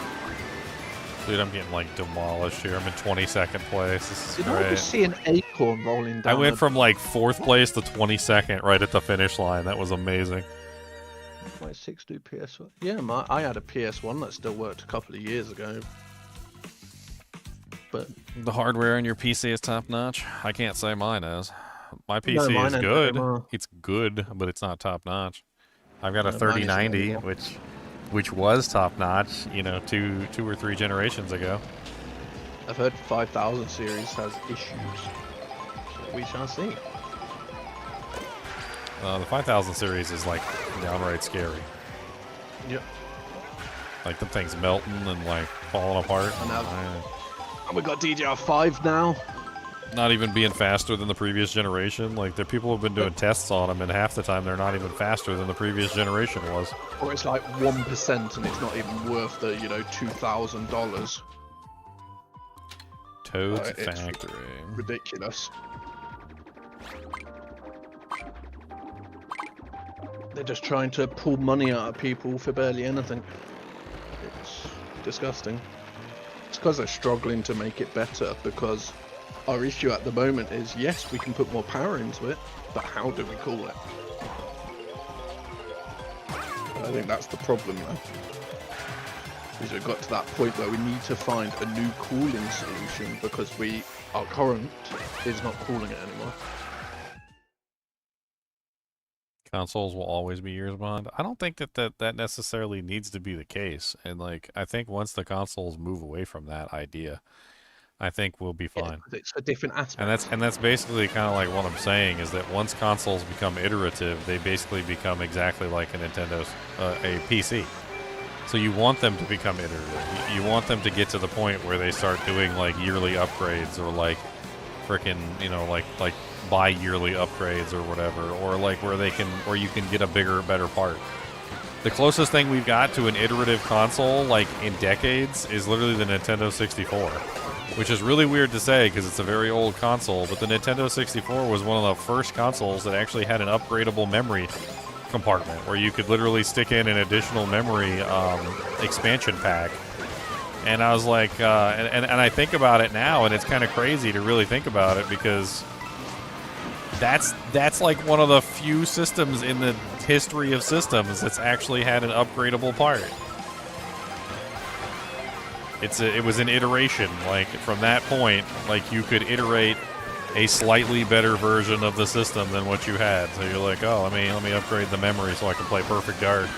A: Dude, I'm getting like demolished here. I'm in 22nd place. This is great.
L: I just see an acorn rolling down.
A: I went from like 4th place to 22nd right at the finish line. That was amazing.
L: My 6 do PS1. Yeah, I had a PS1 that still worked a couple of years ago. But
A: the hardware in your PC is top notch. I can't say mine is. My PC is good. It's good, but it's not top notch. I've got a 3090, which was top notch, you know, two or three generations ago.
L: I've heard 5000 series has issues, so we shall see.
A: The 5000 series is like downright scary.
L: Yep.
A: Like the thing's melting and like falling apart.
L: And we got DDR5 now.
A: Not even being faster than the previous generation. Like the people have been doing tests on them, and half the time they're not even faster than the previous generation was.
L: Or it's like 1%, and it's not even worth the, you know, $2,000.
A: Toad's Factory.
L: Ridiculous. They're just trying to pull money out of people for barely anything. It's disgusting. It's because they're struggling to make it better, because our issue at the moment is, yes, we can put more power into it, but how do we cool it? I think that's the problem now. Is we've got to that point where we need to find a new cooling solution, because our current is not cooling it anymore.
A: Consoles will always be years behind. I don't think that necessarily needs to be the case. And like, I think once the consoles move away from that idea, I think we'll be fine.
L: Yeah, it's a different aspect.
A: And that's basically kind of like what I'm saying, is that once consoles become iterative, they basically become exactly like a Nintendo's a PC. So you want them to become iterative. You want them to get to the point where they start doing like yearly upgrades, or like frickin', you know, like bi-yearly upgrades or whatever, or like where you can get a bigger, better part. The closest thing we've got to an iterative console, like in decades, is literally the Nintendo 64, which is really weird to say because it's a very old console, but the Nintendo 64 was one of the first consoles that actually had an upgradable memory compartment where you could literally stick in an additional memory expansion pack. And I was like, and I think about it now, and it's kind of crazy to really think about it, because that's like one of the few systems in the history of systems that's actually had an upgradable part. It was an iteration. Like from that point, like you could iterate a slightly better version of the system than what you had. So you're like, oh, let me upgrade the memory so I can play Perfect Dark.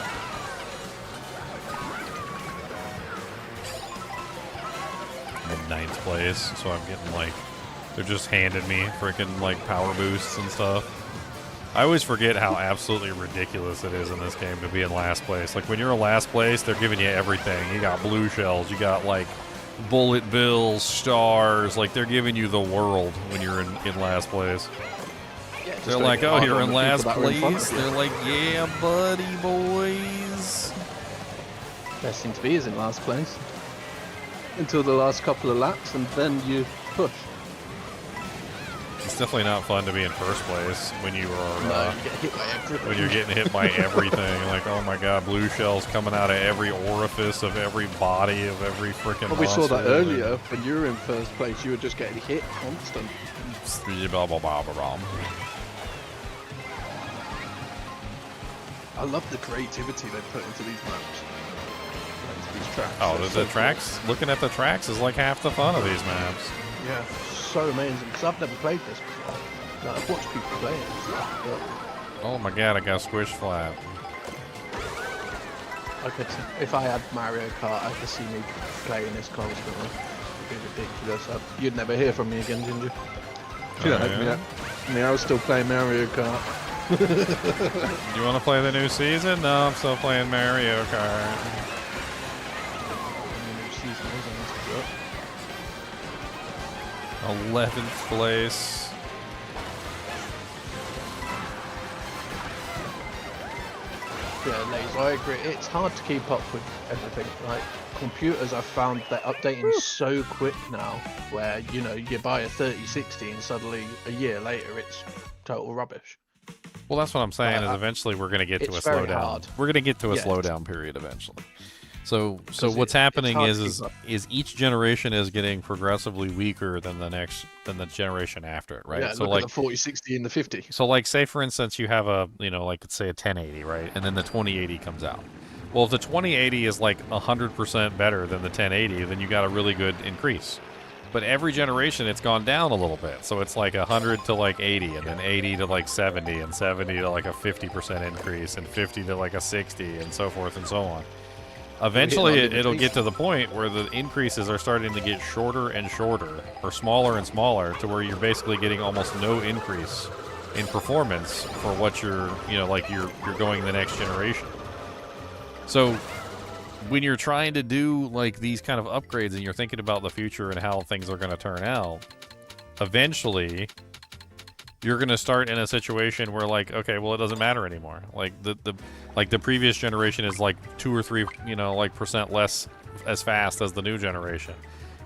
A: I'm in 9th place, so I'm getting like, they're just handing me freaking like power boosts and stuff. I always forget how absolutely ridiculous it is in this game to be in last place. Like when you're in last place, they're giving you everything. You got blue shells, you got like bullet bills, stars, like they're giving you the world when you're in last place. Yeah, they're like, oh, you're in last place? They're like, yeah, buddy, boys.
L: Best thing to be is in last place. Until the last couple of laps, and then you push.
A: It's definitely not fun to be in first place when you are
L: you get hit by everything.
A: When you're getting hit by everything. Like, oh my god, blue shells coming out of every orifice of every body of every freaking monster.
L: We saw that earlier. When you were in first place, you were just getting hit constant.
A: Blah, blah, blah, blah, blah.
L: I love the creativity they put into these maps. Into these tracks.
A: Oh, the tracks? Looking at the tracks is like half the fun of these maps.
L: Yeah. So amazing, because I've never played this before. Like, I've watched people play it and stuff, but
A: Oh my god, I got squished flat.
L: I could, if I had Mario Kart, I could see me playing this constantly. It'd be ridiculous. You'd never hear from me again, didn't you? I was still playing Mario Kart.
A: You want to play the new season? No, I'm still playing Mario Kart.
L: The new season is
A: 11th place.
L: Yeah, Laser, I agree. It's hard to keep up with everything. Like, computers, I've found they're updating so quick now, where, you know, you buy a 3060 and suddenly a year later it's total rubbish.
A: Well, that's what I'm saying, is eventually we're going to get to a slowdown.
L: Hard.
A: We're going to get to a slowdown period eventually. So what's happening is each generation is getting progressively weaker than the generation after it, right?
L: Yeah,
A: so
L: look
A: like
L: at the 4060 and the 50.
A: So like, say for instance, you have a, you know, like let's say a 1080, right? And then the 2080 comes out. Well, if the 2080 is like 100% better than the 1080, then you got a really good increase. But every generation it's gone down a little bit. So it's like 100 to like 80, and then 80 to like 70, and 70 to like a 50% increase, and 50 to like a 60, and so forth and so on. Eventually, it'll get to the point where the increases are starting to get shorter and shorter, or smaller and smaller, to where you're basically getting almost no increase in performance for what you're, you know, like you're going the next generation. So when you're trying to do like these kind of upgrades and you're thinking about the future and how things are going to turn out, eventually you're going to start in a situation where, like, okay, well, it doesn't matter anymore. Like the previous generation is like 2 or 3, you know, like percent less as fast as the new generation.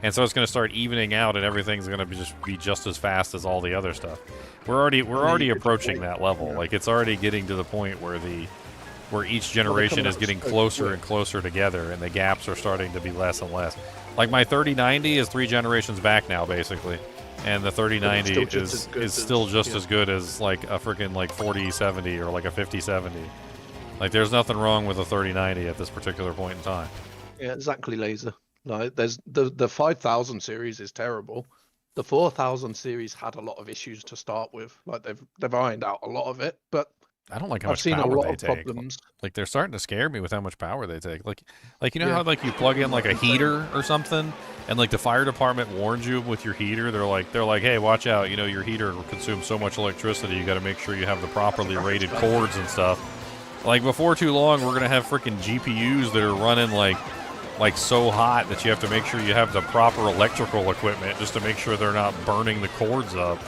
A: And so it's going to start evening out, and everything's going to be just as fast as all the other stuff. We're already approaching that level.
L: Yeah.
A: Like, it's already getting to the point where each generation is getting closer and closer together, and the gaps are starting to be less and less. Like, my 3090 is 3 generations back now, basically. And the 3090 is still just as good as like a freaking like 4070 or like a 5070. Like, there's nothing wrong with a 3090 at this particular point in time.
L: Yeah, exactly, Laser. Like, there's the 5000 series is terrible. The 4000 series had a lot of issues to start with. Like, they've ironed out a lot of it, but
A: I don't like how
L: I've
A: much
L: seen
A: power
L: a lot
A: they
L: of
A: take.
L: problems.
A: Like, they're starting to scare me with how much power they take. Like you know how like you plug in like a heater or something, and like the fire department warns you with your heater. They're like, hey, watch out. You know, your heater consumes so much electricity. You got to make sure you have the properly rated cords and stuff. Like, before too long, we're gonna have freaking GPUs that are running like so hot that you have to make sure you have the proper electrical equipment just to make sure they're not burning the cords up.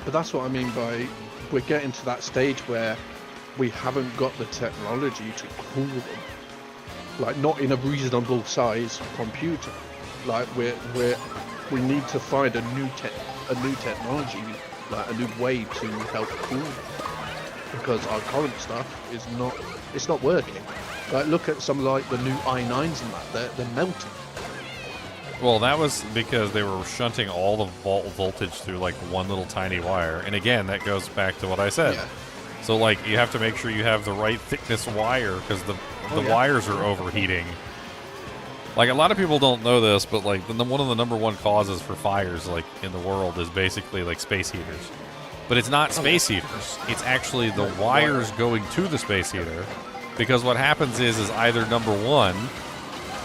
L: But that's what I mean by we're getting to that stage where we haven't got the technology to cool them. Like, not in a reasonable size computer. Like, we need to find a new technology, like a new way to help cool them. Because our current stuff it's not working. Like, look at some like the new i9s and that, they're melting.
A: Well, that was because they were shunting all the voltage through like one little tiny wire. And again, that goes back to what I said.
L: Yeah.
A: So like, you have to make sure you have the right thickness wire, because the wires are overheating. Like, a lot of people don't know this, but like one of the number one causes for fires like in the world is basically like space heaters. But it's not space heaters. It's actually the wires going to the space heater. Because what happens is either number one,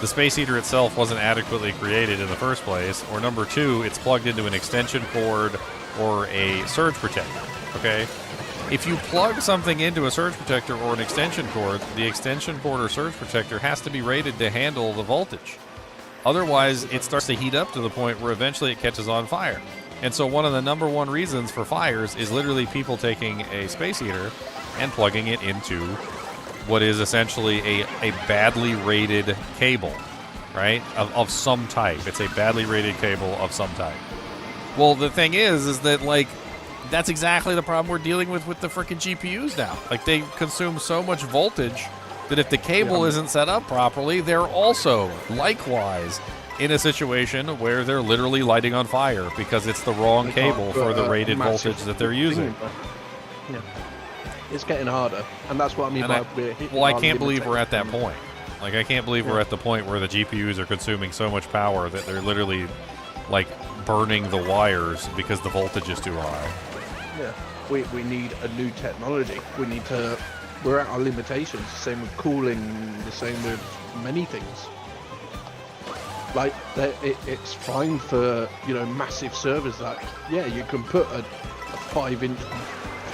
A: the space heater itself wasn't adequately created in the first place, or number two, it's plugged into an extension cord or a surge protector, okay? If you plug something into a surge protector or an extension cord, the extension cord or surge protector has to be rated to handle the voltage. Otherwise, it starts to heat up to the point where eventually it catches on fire. And so one of the number one reasons for fires is literally people taking a space heater and plugging it into what is essentially a badly rated cable, right? Of some type. It's a badly rated cable of some type. Well, the thing is that, like, that's exactly the problem we're dealing with the freaking GPUs now. Like, they consume so much voltage that if the cable isn't set up properly, they're also likewise in a situation where they're literally lighting on fire because it's the wrong cable for the rated voltage that they're using.
L: Yeah. It's getting harder, and that's what I mean by we're hitting.
A: Well, I can't believe we're at that point. Like, I can't believe we're at the point where the GPUs are consuming so much power that they're literally, like, burning the wires because the voltage is too high.
L: Yeah. we need a new technology. We need to. We're at our limitations. Same with cooling. The same with many things. Like it's fine for massive servers that you can put a 5-inch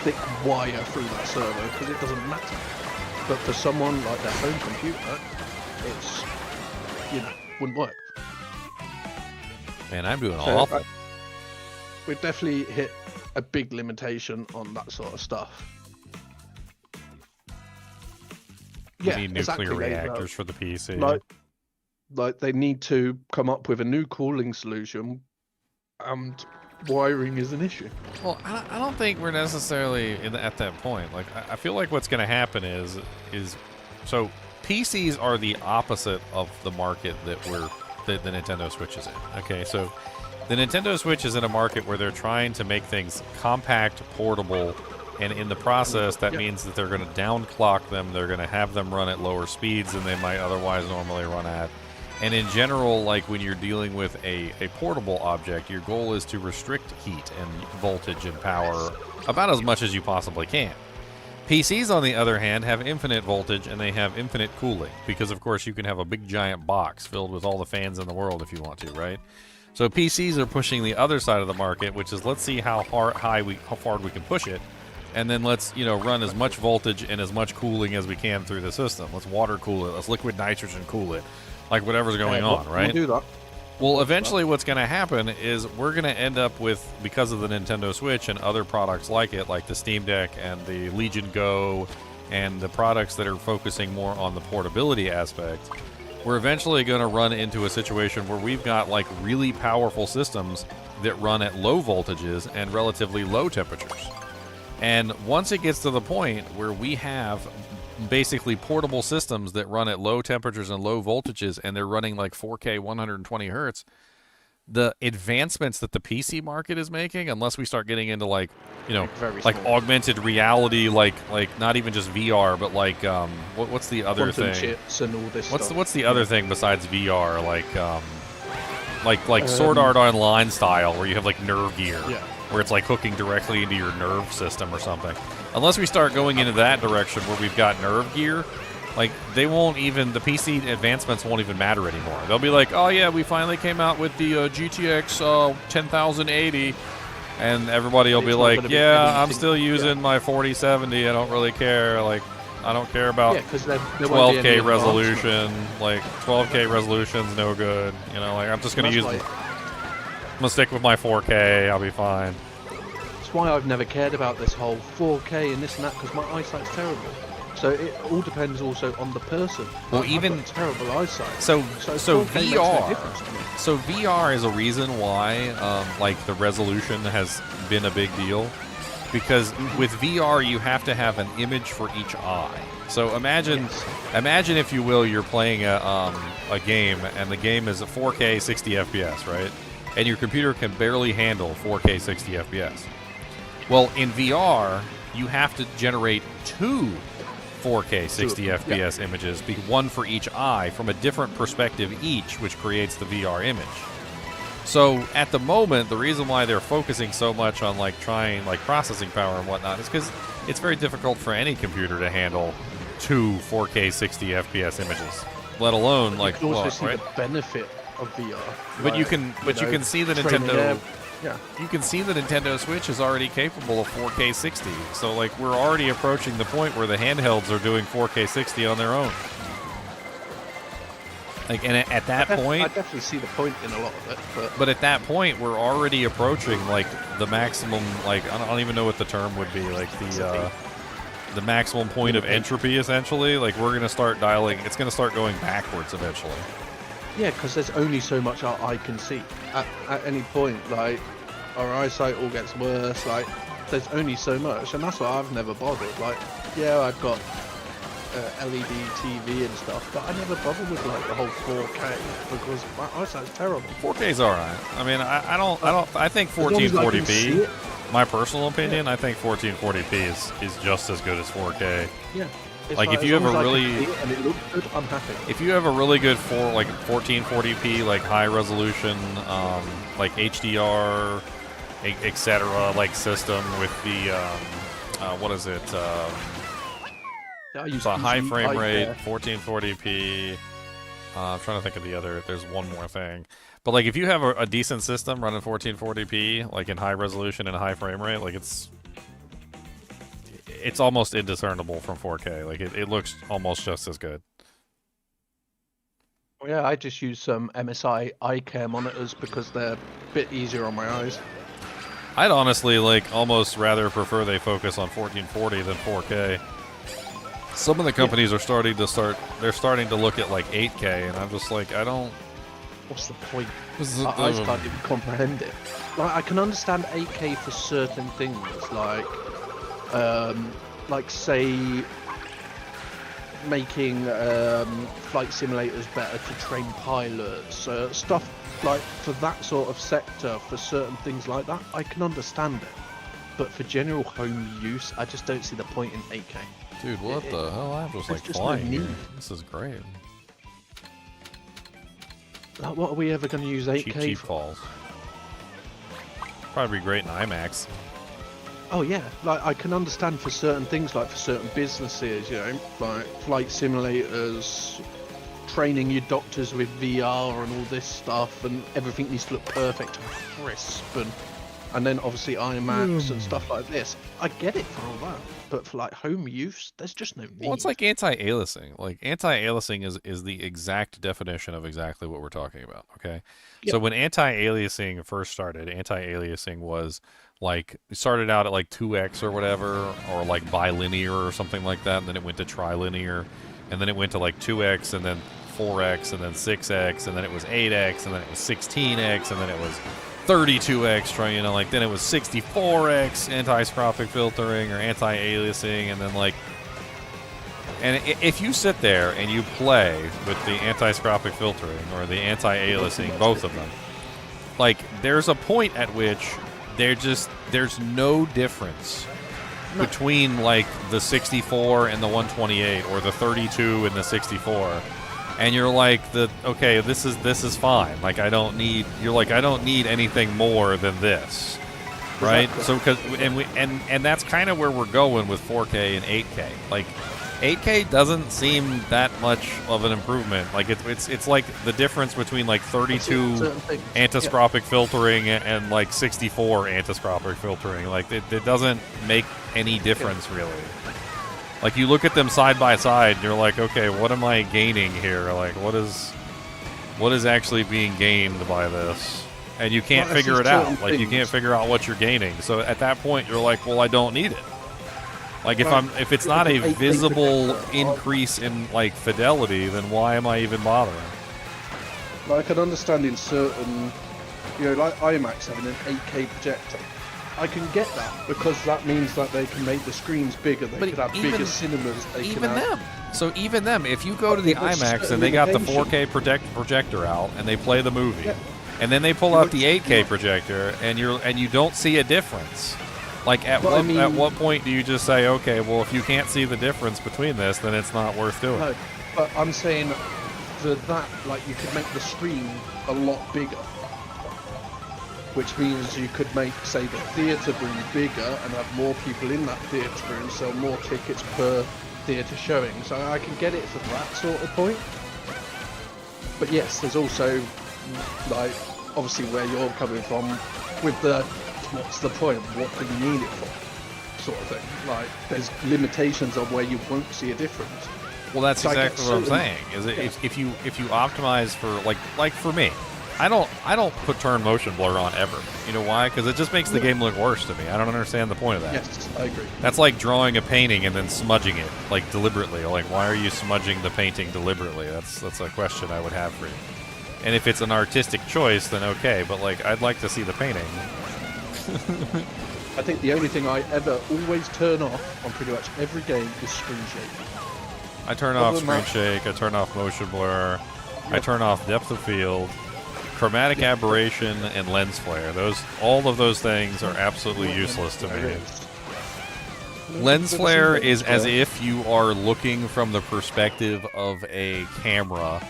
L: thick wire through that server because it doesn't matter. But for someone like their home computer, it's wouldn't work.
A: Man, I'm doing
L: So,
A: awful.
L: We've definitely hit a big limitation on that sort of stuff.
A: We need nuclear reactors for the PC.
L: Like they need to come up with a new cooling solution, and wiring is an issue.
A: Well, I don't think we're necessarily at that point. Like, I feel like what's going to happen is so PCs are the opposite of the market that the Nintendo Switch is in. Okay, so the Nintendo Switch is in a market where they're trying to make things compact, portable, and in the process, that means that they're going to downclock them. They're going to have them run at lower speeds than they might otherwise normally run at. And in general, like when you're dealing with a portable object, your goal is to restrict heat and voltage and power about as much as you possibly can. PCs, on the other hand, have infinite voltage and they have infinite cooling because, of course, you can have a big giant box filled with all the fans in the world if you want to, right? So PCs are pushing the other side of the market, which is let's see how far we can push it, and then let's run as much voltage and as much cooling as we can through the system. Let's water cool it. Let's liquid nitrogen cool it. Like whatever's going on, right?
L: We'll do that.
A: Well, eventually what's going to happen is we're going to end up with, because of the Nintendo Switch and other products like it, like the Steam Deck and the Legion Go and the products that are focusing more on the portability aspect, we're eventually going to run into a situation where we've got like really powerful systems that run at low voltages and relatively low temperatures. And once it gets to the point where we have basically portable systems that run at low temperatures and low voltages, and they're running like 4K 120 hertz, the advancements that the PC market is making, unless we start getting into like augmented reality, like not even just VR, but like what's the other
L: quantum
A: thing?
L: Chips and all this
A: What's the other thing besides VR? Like Sword Art Online style, where you have like nerve gear.
L: Yeah.
A: Where it's like hooking directly into your nerve system or something. Unless we start going into that direction where we've got nerve gear, like the PC advancements won't even matter anymore. They'll be like, oh yeah, we finally came out with the GTX 1080, and everybody will be like, yeah, I'm still using my 4070. I don't really care. Like, I don't care about 12K resolution. Like 12K resolution's no good. Like I'm just gonna use. I'm gonna stick with my 4K. I'll be fine.
L: That's why I've never cared about this whole 4K and this and that, because my eyesight's terrible. So it all depends also on the person.
A: Well,
L: I've
A: even
L: got terrible eyesight.
A: So
L: 4K makes no difference to me.
A: So VR is a reason why like the resolution has been a big deal, because with VR you have to have an image for each eye. So imagine if you will, you're playing a game, and the game is a 4K 60 FPS, right? And your computer can barely handle 4K 60 FPS. Well, in VR, you have to generate two 4K 60 FPS images, one for each eye, from a different perspective each, which creates the VR image. So at the moment, the reason why they're focusing so much on trying processing power and whatnot is because it's very difficult for any computer to handle two 4K 60 FPS images, let alone
L: you can also see the benefit of VR.
A: But you can see the Nintendo.
L: Yeah.
A: You can see the Nintendo Switch is already capable of 4K 60. So we're already approaching the point where the handhelds are doing 4K 60 on their own. And at that point,
L: I definitely see the point in a lot of it.
A: But at that point, we're already approaching the maximum. I don't even know what the term would be. The maximum point of entropy, essentially. We're gonna start dialing. It's gonna start going backwards eventually.
L: Yeah, because there's only so much our eye can see. At any point, our eyesight all gets worse. There's only so much, and that's why I've never bothered. I've got LED TV and stuff, but I never bothered with the whole 4K because my eyesight's terrible.
A: 4K's alright. I mean, I think 1440p. My personal opinion, I think 1440p is just as good as 4K.
L: Yeah.
A: If you have a really,
L: and it looks good, I'm happy.
A: If you have a really good 1440p high resolution HDR etc. like system with the what is it?
L: I use
A: It's a high
L: easy
A: frame rate,
L: iPad.
A: 1440p. I'm trying to think of the other. There's one more thing, but like if you have a decent system running 1440p, like in high resolution and high frame rate, like it's almost indiscernible from 4K. Like it looks almost just as good.
L: Well, yeah, I just use some MSI eye care monitors because they're a bit easier on my eyes.
A: I'd honestly like almost rather prefer they focus on 1440 than 4K. Some of the companies are starting to look at like 8K, and I'm just like, I don't.
L: What's the point? I can't even comprehend it. Like, I can understand 8K for certain things, like say making flight simulators better to train pilots, stuff like for that sort of sector, for certain things like that, I can understand it. But for general home use, I just don't see the point in 8K.
A: Dude, what the hell? I'm just like
L: just
A: flying
L: no
A: here.
L: need.
A: This is great.
L: Like, what are we ever going to use 8K
A: Cheap
L: for?
A: calls. Probably be great in IMAX.
L: Oh yeah, like I can understand for certain things, like for certain businesses, you know, like flight simulators, training your doctors with VR and all this stuff, and everything needs to look perfect and crisp, and then obviously IMAX and stuff like this. I get it for all that, but for like home use, there's just no need.
A: Well, it's like anti-aliasing. Like anti-aliasing is the exact definition of exactly what we're talking about. Okay, so when anti-aliasing first started, anti-aliasing was like it started out at like 2x or whatever, or like bilinear or something like that, and then it went to trilinear, and then it went to like 2x, and then 4x, and then 6x, and then it was 8x, and then it was 16x, and then it was 32x, you know, like then it was 64x anti-scropic filtering or anti-aliasing, and then like, and if you sit there and you play with the anti-scropic filtering or the anti-aliasing, both of them, like there's a point at which there's no difference between like the 64 and the 128 or the 32 and the 64. And you're like, okay, this is fine. Like I don't need anything more than this, right?
L: Exactly.
A: So and that's kind of where we're going with 4K and 8K. Like 8K doesn't seem that much of an improvement. Like it's like the difference between like 32 antiscropic filtering and like 64 antiscropic filtering. Like it doesn't make any difference really. Like you look at them side by side, and you're like, okay, what am I gaining here? Like, what is actually being gained by this? And you can't figure it out. Like you can't figure out what you're gaining. So at that point, you're like, well, I don't need it. Like if it's not a visible increase in like fidelity, then why am I even bothering?
L: Like I can understand in certain, you know, like IMAX having an 8K projector. I can get that because that means that they can make the screens bigger. They could have bigger cinemas.
A: So even them, if you go to the IMAX and they got the 4K projector out and they play the movie, and then they pull out the 8K projector and you don't see a difference. Like at what point do you just say, okay, well if you can't see the difference between this, then it's not worth doing.
L: No, but I'm saying for that, like you could make the screen a lot bigger. Which means you could make, say, the theatre room bigger and have more people in that theatre room, sell more tickets per theatre showing. So I can get it for that sort of point. But yes, there's also, like, obviously where you're coming from with the, what's the point? What do you need it for? Sort of thing. Like, there's limitations on where you won't see a difference.
A: Well, that's exactly what I'm saying. Is if you optimize for like for me, I don't put turn motion blur on ever. You know why? Because it just makes the game look worse to me. I don't understand the point of that.
L: Yes, I agree.
A: That's like drawing a painting and then smudging it, like deliberately. Like, why are you smudging the painting deliberately? That's a question I would have for you. And if it's an artistic choice, then okay. But like, I'd like to see the painting.
L: I think the only thing I ever always turn off on pretty much every game is screen shake.
A: I turn off screen shake. I turn off motion blur. I turn off depth of field. Chromatic aberration and lens flare. All of those things are absolutely useless to me. Lens flare is as if you are looking from the perspective of a camera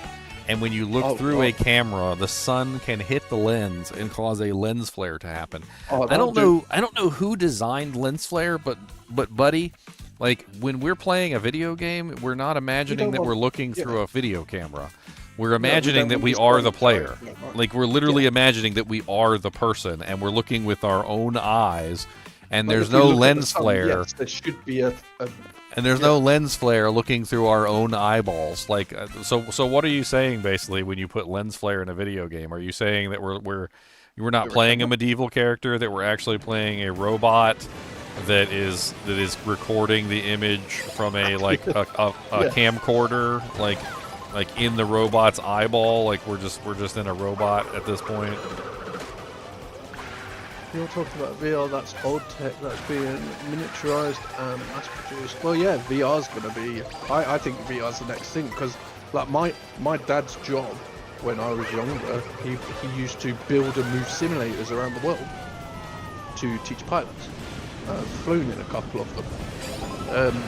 A: And when you look through a camera, the sun can hit the lens and cause a lens flare to happen. I don't know who designed lens flare, but buddy, like when we're playing a video game, we're not imagining that we're looking through a video camera. We're imagining that we are the player. Like we're literally imagining that we are the person, and we're looking with our own eyes. And there's no lens flare.
L: Yes, there should be a
A: and there's no lens flare looking through our own eyeballs. Like, so what are you saying basically when you put lens flare in a video game? Are you saying that we're not playing a medieval character, that we're actually playing a robot that is recording the image from a like a camcorder, like in the robot's eyeball? Like we're just in a robot at this point.
L: You're talking about VR, that's old tech, that's being miniaturized and mass produced. Well, yeah, VR's going to be, I think VR's the next thing, because like my dad's job when I was younger, he used to build and move simulators around the world to teach pilots. I've flown in a couple of them.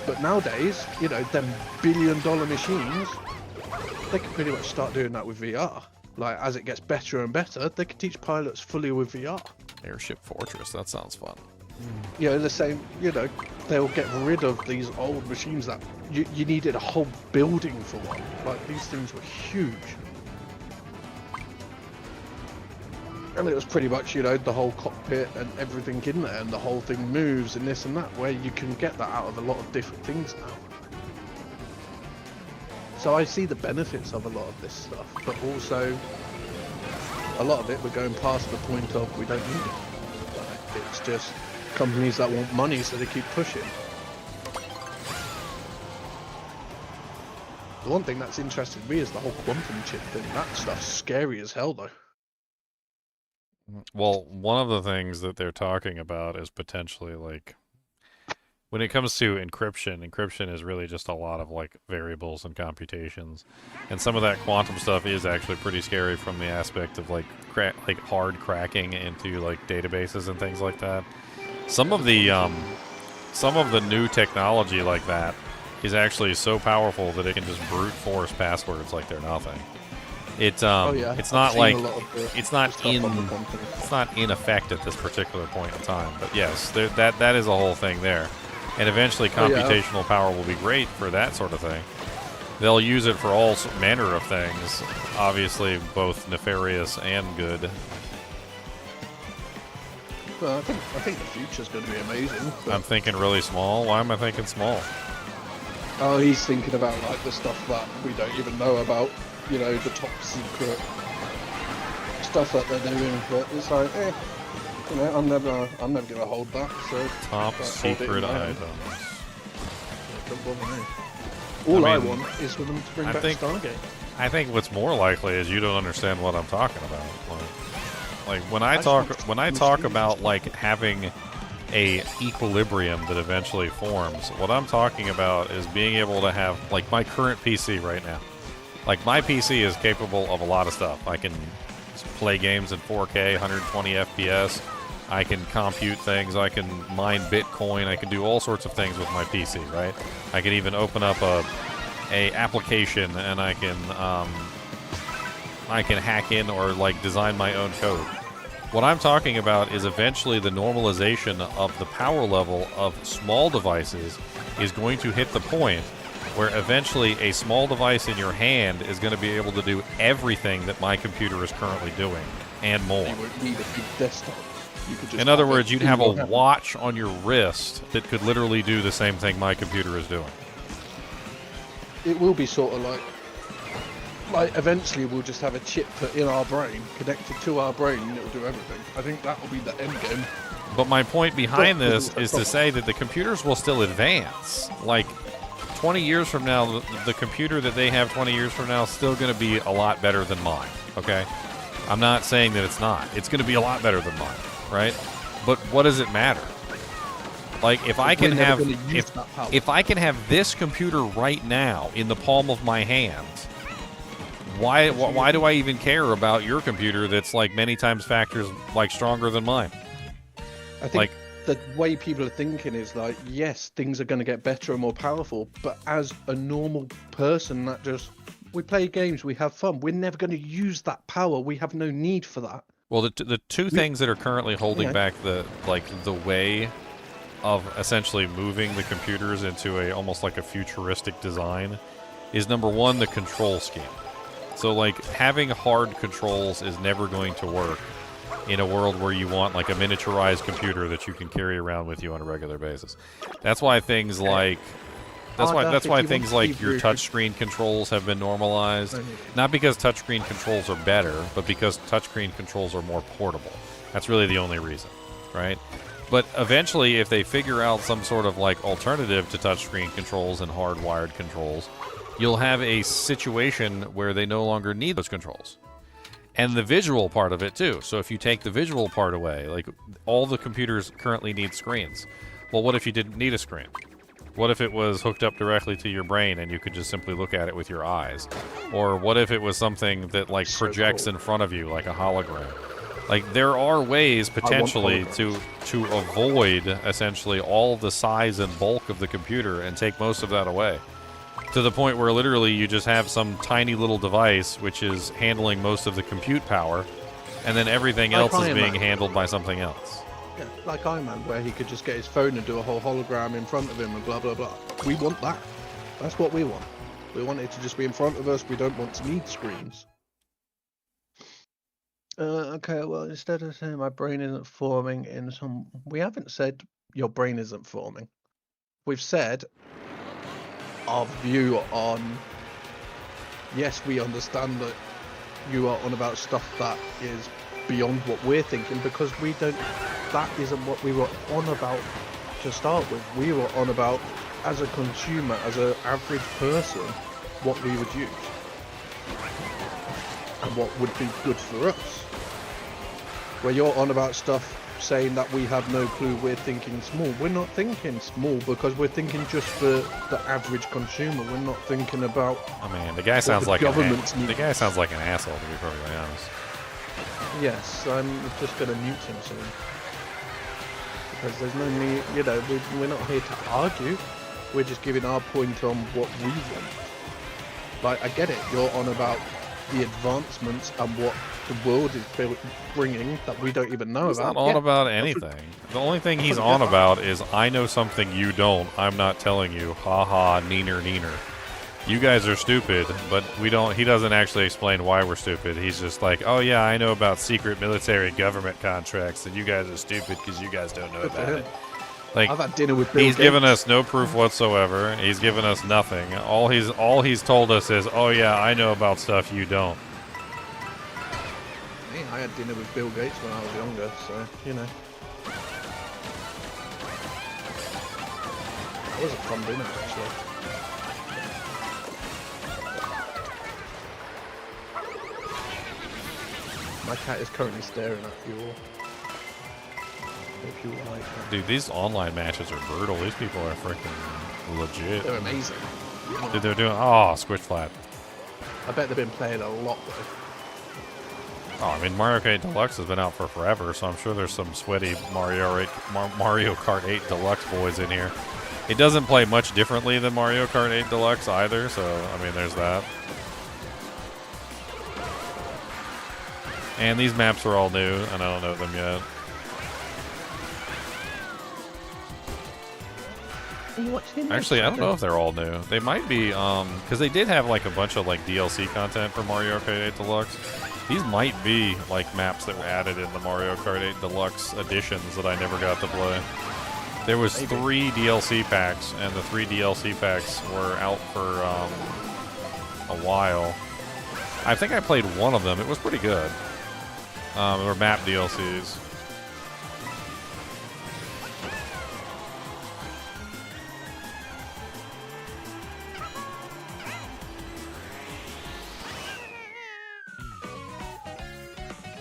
L: But nowadays, you know, them billion-dollar machines, they can pretty much start doing that with VR. Like, as it gets better and better, they can teach pilots fully with VR.
A: Airship Fortress, that sounds fun.
L: You know, the same, you know, they'll get rid of these old machines that you needed a whole building for one. Like, these things were huge. And it was pretty much, you know, the whole cockpit and everything in there, and the whole thing moves and this and that, where you can get that out of a lot of different things now. So I see the benefits of a lot of this stuff, but also a lot of it we're going past the point of we don't need it. Like, it's just companies that want money, so they keep pushing. The one thing that's interested me is the whole quantum chip thing. That stuff's scary as hell, though.
A: Well, one of the things that they're talking about is potentially like, when it comes to encryption is really just a lot of like variables and computations, and some of that quantum stuff is actually pretty scary from the aspect of like hard cracking into like databases and things like that. Some of the new technology like that is actually so powerful that it can just brute force passwords like they're nothing. It's not like it's not in effect at this particular point in time, but yes, that is a whole thing there. And eventually computational power will be great for that sort of thing. They'll use it for all manner of things, obviously both nefarious and good.
L: Well, I think the future's going to be amazing.
A: I'm thinking really small. Why am I thinking small?
L: Oh, he's thinking about like the stuff that we don't even know about. You know, the top secret stuff that they're doing. But it's like, you know, I'm never gonna hold that. So
A: top secret items.
L: All I want is for them to bring back Stargate.
A: I think what's more likely is you don't understand what I'm talking about. Like when I talk about like having a equilibrium that eventually forms, what I'm talking about is being able to have like my current PC right now. Like my PC is capable of a lot of stuff. I can play games in 4K, 120 FPS. I can compute things. I can mine Bitcoin. I can do all sorts of things with my PC, right? I can even open up a application and I can hack in or like design my own code. What I'm talking about is eventually the normalization of the power level of small devices is going to hit the point where eventually a small device in your hand is going to be able to do everything that my computer is currently doing and more.
L: You would need a big desktop.
A: In other words, you'd have a watch on your wrist that could literally do the same thing my computer is doing.
L: It will be sort of like eventually we'll just have a chip put in our brain, connected to our brain, and it'll do everything. I think that will be the end game.
A: But my point behind this is to say that the computers will still advance. Like 20 years from now, the computer that they have 20 years from now is still going to be a lot better than mine, okay? I'm not saying that it's not. It's going to be a lot better than mine, right? But what does it matter? Like if I can have if I can have this computer right now in the palm of my hand, why do I even care about your computer that's like many times factors like stronger than mine?
L: I think the way people are thinking is like, yes, things are going to get better and more powerful, but as a normal person that just We play games. We have fun. We're never going to use that power. We have no need for that.
A: Well, the two things that are currently holding back the way of essentially moving the computers into a almost like a futuristic design is number one, the control scheme. So like having hard controls is never going to work in a world where you want like a miniaturized computer that you can carry around with you on a regular basis. That's why things like that's why things like your touchscreen controls have been normalized. Not because touchscreen controls are better, but because touchscreen controls are more portable. That's really the only reason, right? But eventually, if they figure out some sort of like alternative to touchscreen controls and hardwired controls, you'll have a situation where they no longer need those controls. And the visual part of it too. So if you take the visual part away, like all the computers currently need screens. Well, what if you didn't need a screen? What if it was hooked up directly to your brain and you could just simply look at it with your eyes? Or what if it was something that like projects in front of you like a hologram? Like there are ways potentially to avoid essentially all the size and bulk of the computer and take most of that away. To the point where literally you just have some tiny little device which is handling most of the compute power, and then everything else is being handled by something else.
L: Yeah, like Iron Man, where he could just get his phone and do a whole hologram in front of him and blah blah blah. We want that. That's what we want. We want it to just be in front of us. We don't want to need screens. Okay, well, instead of saying my brain isn't forming in some... We haven't said your brain isn't forming. We've said our view on... Yes, we understand that you are on about stuff that is beyond what we're thinking, because we don't... That isn't what we were on about to start with. We were on about, as a consumer, as an average person, what we would use. And what would be good for us. Where you're on about stuff saying that we have no clue, we're thinking small. We're not thinking small because we're thinking just for the average consumer. We're not thinking about...
A: I mean, the guy sounds like the guy sounds like an asshole, to be perfectly honest.
L: Yes, I'm just going to mute him soon. Because there's no need, you know, we're not here to argue. We're just giving our point on what we want. Like, I get it, you're on about the advancements and what the world is bringing that we don't even know about.
A: He's not on about anything. The only thing he's on about is, I know something you don't, I'm not telling you. Ha ha, neener neener. You guys are stupid, but we don't. He doesn't actually explain why we're stupid. He's just like, oh yeah, I know about secret military government contracts, and you guys are stupid because you guys don't know about it. Like,
L: I've had dinner with Bill
A: he's
L: Gates.
A: given us no proof whatsoever. He's given us nothing. All he's told us is, oh yeah, I know about stuff you don't.
L: Hey, I had dinner with Bill Gates when I was younger, so you know. It was a fun dinner actually. My cat is currently staring at you all. If you like that.
A: Dude, these online matches are brutal. These people are freaking legit.
L: They're amazing.
A: Dude, they're doing... Oh, squish flat.
L: I bet they've been playing a lot though.
A: Oh, I mean, Mario Kart 8 Deluxe has been out for forever, so I'm sure there's some sweaty Mario Kart 8 Deluxe boys in here. It doesn't play much differently than Mario Kart 8 Deluxe either, so, I mean, there's that. And these maps are all new, and I don't know them yet. Actually, I don't know if they're all new. They might be, because they did have like a bunch of like DLC content for Mario Kart 8 Deluxe. These might be like maps that were added in the Mario Kart 8 Deluxe editions that I never got to play. There was 3 DLC packs, and the 3 DLC packs were out for a while. I think I played one of them. It was pretty good. They were map DLCs.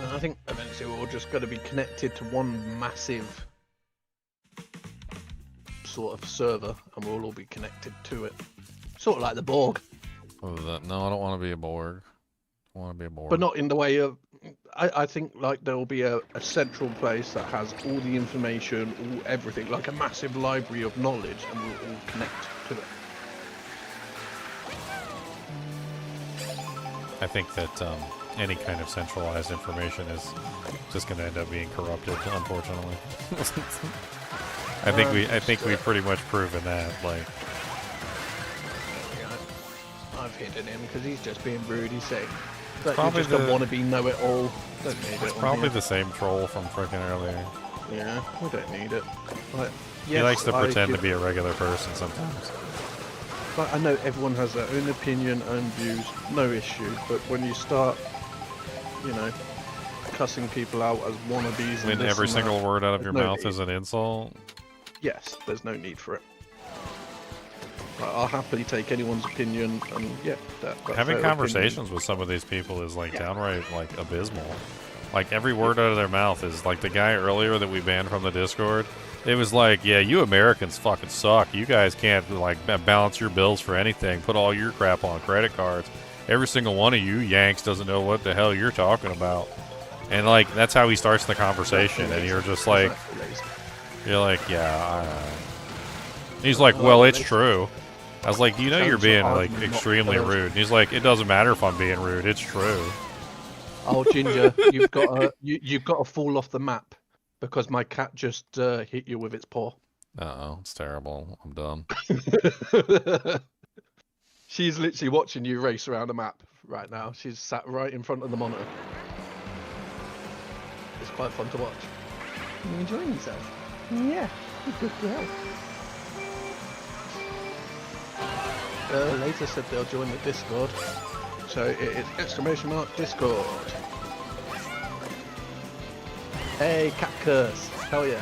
L: I think eventually we're all just going to be connected to one massive sort of server, and we'll all be connected to it. Sort of like the Borg.
A: No, I don't want to be a Borg. I want to be a Borg.
L: But not in the way of... I think like there will be a central place that has all the information, everything, like a massive library of knowledge, and we'll all connect to it.
A: I think that any kind of centralized information is just going to end up being corrupted, unfortunately. I think we've pretty much proven that. Like,
L: I've hidden him because he's just being rude. He's saying that
A: probably
L: you're just a wannabe know-it-all. Don't need
A: it's
L: it.
A: probably the same troll from frickin' earlier.
L: Yeah, we don't need it. Like,
A: He likes to pretend to be a regular person sometimes.
L: Like, I know everyone has their own opinion, own views, no issue. But when you start, you know, cussing people out as wannabes,
A: When
L: and
A: every single word out of your
L: no
A: mouth
L: need.
A: is an insult.
L: Yes, there's no need for it. Like, I'll happily take anyone's opinion, and yeah, that's
A: Having
L: their
A: conversations
L: opinion.
A: with some of these people is like downright like abysmal. Like every word out of their mouth is like the guy earlier that we banned from the Discord. It was like, yeah, you Americans fucking suck. You guys can't like balance your bills for anything. Put all your crap on credit cards. Every single one of you Yanks doesn't know what the hell you're talking about. And like that's how he starts the conversation, and you're just like, yeah, I know. He's like, well, it's true. I was like, you know, you're being like extremely rude. And he's like, it doesn't matter if I'm being rude. It's true.
L: Oh, Ginger, you've got to fall off the map because my cat just hit you with its paw.
A: Uh-oh, it's terrible. I'm done.
L: She's literally watching you race around a map right now. She's sat right in front of the monitor. It's quite fun to watch. Are you enjoying yourself? Yeah, good girl. Later said they'll join the Discord. So it is !Discord. Hey, cat curse. Hell yeah.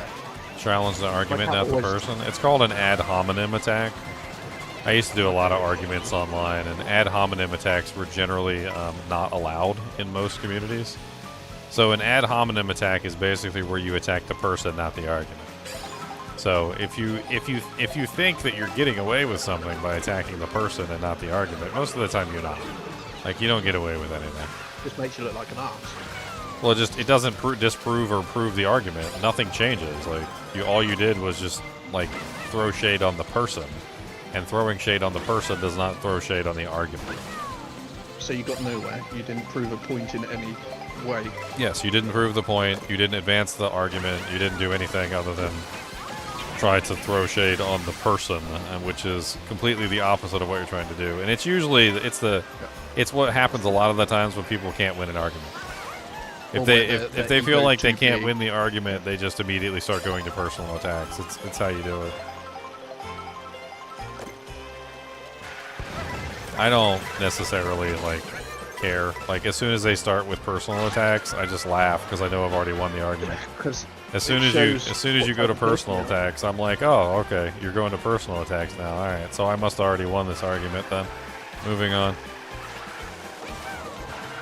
A: Challenge the argument,
L: cat
A: not the
L: always-
A: person. It's called an ad hominem attack. I used to do a lot of arguments online, and ad hominem attacks were generally not allowed in most communities. So an ad hominem attack is basically where you attack the person, not the argument. So if you think that you're getting away with something by attacking the person and not the argument, most of the time you're not. Like, you don't get away with anything.
L: Just makes you look like an arse.
A: Well, it doesn't disprove or prove the argument. Nothing changes. Like, all you did was just like throw shade on the person, and throwing shade on the person does not throw shade on the argument.
L: So you got nowhere. You didn't prove a point in any way.
A: Yes, you didn't prove the point. You didn't advance the argument. You didn't do anything other than try to throw shade on the person, which is completely the opposite of what you're trying to do. And it's usually it's what happens a lot of the times when people can't win an argument. If they feel like they can't win the argument, they just immediately start going to personal attacks. It's how you do it. I don't necessarily like care. Like, as soon as they start with personal attacks, I just laugh because I know I've already won the argument. As soon as you go to personal attacks, I'm like, oh, okay, you're going to personal attacks now. All right, so I must have already won this argument then. Moving on.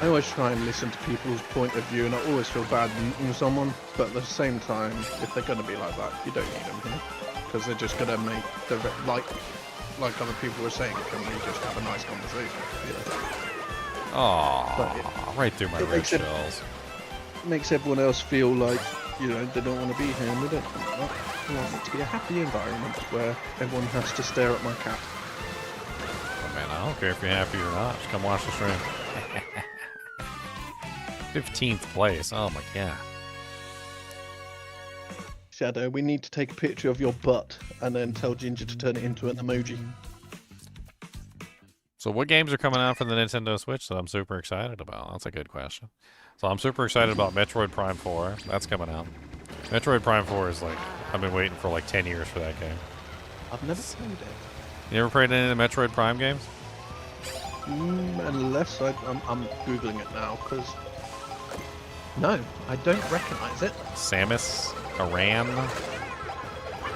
L: I always try and listen to people's point of view, and I always feel bad muting someone. But at the same time, if they're going to be like that, you don't need them here, because they're just going to make the like other people were saying. Can we just have a nice conversation? You know?
A: Aww, right through my red shells.
L: Makes everyone else feel like, you know, they don't want to be here, and we don't want that. We want it to be a happy environment where everyone has to stare at my cat.
A: Oh, man, I don't care if you're happy or not. Just come watch the stream. 15th place. Oh my god.
L: Shadow, we need to take a picture of your butt and then tell Ginger to turn it into an emoji.
A: So what games are coming out for the Nintendo Switch that I'm super excited about? That's a good question. So I'm super excited about Metroid Prime 4. That's coming out. Metroid Prime 4 is like, I've been waiting for like 10 years for that game.
L: I've never played it.
A: You ever played any of the Metroid Prime games?
L: Unless I'm Googling it now, because... No, I don't recognise it.
A: Samus Aran.
L: I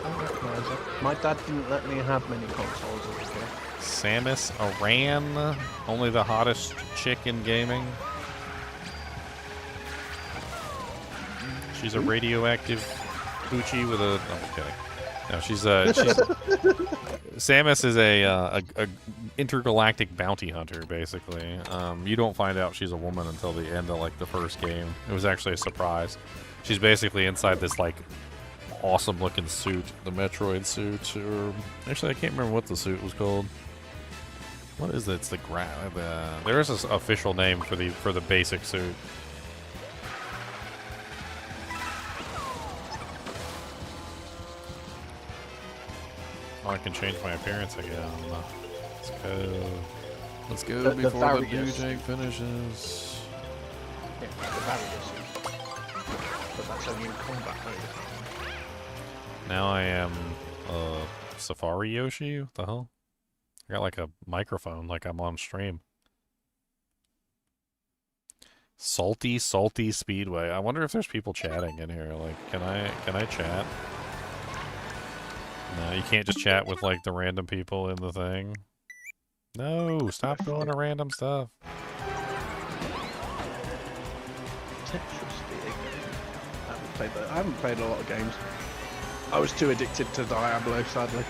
L: don't recognise it. My dad didn't let me have many consoles as a kid.
A: Samus Aran. Only the hottest chick in gaming. She's a radioactive Poochie with a... I'm just kidding. No, she's Samus is a intergalactic bounty hunter, basically. You don't find out she's a woman until the end of like the first game. It was actually a surprise. She's basically inside this like awesome looking suit, the Metroid suit. Or actually, I can't remember what the suit was called. What is it? It's the there is an official name for the basic suit. Oh, I can change my appearance again. Let's go. Let's go before the new Jake finishes.
L: Yeah, the barriers. But that's only in combat mode.
A: Now I am Safari Yoshi? What the hell? I got like a microphone, like I'm on stream. Salty Speedway. I wonder if there's people chatting in here. Like, can I chat? No, you can't just chat with like the random people in the thing. No, stop going to random stuff.
L: I haven't played a lot of games. I was too addicted to Diablo, sadly.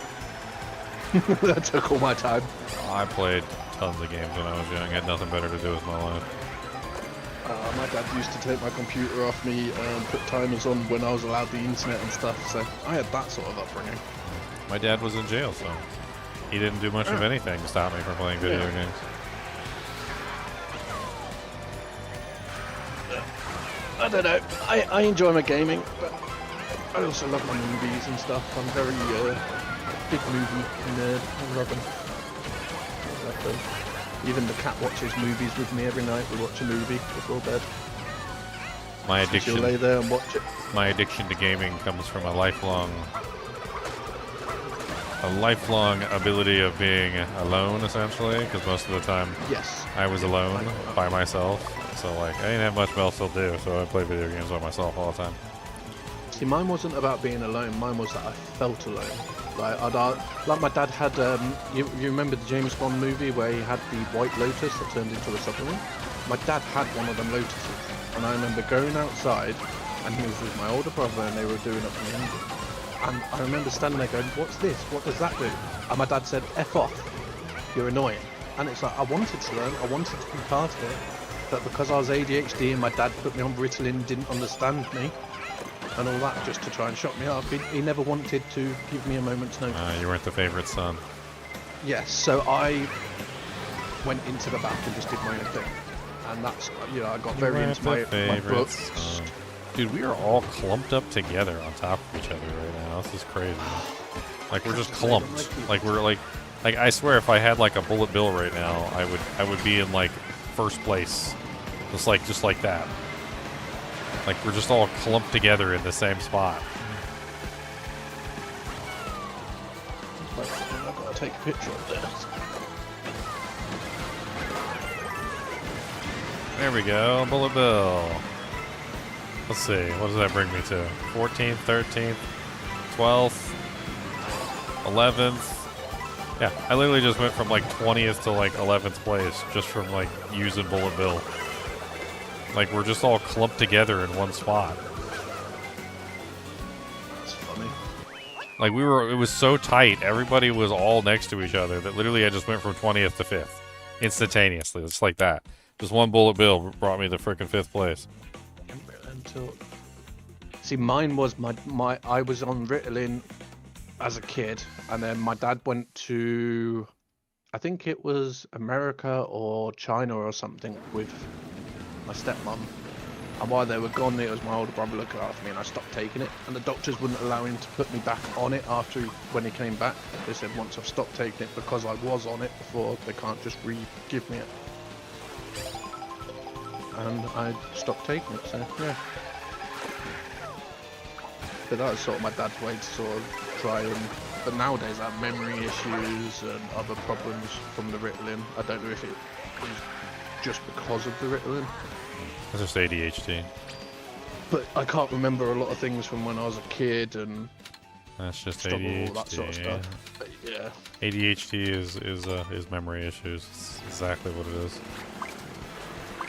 L: That took all my time.
A: I played tons of games when I was young. I had nothing better to do with my life.
L: My dad used to take my computer off me and put timers on when I was allowed the internet and stuff, so I had that sort of upbringing.
A: My dad was in jail, so he didn't do much of anything to stop me from playing video games.
L: I don't know. I enjoy my gaming, but I also love my movies and stuff. I'm very big movie nerd. I love them. Even the cat watches movies with me every night. We watch a movie before bed.
A: My addiction.
L: She'll lay there and watch it.
A: My addiction to gaming comes from a lifelong ability of being alone, essentially, because most of the time I was alone by myself. So like I didn't have much else to do, so I play video games by myself all the time.
L: See, mine wasn't about being alone. Mine was that I felt alone. Like my dad had. You remember the James Bond movie where he had the white Lotus that turned into a submarine? My dad had one of them Lotuses, and I remember going outside, and he was with my older brother, and they were doing up in the engine. And I remember standing there going, "What's this? What does that do?" And my dad said, "F off, you're annoying." And it's like I wanted to learn, I wanted to be part of it, but because I was ADHD and my dad put me on Ritalin, didn't understand me. And all that just to try and shut me up. He never wanted to give me a moment's notice.
A: You weren't the favorite son.
L: Yes, so I went into the back and just did my own thing. And that's, I got very into my books.
A: Dude, we are all clumped up together on top of each other right now. This is crazy. Like, we're just clumped. Like, we're like I swear if I had like a bullet bill right now, I would be in like first place. Just like that. Like, we're just all clumped together in the same spot.
L: I've got to take a picture of this.
A: There we go, bullet bill. Let's see, what does that bring me to? 14th, 13th, 12th, 11th. Yeah, I literally just went from like 20th to like 11th place just from like using bullet bill. Like, we're just all clumped together in one spot.
L: That's funny.
A: Like, it was so tight, everybody was all next to each other that literally I just went from 20th to 5th. Instantaneously, just like that. Just one bullet bill brought me to freaking 5th place.
L: See, mine was I was on Ritalin as a kid, and then my dad went to, I think it was America or China or something with my stepmom, and while they were gone, it was my older brother looking after me, and I stopped taking it, and the doctors wouldn't allow him to put me back on it when he came back. They said once I've stopped taking it, because I was on it before, they can't just give me it, and I stopped taking it. So yeah, but that was sort of my dad's way to sort of try and. But nowadays I have memory issues and other problems from the Ritalin. I don't know if it was just because of the Ritalin.
A: It's just ADHD.
L: But I can't remember a lot of things from when I was a kid, and
A: that's just
L: ADHD.
A: All
L: that sort of stuff. But yeah.
A: ADHD is memory issues. It's exactly what it is.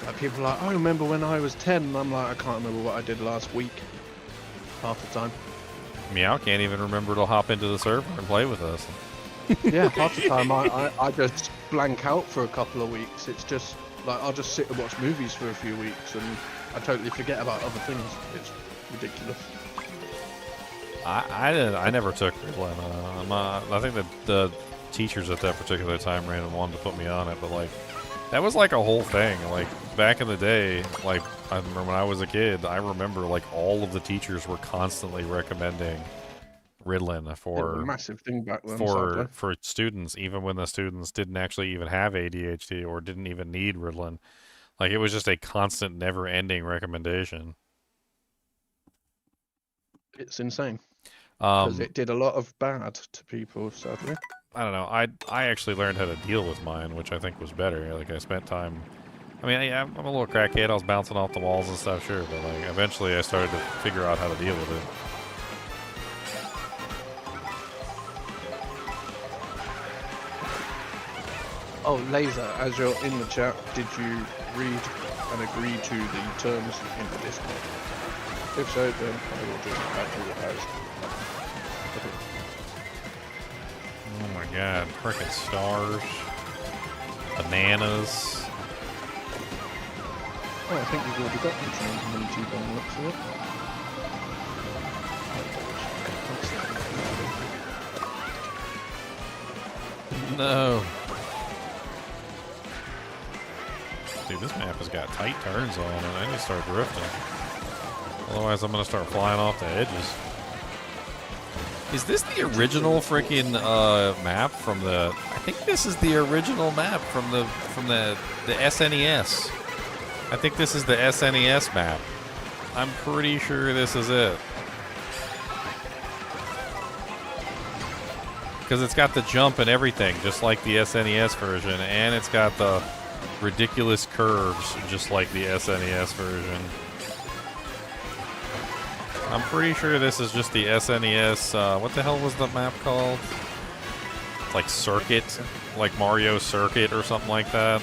L: Like people are like, I remember when I was 10, and I'm like, I can't remember what I did last week. Half the time.
A: Meow can't even remember to hop into the server and play with us.
L: Yeah, half the time I just blank out for a couple of weeks. It's just like I'll just sit and watch movies for a few weeks and I totally forget about other things. It's ridiculous.
A: I never took Ritalin. I think that the teachers at that particular time ran and wanted to put me on it, but like that was like a whole thing. Like back in the day, like I remember when I was a kid, I remember like all of the teachers were constantly recommending Ritalin
L: It was
A: for
L: a massive thing back then. Sadly.
A: for students, even when the students didn't actually even have ADHD or didn't even need Ritalin. Like it was just a constant, never-ending recommendation.
L: It's insane because it did a lot of bad to people. Sadly.
A: I don't know. I actually learned how to deal with mine, which I think was better. Like I spent time. I mean, I'm a little crackhead. I was bouncing off the walls and stuff, sure, but like eventually I started to figure out how to deal with it.
L: Oh, Laser, as you're in the chat, did you read and agree to the terms in the Discord? If so, then I will just add you as.
A: Oh my god, frickin' stars. Bananas.
L: Oh, I think we've already got the train from YouTube on the looks of it.
A: No. Dude, this map has got tight turns on it. I need to start drifting. Otherwise, I'm going to start flying off the edges. Is this the original freaking map from the... I think this is the original map from the SNES. I think this is the SNES map. I'm pretty sure this is it. Because it's got the jump and everything, just like the SNES version, and it's got the ridiculous curves, just like the SNES version. I'm pretty sure this is just the SNES, what the hell was the map called? Like Circuit? Like Mario Circuit or something like that?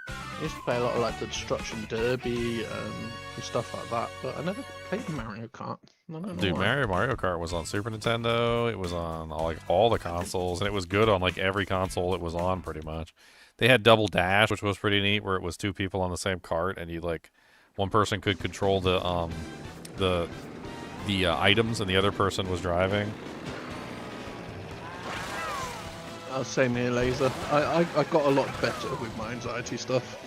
L: I used to play a lot of like the Destruction Derby and stuff like that, but I never played Mario Kart. I don't know
A: Dude,
L: why.
A: Mario Kart was on Super Nintendo, it was on all the consoles, and it was good on like every console it was on pretty much. They had Double Dash, which was pretty neat, where it was two people on the same cart, and you like one person could control the items, and the other person was driving.
L: Same here, Laser. I got a lot better with my anxiety stuff.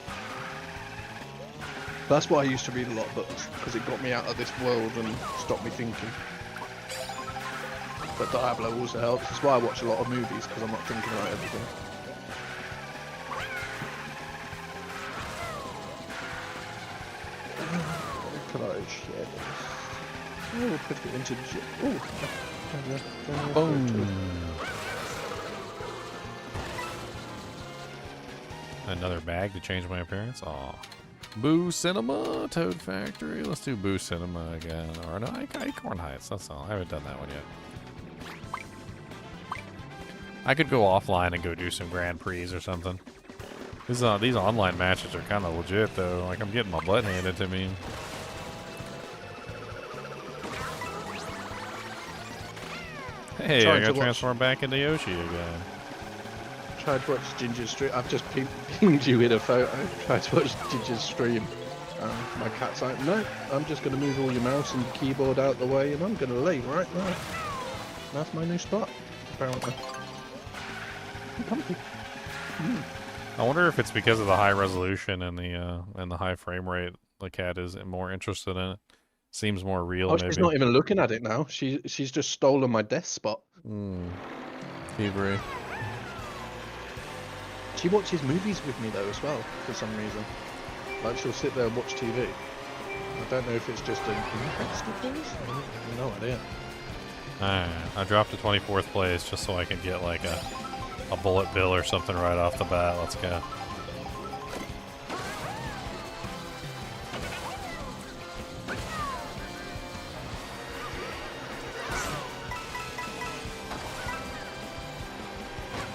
L: That's why I used to read a lot of books, because it got me out of this world and stopped me thinking. But Diablo also helps. That's why I watch a lot of movies, because I'm not thinking about everything. Could I share this? Oh, we'll put it into
A: Boom. Another bag to change my appearance. Aw. Boo Cinema, Toad Factory. Let's do Boo Cinema again. Or no, Acorn Heights. That's all. I haven't done that one yet. I could go offline and go do some Grand Prix or something. These online matches are kind of legit, though. Like, I'm getting my butt handed to me. Hey, I got transformed back into Yoshi again.
L: Tried to watch Ginger's stream. I've just pinged you in a photo. Tried to watch Ginger's stream. My cat's like, no, I'm just going to move all your mouse and keyboard out the way, and I'm going to lay right there. That's my new spot, apparently. I'm comfy.
A: I wonder if it's because of the high resolution and the high frame rate. The cat is more interested in it. Seems more real.
L: Oh,
A: maybe.
L: she's not even looking at it now. She's just stolen my desk spot.
A: Thievery.
L: She watches movies with me though as well, for some reason. Like she'll sit there and watch TV. I don't know if it's just a no idea.
A: I dropped to 24th place just so I can get like a bullet bill or something right off the bat. Let's go.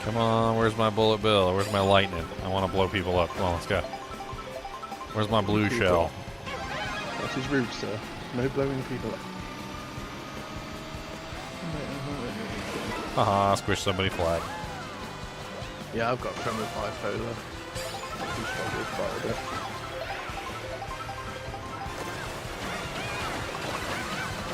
A: Come on, where's my bullet bill? Where's my lightning? I want to blow people up. Come on, let's go. Where's my blue shell?
L: That is rude, sir. No blowing people up.
A: Haha, squish somebody flat.
L: Yeah, I've got a friend with bipolar. He struggles quite a bit.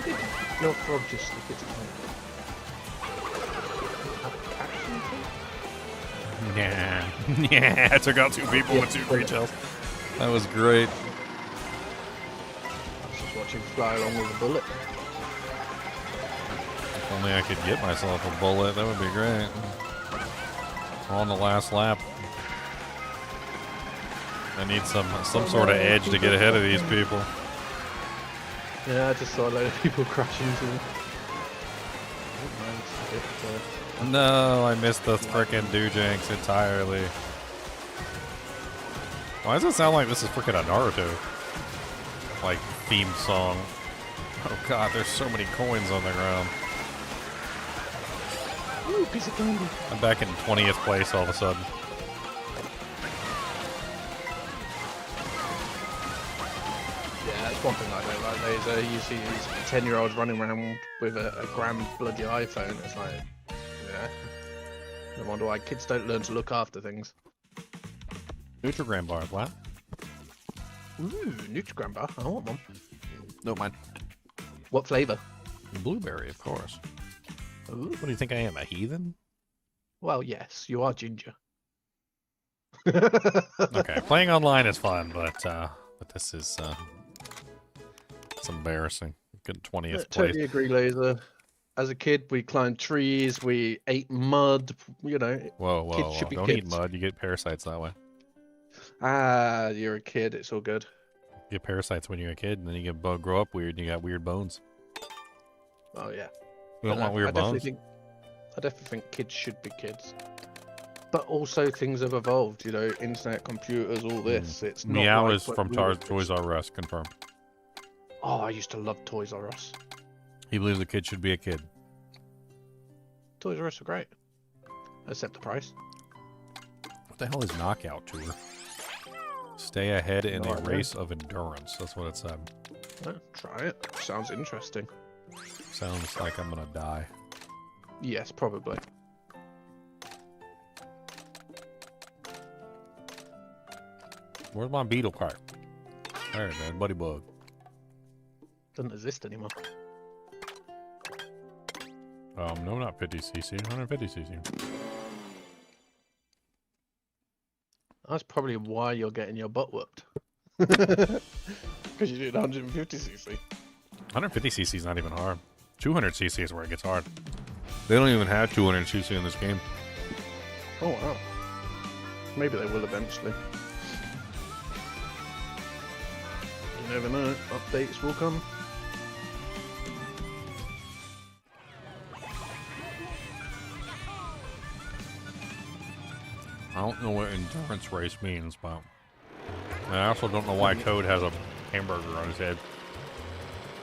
L: Why did your frog just stick its tongue?
A: Yeah. Yeah, I took out 2 people with 2 retails. That was great.
L: I was just watching fly along with a bullet.
A: If only I could get myself a bullet, that would be great. We're on the last lap. I need some sort of edge to get ahead of these people.
L: Yeah, I just saw a load of people crash into them.
A: No, I missed the frickin' Doojanks entirely. Why does it sound like this is frickin' a Naruto like theme song? Oh god, there's so many coins on the ground.
L: Ooh, piece of candy.
A: I'm back in 20th place all of a sudden.
L: Yeah, that's one thing I don't like. You see these 10-year-olds running around with a grand bloody iPhone. It's like, yeah. No wonder why kids don't learn to look after things.
A: Nutrigram bar, what?
L: Ooh, Nutrigram bar. I want one.
A: No, mine.
L: What flavour?
A: Blueberry, of course.
L: Ooh.
A: What do you think I am, a heathen?
L: Well, yes, you are ginger.
A: Okay, playing online is fun, but this is it's embarrassing. Good 20th place.
L: Totally agree, Laser. As a kid, we climbed trees, we ate mud, you know.
A: Whoa,
L: kids should be
A: don't
L: kids.
A: eat mud, you get parasites that way.
L: Ah, you're a kid, it's all good.
A: You get parasites when you're a kid, and then you grow up weird, and you got weird bones.
L: Oh, yeah.
A: We don't want weird bones.
L: I definitely think kids should be kids. But also things have evolved, you know, internet, computers, all this. It's not
A: Meow
L: like
A: is
L: what
A: from
L: we were
A: Toys R Us, confirmed.
L: Oh, I used to love Toys R Us.
A: He believes a kid should be a kid.
L: Toys R Us are great. Except the price.
A: What the hell is Knockout Tour? Stay ahead in
L: No
A: a
L: idea.
A: race of endurance. That's what it said.
L: Oh, try it. Sounds interesting.
A: Sounds like I'm gonna die.
L: Yes, probably.
A: Where's my beetle cart? There, man, buddy bug.
L: Doesn't exist anymore.
A: No, not 50cc, 150cc.
L: That's probably why you're getting your butt whooped. Because you did 150cc.
A: 150cc is not even hard. 200cc is where it gets hard. They don't even have 200cc in this game.
L: Oh, wow. Maybe they will eventually. You never know. Updates will come.
A: I don't know what endurance race means, but I also don't know why Code has a hamburger on his head.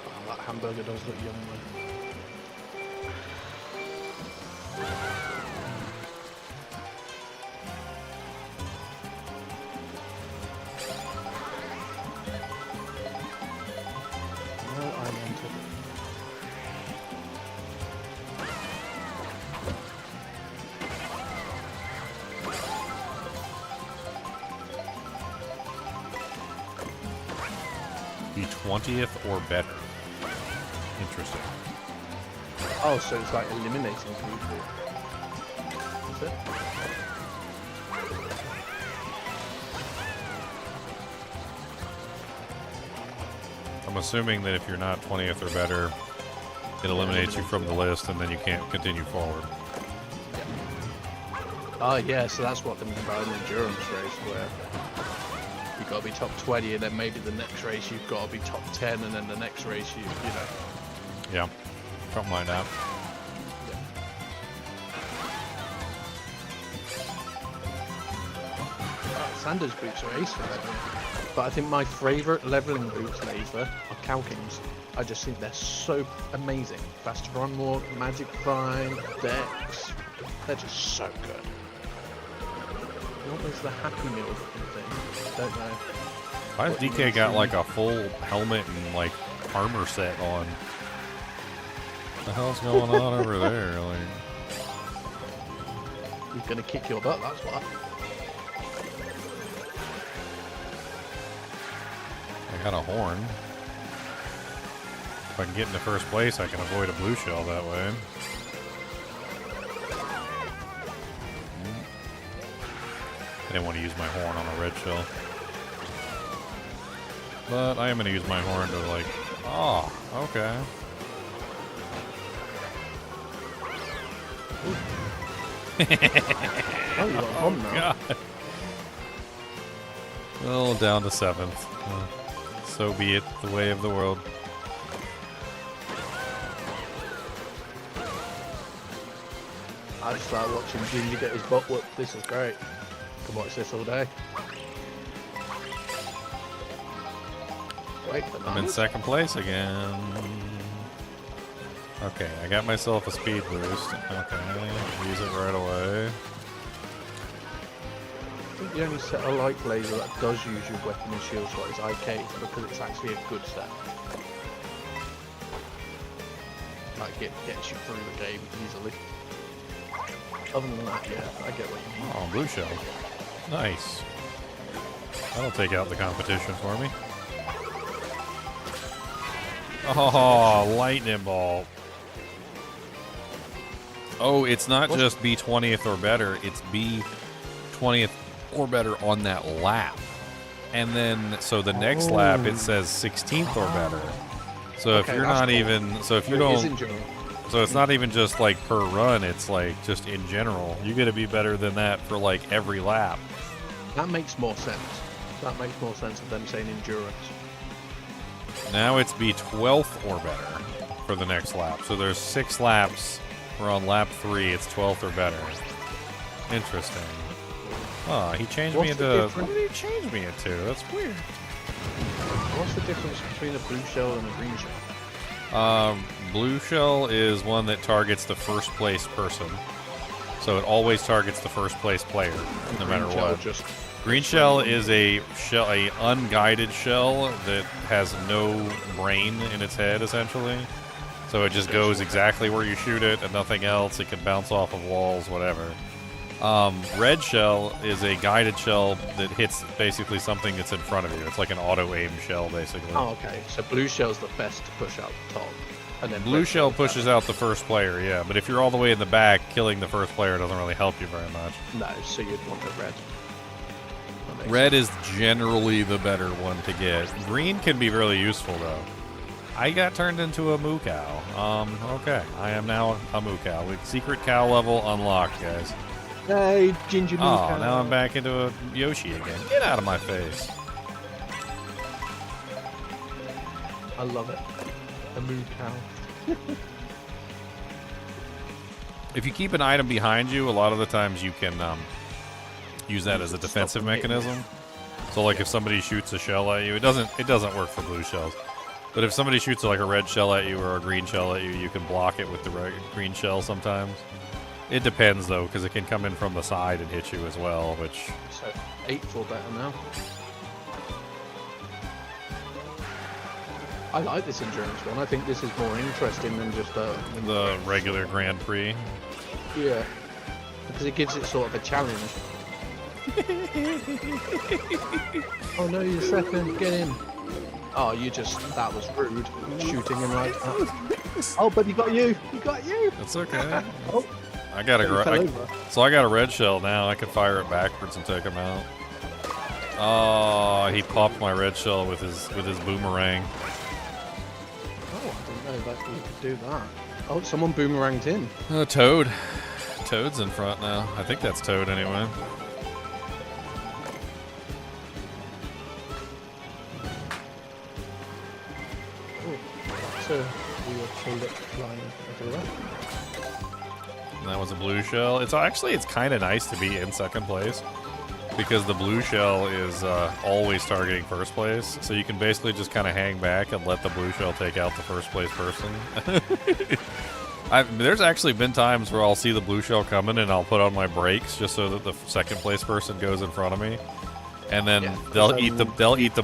L: Oh, that hamburger does look yummy. No, I want it.
A: Be 20th or better. Interesting.
L: Oh, so it's like eliminating people. Is it?
A: I'm assuming that if you're not 20th or better, it eliminates you from the list and then you can't continue forward.
L: Oh, yeah, so that's what they mean by an endurance race, where you've got to be top 20, and then maybe the next race you've got to be top 10, and then the next race you know.
A: Yeah, something like that.
L: Sanders boots are ace for leveling. But I think my favourite leveling boots, Laser, are Calkins. I just think they're so amazing. Faster run walk, magic climb, dex. They're just so good. What was the Happy Meal thing? Don't know.
A: Why has DK got like a full helmet and like armor set on? What the hell's going on over there? Like,
L: He's gonna kick your butt, that's what.
A: I got a horn. if I can get into first place, I can avoid a blue shell that way. I didn't want to use my horn on a red shell. But I am going to use my horn to like... Oh, okay.
L: Oh, you got a bomb now.
A: God. Well, down to 7th. So be it, the way of the world.
L: I just started watching Ginger get his butt whooped. This is great. Can watch this all day. Wait,
A: I'm in second place again. Okay, I got myself a speed boost. Okay, use it right away.
L: I think the only set of light laser that does use your weapon and shield slot is IK, because it's actually a good set. Like, it gets you through the game easily. Other than that, yeah, I get what you mean.
A: Oh, blue shell. Nice. That'll take out the competition for me. Oh, lightning bolt. Oh, it's not just be 20th or better, it's be 20th or better on that lap. And then, so the next lap it says 16th or better. So if you're not even, so if you don't, so it's not even just like per run, it's like just in general. You gotta be better than that for like every lap.
L: That makes more sense. That makes more sense of them saying endurance.
A: Now it's be 12th or better for the next lap. So there's 6 laps. We're on lap 3. It's 12th or better. Interesting. Oh, he changed me into... What did he change me into? That's weird.
L: What's the difference between a blue shell and a green shell?
A: Blue shell is one that targets the first place person. So it always targets the first place player, no matter what. Green shell is a unguided shell that has no brain in its head, essentially. So it just goes exactly where you shoot it and nothing else. It can bounce off of walls, whatever. Red shell is a guided shell that hits basically something that's in front of you. It's like an auto-aim shell, basically.
L: Oh, okay. So blue shell's the best to push out the top. And then
A: blue shell pushes out the first player, yeah. But if you're all the way in the back, killing the first player doesn't really help you very much.
L: No, so you'd want the red.
A: Red is generally the better one to get. Green can be really useful, though. I got turned into a moo cow. Okay. I am now a moo cow. With secret cow level unlocked, guys.
L: Hey, ginger moo cow.
A: Oh, now I'm back into a Yoshi again. Get out of my face.
L: I love it. A moo cow.
A: If you keep an item behind you, a lot of the times you can use that as a defensive mechanism. So like if somebody shoots a shell at you, it doesn't work for blue shells. But if somebody shoots like a red shell at you or a green shell at you, you can block it with the green shell sometimes. It depends though, because it can come in from the side and hit you as well, which...
L: So 8th or better now. I like this endurance one. I think this is more interesting than just
A: the regular Grand Prix.
L: Yeah, because it gives it sort of a challenge. Oh no, you're second. Get in. Oh, that was rude. Shooting him like that. Oh, but he got you. He got you.
A: That's okay.
L: Oh,
A: I got a red shell now. I can fire it backwards and take him out. Oh, he popped my red shell with his boomerang.
L: Oh, I didn't know that you could do that. Oh, someone boomeranged in.
A: Toad. Toad's in front now. I think that's Toad anyway. That was a blue shell. It's kind of nice to be in second place because the blue shell is always targeting first place. So you can basically just kind of hang back and let the blue shell take out the first place person. There's actually been times where I'll see the blue shell coming and I'll put on my brakes just so that the second place person goes in front of me. And then they'll eat the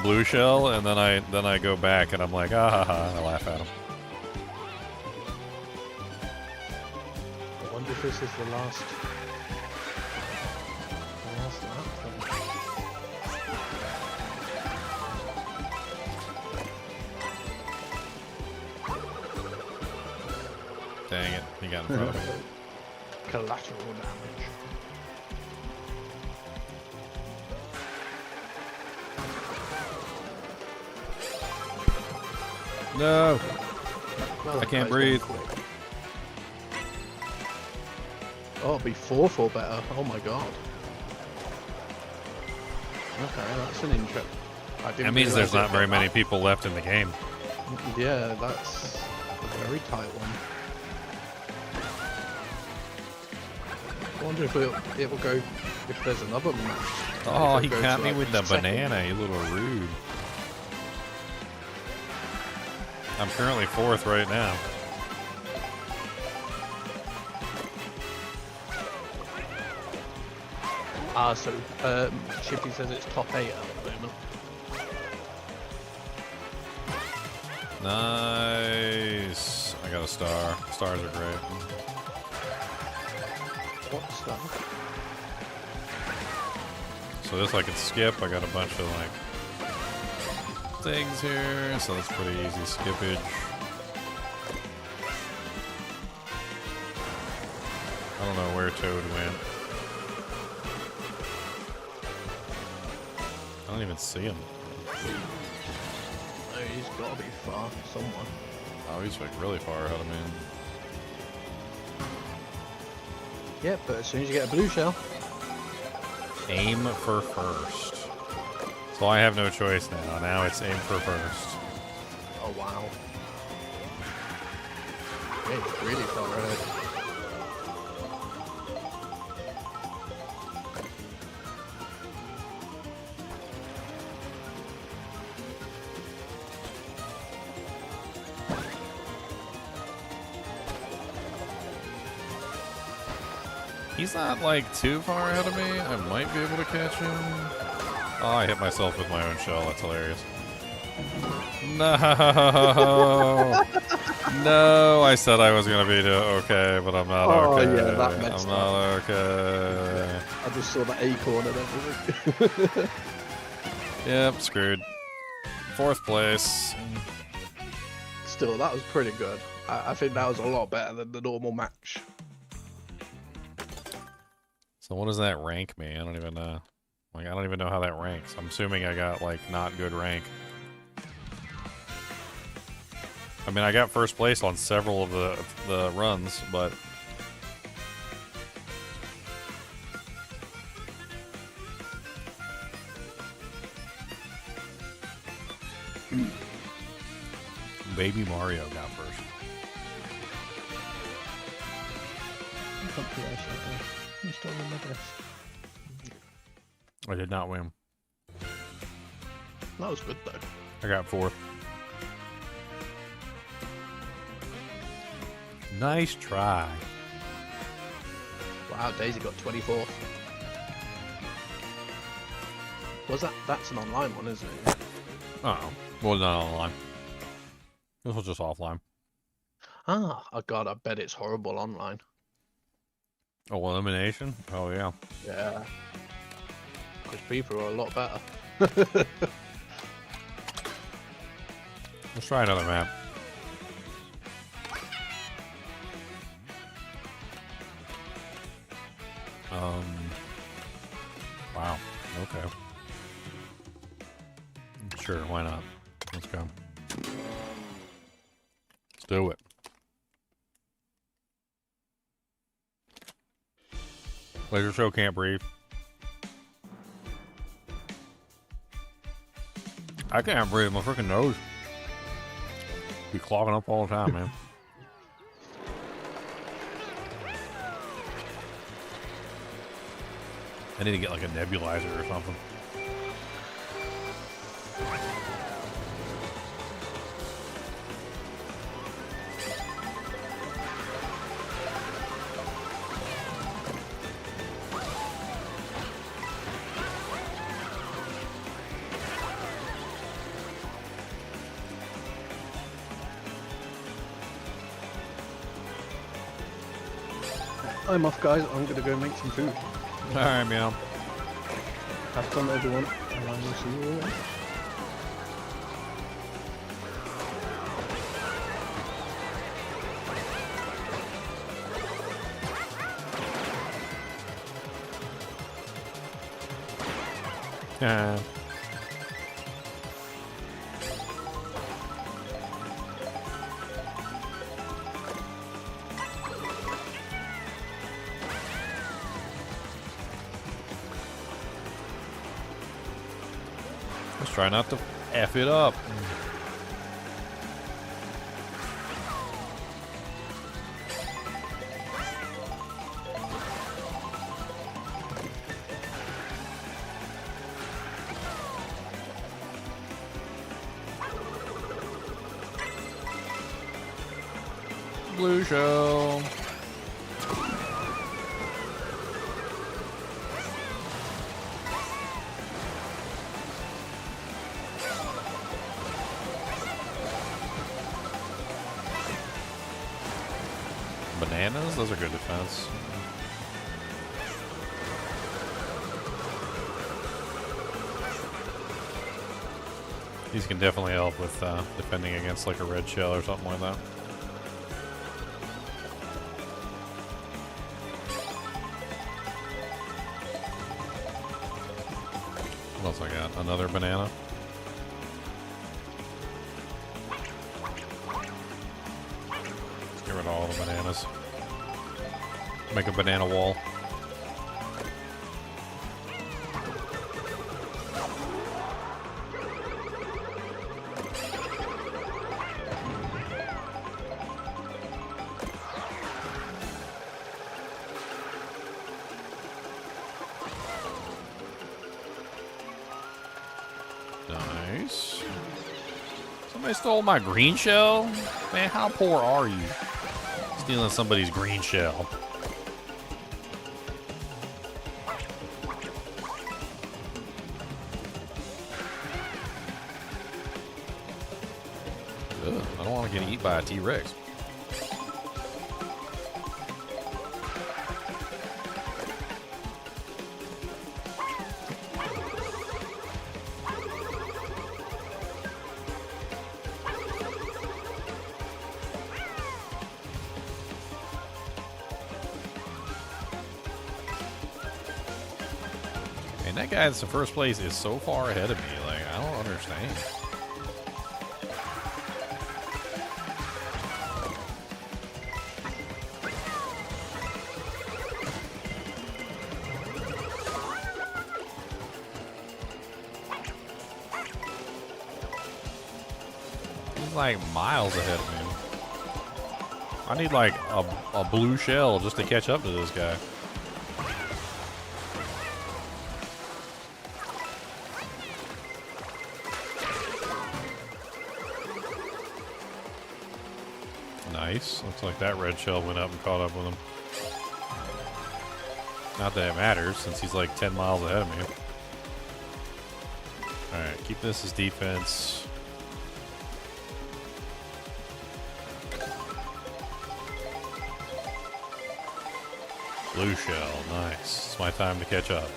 A: blue shell, and then I go back and I'm like, ah ha ha, and I laugh at them.
L: I wonder if this is the last lap.
A: got in front of me.
L: Collateral damage.
A: No!
L: Well,
A: I can't
L: that
A: breathe.
L: goes quick. Oh, it'll be 4 for better. Oh my god. Okay, that's an interest.
A: That means there's not very many people left in the game.
L: Yeah, that's a very tight one. I wonder if it will go if there's another match.
A: Oh,
L: If
A: he
L: it goes
A: got
L: to,
A: me
L: like,
A: with the
L: second.
A: banana, you little rude. I'm currently 4th right now.
L: Ah, so Chippy says it's top 8 at the moment.
A: Nice. I got a star. Stars are great.
L: What stuff?
A: So this I can skip. I got a bunch of like things here, so that's pretty easy skippage. I don't know where Toad went. I don't even see him.
L: Oh, he's got to be far somewhere.
A: Oh, he's like really far ahead of me.
L: Yeah, but as soon as you get a blue shell.
A: Aim for first. So I have no choice now. Now it's aim for first.
L: Oh wow. Yeah, it's really far ahead.
A: He's not like too far ahead of me. I might be able to catch him. Oh, I hit myself with my own shell. That's hilarious. No. No, I said I was going to be okay, but I'm not okay.
L: Yeah, that messed
A: I'm not okay.
L: I just saw the acorn and everything.
A: Yep, screwed. 4th place.
L: Still, that was pretty good. I think that was a lot better than the normal match.
A: So what does that rank me? I don't even know. Like, I don't even know how that ranks. I'm assuming I got, like, not good rank. I mean, I got 1st place on several of the runs, but... Baby Mario got 1st.
L: You stole my dress.
A: I did not win.
L: That was good though.
A: I got 4th. Nice try.
L: Wow, Daisy got 24th. Was that's an online one, isn't it?
A: Uh-oh. Well, not online. This was just offline.
L: Ah, oh god, I bet it's horrible online.
A: Oh, elimination? Oh, yeah.
L: Yeah. Because people are a lot better.
A: Let's try another map. Wow. Okay. Sure, why not? Let's go. Let's do it. Laser show can't breathe. I can't breathe. My freaking nose be clogging up all the time, man. I need to get like a nebulizer or something.
L: I'm off, guys. I'm gonna go make some food.
A: Alright, meow.
L: Have fun, everyone, and I will see you all later.
A: Let's try not to F it up. Blue shell. Bananas? Those are good defense. These can definitely help with defending against like a red shell or something like that. What else I got? Another banana. Get rid of all the bananas. Make a banana wall. Nice. Somebody stole my green shell? Man, how poor are you? Stealing somebody's green shell. Ugh, I don't want to get eaten by a T-Rex. And that guy that's in first place is so far ahead of me. Like, I don't understand. He's like miles ahead of me. I need like a blue shell just to catch up to this guy. Nice. Looks like that red shell went up and caught up with him. Not that it matters, since he's like 10 miles ahead of me. Alright, keep this as defense. Blue shell, nice. It's my time to catch up.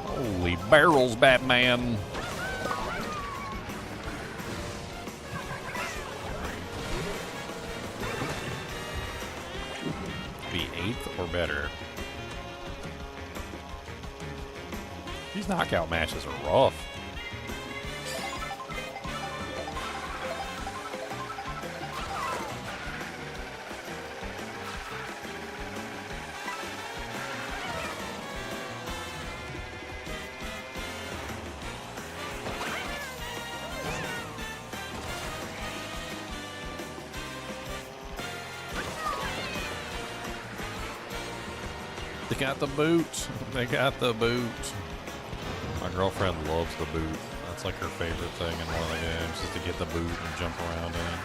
A: Holy barrels, Batman. Be 8th or better. These knockout matches are rough. They got the boot. They got the boot. My girlfriend loves the boot. It's like her favorite thing in one of the games, is to get the boot and jump around in it.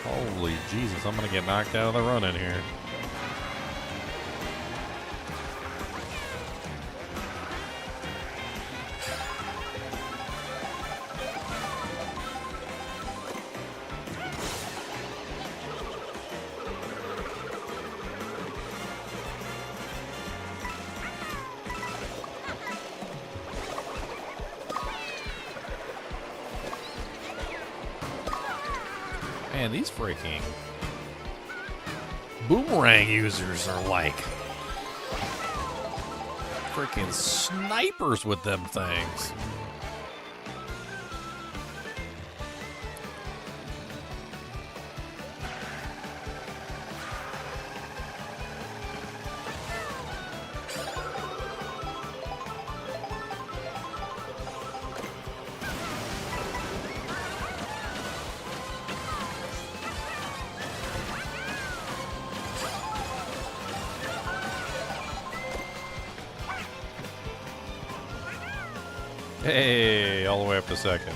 A: Holy Jesus, I'm gonna get knocked out of the run in here. Man, these freaking boomerang users are like freaking snipers with them things. Hey, all the way up to second.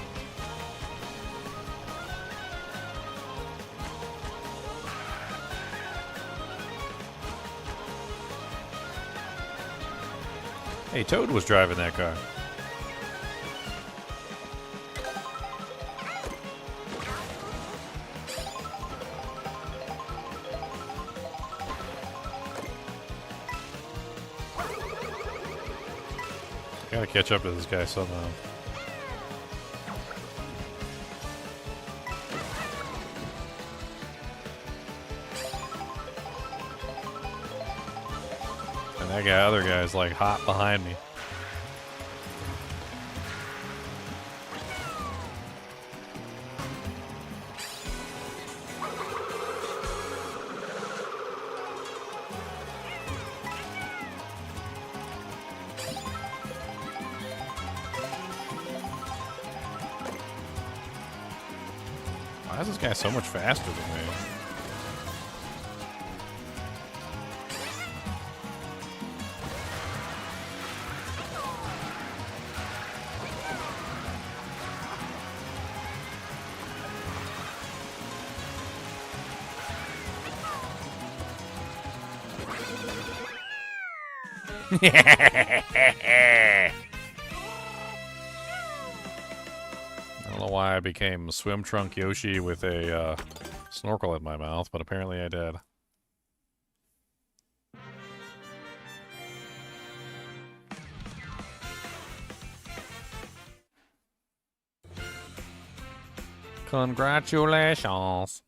A: Hey, Toad was driving that car. Gotta catch up to this guy somehow. And that guy, other guy's like hot behind me. Why is this guy so much faster than me? I don't know why I became Swim Trunk Yoshi with a snorkel in my mouth, but apparently I did. Congratulations.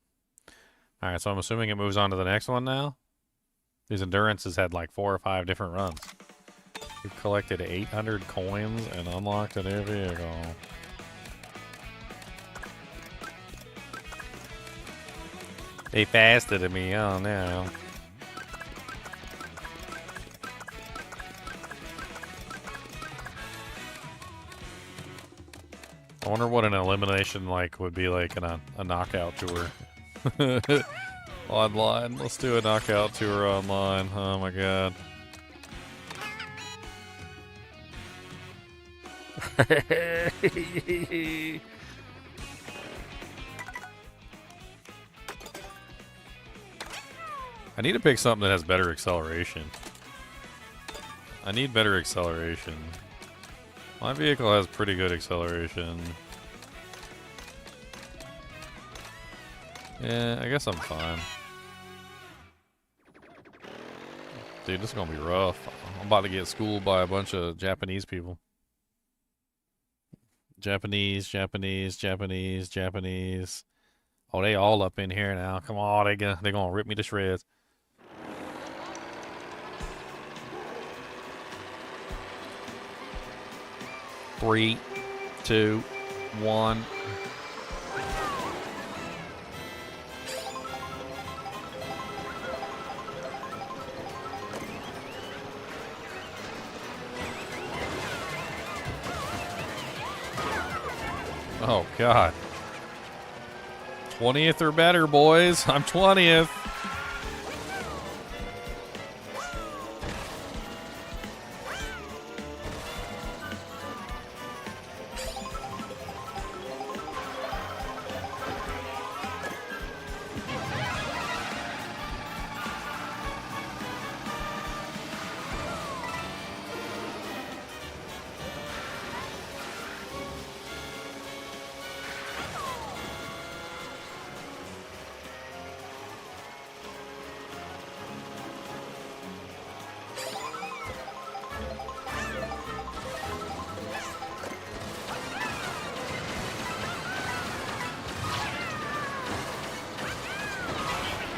A: Alright, so I'm assuming it moves on to the next one now? These Endurances had like 4 or 5 different runs. We've collected 800 coins and unlocked a new vehicle. They fasted at me, oh no. I wonder what an elimination like would be like in a knockout tour. Online. Let's do a knockout tour online. Oh my god. I need to pick something that has better acceleration. I need better acceleration. My vehicle has pretty good acceleration. Yeah, I guess I'm fine. Dude, this is gonna be rough. I'm about to get schooled by a bunch of Japanese people. Japanese. Oh, they all up in here now. Come on, they're gonna rip me to shreds. Three, 2, 1. Oh, God. 20th or better, boys. I'm 20th.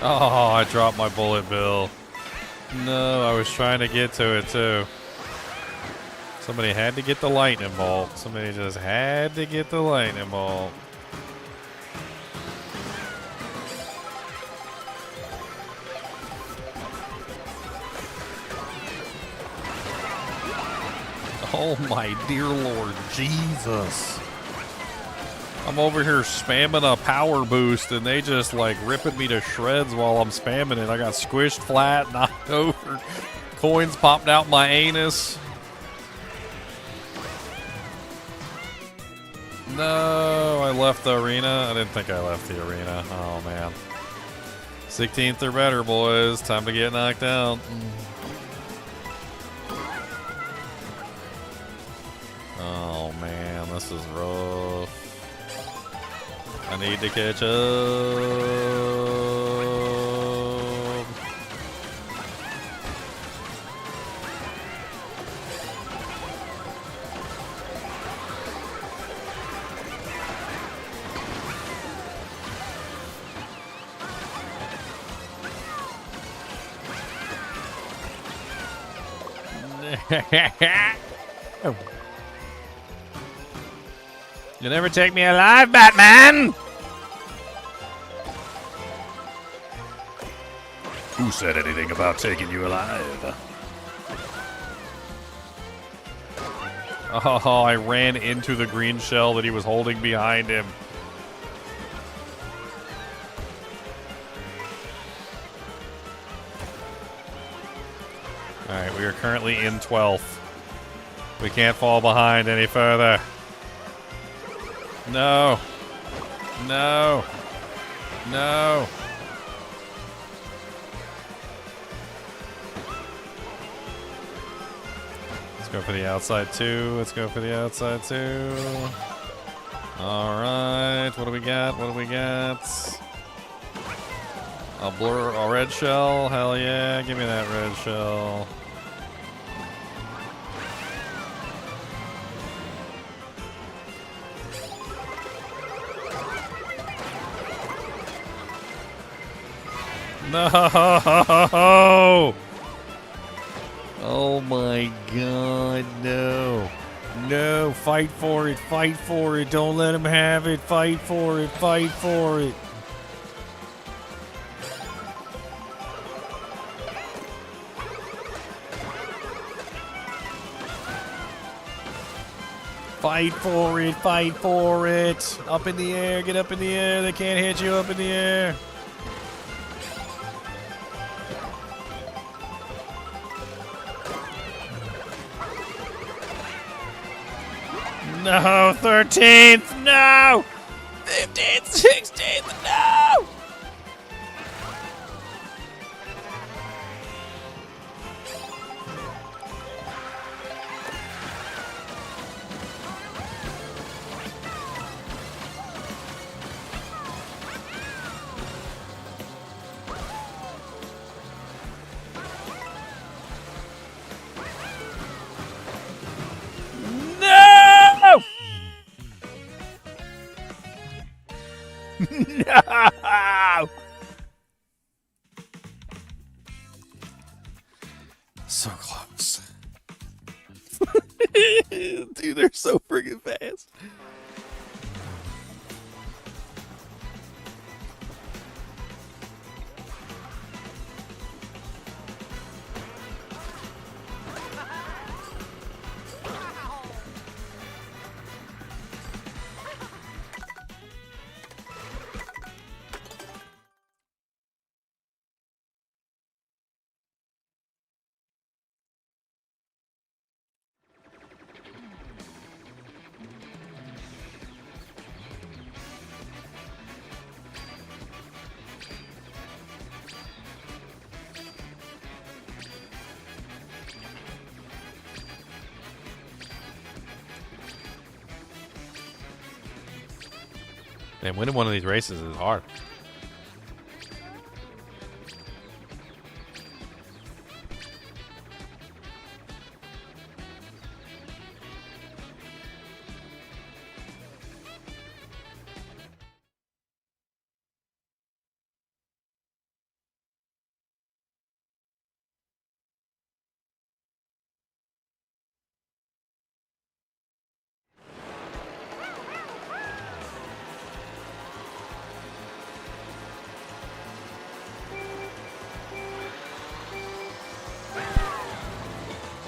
A: Oh, I dropped my bullet bill. No, I was trying to get to it too. Somebody had to get the lightning bolt. Somebody just had to get the lightning bolt. Oh my dear Lord Jesus. I'm over here spamming a power boost and they just like ripping me to shreds while I'm spamming it. I got squished flat, knocked over. Coins popped out my anus. No, I left the arena. I didn't think I left the arena. Oh man. 16th or better, boys. Time to get knocked out. Oh man, this is rough. I need to catch up. You'll never take me alive, Batman! Who said anything about taking you alive? Oh, I ran into the green shell that he was holding behind him. Alright, we are currently in 12th. We can't fall behind any further. No. No. No. Let's go for the outside two. Let's go for the outside two. Alright. What do we got? What do we got? A red shell. Hell yeah. Give me that red shell. No! Oh my god, no. No, fight for it, fight for it. Don't let him have it. Fight for it, fight for it. Fight for it, fight for it. Up in the air, get up in the air. They can't hit you up in the air. No, 13th, no! 15th, 16th, no! No! So close. Dude, they're so friggin' fast. And winning one of these races is hard.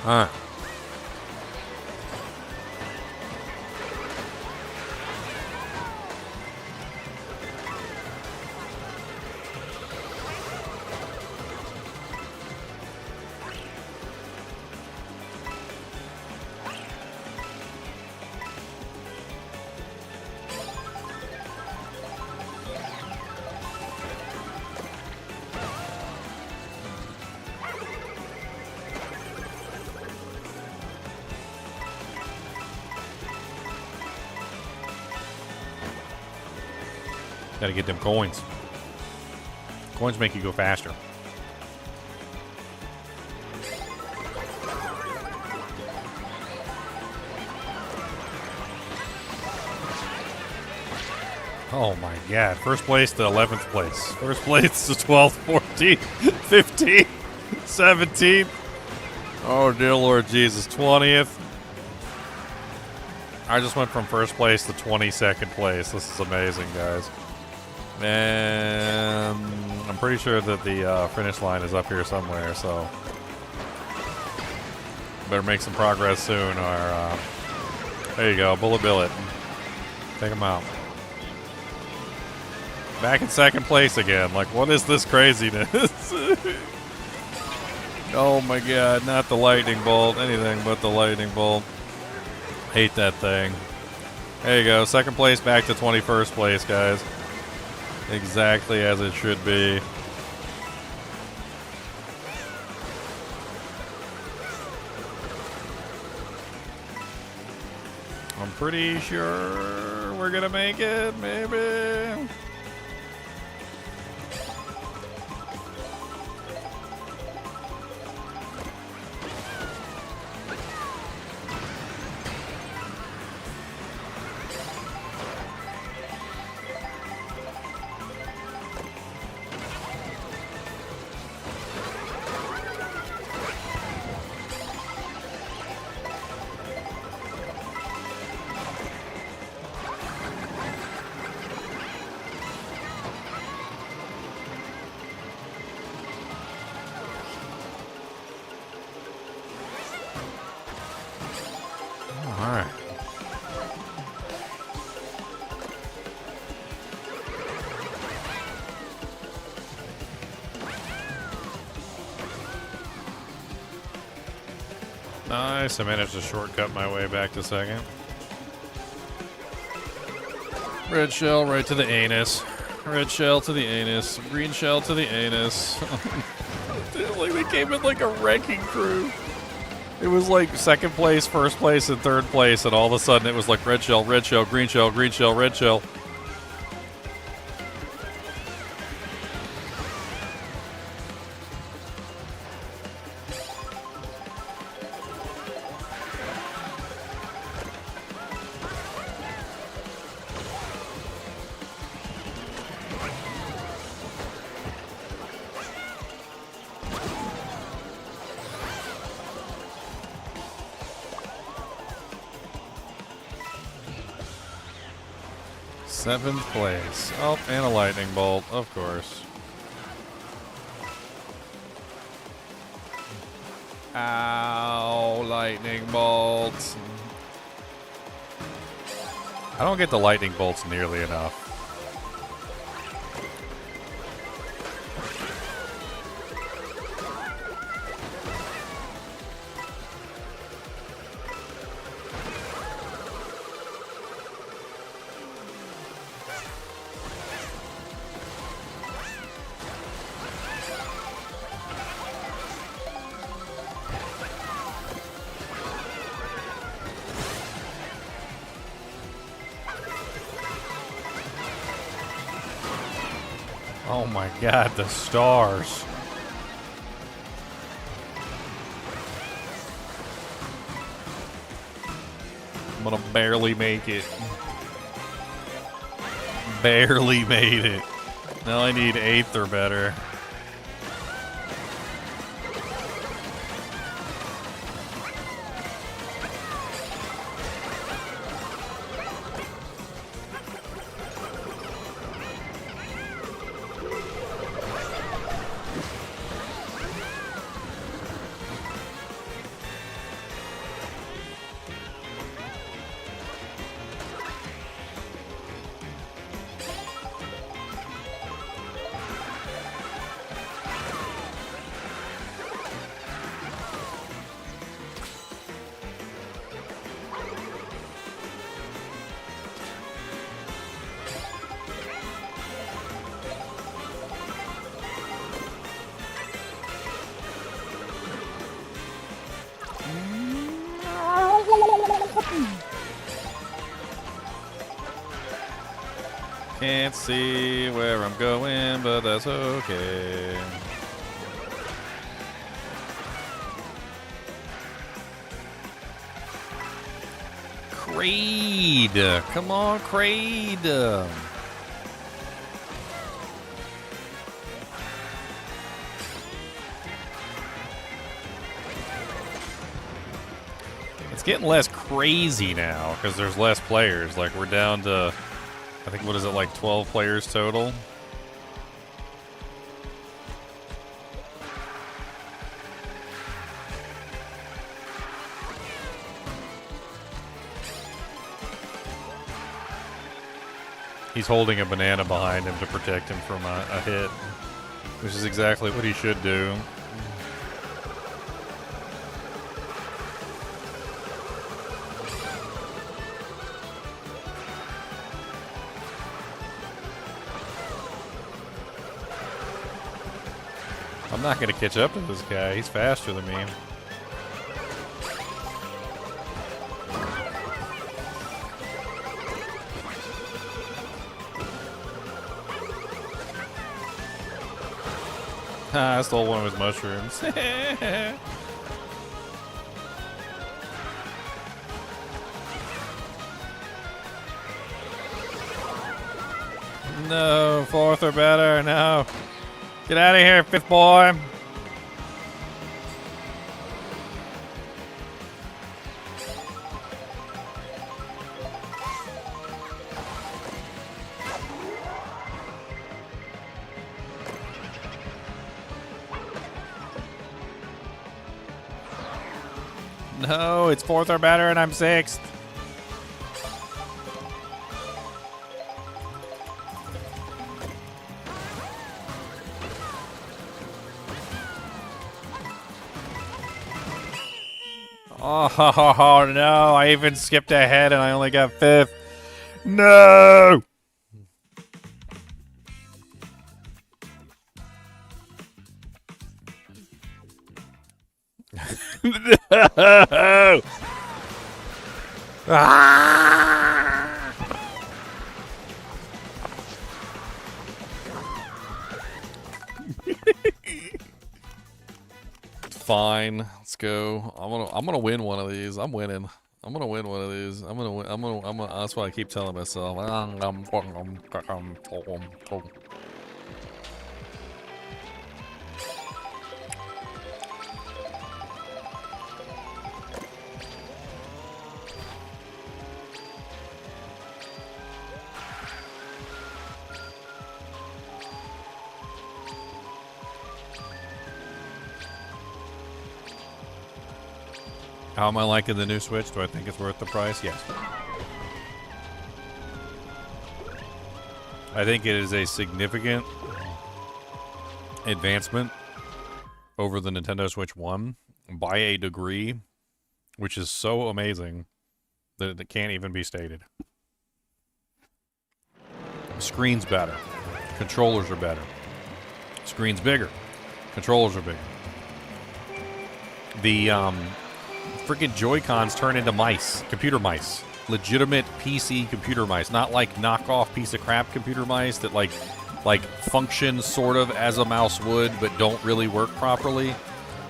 A: All right. Gotta get them coins. Coins make you go faster. Oh my god. First place to 11th place. First place to 12th, 14th, 15th, 17th. Oh dear Lord Jesus. 20th. I just went from first place to 22nd place. This is amazing, guys. And I'm pretty sure that the finish line is up here somewhere, so better make some progress soon, or there you go, bullet billet. Take them out. Back in second place again. Like, what is this craziness? Oh my god, not the lightning bolt. Anything but the lightning bolt. Hate that thing. There you go, second place back to 21st place, guys. Exactly as it should be. I'm pretty sure we're gonna make it, maybe. Alright. Nice, I managed to shortcut my way back to second. Red shell right to the anus. Red shell to the anus. Green shell to the anus. Like they came in like a wrecking crew. It was like second place, first place, and third place, and all of a sudden it was like red shell, green shell, green shell, red shell. Seventh place. Oh, and a lightning bolt, of course. Ow, lightning bolts. I don't get the lightning bolts nearly enough. Oh my god, the stars. I'm gonna barely make it. Barely made it. Now I need 8th or better. Can't see where I'm going, but that's okay. Creed! Come on, Creed! It's getting less crazy now, because there's less players. Like, we're down to... I think, what is it, like 12 players total? He's holding a banana behind him to protect him from a hit, which is exactly what he should do. I'm not going to catch up to this guy. He's faster than me. I stole one of his mushrooms. No, 4th or better, no. Get out of here, 5th boy. No, it's 4th or better and I'm 6th. Oh, no, I even skipped ahead and I only got 5th. No! No! Ah! Fine, let's go. I'm gonna win one of these. I'm winning. I'm gonna win one of these. I'm gonna win. That's what I keep telling myself. How am I liking the new Switch? Do I think it's worth the price? Yes. I think it is a significant advancement over the Nintendo Switch 1 by a degree, which is so amazing that it can't even be stated. Screen's better. Controllers are better. Screen's bigger. Controllers are bigger. The freaking Joy-Cons turn into mice, computer mice, legitimate PC computer mice, not like knockoff piece of crap computer mice that like like function sort of as a mouse would, but don't really work properly.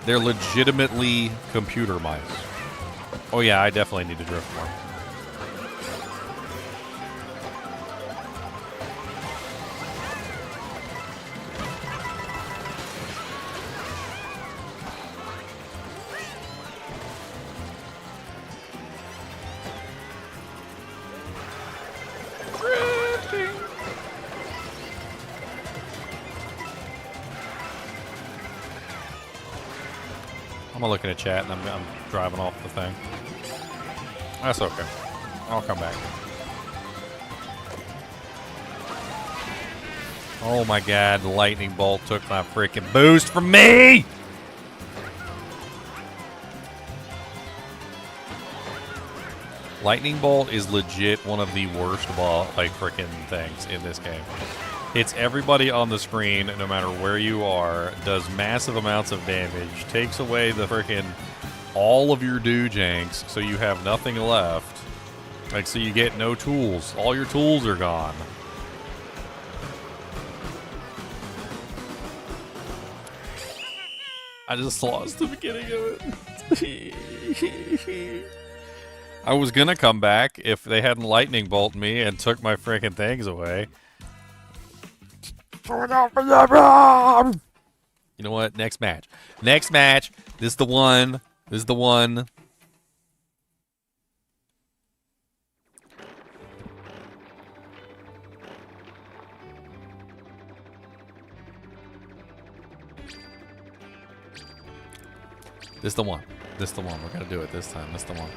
A: They're legitimately computer mice. Oh yeah, I definitely need to drift more. I'm gonna look at a chat and I'm driving off the thing. That's okay. I'll come back. Oh my god, the lightning bolt took my freaking boost from me! Lightning bolt is legit one of the worst freaking things in this game. Hits everybody on the screen, no matter where you are, does massive amounts of damage, takes away the freaking all of your doojanks, so you have nothing left. Like, so you get no tools. All your tools are gone. I just lost the beginning of it. I was gonna come back if they hadn't lightning bolt me and took my freaking things away. You know what? Next match. Next match. This is the one. This is the one. This is the one. This is the one. We're gonna do it this time. This is the one.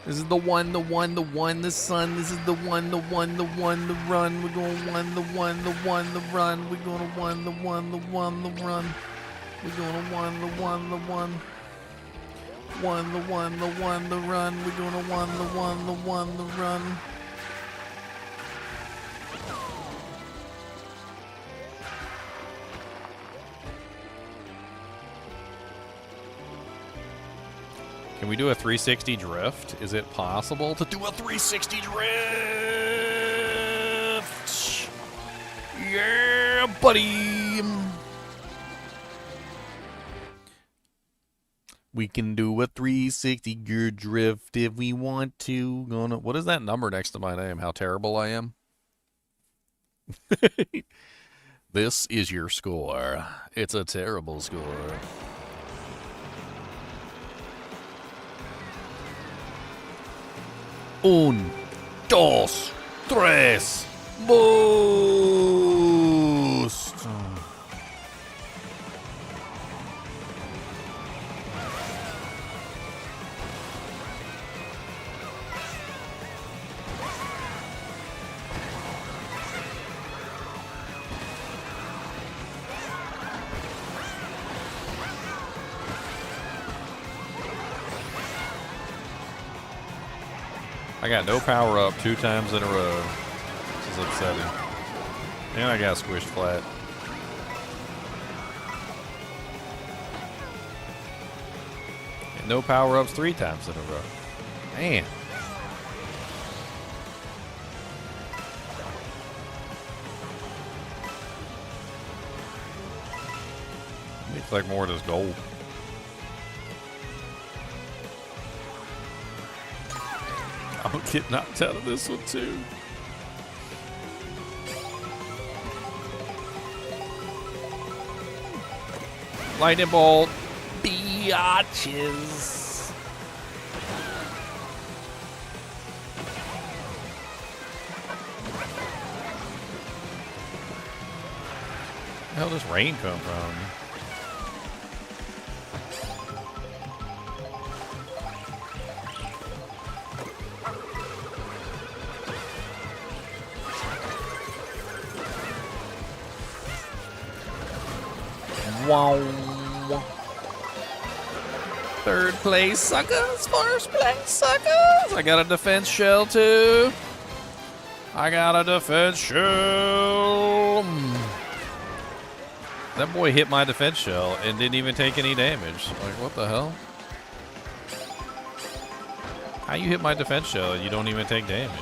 A: This is the one, the one, the one, the sun. This is the one, the one, the one, the run. We're going one, the one, the one, the run. We're going to one, the one, the one, the run. We're going to one, the one, the one. One, the one, the one, the run. We're going to one, the one, the one, the run. Can we do a 360 drift? Is it possible to do a 360 drift? Yeah, buddy. We can do a 360 gear drift if we want to. What is that number next to my name? How terrible I am. This is your score. It's a terrible score. Un, dos, tres, boost. I got no power up 2 times in a row. This is upsetting. And I got squished flat. And no power ups 3 times in a row. Man. Looks like more of this gold. I'll get knocked out of this one too. Lightning bolt. Biatches. Where the hell does rain come from? Wow. 3rd place, suckers. 1st place, suckers. I got a defense shell, too. I got a defense shell. That boy hit my defense shell and didn't even take any damage. Like, what the hell? How you hit my defense shell and you don't even take damage?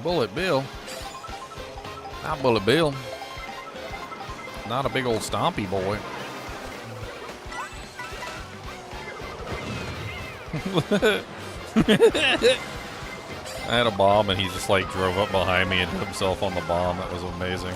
A: Bullet Bill. Not Bullet Bill. Not a big old stompy boy. I had a bomb and he just like drove up behind me and hit himself on the bomb. That was amazing.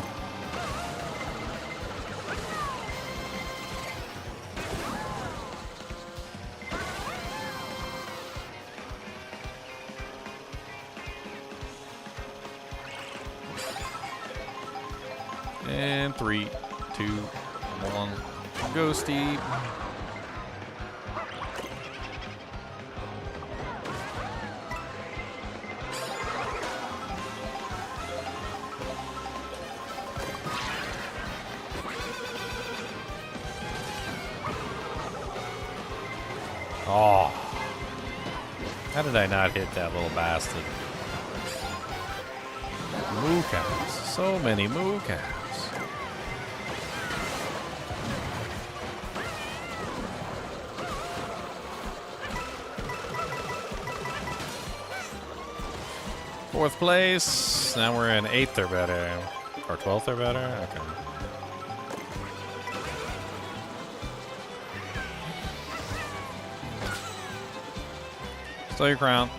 A: And 3, 2, 1, go Steve. Oh. How did I not hit that little bastard? Moo cows. So many moo cows. Fourth place. Now we're in 8th or better. Or 12th or better? Okay. Still your crown.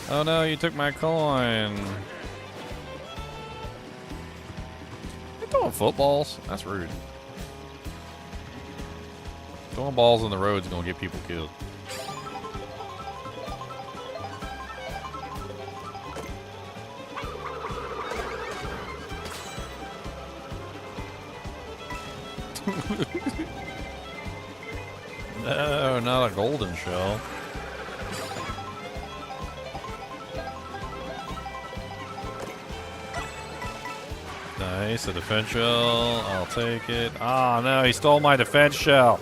A: Oh no, you took my coin. You're throwing footballs? That's rude. Throwing balls on the road is gonna get people killed. No, not a golden shell. Nice, a defense shell. I'll take it. Ah, no, he stole my defense shell.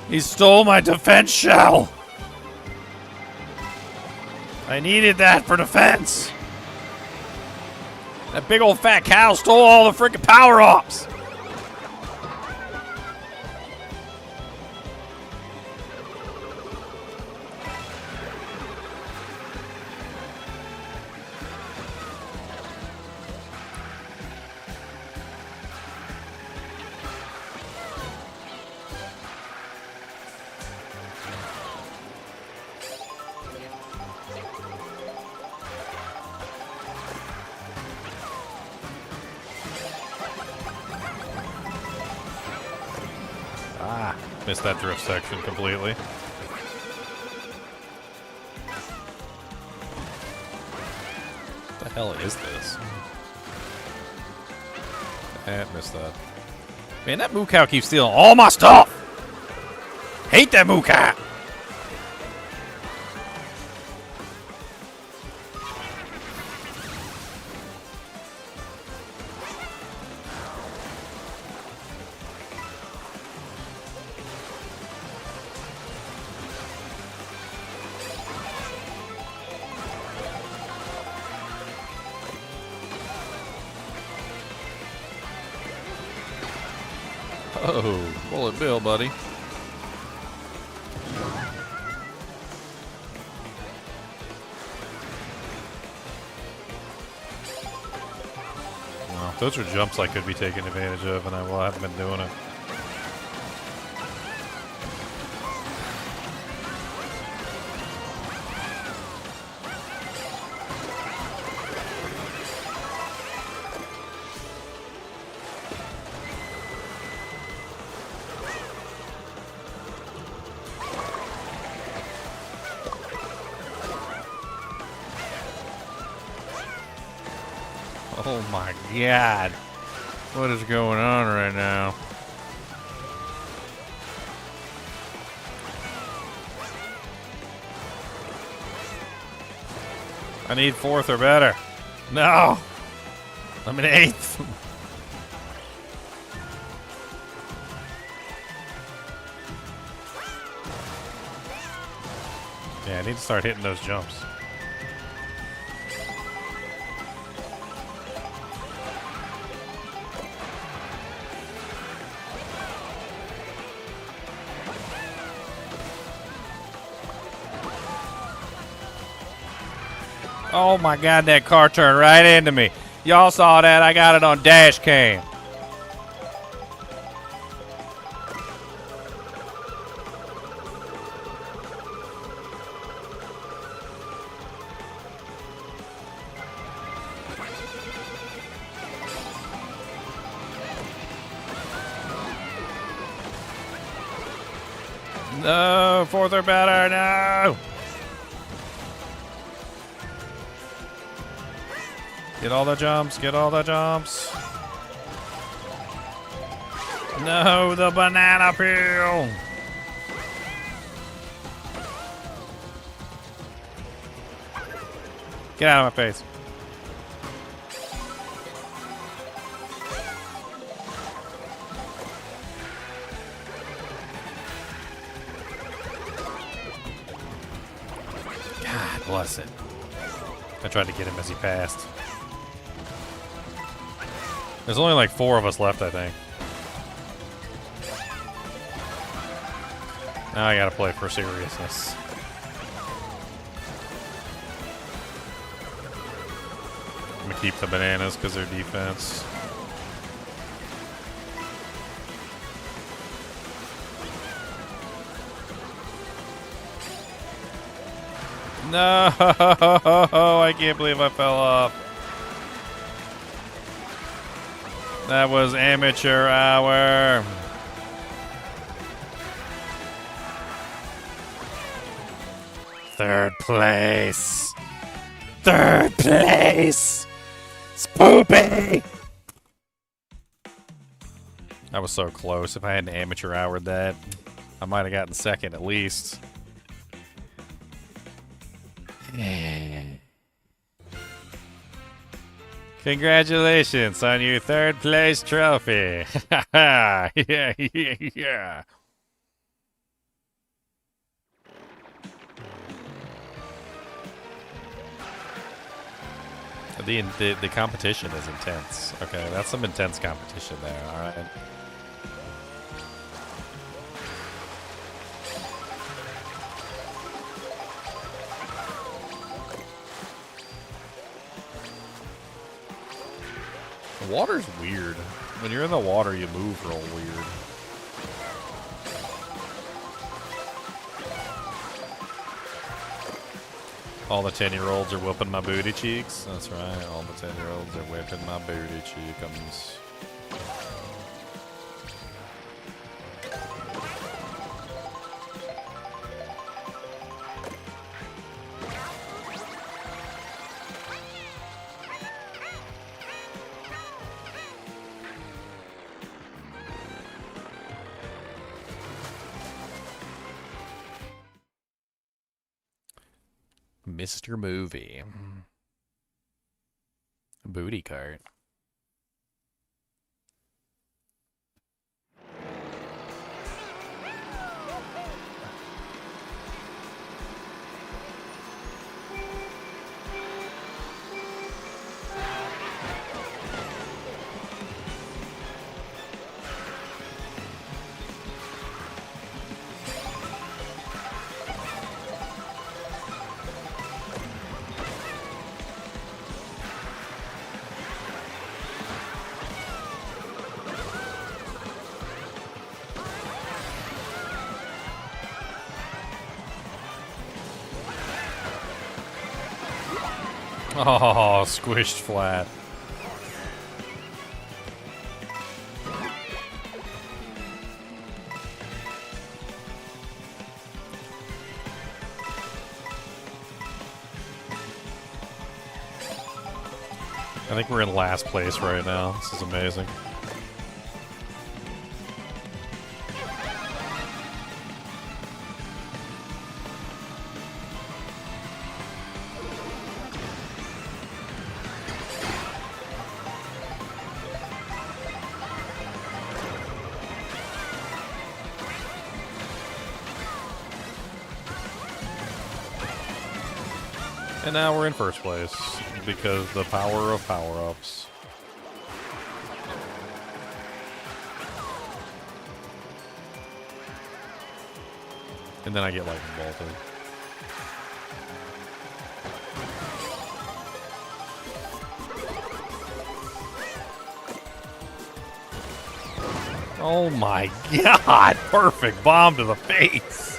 A: He stole my defense shell. I needed that for defense. That big old fat cow stole all the freaking power-ups. Ah, missed that drift section completely. What the hell is this? Missed that. Man, that moo cow keeps stealing all my stuff! Hate that moo cow! Oh, Bullet Bill, buddy. Well, those are jumps I could be taking advantage of, and I haven't been doing it. Oh my God. What is going on right now? I need 4th or better. No! I'm in 8th. Yeah, I need to start hitting those jumps. Oh my god, that car turned right into me. Y'all saw that? I got it on dash cam. No, fourth or better, no! Get all the jumps, get all the jumps. No, the banana peel! Get out of my face. God bless it. I tried to get him as he passed. There's only like 4 of us left, I think. Now I gotta play for seriousness. I'm gonna keep the bananas because they're defense. No, I can't believe I fell off. That was amateur hour. Third place. Third place. Spoopy. I was so close. If I hadn't amateur houred that, I might have gotten second at least. Congratulations on your third place trophy. Yeah, yeah. The competition is intense. Okay, that's some intense competition there, alright. The water's weird. When you're in the water, you move real weird. All the 10-year-olds are whipping my booty cheeks. That's right. All the 10-year-olds are whipping my booty cheekums. Mr. Movie. Booty cart. Oh, squished flat. I think we're in last place right now. This is amazing. And now we're in first place because the power of power-ups. And then I get lightning bolted. Oh my god! Perfect bomb to the face!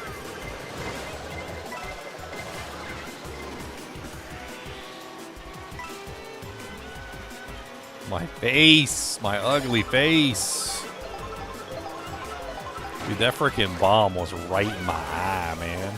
A: My face! My ugly face! Dude, that freaking bomb was right in my eye, man.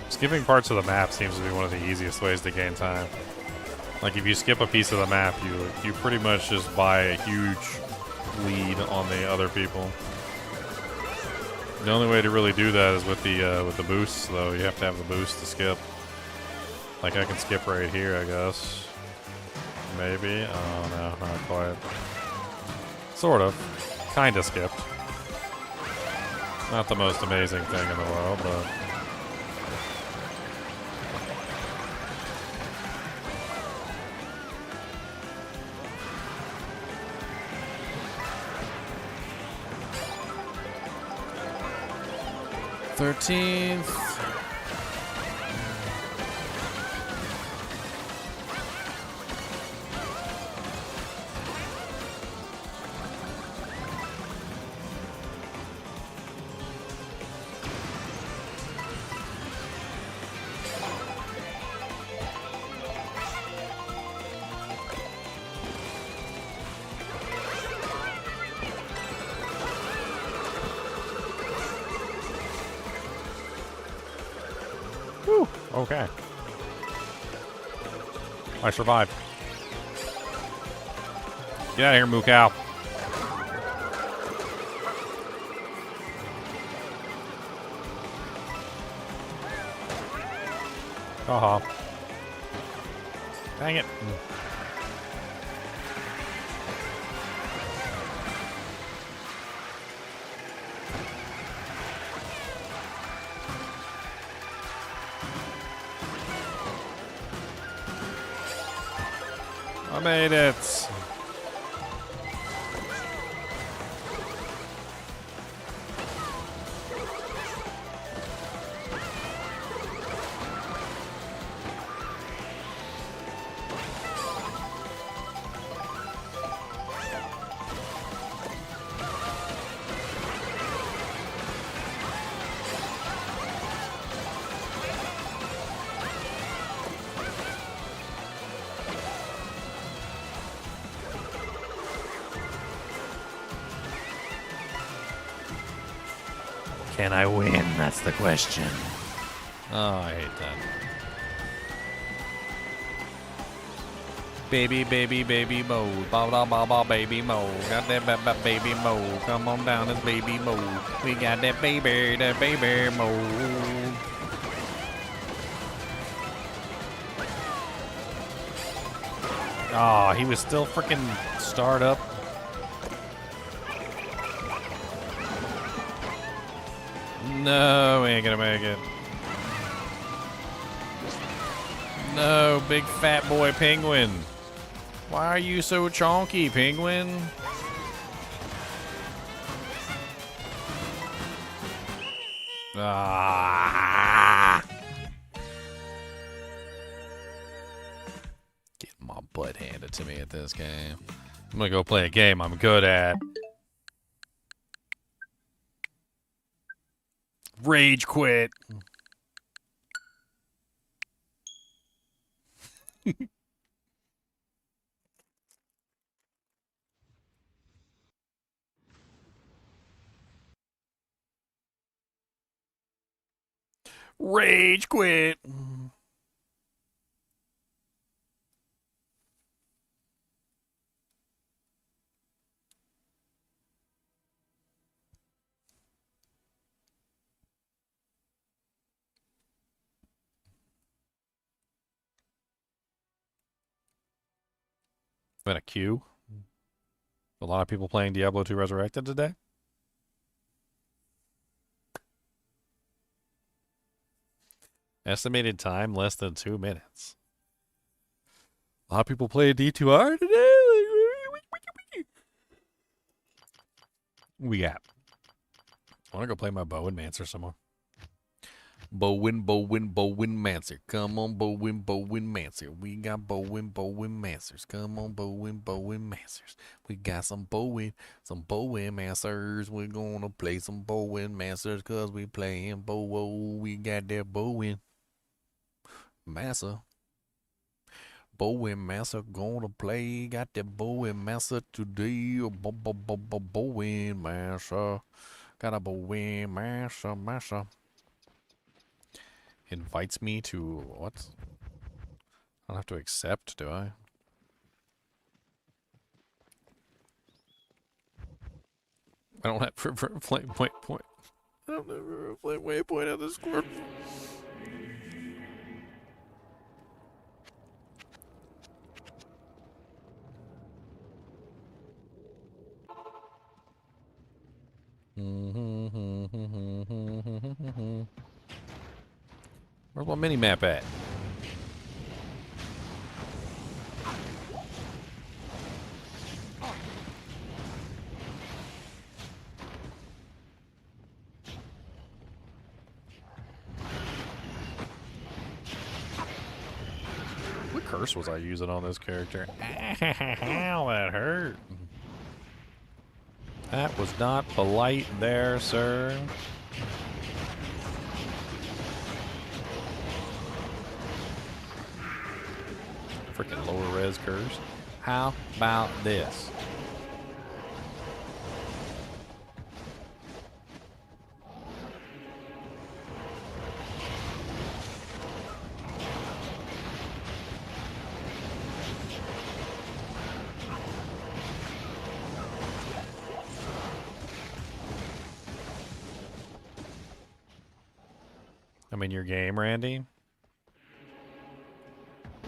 A: Skipping parts of the map seems to be one of the easiest ways to gain time. Like if you skip a piece of the map, you pretty much just buy a huge lead on the other people. The only way to really do that is with the boosts, though. You have to have the boost to skip. Like I can skip right here, I guess. Maybe. Oh no, not quite. Sort of. Kinda skipped. Not the most amazing thing in the world, but. '13th. Whew, okay. I survived. Get out of here, moo cow. Haha. Dang it. I made it. Can I win? That's the question. Oh, I hate that. Baby, baby, baby mode. Ba ba ba ba baby mode. Got that baby mode. Come on down, it's baby mode. We got that baby mode. Oh, he was still freaking start up. No, we ain't gonna make it. No, big fat boy penguin. Why are you so chonky, penguin? Ah. Getting my butt handed to me at this game. I'm gonna go play a game I'm good at. Rage quit. Rage quit. Been a queue. A lot of people playing Diablo 2 Resurrected today. Estimated time less than 2 minutes. A lot of people playing D2R today. We got. I want to go play my Bowen Mancer some more. Bowen Mancer. Come on, Bowen Mancer. We got Bowen Mancers. Come on, Bowen Mancers. We got some Bowen Mancers. We're gonna play some Bowen Mancers because we playing Bowen. We got that Bowen Mancer. Bowen Mancer gonna play. Got that Bowen Mancer today. Bowen Mancer. Got a Bowen Mancer. Invites me to what? I don't have to accept, do I? I don't have point. I don't have a waypoint on this course. Where's my mini map at? What curse was I using on this character? Ow, that hurt. That was not polite there, sir. Freaking lower res curse. How about this? I'm in your game, Randy.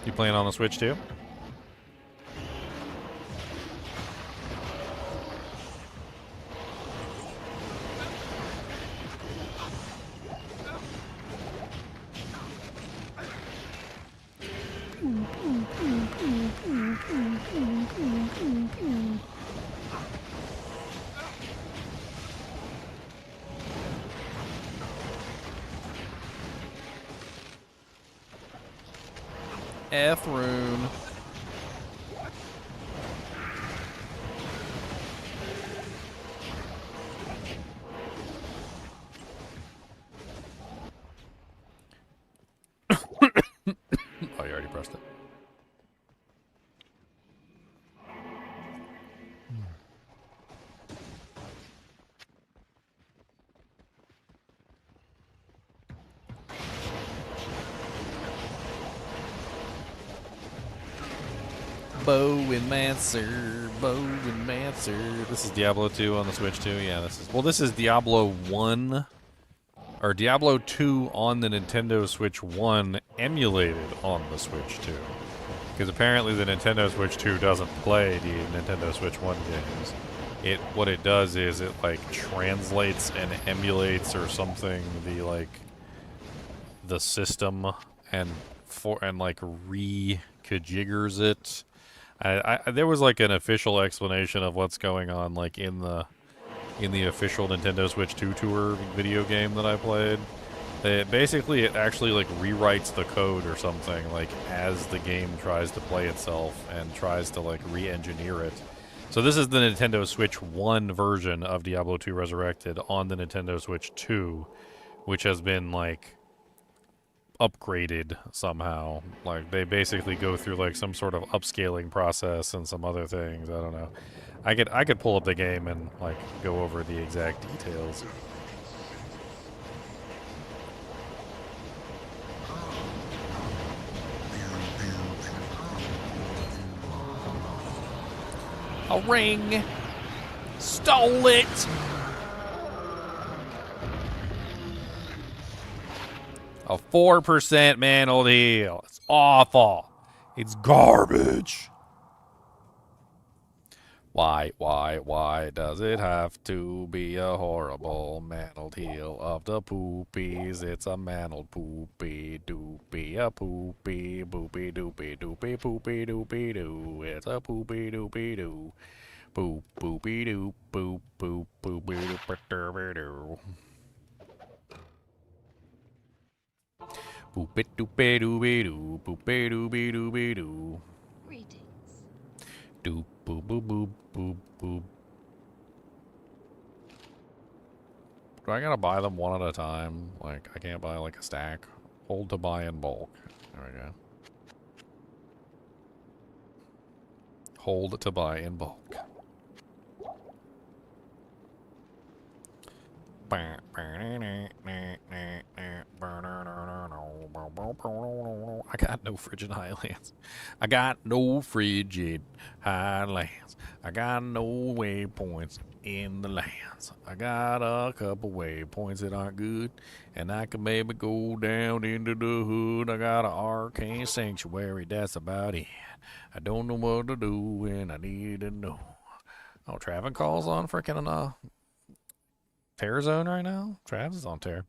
A: You playing on the Switch too? F-Rune. Oh, you already pressed it. Bowen Mancer. This is Diablo 2 on the Switch too. Yeah, this is Diablo 1 or Diablo 2 on the Nintendo Switch 1 emulated on the Switch 2. Because apparently the Nintendo Switch 2 doesn't play the Nintendo Switch 1 games. What it does is it like translates and emulates or something the system and reconfigures it. There was like an official explanation of what's going on like in the official Nintendo Switch 2 tour video game that I played. It actually like rewrites the code or something like as the game tries to play itself and tries to like re-engineer it. So this is the Nintendo Switch 1 version of Diablo 2 Resurrected on the Nintendo Switch 2, which has been like upgraded somehow. Like they basically go through like some sort of upscaling process and some other things. I don't know. I could pull up the game and like go over the exact details. A ring. Stole it. A 4% mantled heal. It's awful. It's garbage. Why does it have to be a horrible mantled heel of the poopies? It's a mantled poopy doopy, a poopy boopy doopy doopy poopy doopy doo. It's a poopy doopy doo. Boop boopy doo boop boop boopy doopy doo. Boop it doopy doopy doo, boopy doopy doopy doo. Doop boop boop boop boop boop. Do I gotta buy them one at a time? Like, I can't buy like a stack. Hold to buy in bulk. There we go. Hold to buy in bulk. I got no frigid highlands. I got no frigid highlands. I got no waypoints in the lands. I got a couple waypoints that aren't good, and I can maybe go down into the hood. I got an arcane sanctuary, that's about it. I don't know what to do when I need to know. Oh, Travis calls on freaking Terror Zone right now? Travis is on Terror.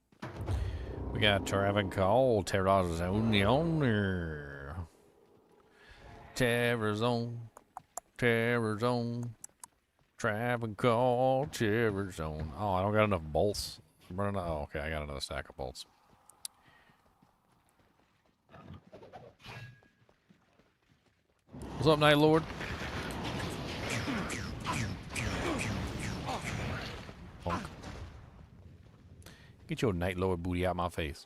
A: We got Travis Call, Terror Zone, the owner. Terror Zone, Terror Zone. Travis Call, Terror Zone. Oh, I don't got enough bolts. I'm running out. Oh, okay, I got another stack of bolts. What's up, Night Lord? Punk. Get your Night Lord booty out my face.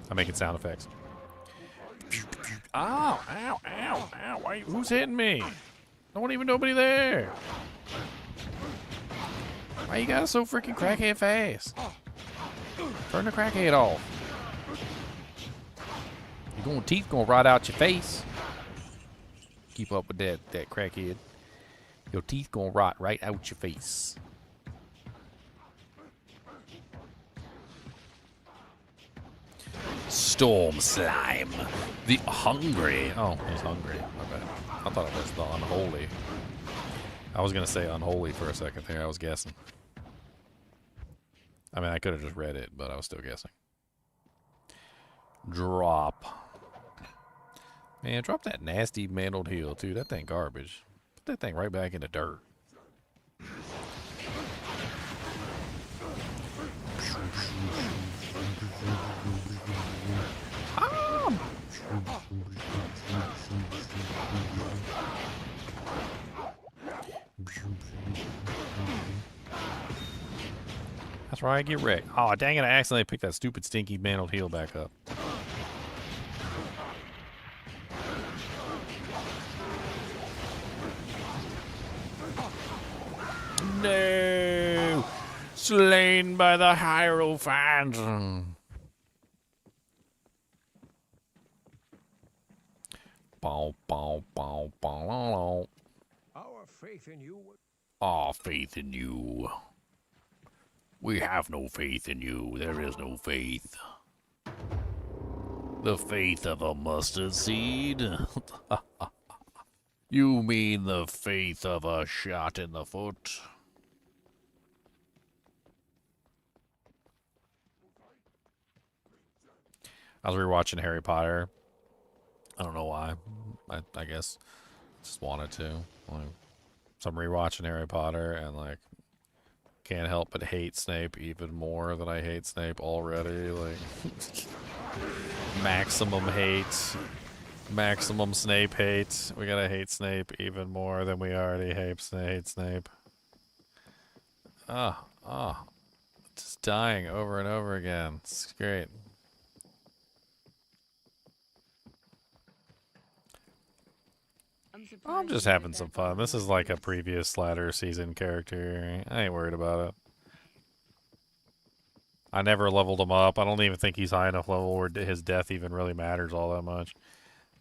A: I'm making sound effects. Ow, ow, ow, ow. Why, who's hitting me? I don't even nobody there. Why you guys so freaking crackhead fast? Turn the crackhead off. Your teeth gonna rot out your face. Keep up with that crackhead. Your teeth gonna rot right out your face. Storm slime. The hungry. Oh, he's hungry. My bad. I thought it was the unholy. I was gonna say unholy for a second there. I was guessing. I mean, I could have just read it, but I was still guessing. Drop. Man, drop that nasty mantled heel, too. That thing garbage. Put that thing right back in the dirt. That's where I get wrecked. Oh, dang it, I accidentally picked that stupid stinky mantled heel back up. No! Slain by the Hierophant! Bow, bow, bow, bow,
M: Our faith in you.
A: Our faith in you. We have no faith in you. There is no faith. The faith of a mustard seed? You mean the faith of a shot in the foot? I was rewatching Harry Potter. I don't know why. I guess just wanted to. Like, so I'm rewatching Harry Potter and like can't help but hate Snape even more than I hate Snape already. Like maximum hate. Maximum Snape hate. We gotta hate Snape even more than we already hate Snape. Just dying over and over again. It's great. I'm just having some fun. This is like a previous Ladder season character. I ain't worried about it. I never leveled him up. I don't even think he's high enough level where his death even really matters all that much.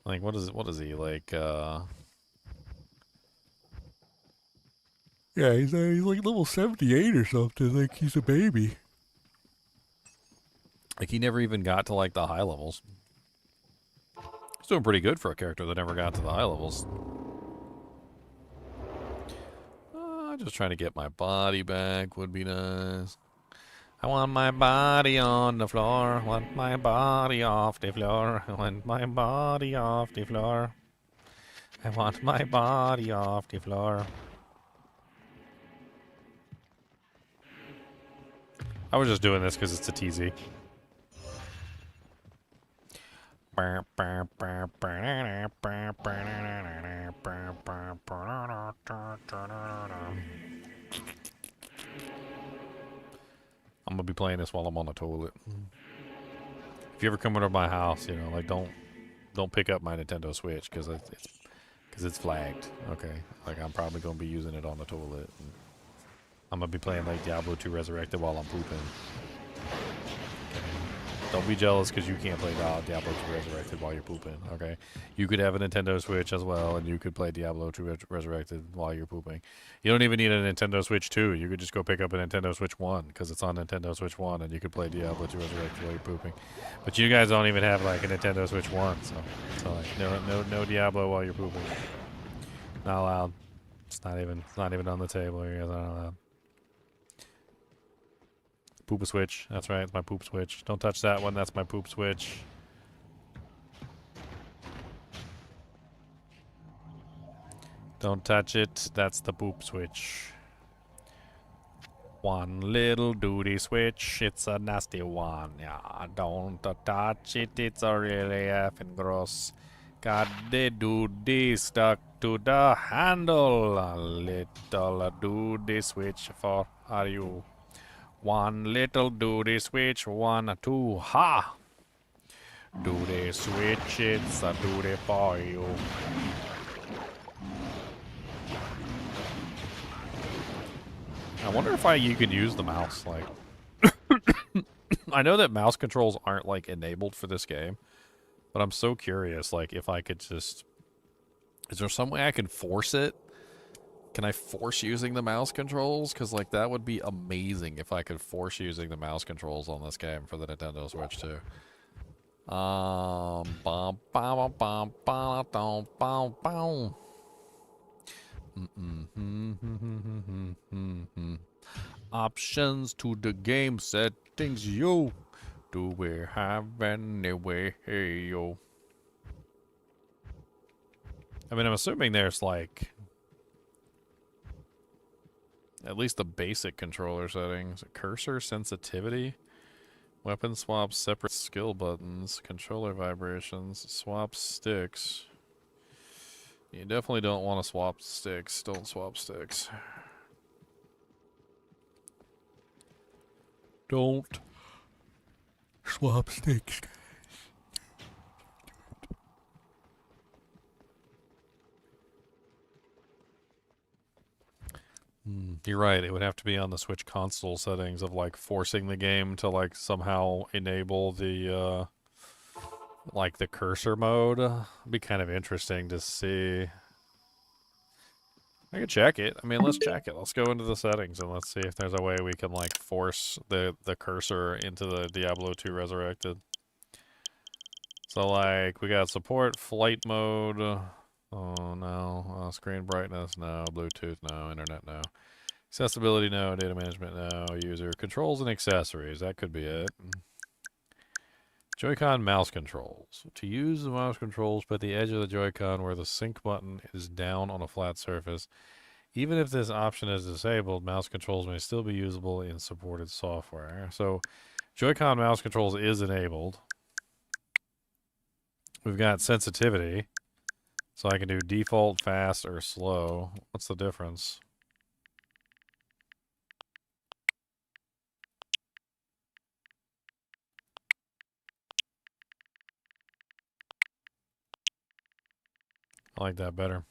A: Like, what is he, like, Yeah, he's like level 78 or something, like he's a baby. Like, he never even got to, like, the high levels. He's doing pretty good for a character that never got to the high levels. Just trying to get my body back would be nice. I want my body on the floor. I want my body off the floor. I want my body off the floor. I want my body off the floor. I was just doing this because it's a TZ. I'm gonna be playing this while I'm on the toilet. If you ever come over to my house, you know, like don't pick up my Nintendo Switch because it's flagged. Okay, like I'm probably gonna be using it on the toilet. I'm gonna be playing like Diablo 2 Resurrected while I'm pooping. Okay. Don't be jealous because you can't play Diablo 2 Resurrected while you're pooping. Okay, you could have a Nintendo Switch as well, and you could play Diablo 2 Resurrected while you're pooping. You don't even need a Nintendo Switch 2. You could just go pick up a Nintendo Switch 1 because it's on Nintendo Switch 1, and you could play Diablo 2 Resurrected while you're pooping. But you guys don't even have like a Nintendo Switch 1, so like no Diablo while you're pooping. Not allowed. It's not even on the table. You guys aren't allowed. Poop a switch. That's right. It's my poop switch. Don't touch that one. That's my poop switch. Don't touch it. That's the poop switch. One little duty switch. It's a nasty one. Yeah, don't touch it. It's a really effing gross. Got the duty stuck to the handle. A little duty switch for are you? One little duty switch, 1, 2, ha! Duty switch, it's a duty for you. I wonder if you could use the mouse, like... I know that mouse controls aren't, like, enabled for this game, but I'm so curious, like, if I could just... Is there some way I can force it? Can I force using the mouse controls? Because, like, that would be amazing if I could force using the mouse controls on this game for the Nintendo Switch, too. Options to the game settings, yo. Do we have any way, yo? I mean, I'm assuming there's, like... At least the basic controller settings. Cursor sensitivity. Weapon swaps, separate skill buttons. Controller vibrations. Swap sticks. You definitely don't want to swap sticks. Don't swap sticks. Don't swap sticks. You're right, it would have to be on the Switch console settings of like forcing the game to like somehow enable the like the cursor mode. It'd be kind of interesting to see. I could check it. I mean, let's check it. Let's go into the settings and let's see if there's a way we can like force the cursor into the Diablo 2 Resurrected. So like we got support flight mode. Oh no, screen brightness, no, Bluetooth, no, internet, no. Accessibility, no, data management, no, user controls and accessories, that could be it. Joy-Con mouse controls. To use the mouse controls, put the edge of the Joy-Con where the sync button is down on a flat surface. Even if this option is disabled, mouse controls may still be usable in supported software. So, Joy-Con mouse controls is enabled. We've got sensitivity. So I can do default, fast, or slow. What's the difference? I like that better.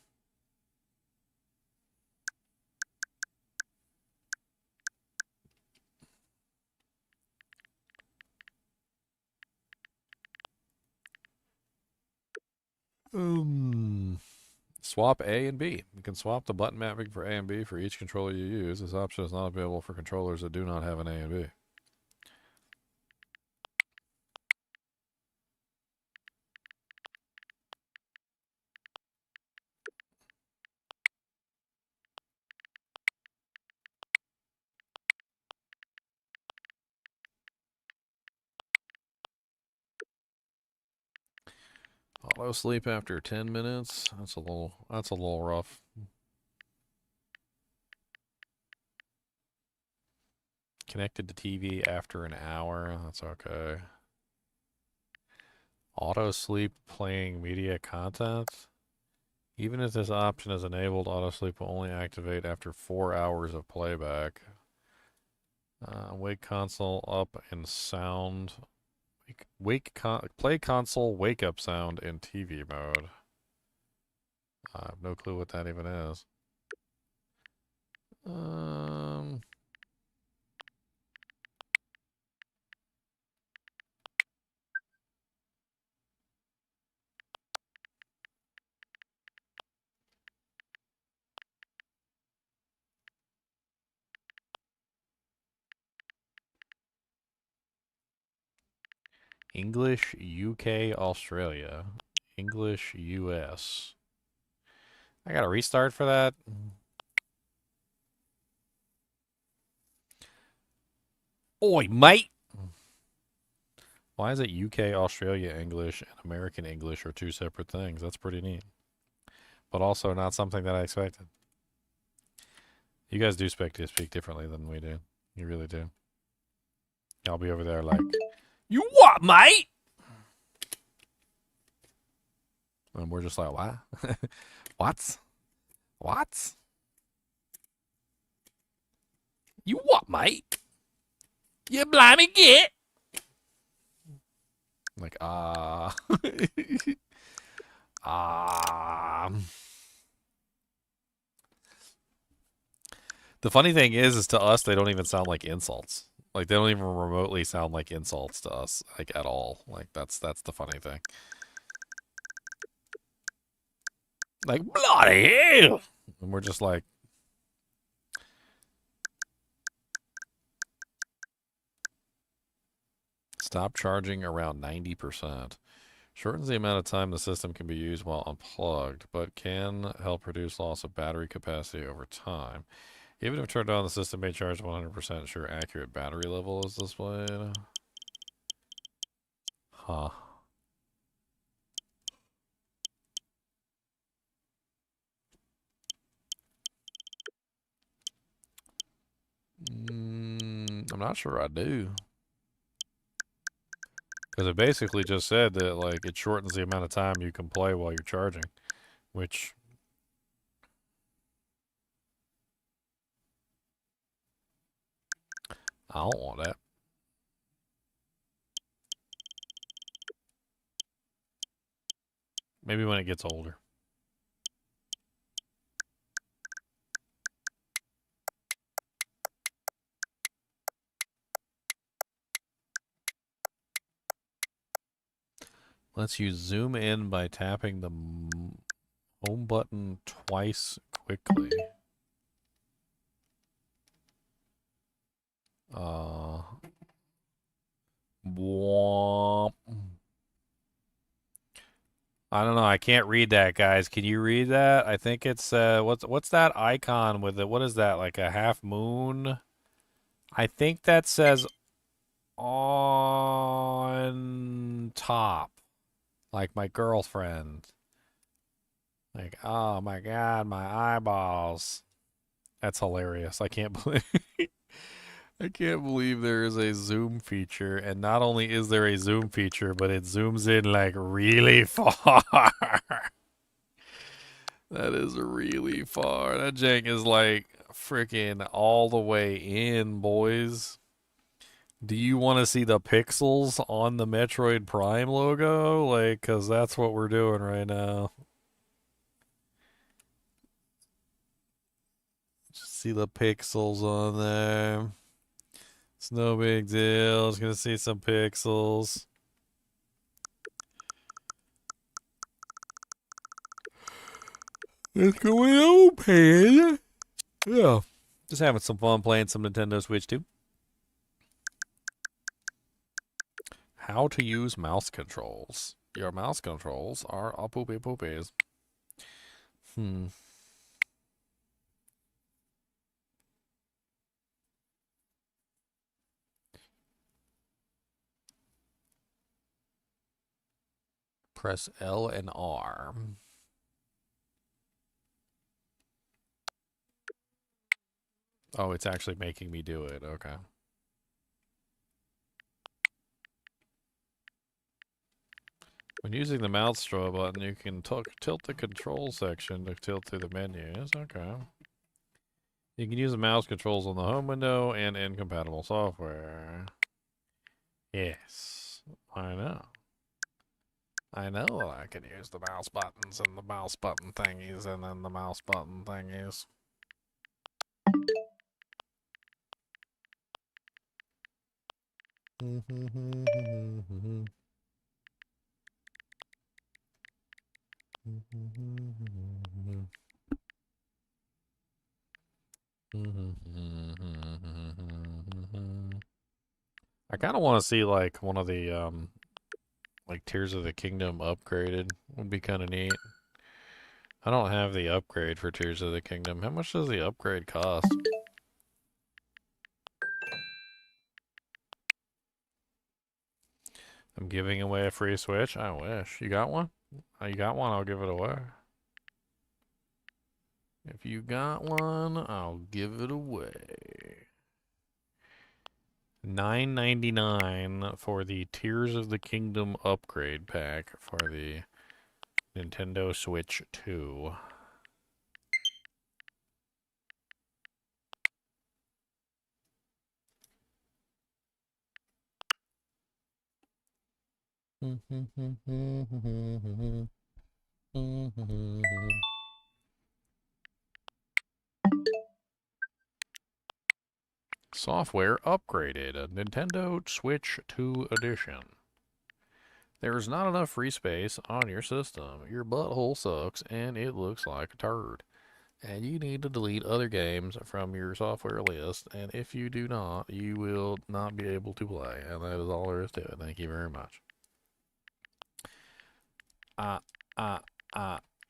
A: Swap A and B. You can swap the button mapping for A and B for each controller you use. This option is not available for controllers that do not have an A and B. Auto sleep after 10 minutes. That's a little rough. Connected to TV after an hour. That's okay. Auto sleep playing media content. Even if this option is enabled, auto sleep will only activate after 4 hours of playback. Wake console up and sound. Play console wake up sound in TV mode. I have no clue what that even is. English, UK, Australia. English, US. I gotta restart for that. Oi, mate! Why is it UK, Australia English, and American English are two separate things? That's pretty neat. But also not something that I expected. You guys do speak differently than we do. You really do. I'll be over there like, you what, mate? And we're just like, what? What? What? You what, mate? You blimey get? Like, The funny thing is to us, they don't even sound like insults. Like, they don't even remotely sound like insults to us, like, at all. Like, that's the funny thing. Like, bloody hell! And we're just like, stop charging around 90%. Shortens the amount of time the system can be used while unplugged, but can help reduce loss of battery capacity over time. Even if turned on, the system may charge 100% sure accurate battery level is displayed. Huh. I'm not sure I do. Because it basically just said that, like, it shortens the amount of time you can play while you're charging. Which... I don't want that. Maybe when it gets older. Lets you zoom in by tapping the home button twice quickly. Womp. I don't know. I can't read that, guys. Can you read that? I think it's what's that icon with it? What is that? Like a half moon? I think that says on top. Like my girlfriend. Like, oh my god, my eyeballs. That's hilarious. I can't believe I can't believe there is a zoom feature, and not only is there a zoom feature, but it zooms in like really far. That is really far. That jank is like freaking all the way in, boys. Do you want to see the pixels on the Metroid Prime logo? Like, because that's what we're doing right now. Just see the pixels on there. It's no big deal. Just gonna see some pixels. What's going on, Pan? Yeah. Just having some fun playing some Nintendo Switch 2. How to use mouse controls. Your mouse controls are all poopy poopies. Press L and R. Oh, it's actually making me do it. Okay. When using the mouse scroll button, you can tilt the control section to tilt through the menus. Okay. You can use the mouse controls on the home window and incompatible software. Yes, I know. I know I can use the mouse buttons and the mouse button thingies and then the mouse button thingies. I kind of want to see like one of the like Tears of the Kingdom upgraded. Would be kind of neat. I don't have the upgrade for Tears of the Kingdom. How much does the upgrade cost? I'm giving away a free Switch. I wish. You got one? You got one, I'll give it away. If you got one, I'll give it away. $9.99 for the Tears of the Kingdom upgrade pack for the Nintendo Switch 2. Software upgraded. A Nintendo Switch 2 edition. There is not enough free space on your system. Your butthole sucks and it looks like a turd. And you need to delete other games from your software list. And if you do not, you will not be able to play. And that is all there is to it. Thank you very much.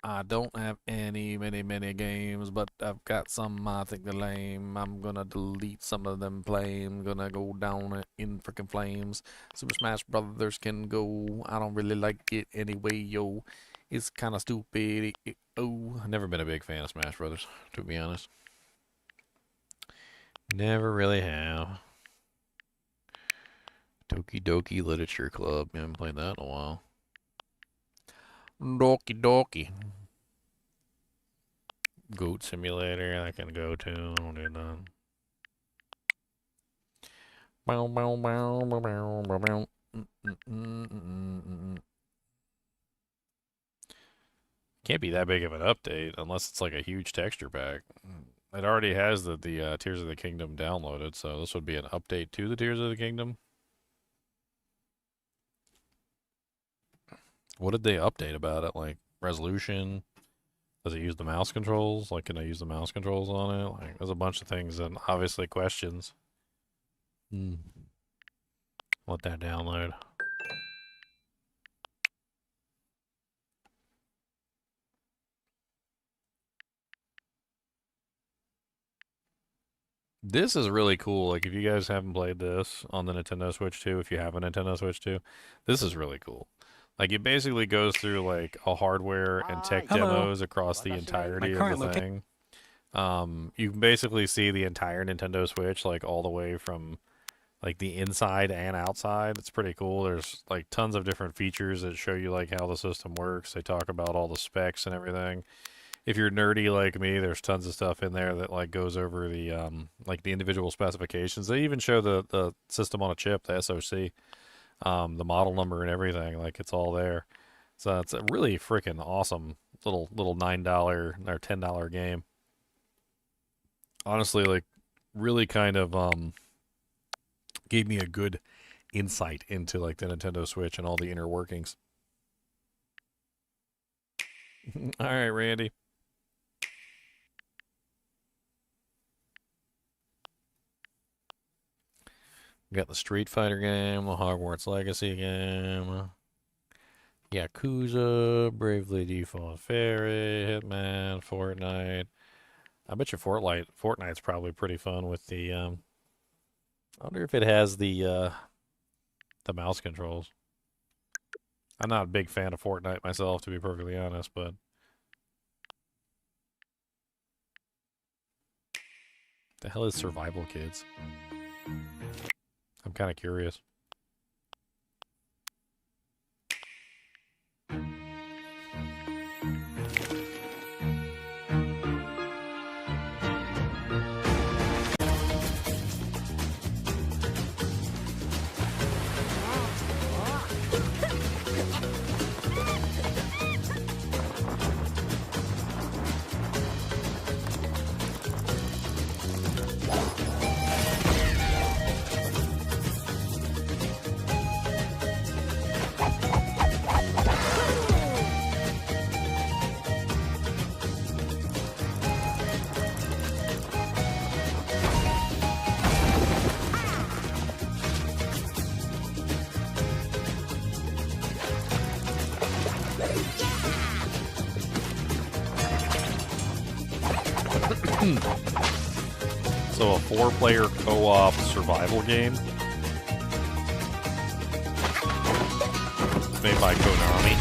A: I don't have many games, but I've got some I think they're lame. I'm gonna delete some of them plain. Gonna go down in freaking flames. Super Smash Brothers can go. I don't really like it anyway, yo. It's kind of stupid. I've never been a big fan of Smash Brothers, to be honest. Never really have. Doki Doki Literature Club. I haven't played that in a while. Doki Doki. Goat Simulator, I can go to. I don't do that. Bow, bow, bow, bow, bow, bow, bow. Can't be that big of an update unless it's like a huge texture pack. It already has the Tears of the Kingdom downloaded, so this would be an update to the Tears of the Kingdom. What did they update about it? Like resolution? Does it use the mouse controls? Like, can I use the mouse controls on it? Like, there's a bunch of things and obviously questions. Let that download. This is really cool. Like, if you guys haven't played this on the Nintendo Switch 2, if you have a Nintendo Switch 2, this is really cool. Like, it basically goes through, like, a hardware and tech demos across the entirety of the thing. You can basically see the entire Nintendo Switch, like, all the way from, like, the inside and outside. It's pretty cool. There's, like, tons of different features that show you, like, how the system works. They talk about all the specs and everything. If you're nerdy like me, there's tons of stuff in there that like goes over the like the individual specifications. They even show the system on a chip, the SoC, the model number and everything. Like it's all there. So it's a really freaking awesome little $9 or $10 game. Honestly, like really kind of gave me a good insight into like the Nintendo Switch and all the inner workings. All right, Randy. We got the Street Fighter game, the Hogwarts Legacy game, Yakuza, Bravely Default Fairy, Hitman, Fortnite. I bet you Fortnite's probably pretty fun with the I wonder if it has the mouse controls. I'm not a big fan of Fortnite myself, to be perfectly honest, but the hell is Survival Kids? I'm kind of curious. So a 4-player co-op survival game. It's made by Konami.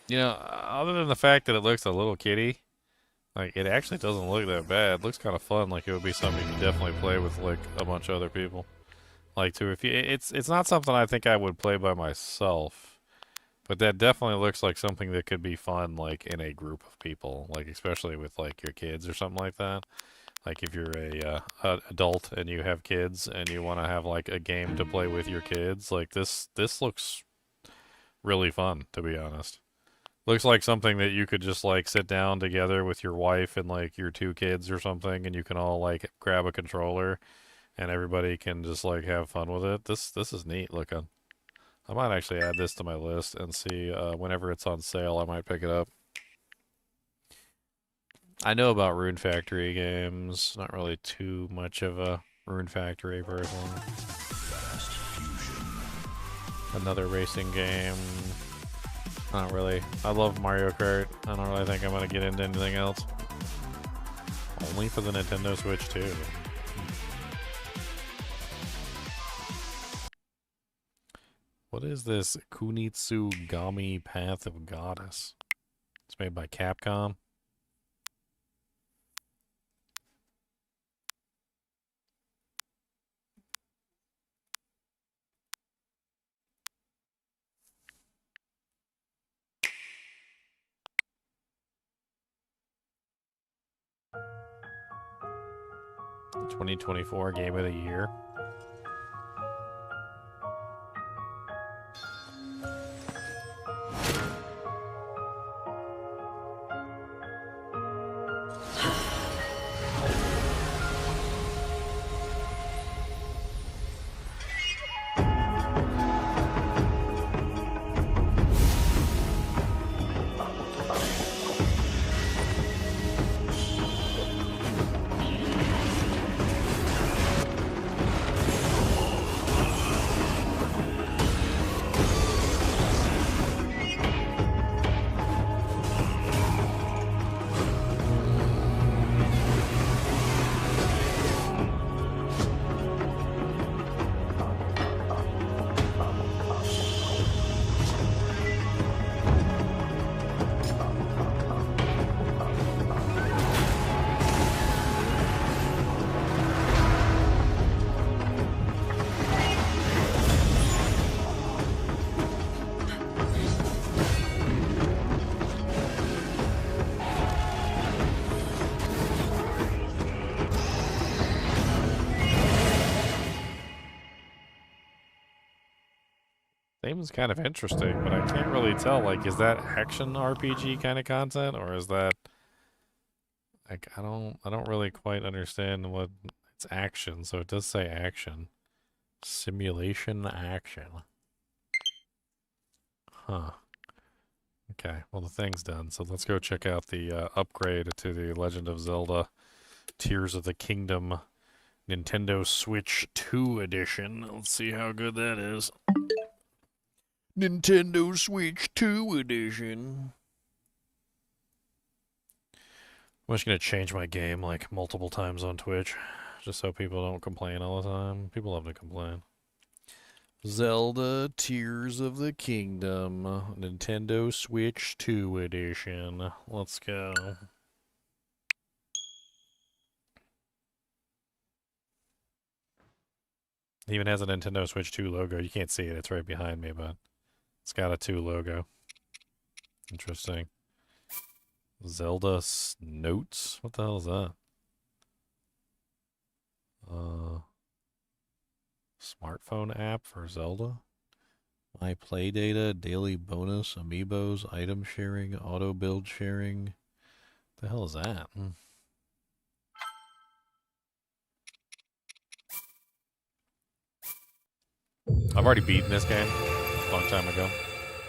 A: You know, other than the fact that it looks a little kiddie, like, it actually doesn't look that bad. It looks kind of fun. Like, it would be something you could definitely play with, like, a bunch of other people. Like, too, if you, it's not something I think I would play by myself, but that definitely looks like something that could be fun, like, in a group of people, like, especially with, like, your kids or something like that. Like, if you're a adult and you have kids and you want to have, like, a game to play with your kids, like, this looks really fun, to be honest. Looks like something that you could just, like, sit down together with your wife and, like, your 2 kids or something, and you can all, like, grab a controller, and everybody can just, like, have fun with it. This is neat looking. I might actually add this to my list and see, whenever it's on sale, I might pick it up. I know about Rune Factory games. Not really too much of a Rune Factory person. Another racing game. Not really. I love Mario Kart. I don't really think I'm going to get into anything else. Only for the Nintendo Switch, too. What is this Kunitsu Gami Path of Goddess? It's made by Capcom. The 2024 Game of the Year. Seems kind of interesting, but I can't really tell. Like, is that action RPG kind of content, or is that like I don't really quite understand what it's action. So it does say action, simulation action. Huh. Okay. Well, the thing's done. So let's go check out the upgrade to the Legend of Zelda: Tears of the Kingdom Nintendo Switch 2 edition. Let's see how good that is. Nintendo Switch 2 edition. I'm just gonna change my game like multiple times on Twitch, just so people don't complain all the time. People love to complain. Zelda Tears of the Kingdom Nintendo Switch 2 edition. Let's go. It even has a Nintendo Switch 2 logo. You can't see it, it's right behind me, but it's got a 2 logo. Interesting. Zelda Notes? What the hell is that? Smartphone app for Zelda? My play data, daily bonus, amiibos, item sharing, auto build sharing. The hell is that? I've already beaten this game a long time ago,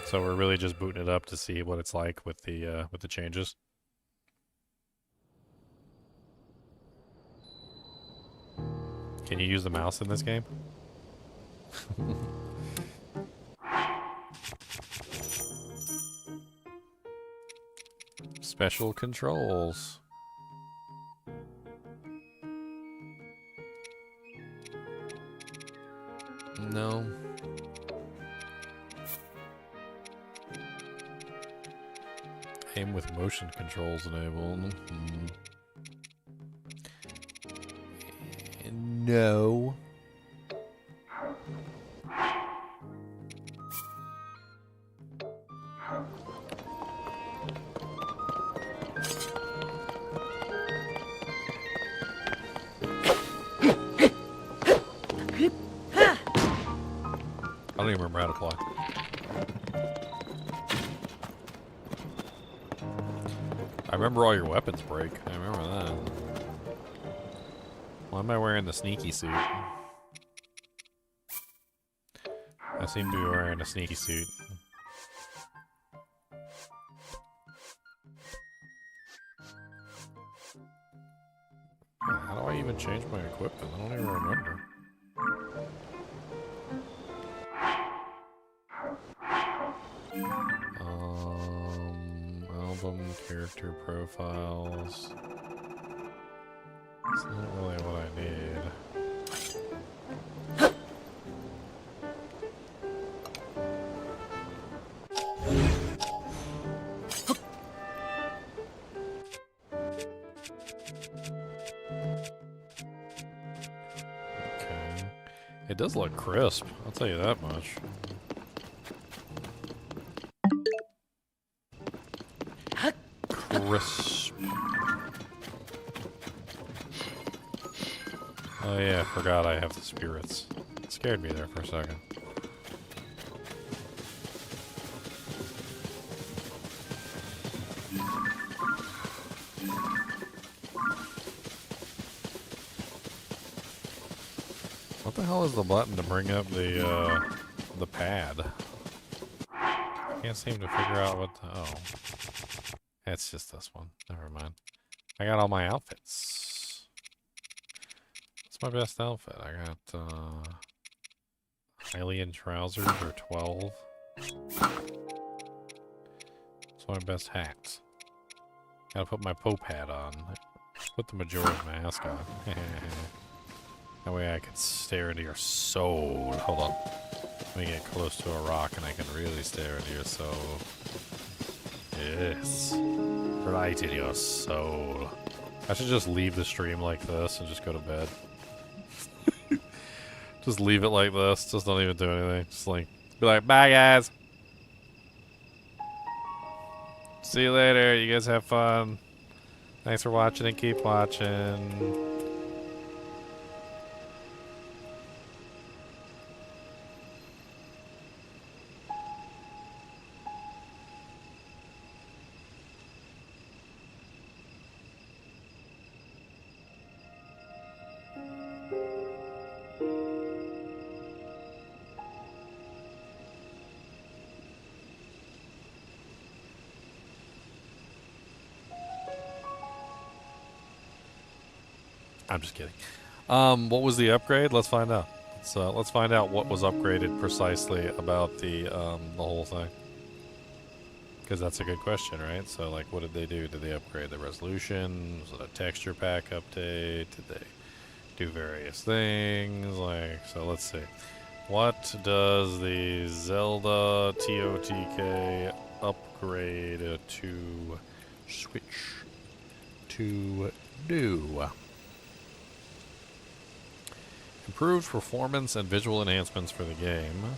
A: so we're really just booting it up to see what it's like with the changes. Can you use the mouse in this game? Special controls. No. Aim with motion controls enabled. No. I don't even remember how to fly. I remember all your weapons break. I remember that. Why am I wearing the sneaky suit? I seem to be wearing a sneaky suit. How do I even change my equipment? I don't even remember. Album, character profiles. It's not really what I need. Okay. It does look crisp, I'll tell you that much. Crisp. Oh yeah, I forgot I have the spirits. It scared me there for a second. What the hell is the button to bring up the pad? Can't seem to figure out what the... Oh. It's just this one. Never mind. I got all my outfits. What's my best outfit? I got, Hylian trousers are 12. What's my best hats? Gotta put my Pope hat on. Put the Majora's Mask on. That way I can stare into your soul. Hold on. Let me get close to a rock and I can really stare into your soul. Yes. Right in your soul. I should just leave the stream like this and just go to bed. Just leave it like this. Just don't even do anything. Just like, be like, bye guys. See you later. You guys have fun. Thanks for watching and keep watching. I'm just kidding. What was the upgrade? Let's find out. Let's find out what was upgraded precisely about the whole thing. Because that's a good question, right? So, like, what did they do? Did they upgrade the resolution? Was it a texture pack update? Did they do various things? Like, so let's see. What does the Zelda TOTK upgrade to Switch to do? Improved performance and visual enhancements for the game.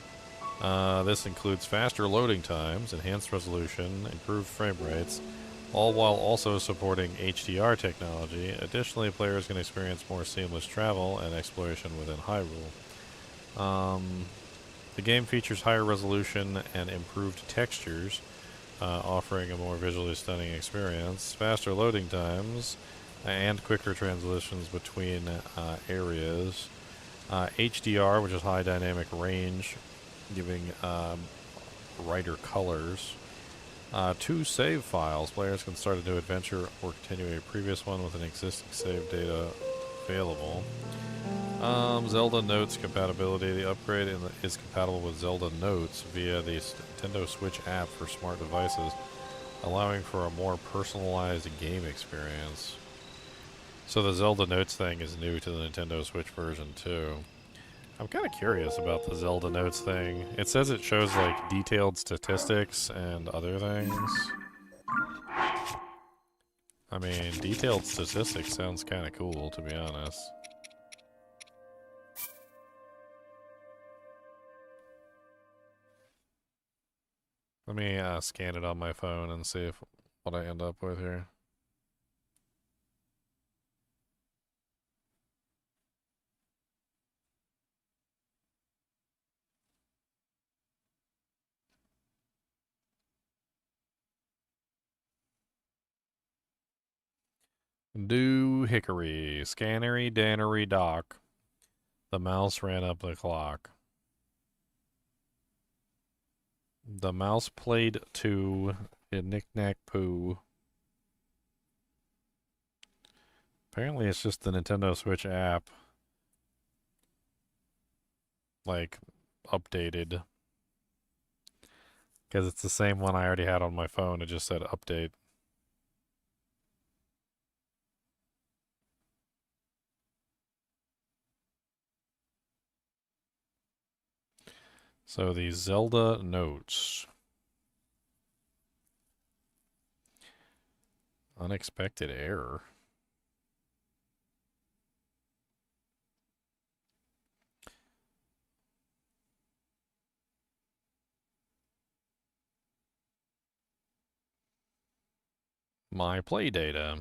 A: This includes faster loading times, enhanced resolution, improved frame rates, all while also supporting HDR technology. Additionally, players can experience more seamless travel and exploration within Hyrule. The game features higher resolution and improved textures, offering a more visually stunning experience, faster loading times, and quicker transitions between areas. HDR, which is high dynamic range, giving brighter colors. 2 save files. Players can start a new adventure or continue a previous one with an existing save data available. Zelda Notes compatibility. The upgrade is compatible with Zelda Notes via the Nintendo Switch app for smart devices, allowing for a more personalized game experience. So the Zelda Notes thing is new to the Nintendo Switch version too. I'm kind of curious about the Zelda Notes thing. It says it shows like detailed statistics and other things. I mean, detailed statistics sounds kind of cool, to be honest. Let me scan it on my phone and see what I end up with here. Do hickory, scannery, dannery, dock. The mouse ran up the clock. The mouse played to knick-knack poo. Apparently it's just the Nintendo Switch app. Like, updated. Because it's the same one I already had on my phone. It just said update. So the Zelda Notes. Unexpected error. My play data.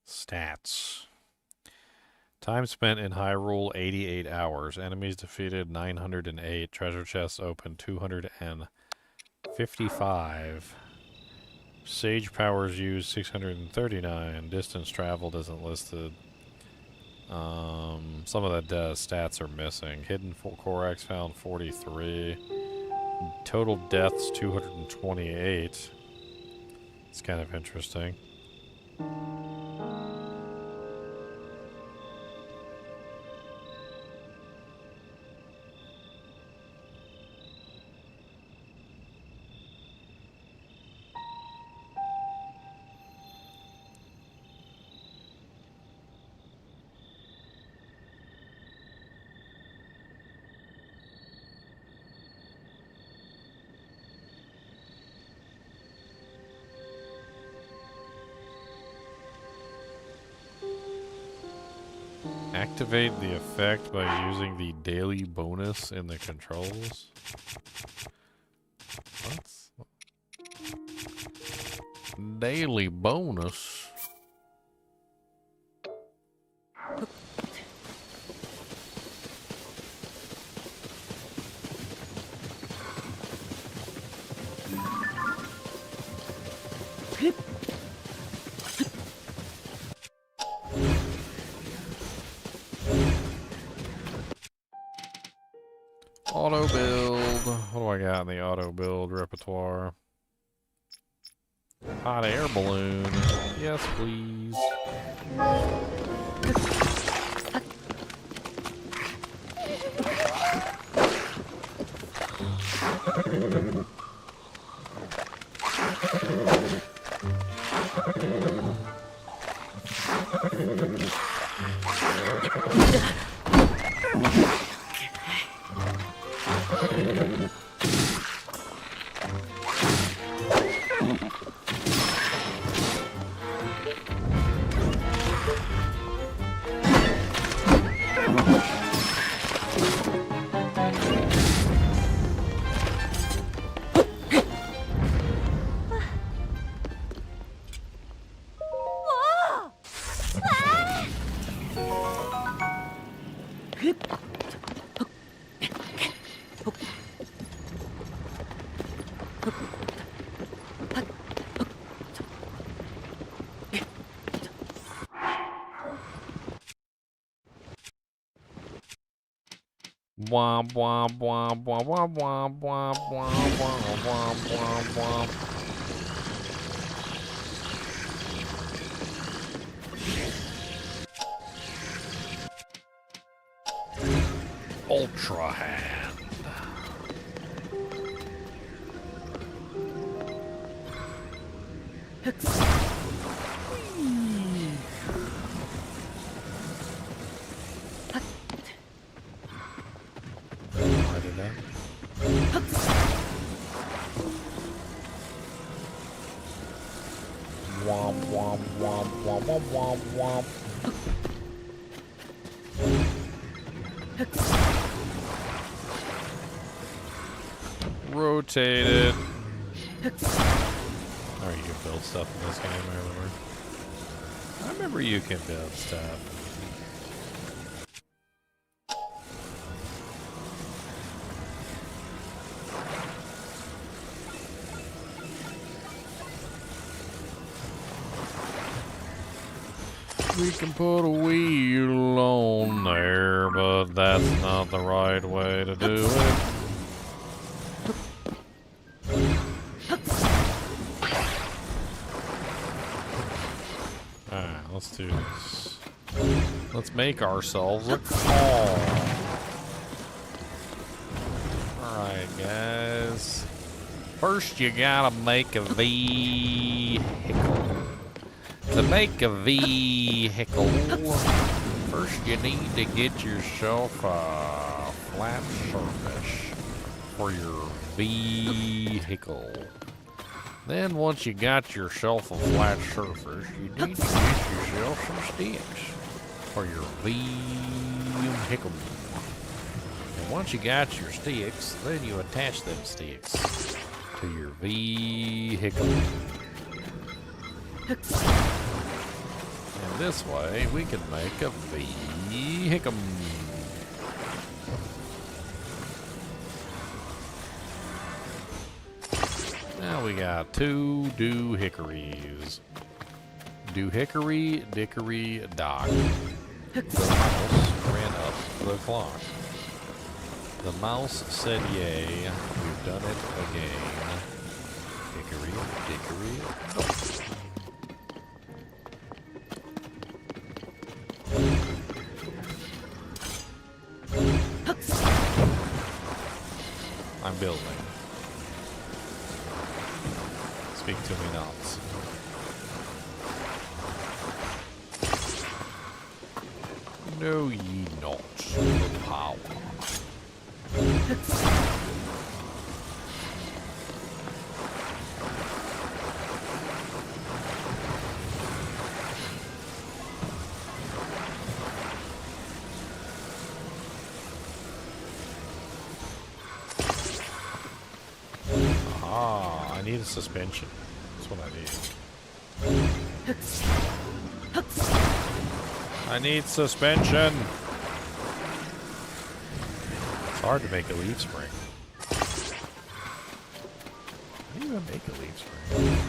A: Stats. Time spent in Hyrule 88 hours. Enemies defeated 908. Treasure chests opened 255. Sage powers used 639. Distance traveled isn't listed. Some of the stats are missing. Hidden Korax found 43. Total deaths 228. It's kind of interesting. Activate the effect by using the daily bonus in the controls. What? Daily bonus? Auto build. in the auto build repertoire? Hot air balloon. Yes, please. Womp womp womp womp womp womp womp womp womp womp womp. Ultra hand. Womp womp womp womp womp womp womp. Rotate it. Alright, you can build stuff in this game, I remember you can build stuff. We can put a wheel on there, but that's not the right way to do it. Alright, let's do this. Let's make ourselves a car. Alright, guys. First, you gotta make a vehicle. To make a vehicle, first you need to get yourself a flat surface for your vehicle. Then once you got yourself a flat surface, you need to get yourself some sticks for your vehicle. And once you got your sticks, then you attach them sticks to your vehicle. And this way, we can make a vehicle. Now we got two doohickories. Doohickory, dickory, dock. The mouse ran up the clock. The mouse said yay. We've done it again. Hickory, dickory, dock. I'm building. Speak to me not. Know ye not the power. I need a suspension. That's what I need. I need suspension. It's hard to make a leaf spring. How do you even make a leaf spring?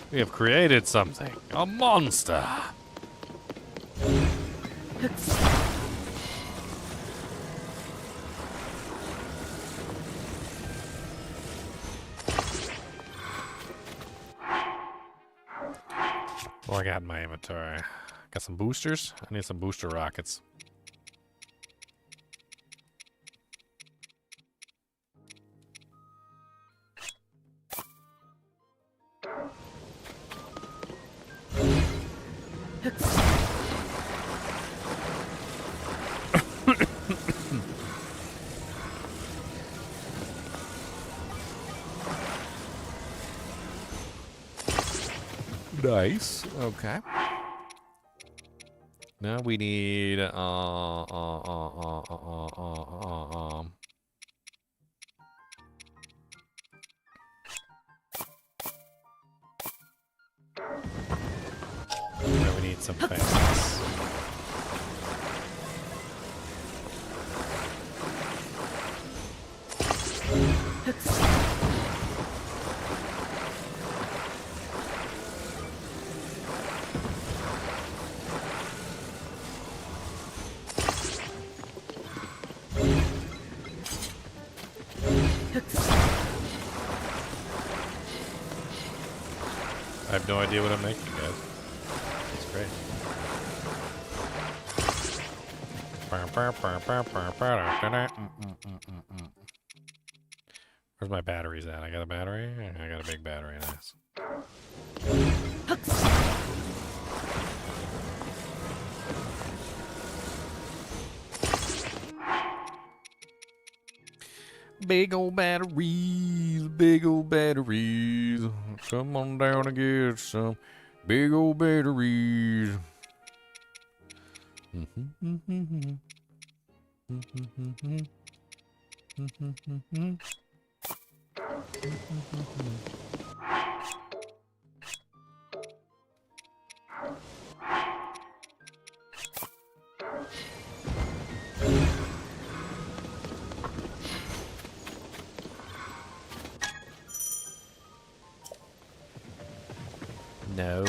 A: We have created something. A monster. What I got in my inventory? Got some boosters? I need some booster rockets. Nice. Okay. Now we need now we need some fans. I have no idea what I'm making, guys. It's great. Where's my batteries at? I got a battery? I got a big battery, nice. Big old batteries, big old batteries. Come on down and get some big old batteries. No,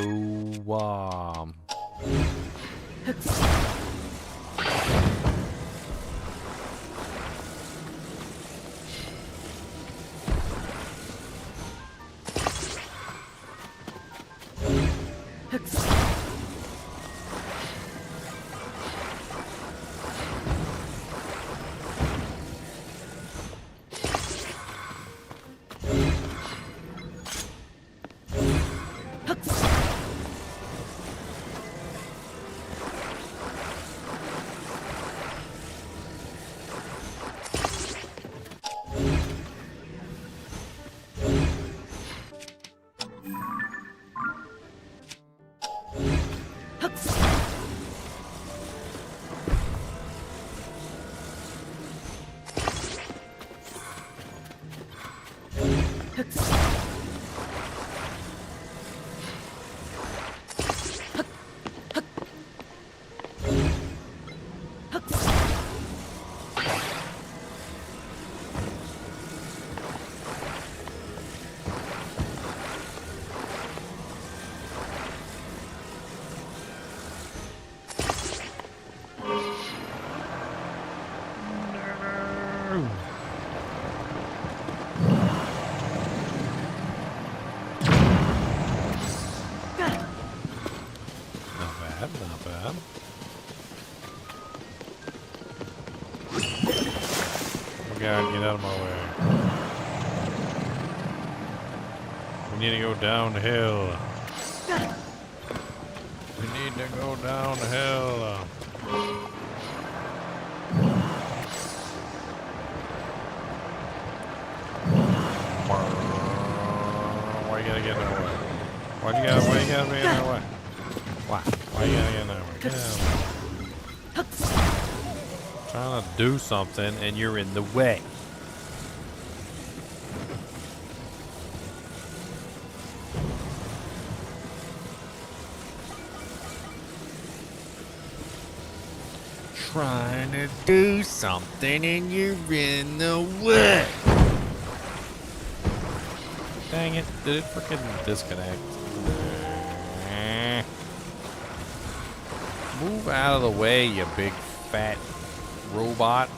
A: not bad. Oh God, get out of my way. We need to go down the hill. We need to go down the hill. Why you gotta get in our way? Why you gotta be in our way? Why? Why you gotta get in our way? Get out of the way. Trying to do something and you're in the way. Trying to do something and you're in the way. Dang it, did it freaking disconnect? Move out of the way, you big fat robot.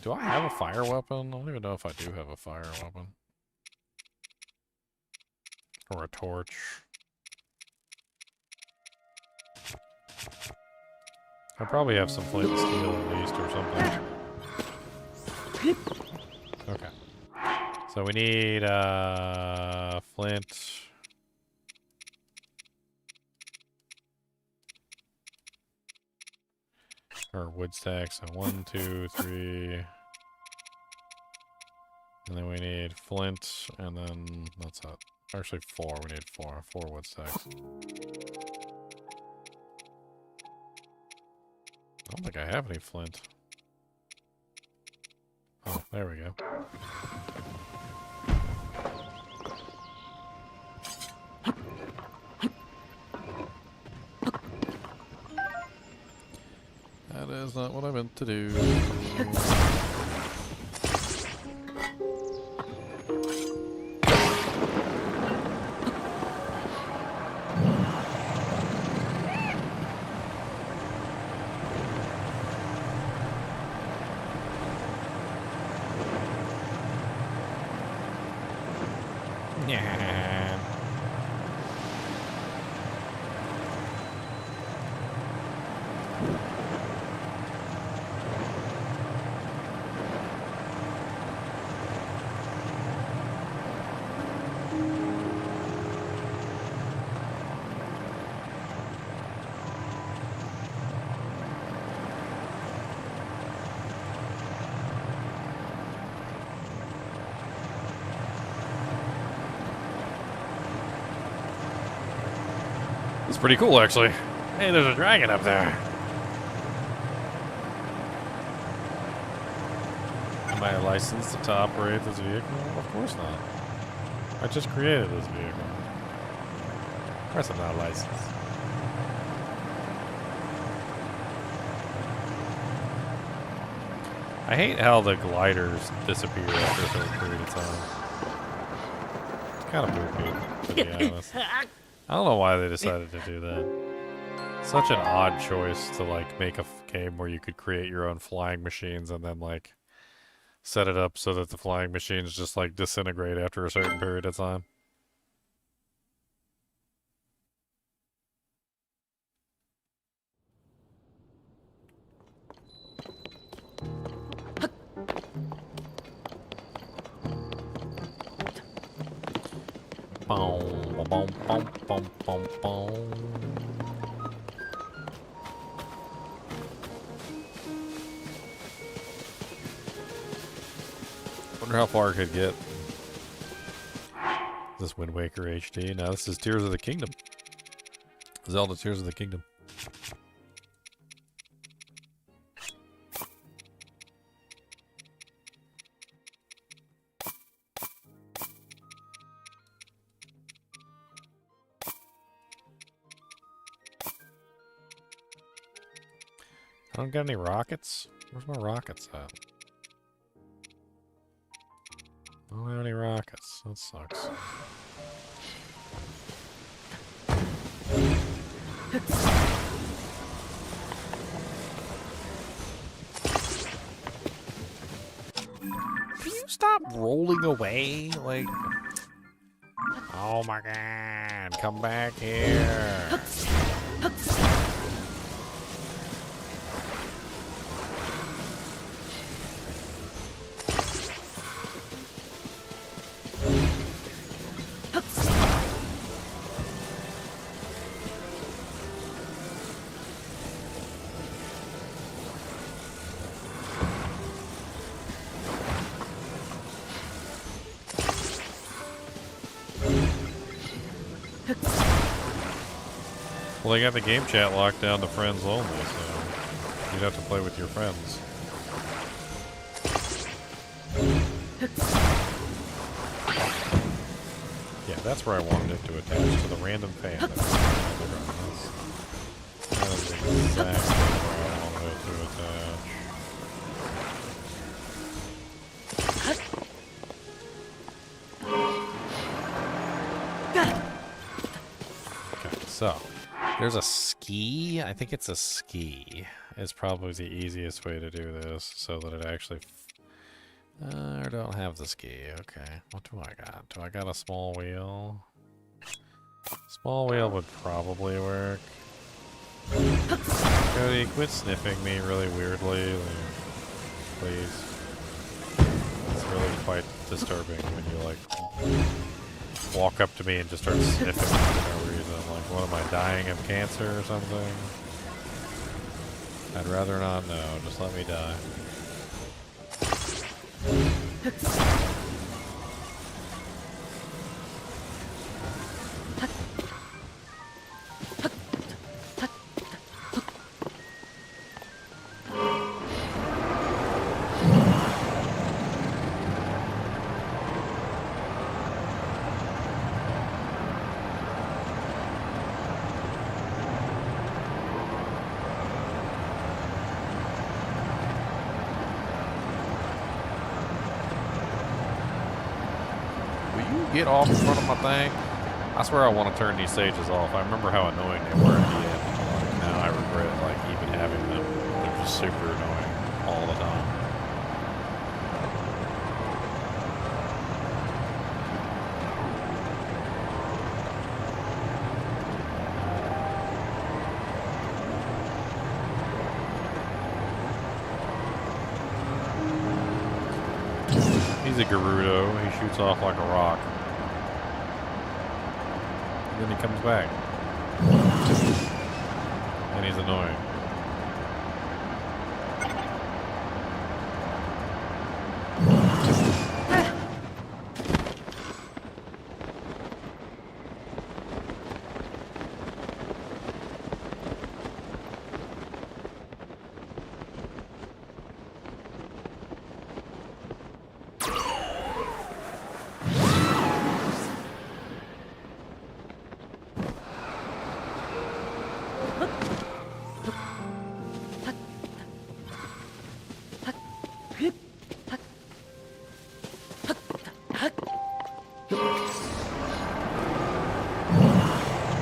A: Do I have a fire weapon? I don't even know if I do have a fire weapon. Or a torch. I probably have some flint and steel at least or something. Okay. So we need flint. Or wood stacks. So 1, 2, 3. And then we need flint, and then that's it. Actually 4. We need 4. 4 wood stacks. I don't think I have any flint. Oh, there we go. That is not what I meant to do. Yeah. It's pretty cool, actually. Hey, there's a dragon up there. Am I licensed to operate this vehicle? Of course not. I just created this vehicle. Of course I'm not licensed. I hate how the gliders disappear after a certain period of time. It's kind of poopy, to be honest. I don't know why they decided to do that. Such an odd choice to, like, make a game where you could create your own flying machines and then, like, set it up so that the flying machines just, like, disintegrate after a certain period of time. Boom, boom, boom, boom, boom, boom. Wonder how far I could get. Is this Wind Waker HD? No, this is Tears of the Kingdom. Zelda Tears of the Kingdom. I don't got any rockets. Where's my rockets at? I don't have any rockets. That sucks. Can you stop rolling away? Like, oh my god, come back here. Well, they got the game chat locked down to friends only, so you'd have to play with your friends. Yeah, that's where I wanted it to attach, to the random fan. That is exactly where I wanted it to attach. Okay, so there's a ski. I think it's a ski. It's probably the easiest way to do this so that it actually. I don't have the ski. Okay, what do I got? Do I got a small wheel? Small wheel would probably work. Cody, quit sniffing me really weirdly, please. It's really quite disturbing when you like walk up to me and just start sniffing for no reason. Like, what am I, dying of cancer or something? I'd rather not know. Just let me die. Get off in front of my thing. I swear I want to turn these stages off. I remember how annoying they were at the end. Like, now I regret like even having them. They're just super annoying all the time. He's a Gerudo. He shoots off like a rock. And then he comes back. And he's annoying.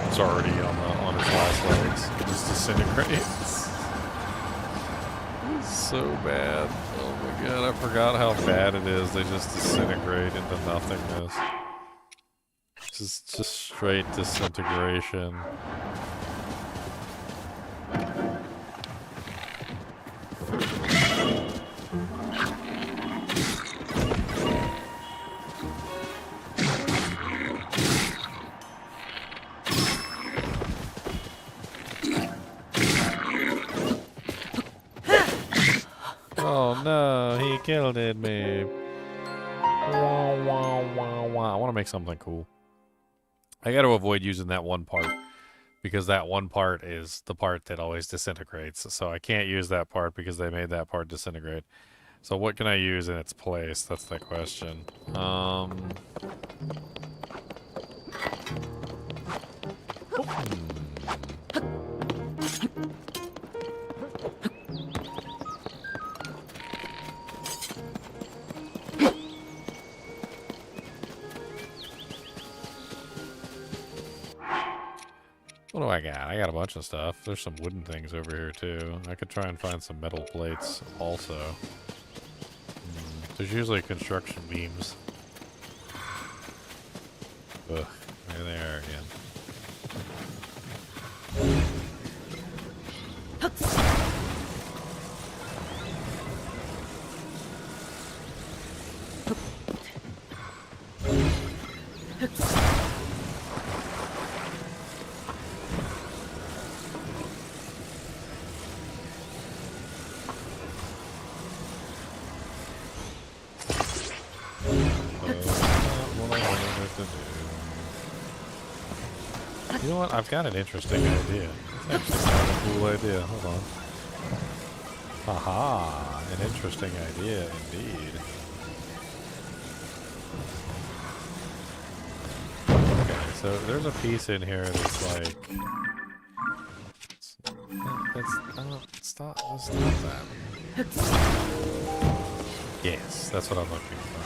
A: It's already on its last legs. It just disintegrates. It's so bad. Oh my god, I forgot how bad it is. They just disintegrate into nothingness. Just straight disintegration. Oh no, he killed it, me. Wah, wah, wah, wah. I want to make something cool. I got to avoid using that one part because that one part is the part that always disintegrates. So I can't use that part because they made that part disintegrate. So what can I use in its place? That's the question. What do I got? I got a bunch of stuff. There's some wooden things over here too. I could try and find some metal plates also. There's usually construction beams. Ugh, there they are again. You know what? I've got an interesting idea. It's actually kind of a cool idea. Hold on. Haha, an interesting idea indeed. So there's a piece in here that's like... Stop that. Yes, that's what I'm looking for.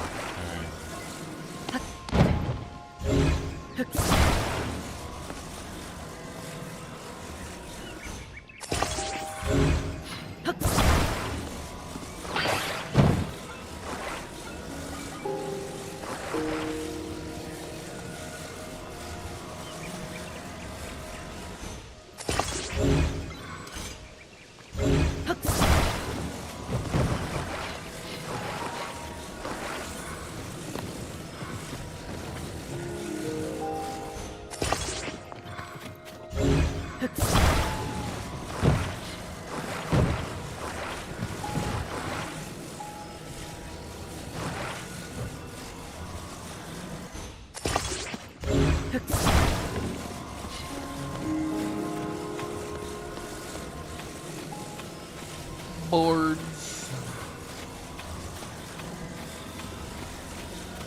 A: Boards.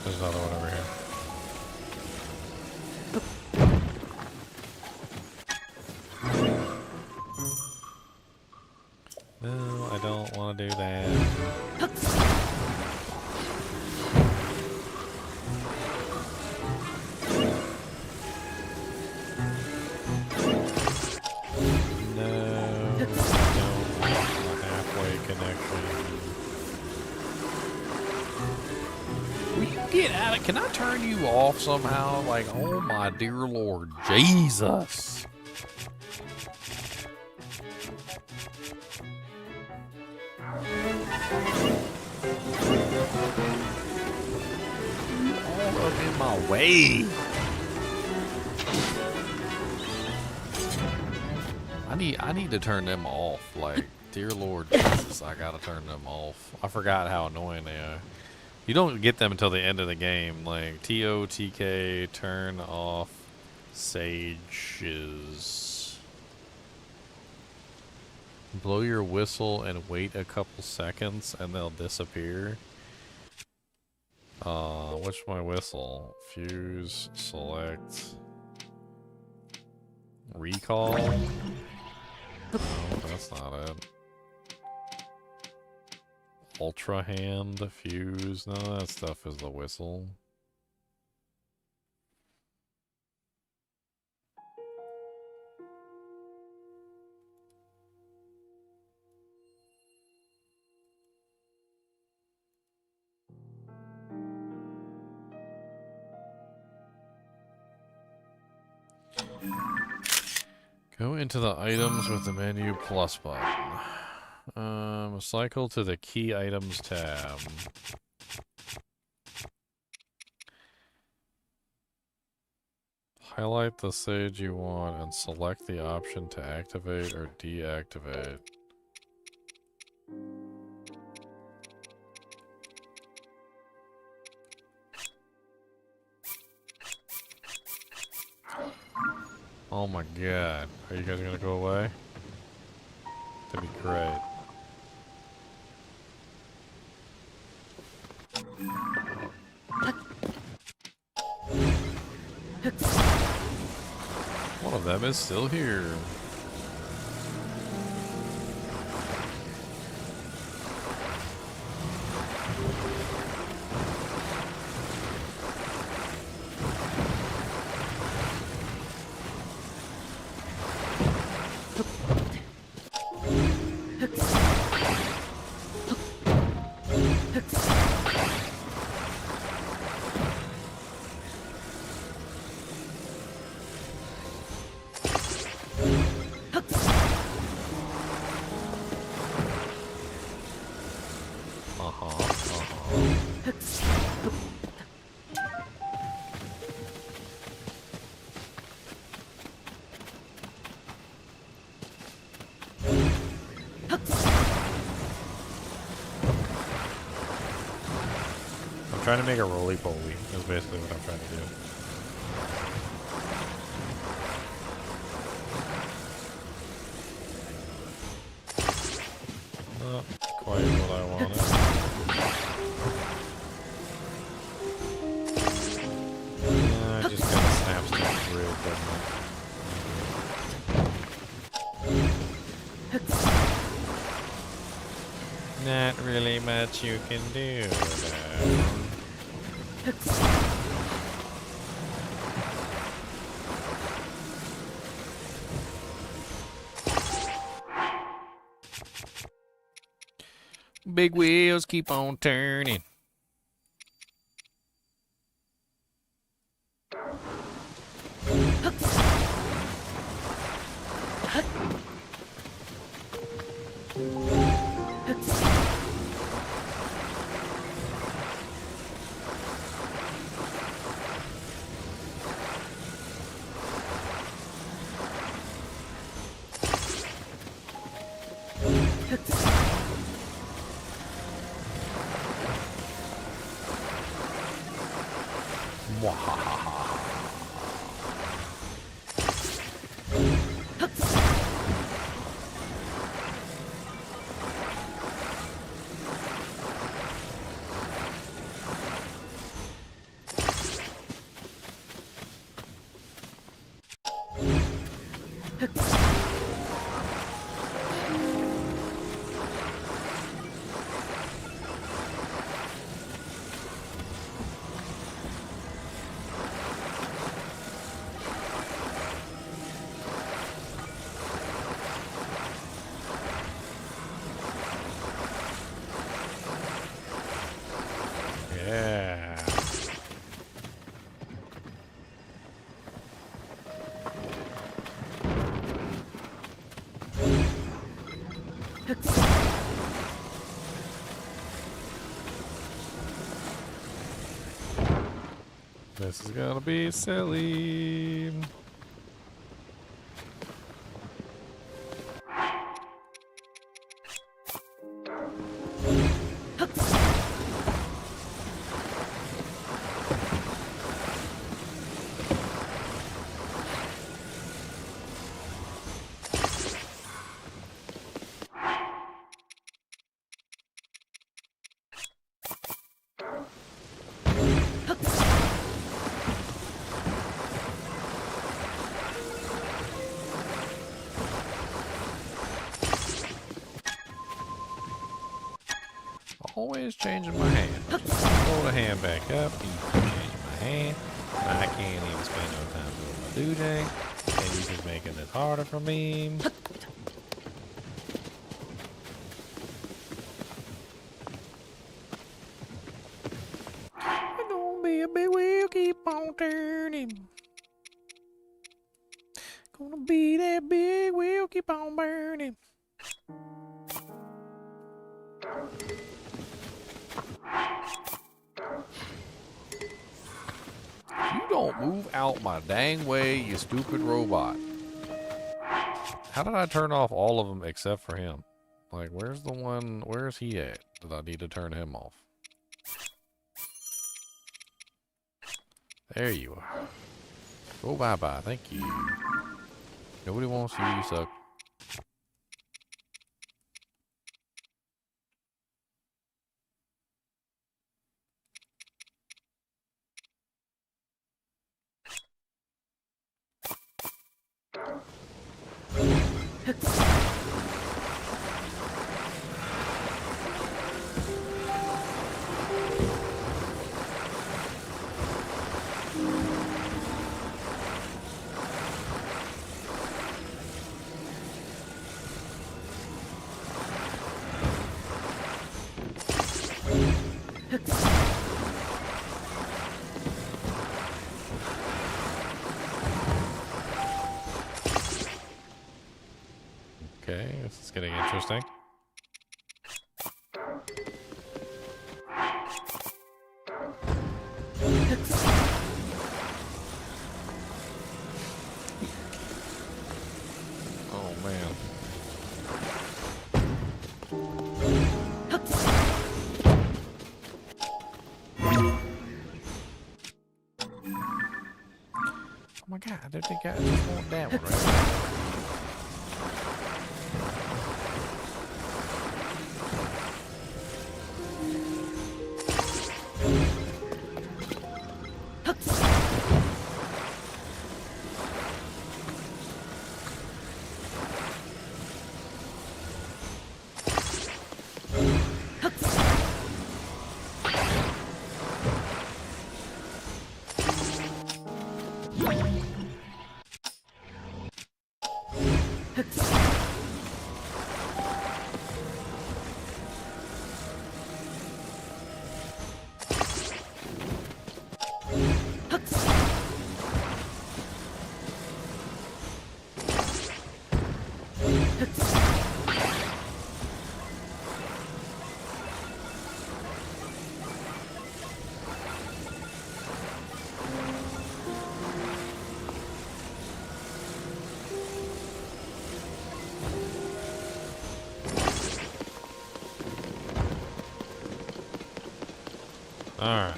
A: There's another one over here. No, I don't want to do that. Get out of it. Can I turn you off somehow? Like, oh my dear Lord Jesus. All up in my way. I need to turn them off. Like, dear Lord Jesus, I gotta turn them off. I forgot how annoying they are. You don't get them until the end of the game. Like, TOTK, turn off sages. Blow your whistle and wait a couple seconds and they'll disappear. What's my whistle? Fuse, select. Recall? No, that's not it. Ultra hand, fuse, none of that stuff is the whistle. Go into the items with the menu plus button. Cycle to the key items tab. Highlight the sage you want and select the option to activate or deactivate. Oh my god. Are you guys gonna go away? That'd be great. One of them is still here. Trying to make a roly-poly is basically what I'm trying to do. Not quite what I wanted. I just got a snap stick. Not really much you can do, though. Big wheels keep on turning. Yeah. This is gonna be silly. Always changing my hand. Just pull the hand back up, and you can change my hand. And I can't even spend no time doing my do-day. And you just making this harder for me. It's gonna be a big wheel, keep on turning. Gonna be that big wheel, keep on burning. You don't move out my dang way, you stupid robot. How did I turn off all of them except for him? Like, where's the one, where's he at that I need to turn him off? There you are. Go bye-bye, thank you. Nobody wants you, you suck. Okay, this is getting interesting. Oh man. Oh my god, I don't think I just want that one right. Alright.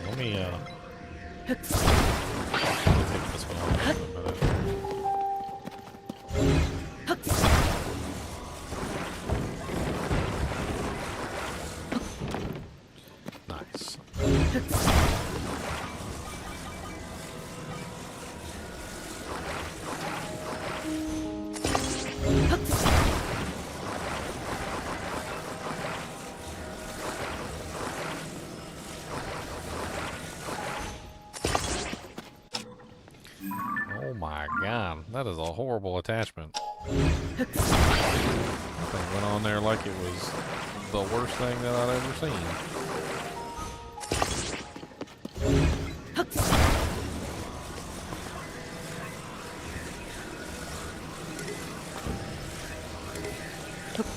A: Let me, take this one off for a minute. Nice. Oh my god, that is a horrible attachment. That thing went on there like it was the worst thing that I'd ever seen.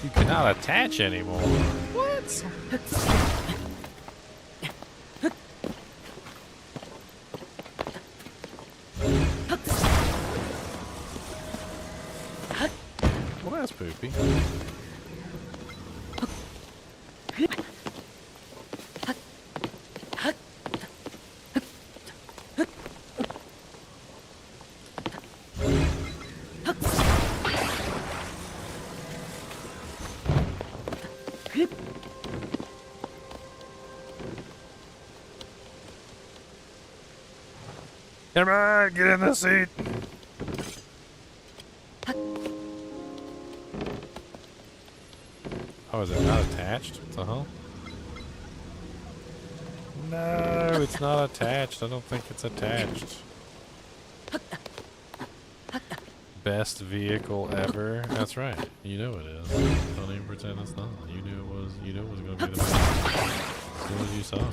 A: You cannot attach anymore. What? Well, that's poopy. Come on, get in the seat. Oh, is it not attached? What the hell? No, it's not attached. I don't think it's attached. Best vehicle ever. That's right. You know it is. Don't even pretend it's not. You knew it was. You knew it was going to be the best. As soon as you saw it.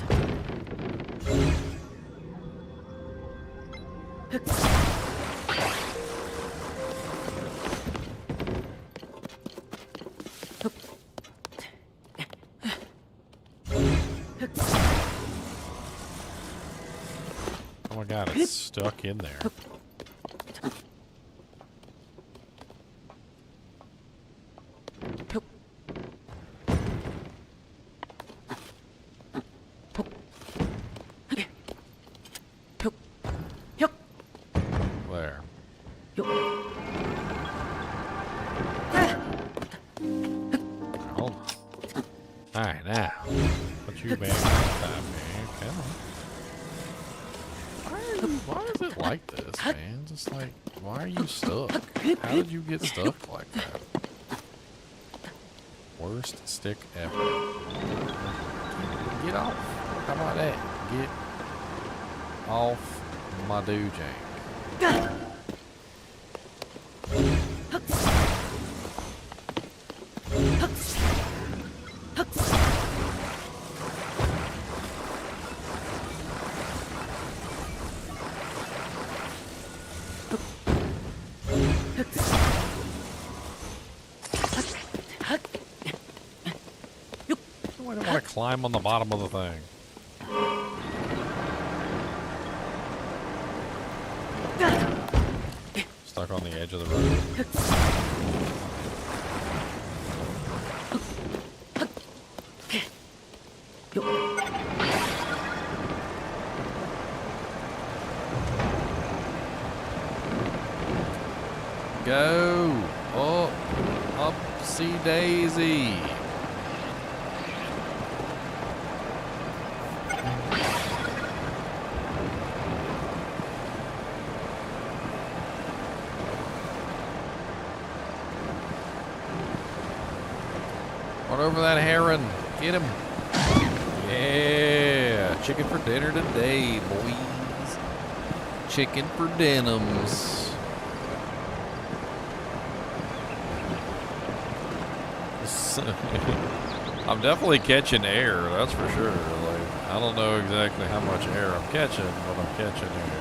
A: Oh my god, it's stuck in there. There. Hold on. Alright, now. Put you back on top here. Come on. Why is it like this, man? Just like, why are you stuck? How did you get stuck like that? Worst stick ever. Get off. How about that? Get off my doojank. I don't want to climb on the bottom of the thing. Stuck on the edge of the road. Go! Oh! Upsy daisy! Run over that heron. Get him. Yeah. Chicken for dinner today, boys. Chicken for denims. I'm definitely catching air, that's for sure. Like, I don't know exactly how much air I'm catching, but I'm catching air.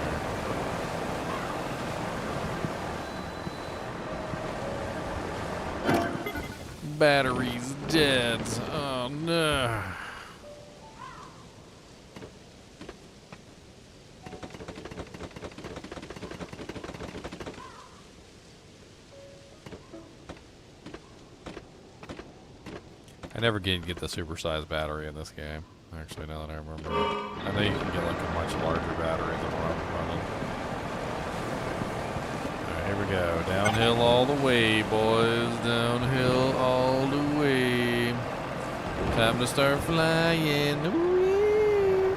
A: battery's dead. Oh no. I never get the supersized battery in this game. Actually, now that I remember it. I know you can get like a much larger battery than what I'm running. Alright, here we go. Downhill all the way, boys. Downhill all the way. Time to start flying. Whee!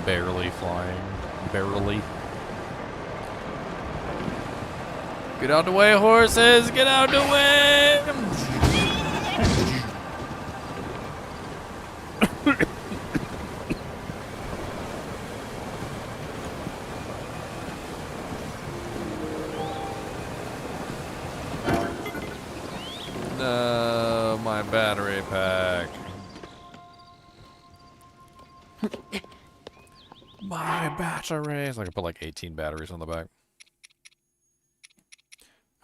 A: Barely flying. Barely. Get out the way, horses! Get out the way! No, my battery pack. My batteries. I can put like 18 batteries on the back.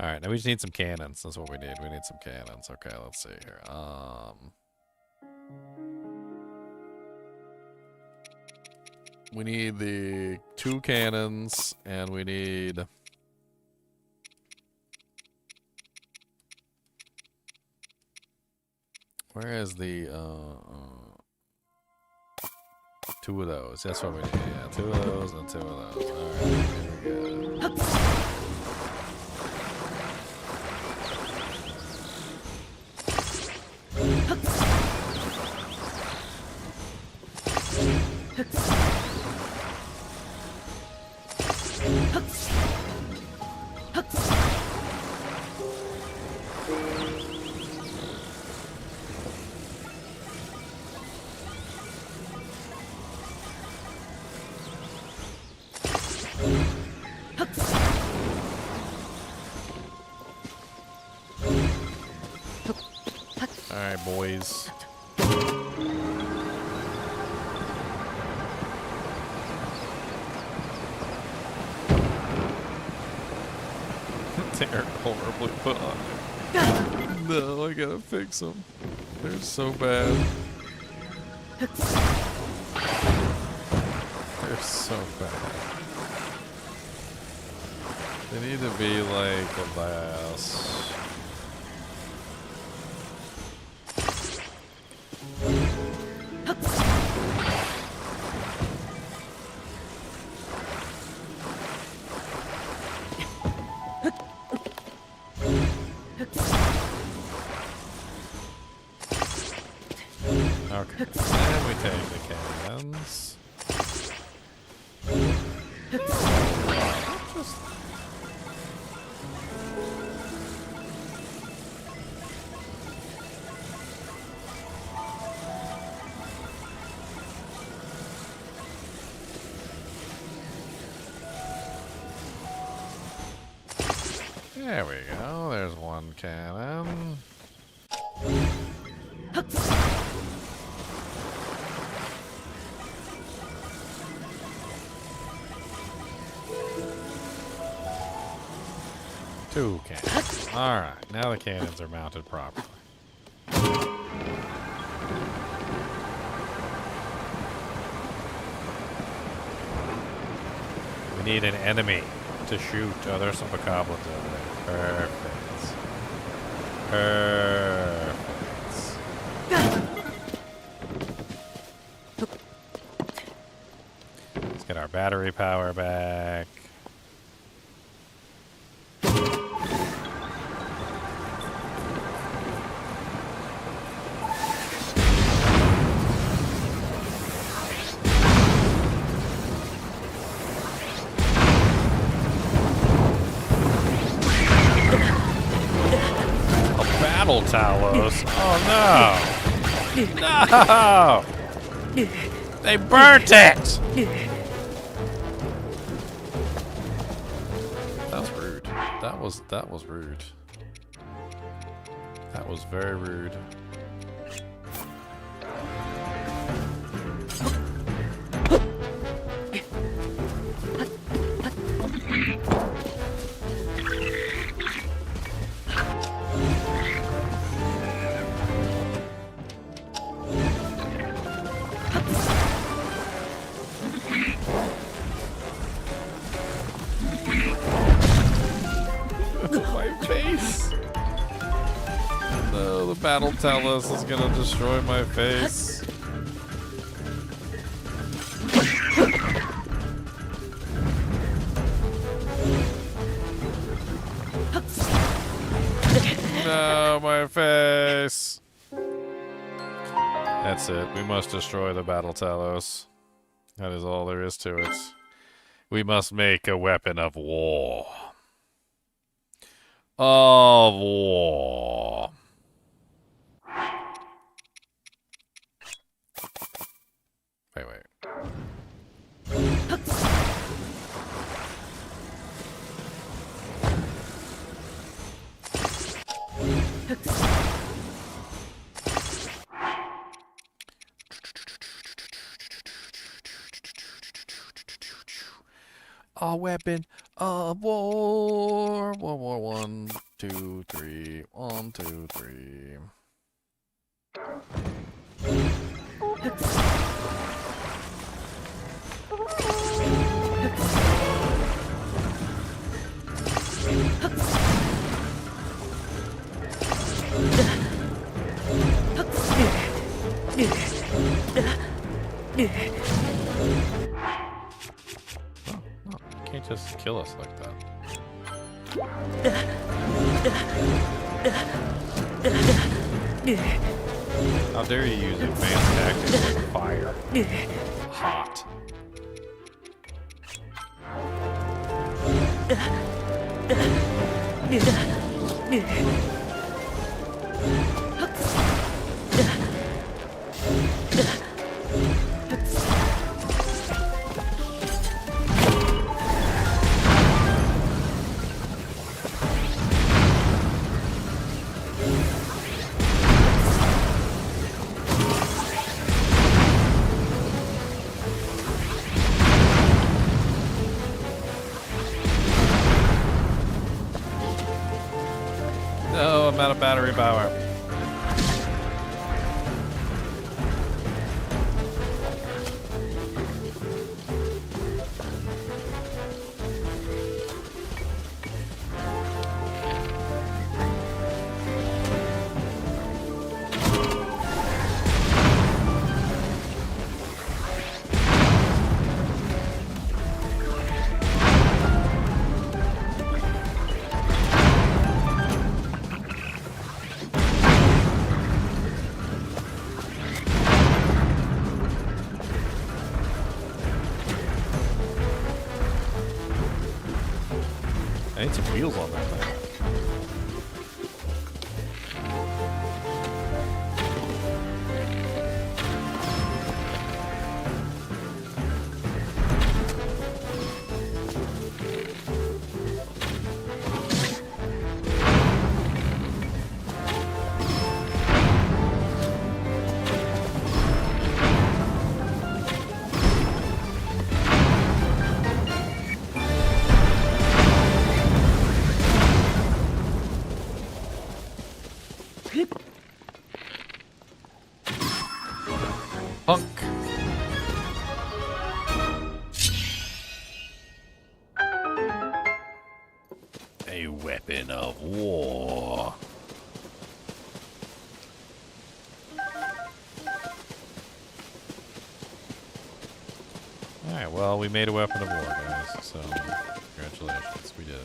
A: Alright, now we just need some cannons. That's what we need. We need some cannons. Okay, let's see here. We need the 2 cannons, and we need... Where is the, 2 of those. That's what we need. Yeah, 2 of those and 2 of those. Alright, here we go. Alright, boys. They're horribly put on there. No, I gotta fix them. They're so bad. They're so bad. They need to be like this. Okay, then we take the cannons. There we go, there's one cannon. Two cannons. Alright, now the cannons are mounted properly. We need an enemy to shoot. Oh, there's some bokoblins over there. Perfect. Perfect. Let's get our battery power back. Talos. Oh no! No! They burnt it! That's rude. That was rude. That was very rude. battle Tellus is gonna destroy my face. No, my face. That's it. We must destroy the battle Talos. That is all there is to it. We must make a weapon of war. Of war. Wait. A weapon of war. War. 1, 2, 3. 1, 2, 3. You can't just kill us like that. How dare you use advanced tactics like fire? Hot. No, I'm out of battery power. I need some wheels on that thing. Punk. A weapon of war. Alright, well, we made a weapon of war, guys, so congratulations, we did it.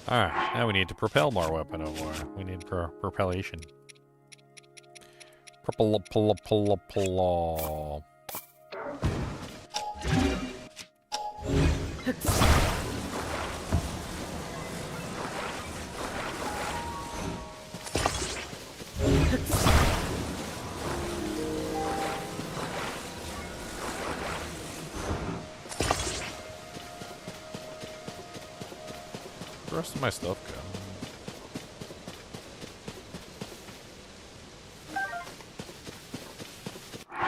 A: Alright, now we need to propel more weapon of war. We need propellation. Propel. The rest of my stuff go.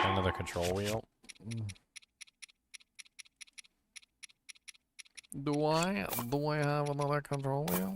A: Another control wheel. Do I have another control wheel?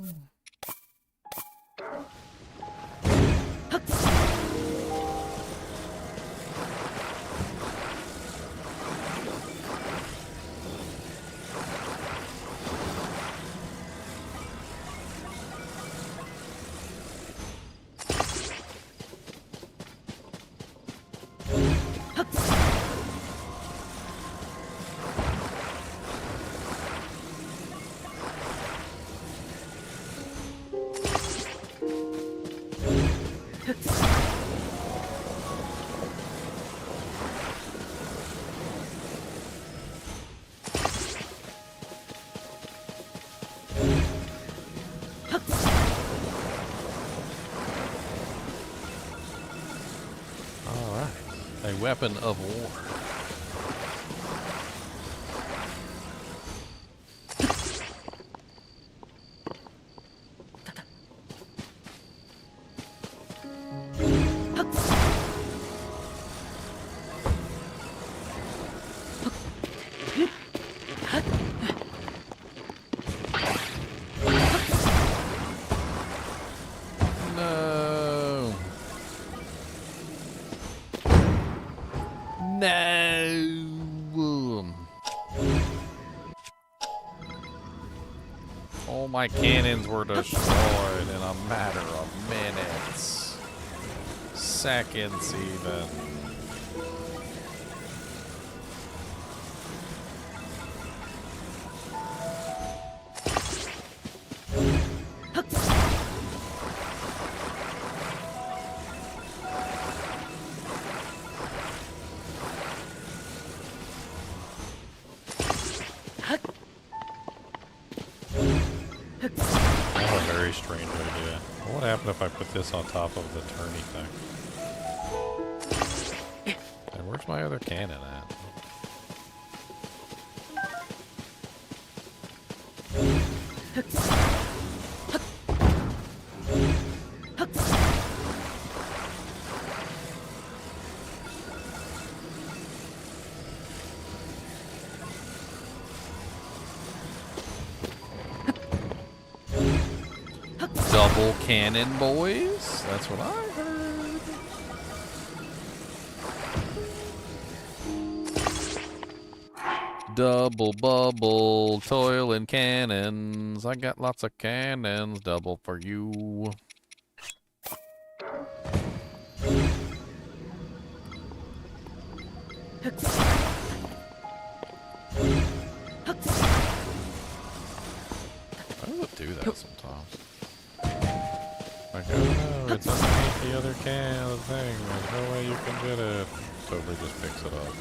A: A weapon of war. All my cannons were destroyed in a matter of minutes. Seconds even. Strange idea. What would happen if I put this on top of the turny thing? And where's my other cannon at? Double cannon, boys. That's what I heard. Double bubble, toiling cannons. I got lots of cannons. Double for you. How does it do that sometimes? Like, oh no, it's underneath the other can of the thing. There's no way you can get it. Totally just picks it up.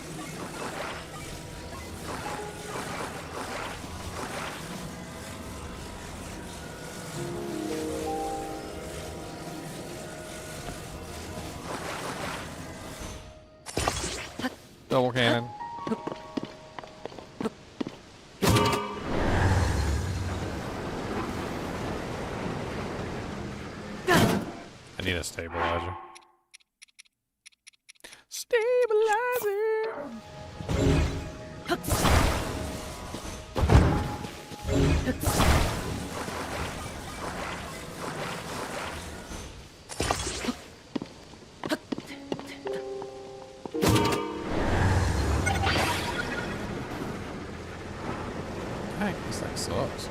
A: Double cannon. I need a stabilizer. Stabilizer! Dang, this thing sucks.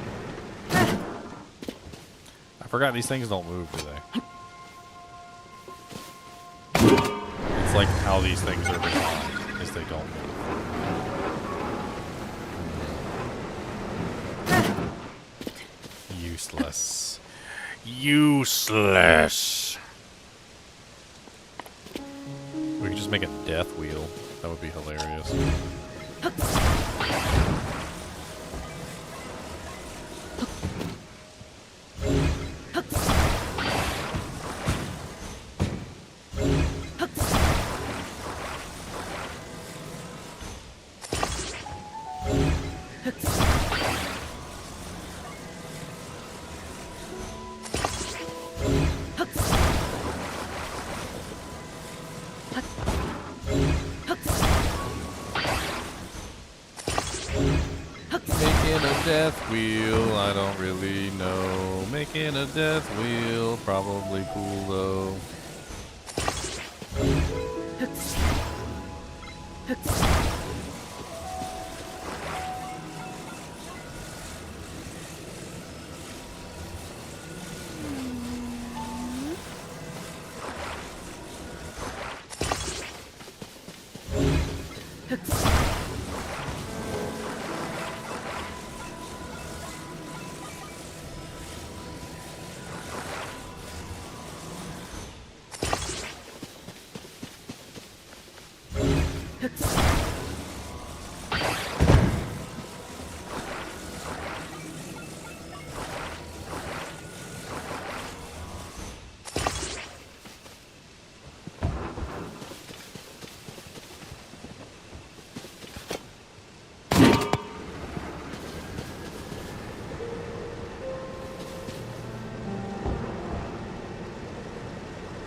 A: I forgot these things don't move, do they? It's like how these things are designed, is they don't move. Useless. Useless. We could just make a death wheel. That would be hilarious. death wheel, I don't really know. Making a death wheel, probably cool though.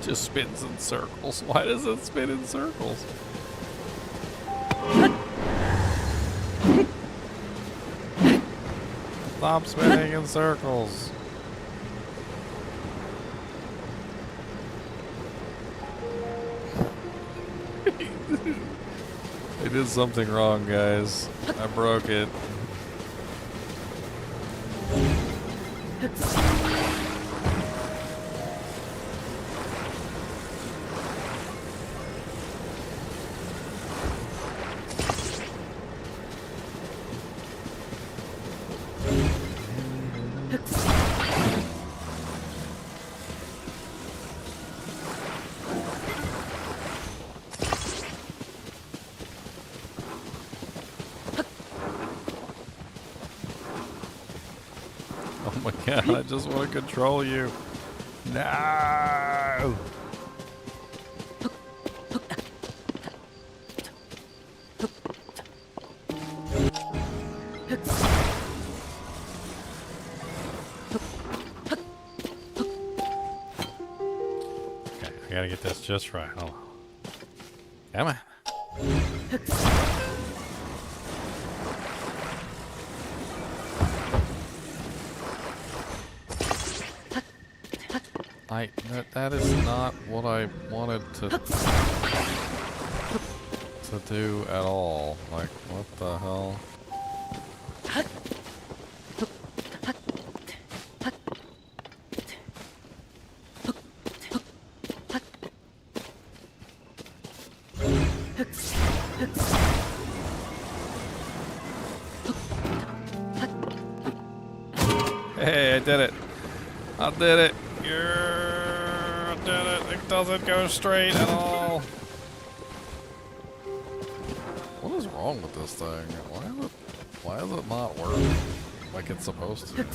A: Just spins in circles. Why does it spin in circles? Stop spinning in circles. I did something wrong, guys. I broke it. Oh my god, I just want to control you. No! Okay, I gotta get this just right. Hold on. Come on. That is not what I wanted to do at all. Like, what the hell? Hey, I did it. I did it. Yeah, I did it. It doesn't go straight at all. What is wrong with this thing? Why does it not work like it's supposed to?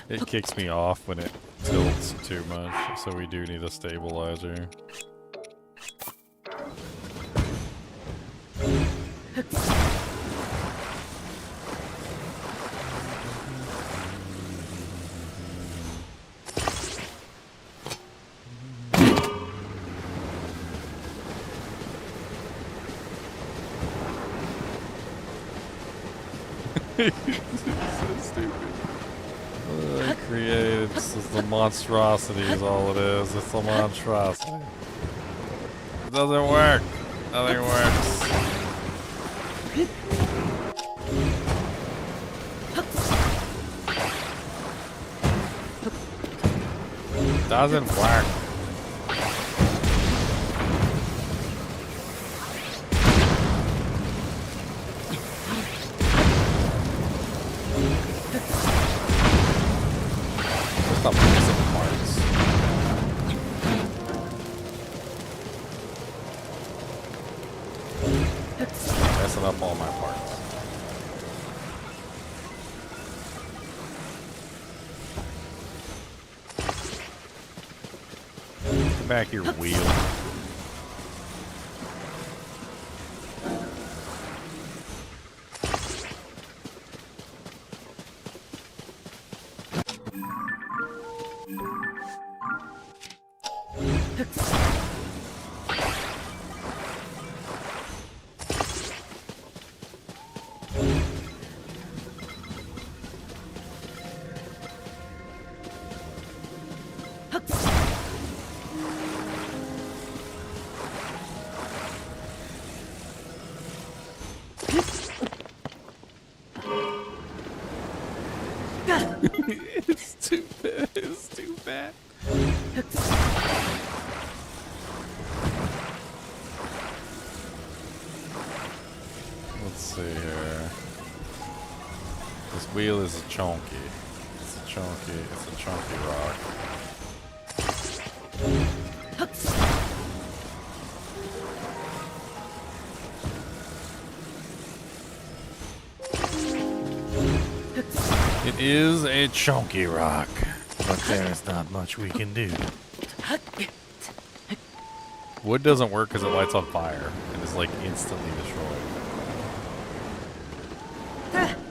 A: It kicks me off when it tilts too much, so we do need a stabilizer. So stupid. I created this is the monstrosity is all it is. It's a monstrosity. It doesn't work. Nothing works. It doesn't work. Stop missing parts. messing up all my parts. Get back here, wheel. It's too fat. It's too fat. Let's see here. This wheel is a chunky. It's a chunky rock. It is a chunky rock, but there's not much we can do. Wood doesn't work because it lights on fire and is like instantly destroyed.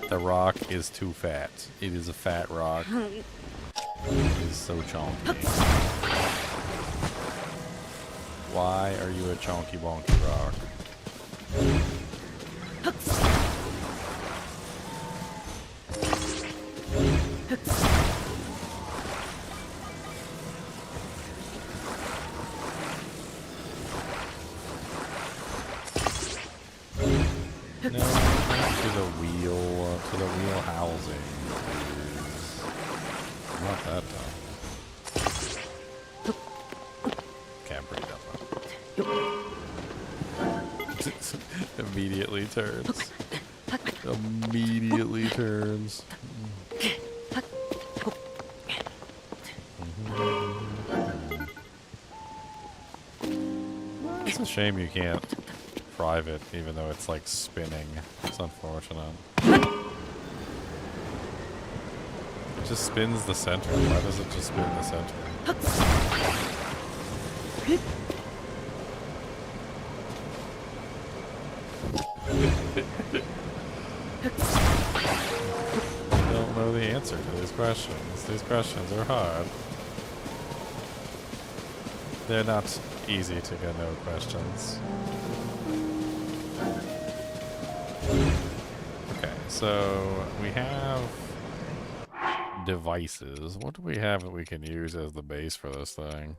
A: The rock is too fat. It is a fat rock. It is so chunky. Why are you a chunky bonky rock? No, to the wheel housing, please. Not that dumb. Okay, I'm pretty dumb. Immediately turns. Immediately turns. It's a shame you can't drive it, even though it's like spinning. It's unfortunate. It just spins the center. Why does it just spin the center? I don't know the answer to these questions. These questions are hard. They're not easy to get no questions. Okay, so we have devices. What do we have that we can use as the base for this thing?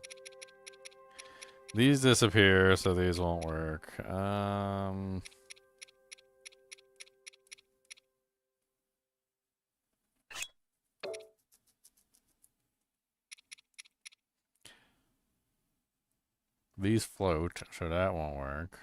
A: These disappear, so these won't work. These float, so that won't work.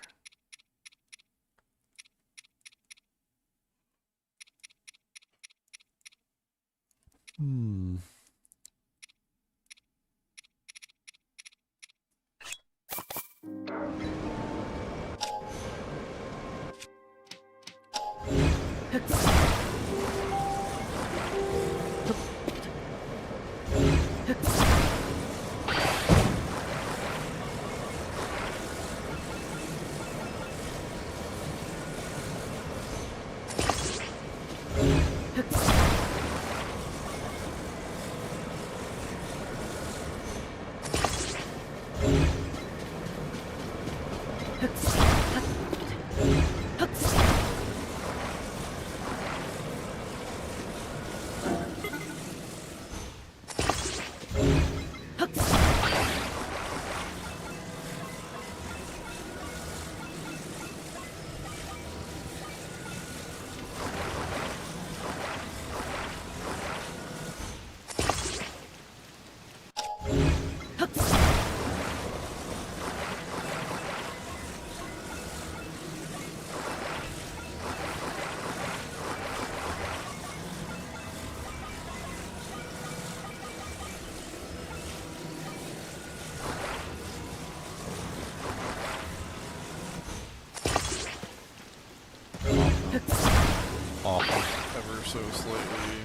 A: off ever so slightly.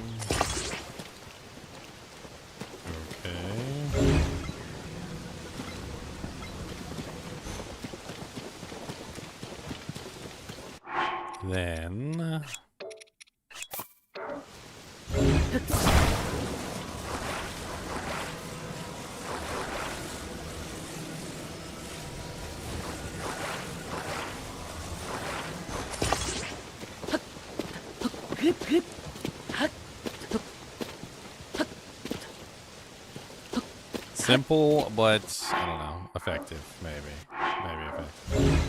A: Okay. Then... Simple, but I don't know, effective, maybe. Maybe effective.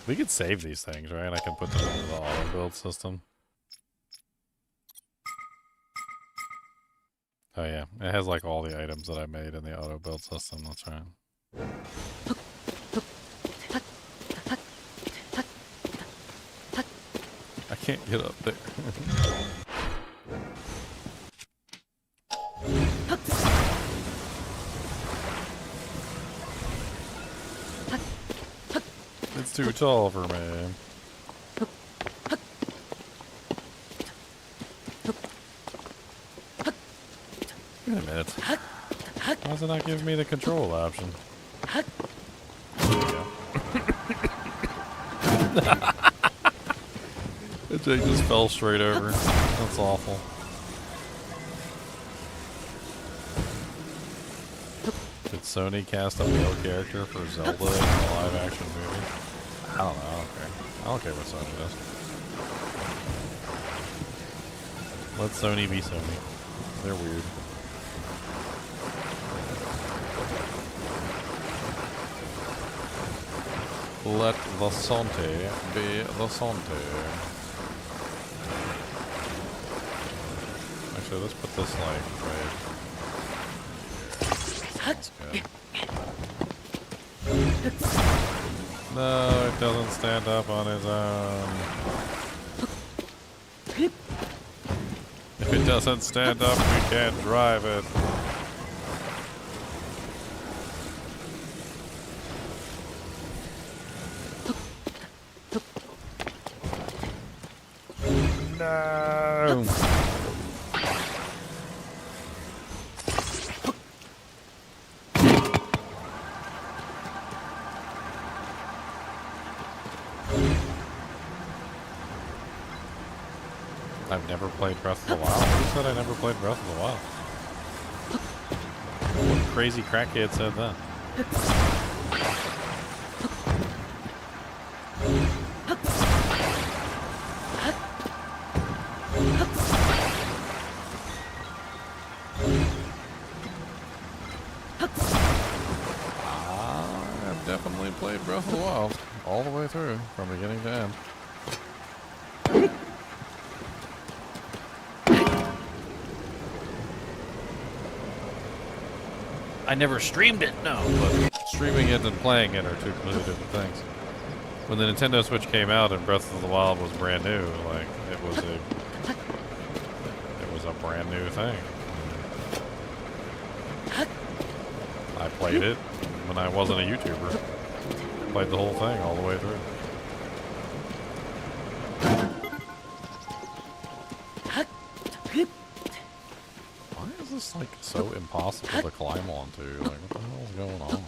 A: We could save these things, right? I can put them into the auto build system. Oh yeah, it has like all the items that I made in the auto build system, that's right. I can't get up there. It's too tall for me. Wait a minute. Why is it not giving me the control option? There we go. The thing just fell straight over. That's awful. Did Sony cast a male character for Zelda in a live-action movie? I don't know. I don't care. I don't care what Sony does. Let Sony be Sony. They're weird. Let the Sante be the Sante. Actually, let's put this like right. That's good. No, it doesn't stand up on its own. If it doesn't stand up, we can't drive it. No. I've never played Breath of the Wild. Who said I never played Breath of the Wild? What crazy crackhead said that? I've definitely played Breath of the Wild all the way through, from beginning to end. I never streamed it, no, but streaming it and playing it are two completely different things. When the Nintendo Switch came out and Breath of the Wild was brand new, like it was a brand new thing. I played it when I wasn't a YouTuber. Played the whole thing all the way through. It's like so impossible to climb onto. Like, what the hell is going on?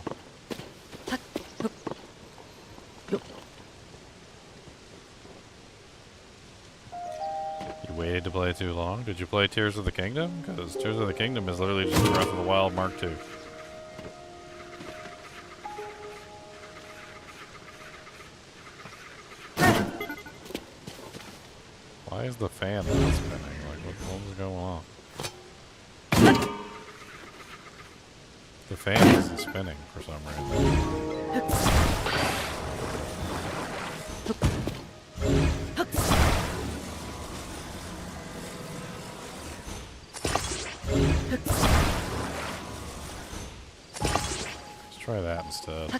A: You waited to play too long? Did you play Tears of the Kingdom? Because Tears of the Kingdom is literally just Breath of the Wild Mark II. Why is the fan not spinning? Like, what was going on? The fan isn't spinning for some reason. Let's try that instead.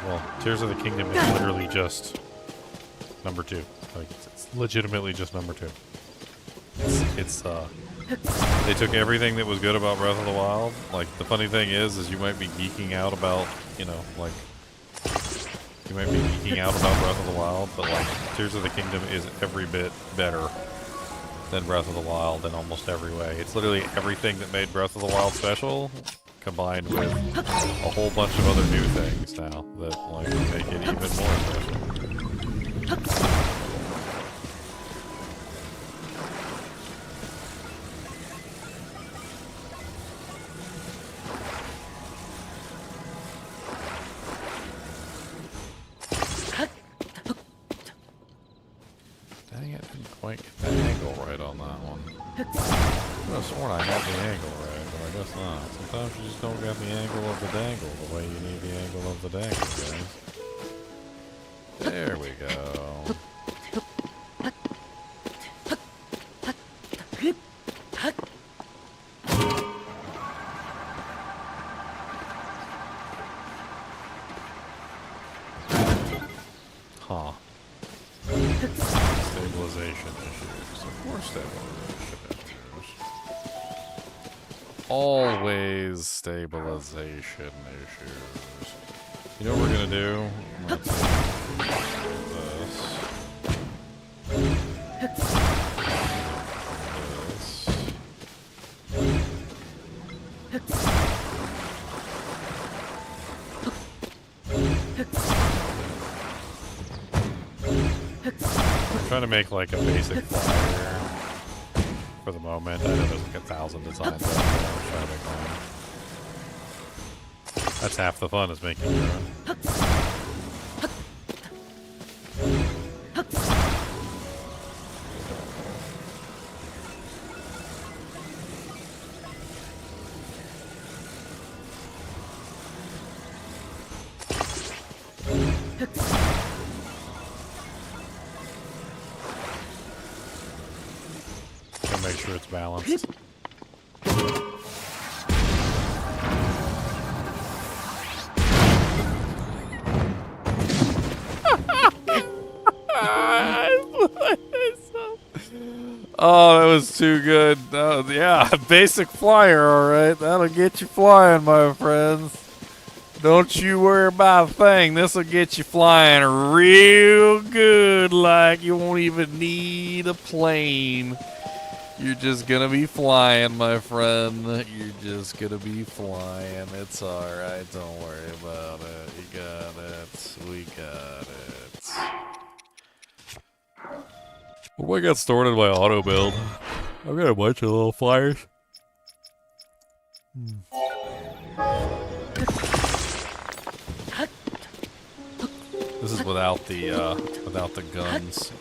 A: Well, Tears of the Kingdom is literally just number 2. Like, it's legitimately just number 2. It's they took everything that was good about Breath of the Wild. Like, the funny thing is you might be geeking out about, you know, like, you might be geeking out about Breath of the Wild, but, like, Tears of the Kingdom is every bit better than Breath of the Wild in almost every way. It's literally everything that made Breath of the Wild special, combined with a whole bunch of other new things now that, like, make it even more special. Dang it, didn't quite get the angle right on that one. I could have sworn I had the angle right, but I guess not. Sometimes you just don't get the angle of the dangle the way you need the angle of the dangle, guys. There we go. Huh. Stabilization issues. Of course stabilization issues. Always stabilization issues. You know what we're gonna do? Let's do this. I'm trying to make like a basic flyer for the moment. I know there's like 1,000 designs out there. I'm trying to make one. That's half the fun, is making your own. Gotta make sure it's balanced. Oh, that was too good. Yeah, basic flyer, alright. That'll get you flying, my friends. Don't you worry about a thing. This'll get you flying real good, like you won't even need a plane. You're just gonna be flying, my friend. You're just gonna be flying. It's alright. Don't worry about it. You got it. We got it. Well, I got stored in my auto build. I've got a bunch of little flyers. This is without the guns.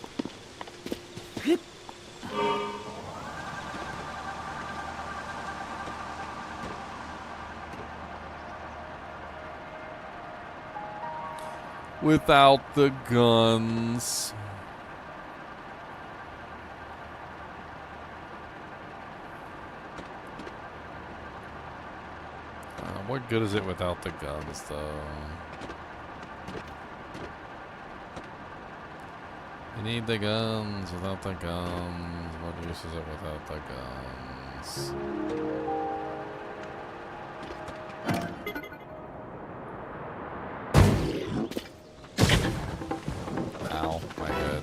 A: Without the guns. What good is it without the guns, though? You need the guns. Without the guns, what use is it without the guns? Ow, my good.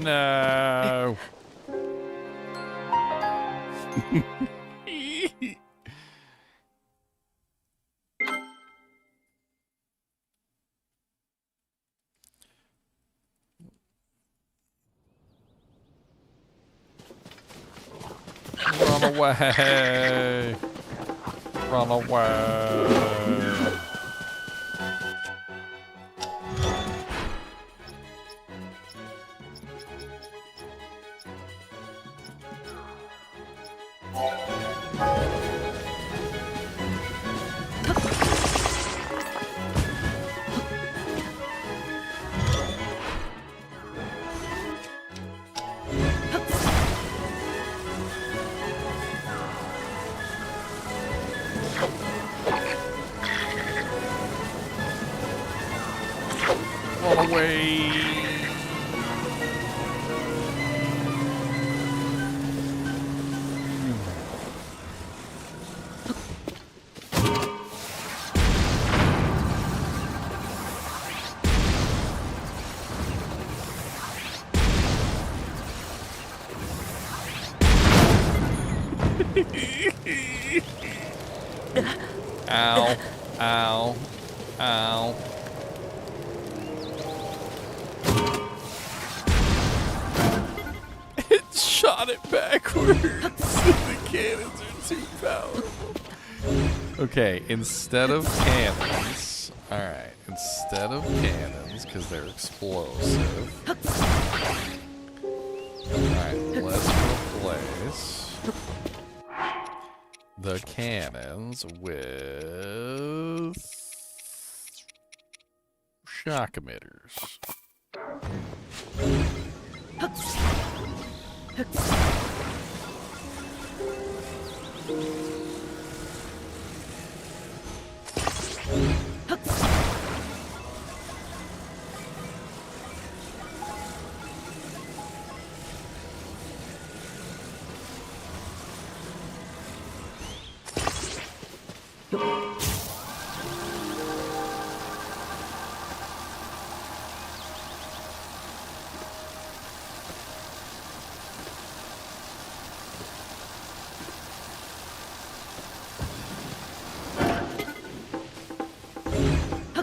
A: No. Run away. Run away. Run away. Ow. Ow. Ow. It shot it backwards. The cannons are too powerful. Okay, instead of cannons. Alright, instead of cannons, because they're explosive. Alright, let's replace the cannons with shock emitters.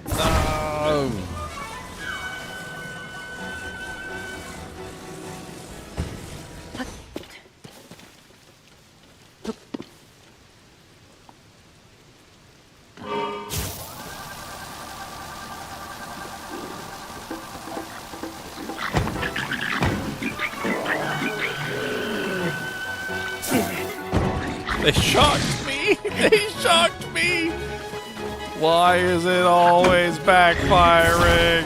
A: No! They shocked me! They shocked me! Why is it always backfiring?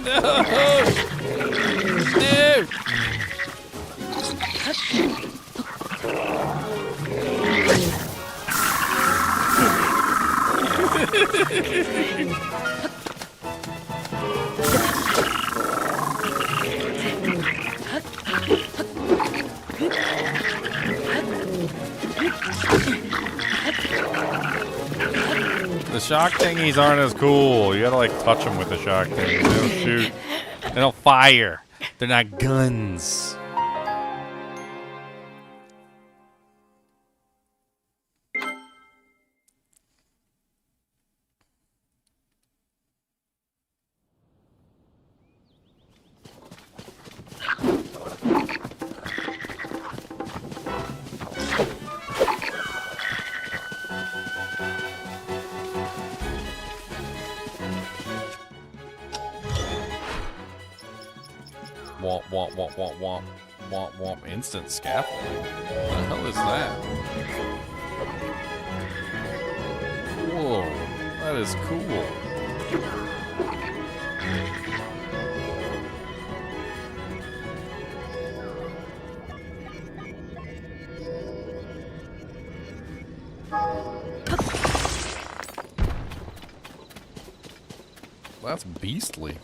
A: No! No! The shock thingies aren't as cool. You gotta like touch them with the shock thingies. They don't shoot. They don't fire. They're not guns. Womp, womp, womp, womp, womp. Womp, womp. Instant scaffolding. What the hell is that? Whoa. That is cool. That's beastly.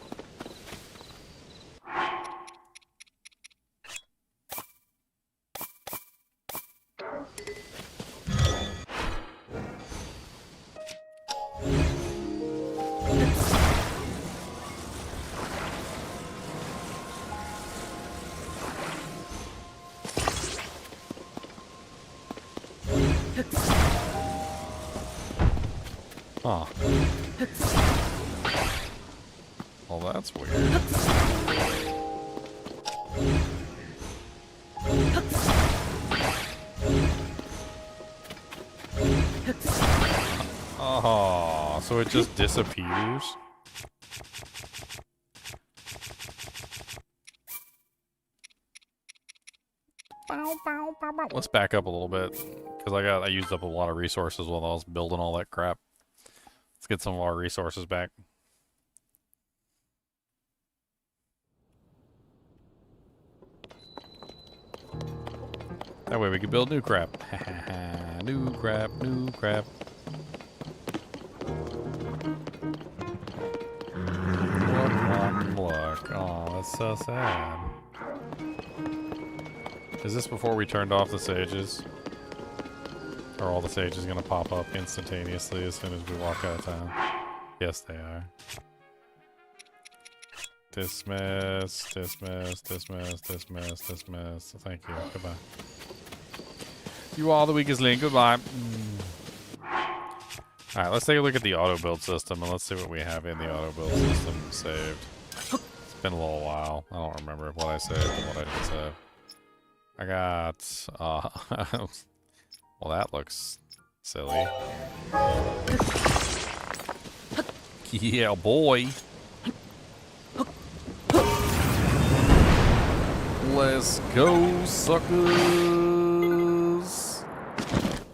A: Huh. Well, that's weird. Oh, so it just disappears? Let's back up a little bit, because I used up a lot of resources while I was building all that crap. Let's get some of our resources back. That way we can build new crap. New crap, new crap. Look. Oh, that's so sad. Is this before we turned off the sages? Are all the sages gonna pop up instantaneously as soon as we walk out of town? Yes, they are. Dismiss, dismiss, dismiss, dismiss, dismiss. Thank you. Goodbye. You are the weakest link. Goodbye. Alright, let's take a look at the auto build system and let's see what we have in the auto build system saved. It's been a little while. I don't remember what I saved and what I didn't save. I got well, that looks silly. Yeah, boy. Let's go, suckers.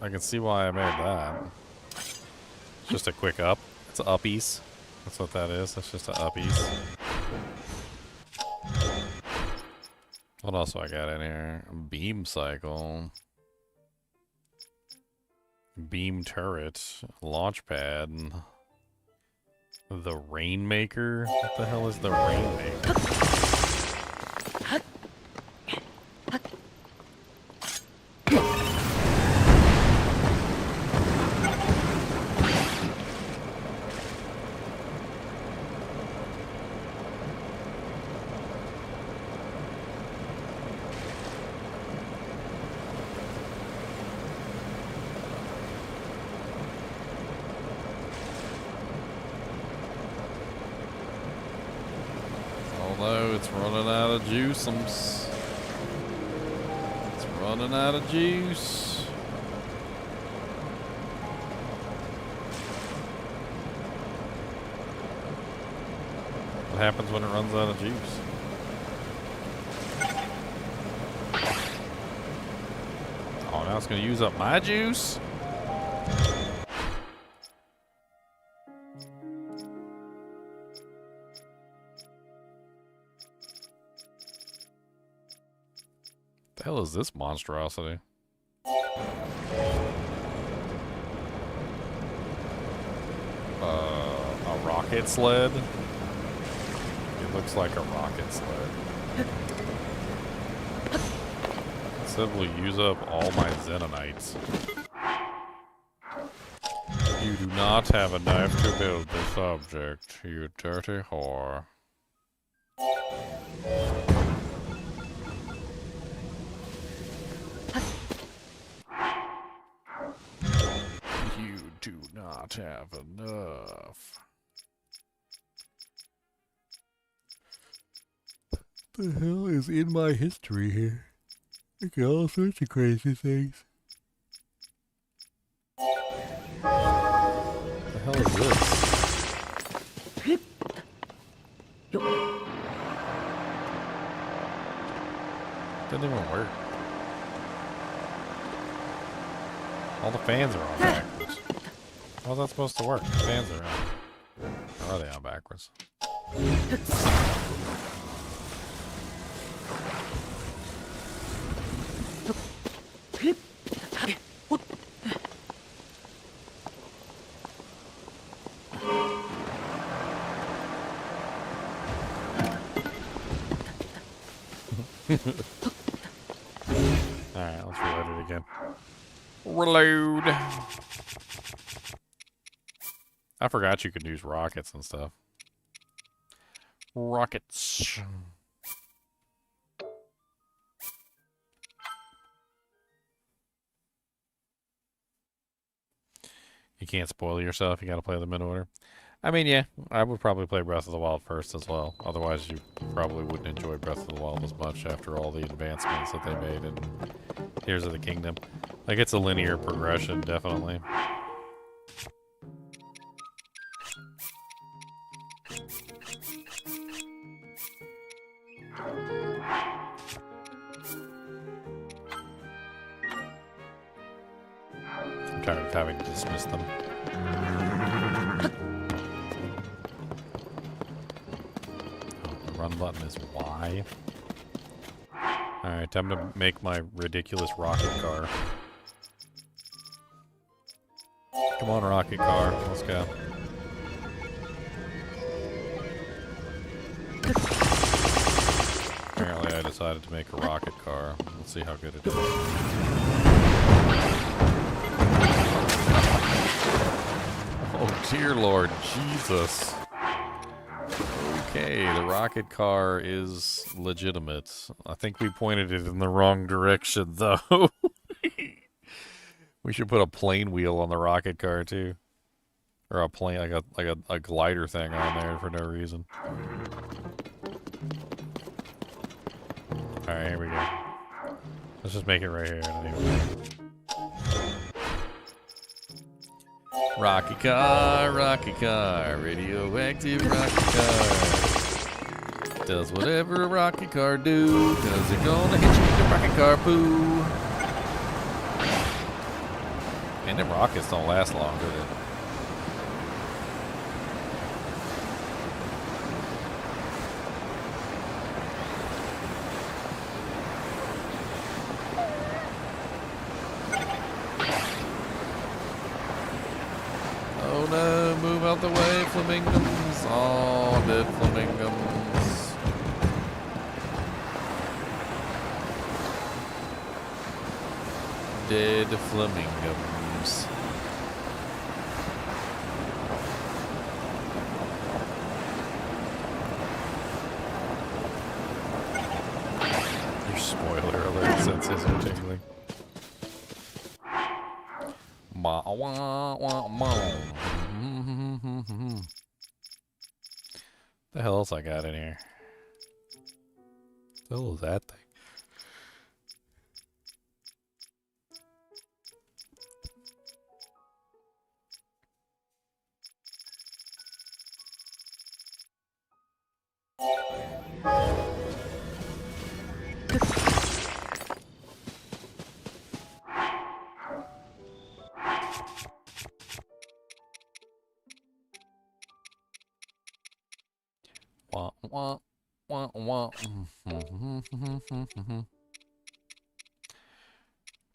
A: I can see why I made that. It's just a quick up. It's uppies. That's what that is. That's just a uppies. What else do I got in here? Beam cycle. Beam turret. Launch pad. The Rainmaker? What the hell is the Rainmaker? It's running out of juiceums. It's running out of juice. What happens when it runs out of juice? Oh, now it's going to use up my juice? The hell is this monstrosity? A rocket sled? It looks like a rocket sled. It said we'll use up all my Xenonites. You do not have a knife to build this object, you dirty whore. You do not have enough. What the hell is in my history here? I get all sorts of crazy things. What the hell is this? Doesn't even work. All the fans are on backwards. How's that supposed to work? The fans are on. Or are they on backwards? Alright, let's reload it again. Reload! I forgot you could use rockets and stuff. Rockets. You can't spoil yourself, you gotta play them in order. I mean, yeah, I would probably play Breath of the Wild first as well. Otherwise, you probably wouldn't enjoy Breath of the Wild as much after all the advancements that they made in Tears of the Kingdom. Like, it's a linear progression, definitely. I'm tired of having to dismiss them. Oh, the run button is Y. Alright, time to make my ridiculous rocket car. Come on, rocket car. Let's go. Apparently I decided to make a rocket car. Let's see how good it is. Oh dear Lord Jesus. Okay, the rocket car is legitimate. I think we pointed it in the wrong direction though. We should put a plane wheel on the rocket car too. Or a plane, like a glider thing on there for no reason. Alright, here we go. Let's just make it right here. Rocket car, radioactive rocket car. Does whatever a rocket car do, cause it's gonna hit you with the rocket car poo. Man, them rockets don't last long, do they? Oh no, move out the way, flamingos. Oh, dead flamingos. Dead flamingos. Your spoiler alert senses are tingling. The hell else I got in here? The hell is that thing? Wah, wah, wah, wah.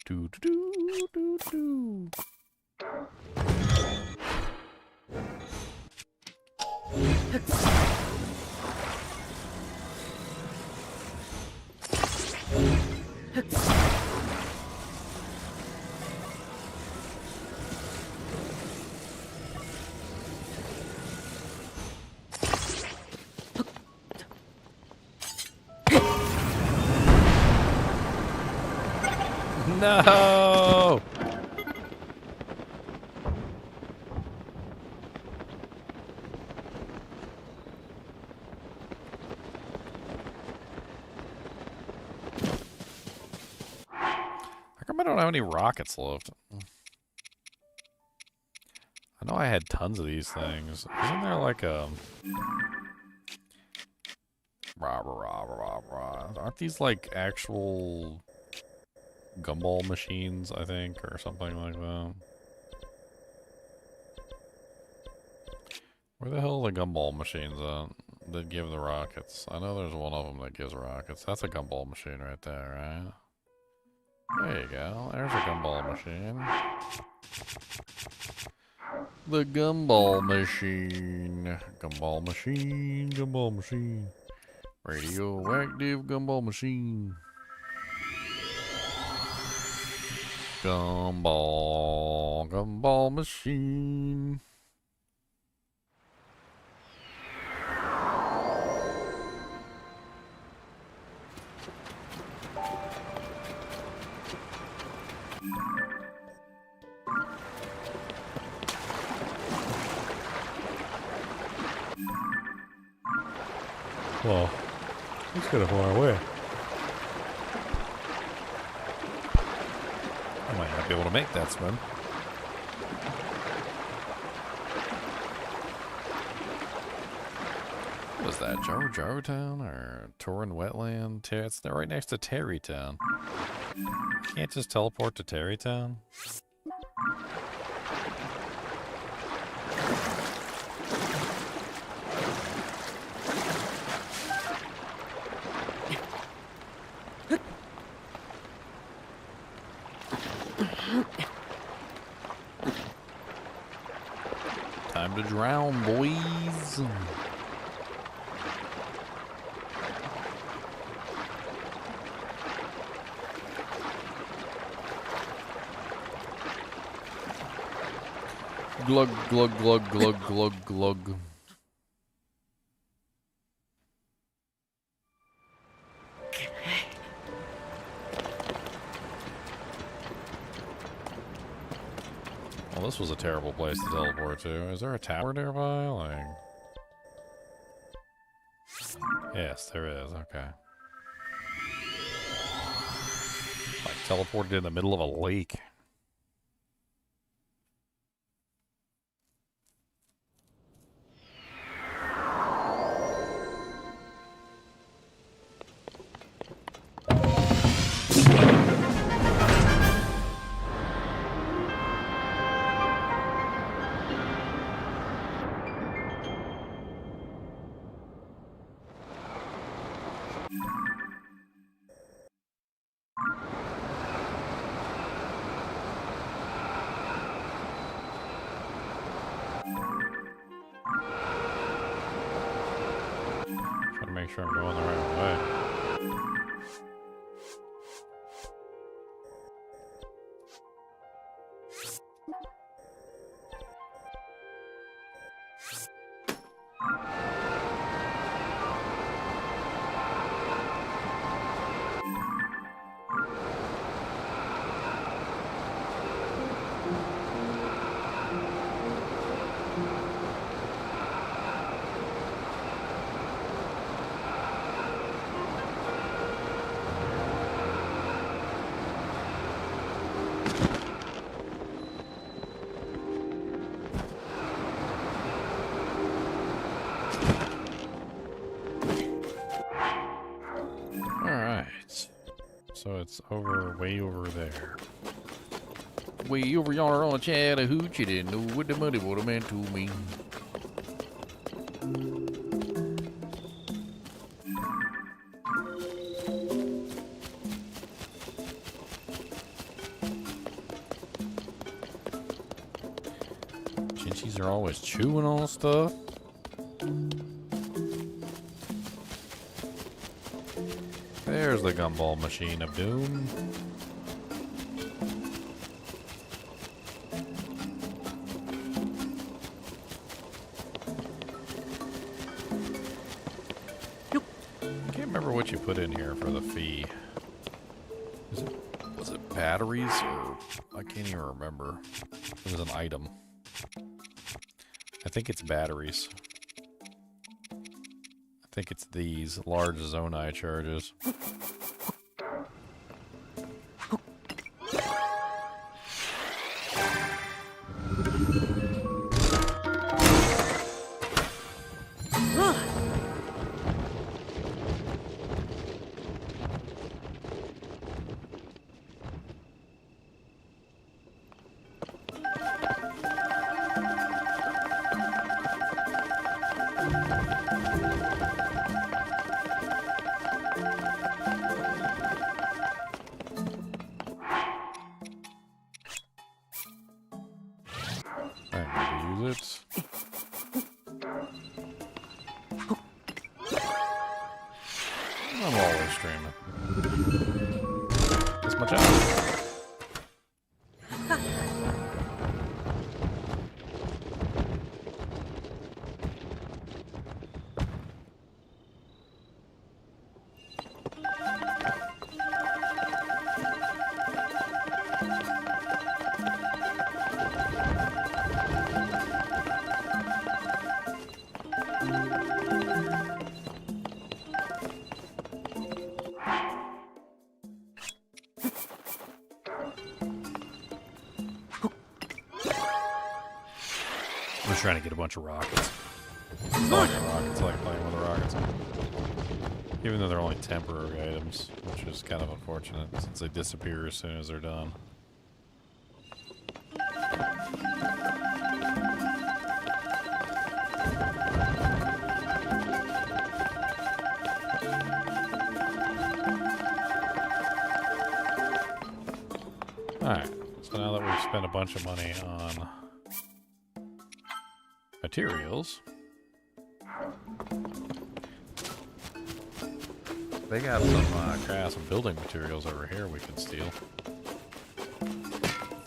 A: Do, do, do, do. No! How come I don't have any rockets left? I know I had tons of these things. Isn't there like a... Aren't these like actual gumball machines, I think, or something like that? Where the hell are the gumball machines at that give the rockets? I know there's one of them that gives rockets. That's a gumball machine right there, right? There you go. There's a gumball machine. The gumball machine. Gumball machine. Gumball machine. Radioactive gumball machine. Gumball machine. Whoa, he's kind of far away. I might not be able to make that swim. What was that, Jaro or Torin Wetland? It's right next to Terrytown. Can't just teleport to Terrytown? Time to drown, boys. Glug, glug, glug, glug, glug, glug. Well, this was a terrible place to teleport to. Is there a tower nearby? Like... Yes, there is. Okay. Like, teleported in the middle of a lake. Trying to make sure I'm going the right way. So it's over, way over there. Way over yonder on the Chattahoochee, didn't know what the money would have meant to me. Chinchies are always chewing on stuff. There's the gumball machine of doom. I can't remember what you put in here for the fee. Was it batteries or I can't even remember. It was an item. I think it's batteries. I think it's these large Zonai charges. Trying to get a bunch of rockets. It's not like the rockets, I like playing with the rockets. Even though they're only temporary items, which is kind of unfortunate since they disappear as soon as they're done. Alright, so now that we've spent a bunch of money on materials, they got some building materials over here we can steal.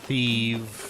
A: Thieve.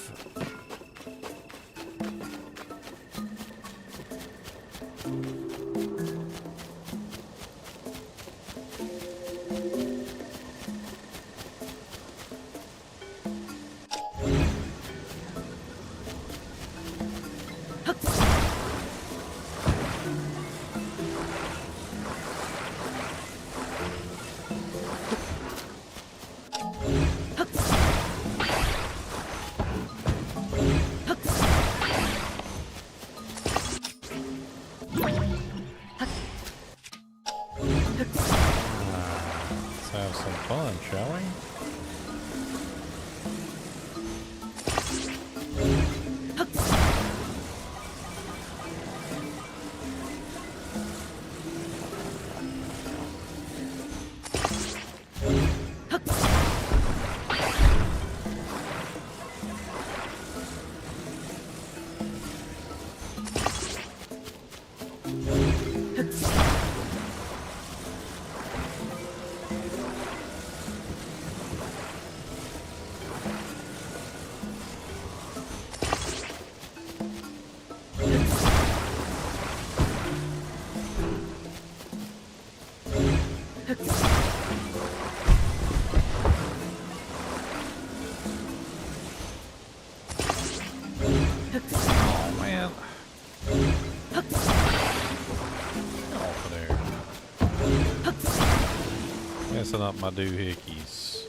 A: Messing up my doohickeys.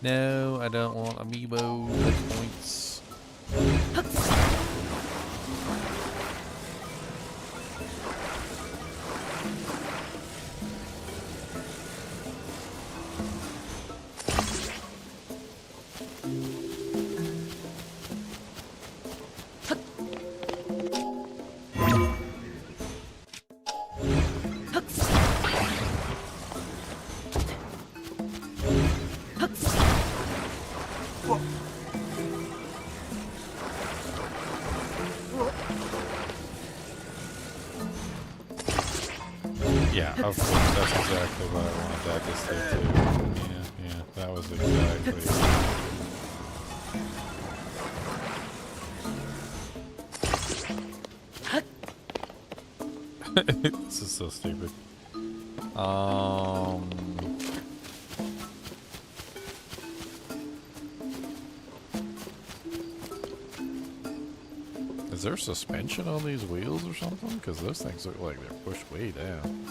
A: No, I don't want amiibo points. Yeah, of course, that's exactly what I wanted that to say too. Yeah, that was exactly it. This is so stupid. Is there suspension on these wheels or something? Because those things look like they're pushed way down.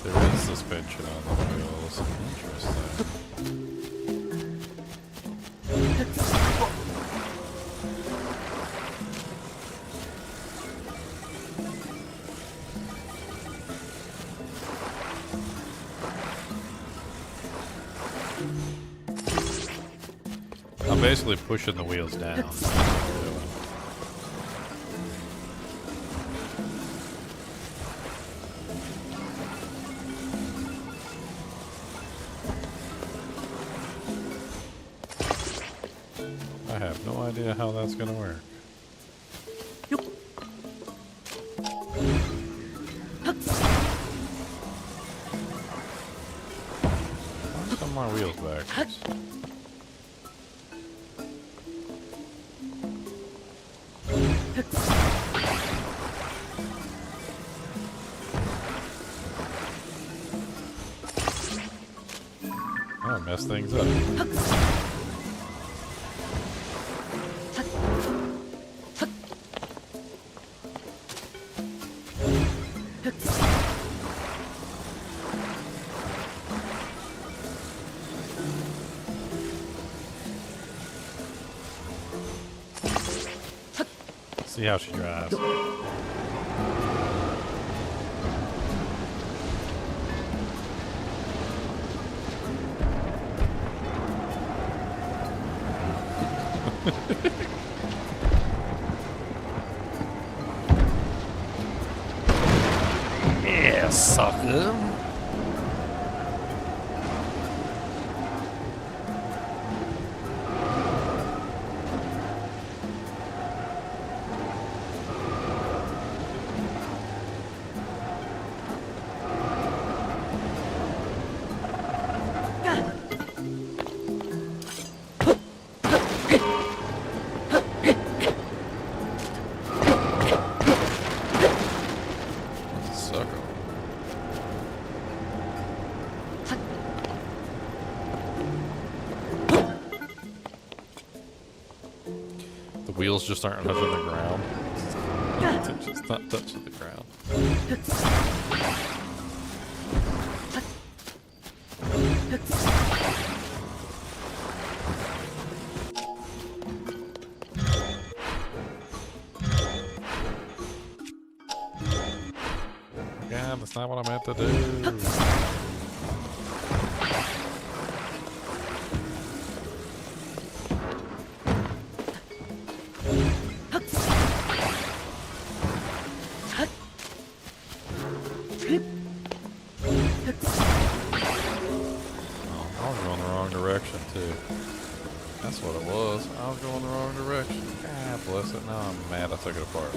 A: There is suspension on the wheels. Interesting. I'm basically pushing the wheels down. I have no idea how that's gonna work. Why are some of my wheels backwards? Oh, mess things up. See how she drives. Yeah, sucker. The wheels just aren't touching the ground. It's just not touching the ground. God, that's not what I meant to do. Took it apart.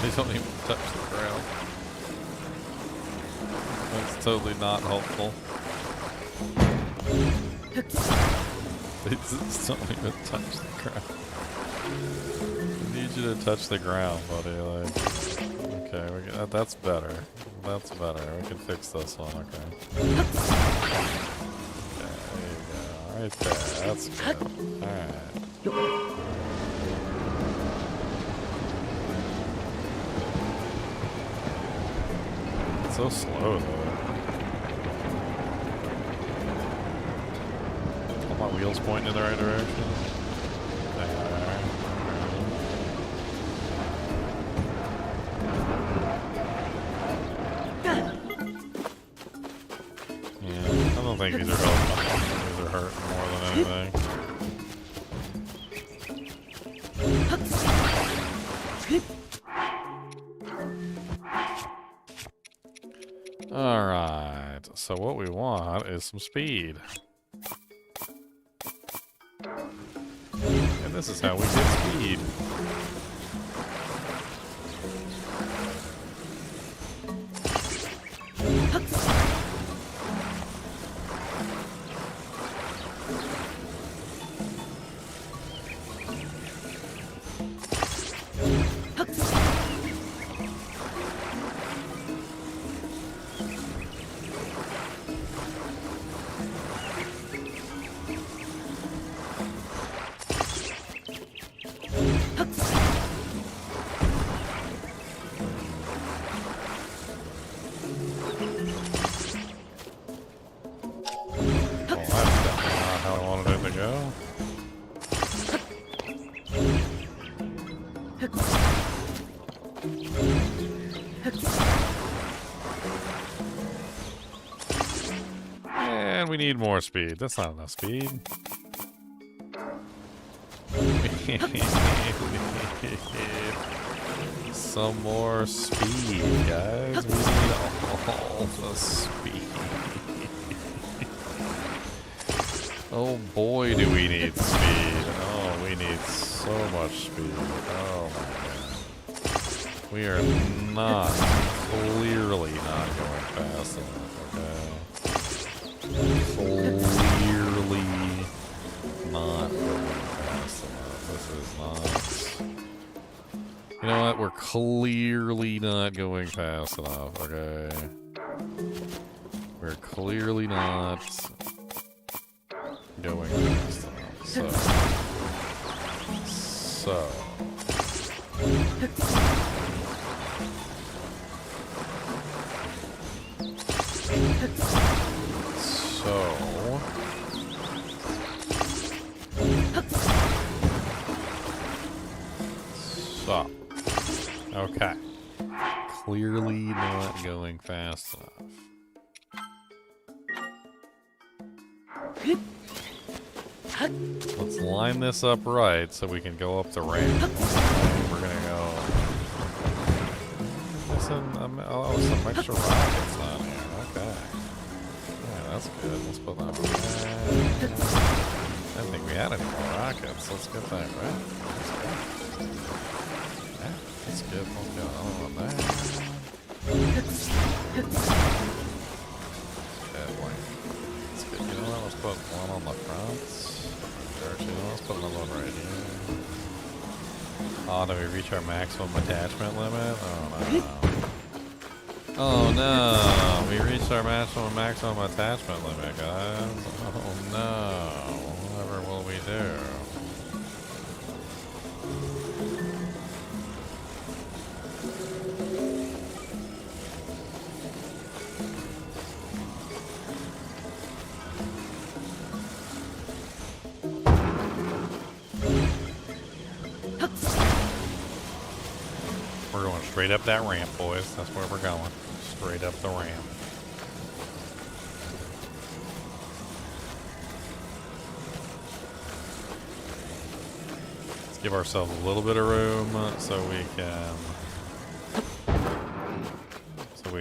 A: They don't even touch the ground. That's totally not helpful. They just don't even touch the ground. I need you to touch the ground, buddy. Like, okay, that's better. That's better. We can fix this one. Okay. There you go. Right there. That's good. Alright. It's so slow, though. All my wheels pointing in the right direction. Yeah, I don't think these are helping. These are hurting more than anything. Alright, so what we want is some speed. And this is how we get speed. And we need more speed. That's not enough speed. Some more speed, guys. We need all the speed. Oh boy, do we need speed. Oh, we need so much speed. Oh my god. We are not, clearly not going fast enough, okay? Clearly not going fast enough. This is not... You know what? We're clearly not going fast enough, okay? We're clearly not going fast enough. So. So, okay. Clearly not going fast enough. Let's line this up right so we can go up the ramp. We're gonna go. Some extra rockets on here. Okay. Yeah, that's good. Let's put that on there. I didn't think we had any more rockets. Let's get that right. Let's get another one there. Let's get, you know what? Let's put one on the front. Let's put another one right here. Oh, did we reach our maximum attachment limit? Oh no. Oh no, we reached our maximum attachment limit, guys. Oh no, whatever will we do? We're going straight up that ramp, boys. That's where we're going. Straight up the ramp. Let's give ourselves a little bit of room so we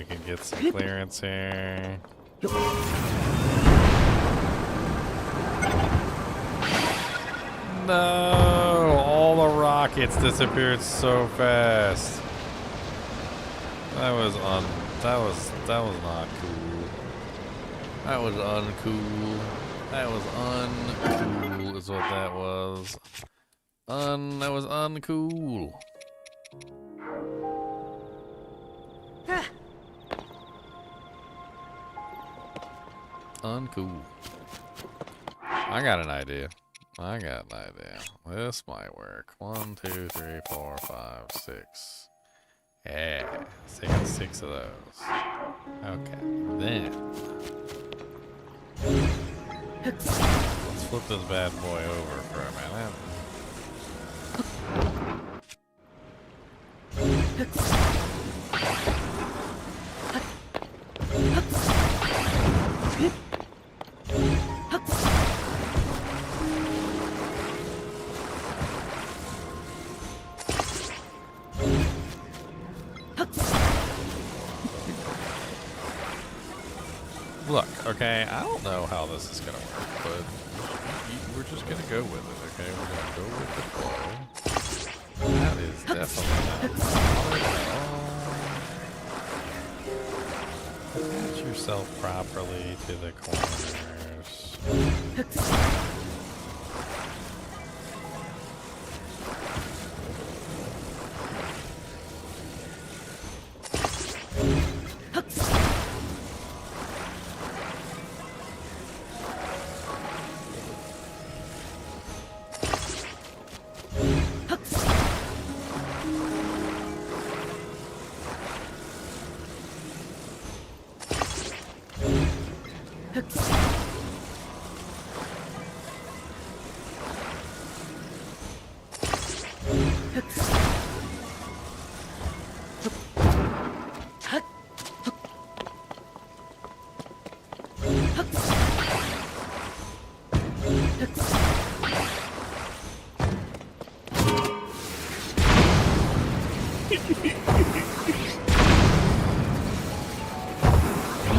A: can get some clearance here. No! All the rockets disappeared so fast. That was not cool. That was uncool. That was uncool is what that was. That was uncool. Uncool. I got an idea. This might work. 1, 2, 3, 4, 5, 6. Yeah, let's take 6 of those. Okay, then let's flip this bad boy over for a minute. Look, okay, I don't know how this is going to work, but we're just going to go with it, okay? We're going to go with the flow. That is definitely not attach yourself properly to the corners.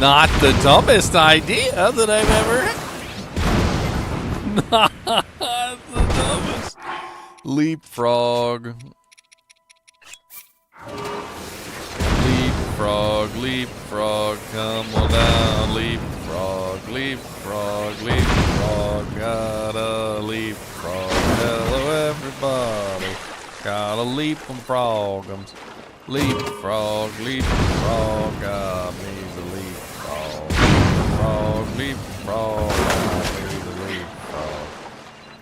A: Not the dumbest idea that I've ever had. Not the dumbest. Leapfrog. Leapfrog, leapfrog, come on down. Leapfrog, leapfrog, leapfrog, gotta leapfrog. Hello everybody, gotta leap and frog 'em. Leapfrog, leapfrog, got me the leapfrog. Leapfrog, leapfrog, got me the leapfrog.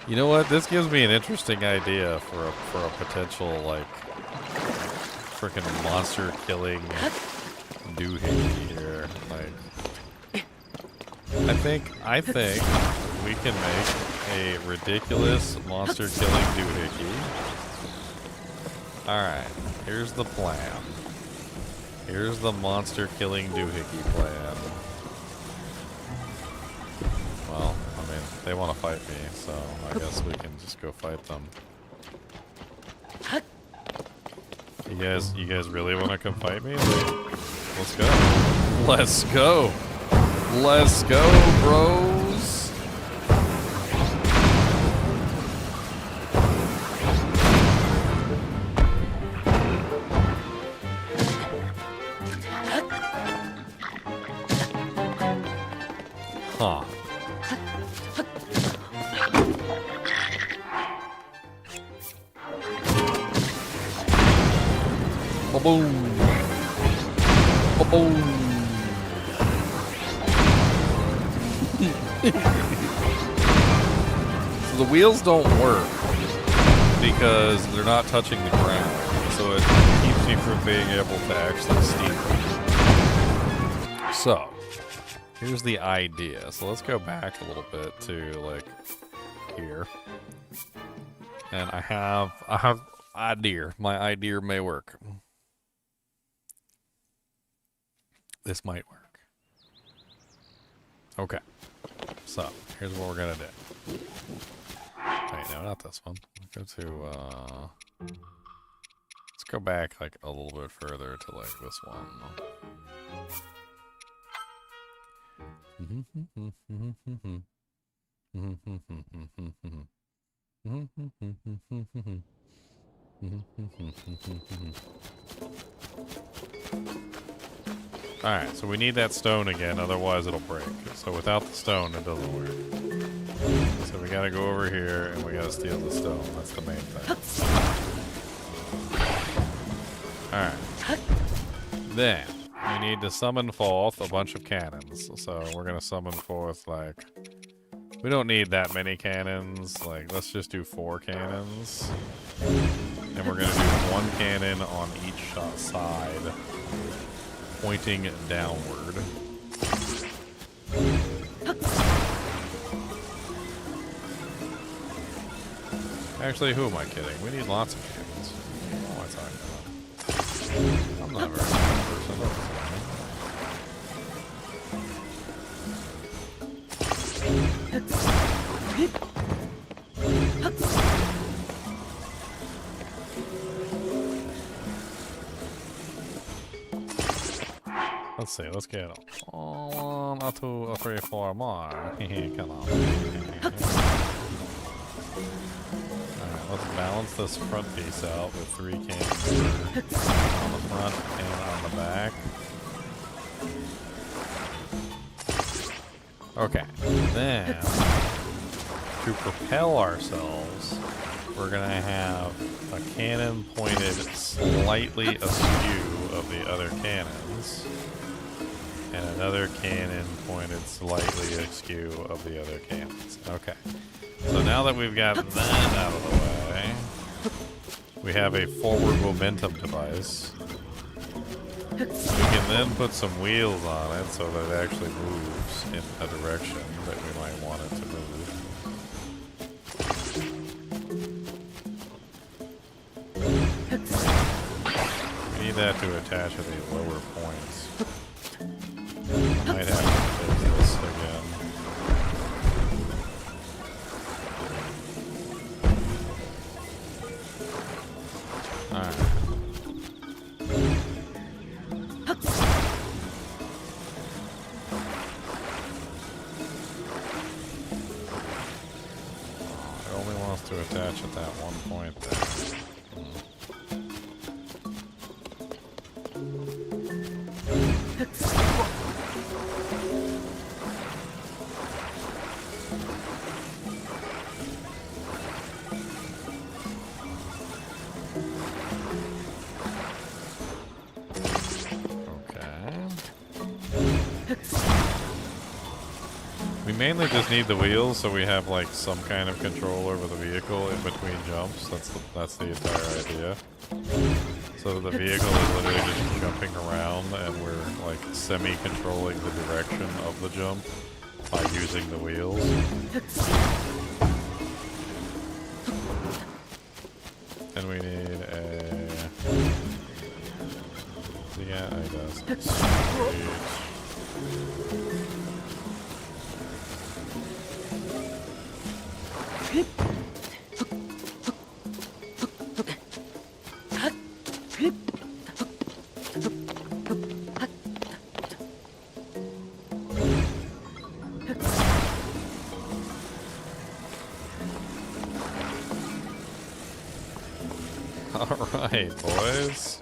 A: You know what? This gives me an interesting idea for a potential, like, freaking monster killing doohickey here. Like, I think we can make a ridiculous monster killing doohickey. Alright, here's the plan. Here's the monster killing doohickey plan. Well, I mean, they want to fight me, so I guess we can just go fight them. You guys really want to come fight me? Let's go. Let's go. Let's go, bros. Huh. Ba-boom. Ba-boom. So the wheels don't work because they're not touching the ground, so it keeps me from being able to actually steer. So, here's the idea. So let's go back a little bit to like here. And I have idea. My idea may work. This might work. Okay. So, here's what we're gonna do. Wait, no, not this one. Let's go to, let's go back, like, a little bit further to, like, this one. Alright, so we need that stone again, otherwise it'll break. So without the stone, it doesn't work. So we gotta go over here and we gotta steal the stone. That's the main thing. Alright. Then, we need to summon forth a bunch of cannons. So we're gonna summon forth, like... We don't need that many cannons. Like, let's just do 4 cannons. And we're gonna do 1 cannon on each side, pointing downward. Actually, who am I kidding? We need lots of cannons. What am I talking about? I'm not a very smart person. Let's see, let's get 1, 2, 3, 4 more. Come on. Alright, let's balance this front piece out with 3 cannons on the front and on the back. Okay, then to propel ourselves, we're gonna have a cannon pointed slightly askew of the other cannons, and another cannon pointed slightly askew of the other cannons. Okay, so now that we've got that out of the way, we have a forward momentum device. We can then put some wheels on it so that it actually moves in a direction that we might want it to move. We need that to attach at the lower points. I might have to fix this again. Alright. It only wants to attach at that one point there. We mainly just need the wheels so we have like some kind of control over the vehicle in between jumps. That's the entire idea. So the vehicle is literally just jumping around and we're like semi-controlling the direction of the jump by using the wheels. And we need a is sweet. Alright, boys.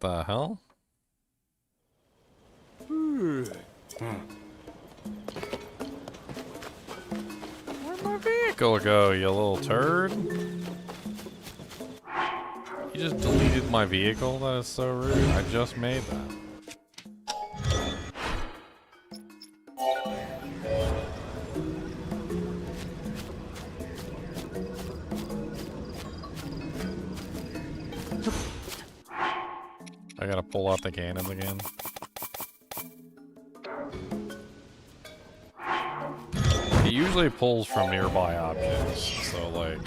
A: The hell? Where'd my vehicle go, you little turd? You just deleted my vehicle? That is so rude. I just made that. I gotta pull out the cannons again. It usually pulls from nearby objects, so like...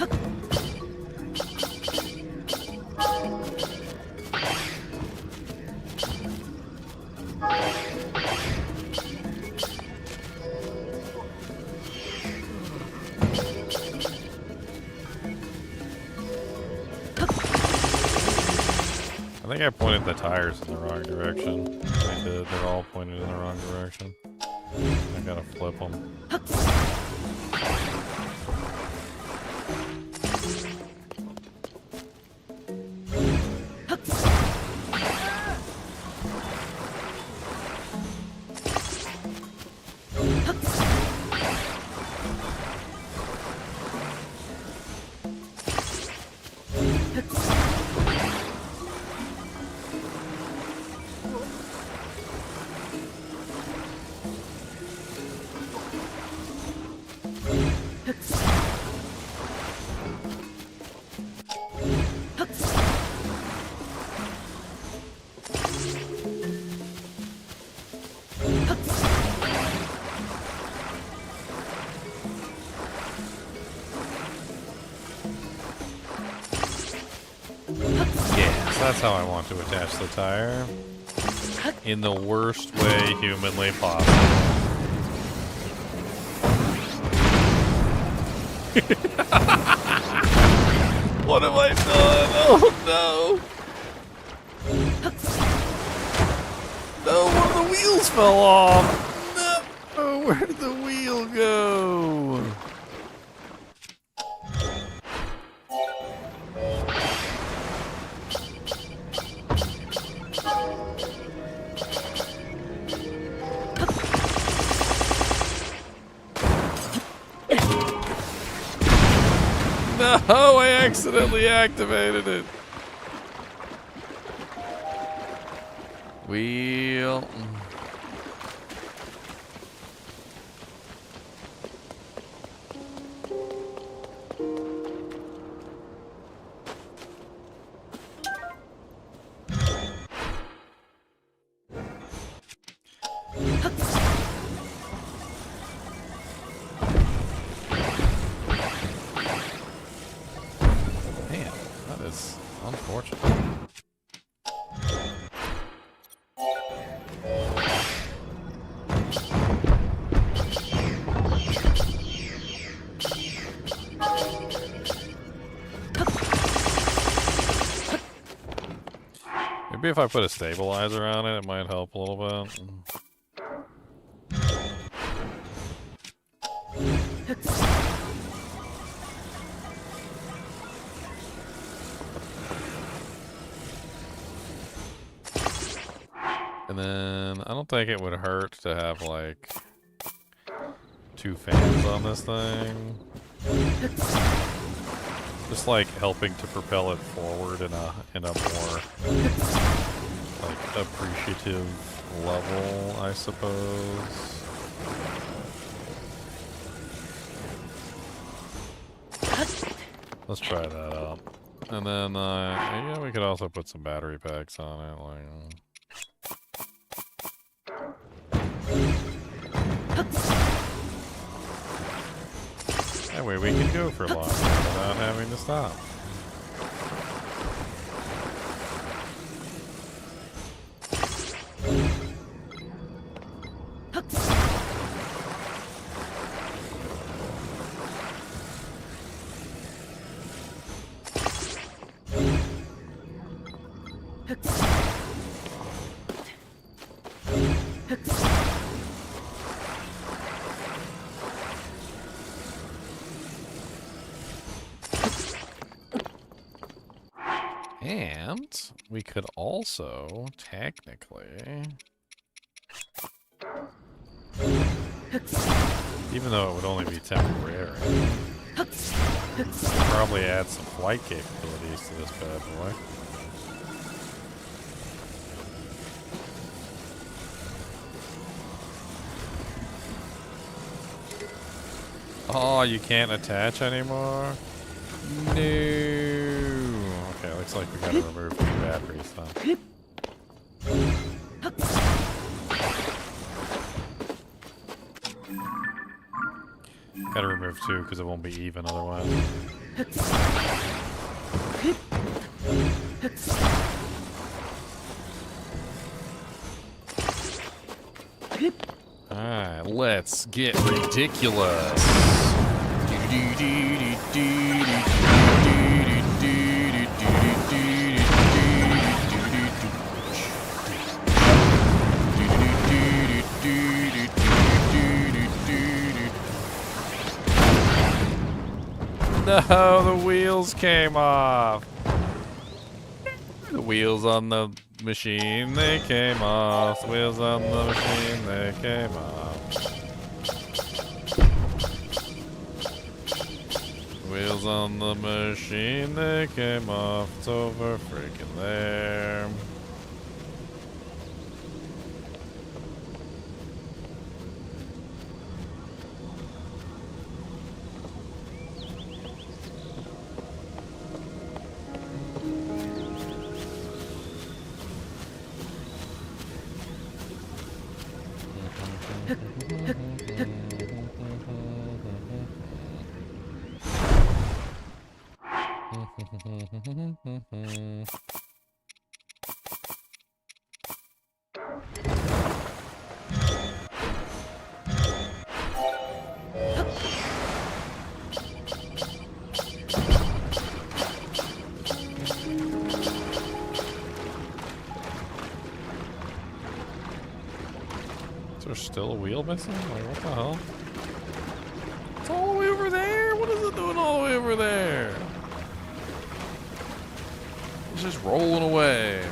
A: I think I pointed the tires in the wrong direction. I did. They're all pointed in the wrong direction. I gotta flip them. That's how I want to attach the tire. In the worst way humanly possible. What have I done? Oh no! No, one of the wheels fell off! No! Where did the wheel go? No, I accidentally activated it. Wheel. Maybe if I put a stabilizer on it, it might help a little bit. And then I don't think it would hurt to have like 2 fans on this thing. Just like helping to propel it forward in a more like appreciative level, I suppose. Let's try that out. And then, yeah, we could also put some battery packs on it, that way we can go for longer without having to stop. And we could also, technically, even though it would only be temporary, probably add some flight capabilities to this bad boy. Oh, you can't attach anymore? No. Okay, looks like we gotta remove 2 batteries, huh? Gotta remove 2 because it won't be even otherwise. Alright, let's get ridiculous. No, the wheels came off. The wheels on the machine, they came off. The wheels on the machine, they came off. Wheels on the machine, they came off. It's over freaking there. Is there still a wheel missing? Like, what the hell? It's all the way over there? What is it doing all the way over there? It's just rolling away.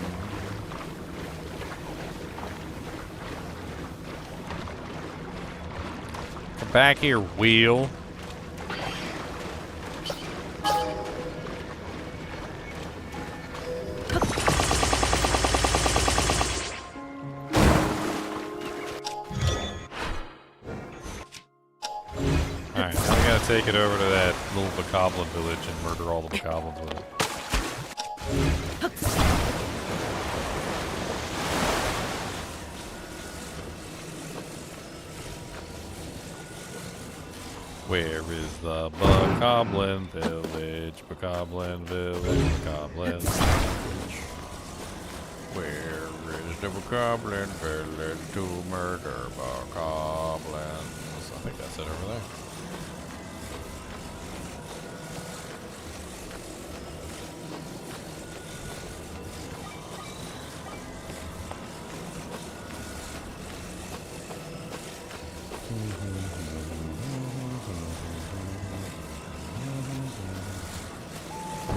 A: Come back here, wheel. Alright, now we gotta take it over to that little bokoblin village and murder all the bokoblins with it. Where is the bokoblin village? Bokoblin village, bokoblin village. Where is the bokoblin village to murder bokoblins? I think that's it over there.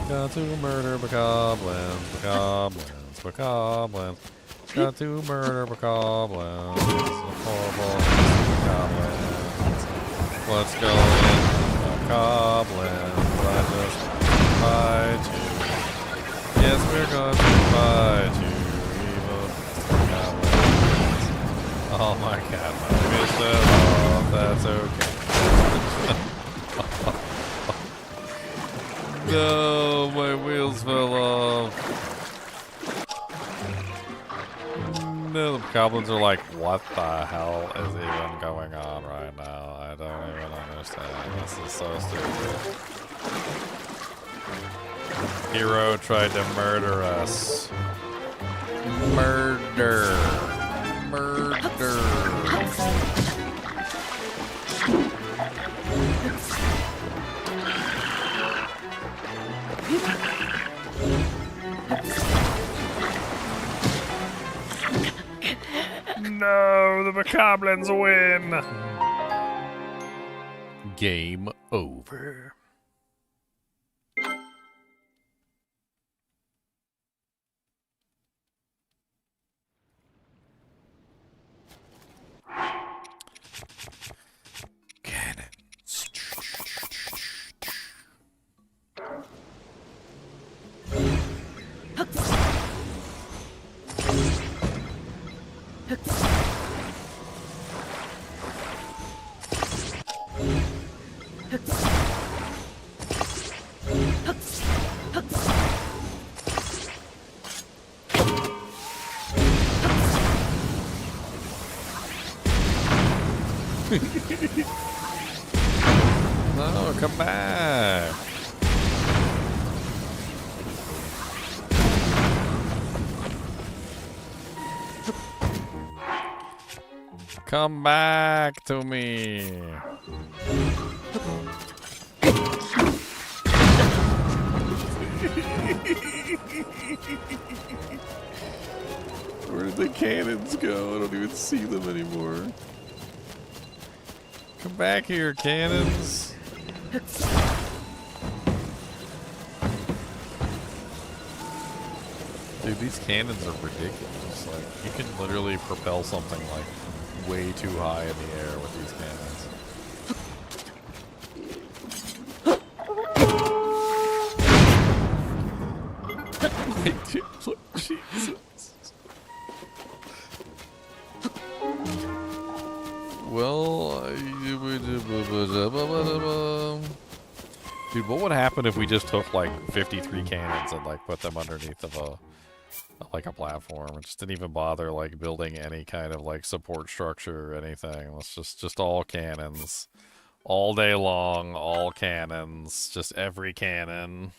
A: Got to murder bokoblins, bokoblins, bokoblins. Got to murder bokoblins. Horrible bokoblins. Let's go in bokoblins. I just fight you. Yes, we're going to fight you, evil bokoblins. Oh my god, I missed it off. That's okay. No. Oh, my wheels fell off. No, the goblins are like, what the hell is even going on right now? I don't even understand. This is so stupid. Hero tried to murder us. Murder. Murder. No, the Macablins win. Game over. Cannons. No, come back. Come back to me. Where did the cannons go? I don't even see them anymore. Come back here, cannons. Dude, these cannons are ridiculous. Like, you can literally propel something like way too high in the air with these cannons. Jesus. Well, dude, what would happen if we just took like 53 cannons and like put them underneath of a platform and just didn't even bother like building any kind of like support structure or anything? Let's just all cannons. All day long, all cannons, just every cannon.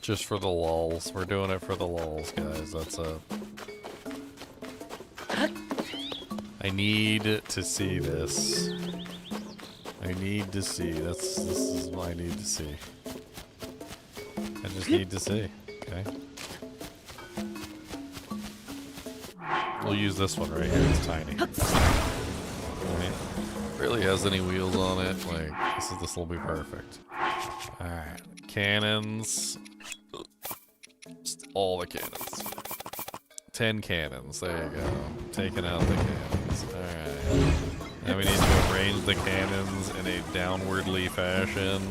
A: Just for the lulz. We're doing it for the lulz, guys. That's it. I need to see this. I need to see. This is what I need to see. I just need to see. Okay. We'll use this one right here. It's tiny. Right. Barely has any wheels on it. Like, this will be perfect. Alright. Cannons. Just all the cannons. 10 cannons. There you go. Taking out the cannons. Alright. Now we need to arrange the cannons in a downwardly fashion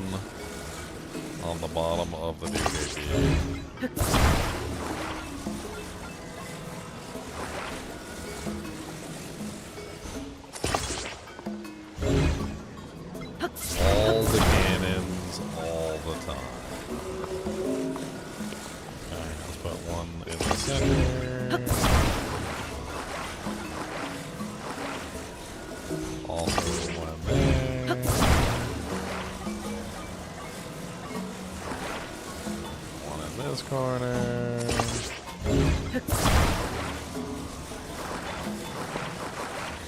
A: on the bottom of the doohickey. All the cannons, all the time. Alright, let's put one in the center. Also one there. One in this corner.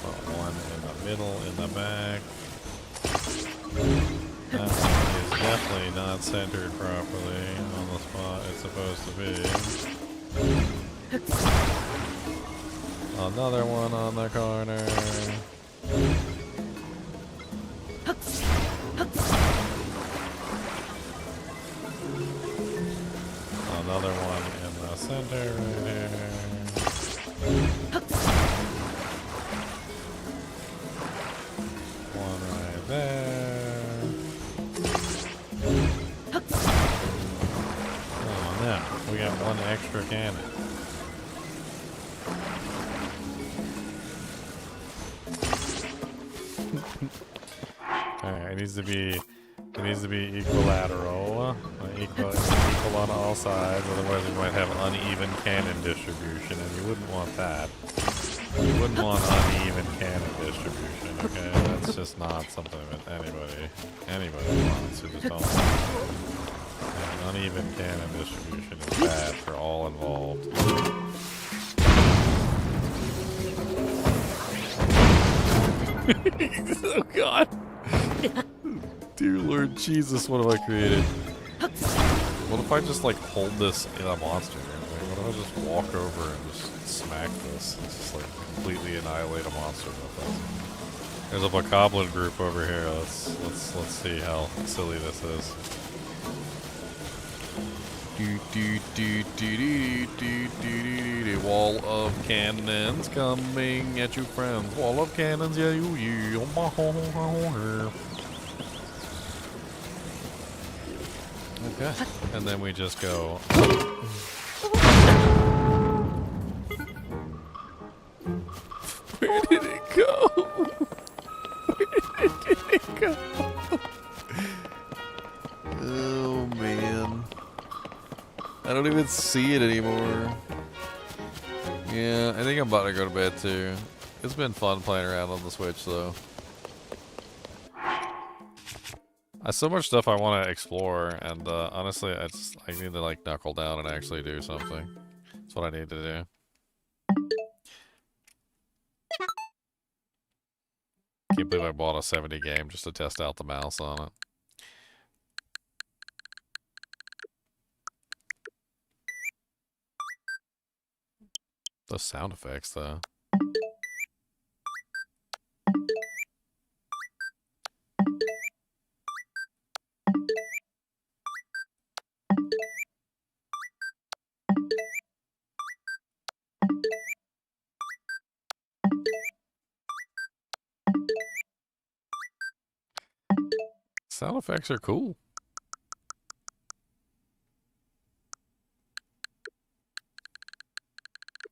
A: Put one in the middle, in the back. That one is definitely not centered properly on the spot it's supposed to be. Another one on the corner. Another one in the center right here. One right there. Oh, now we got one extra cannon. It needs to be equilateral, equal on all sides. Otherwise, we might have uneven cannon distribution, and you wouldn't want that. You wouldn't want uneven cannon distribution. Okay, that's just not something that anybody wants. You just don't. And uneven cannon distribution is bad for all involved. Oh God. Dear Lord Jesus, what have I created? What if I just like hold this in a monster? Like, what if I just walk over and just smack this? And just like completely annihilate a monster with this. There's a bokoblin group over here. Let's see how silly this is. Wall of cannons coming at you, friends. Wall of cannons, yeah, you. Okay, and then we just go. Where did it go? Where did it go? Oh man. I don't even see it anymore. Yeah, I think I'm about to go to bed too. It's been fun playing around on the Switch though. There's so much stuff I want to explore, and honestly, I need to like knuckle down and actually do something. That's what I need to do. Can't believe I bought a 70 game just to test out the mouse on it. Those sound effects, though. Sound effects are cool.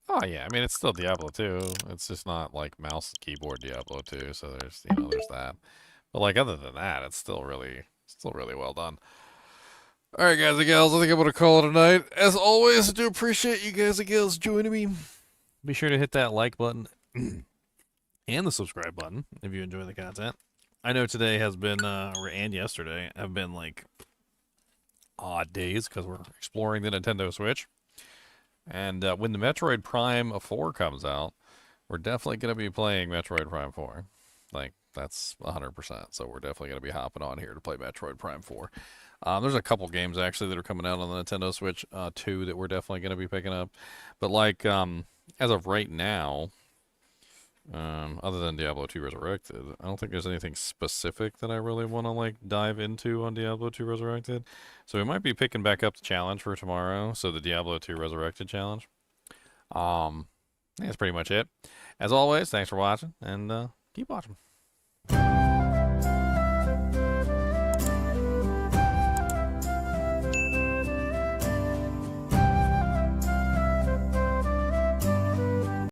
A: Oh yeah, I mean it's still Diablo 2. It's just not like mouse and keyboard Diablo 2, so there's there's that. But like other than that, it's still really well done. Alright guys and gals, I think I'm gonna call it a night. As always, I do appreciate you guys and gals joining me. Be sure to hit that like button and the subscribe button if you enjoy the content. I know today has been and yesterday have been like odd days because we're exploring the Nintendo Switch. And when the Metroid Prime 4 comes out, we're definitely going to be playing Metroid Prime 4. Like, that's 100%. So we're definitely going to be hopping on here to play Metroid Prime 4. There's a couple games, actually, that are coming out on the Nintendo Switch 2 that we're definitely going to be picking up. But, like, as of right now, other than Diablo 2 Resurrected, I don't think there's anything specific that I really want to like dive into on Diablo 2 Resurrected. So we might be picking back up the challenge for tomorrow. So the Diablo 2 Resurrected challenge. That's pretty much it. As always, thanks for watching and keep watching.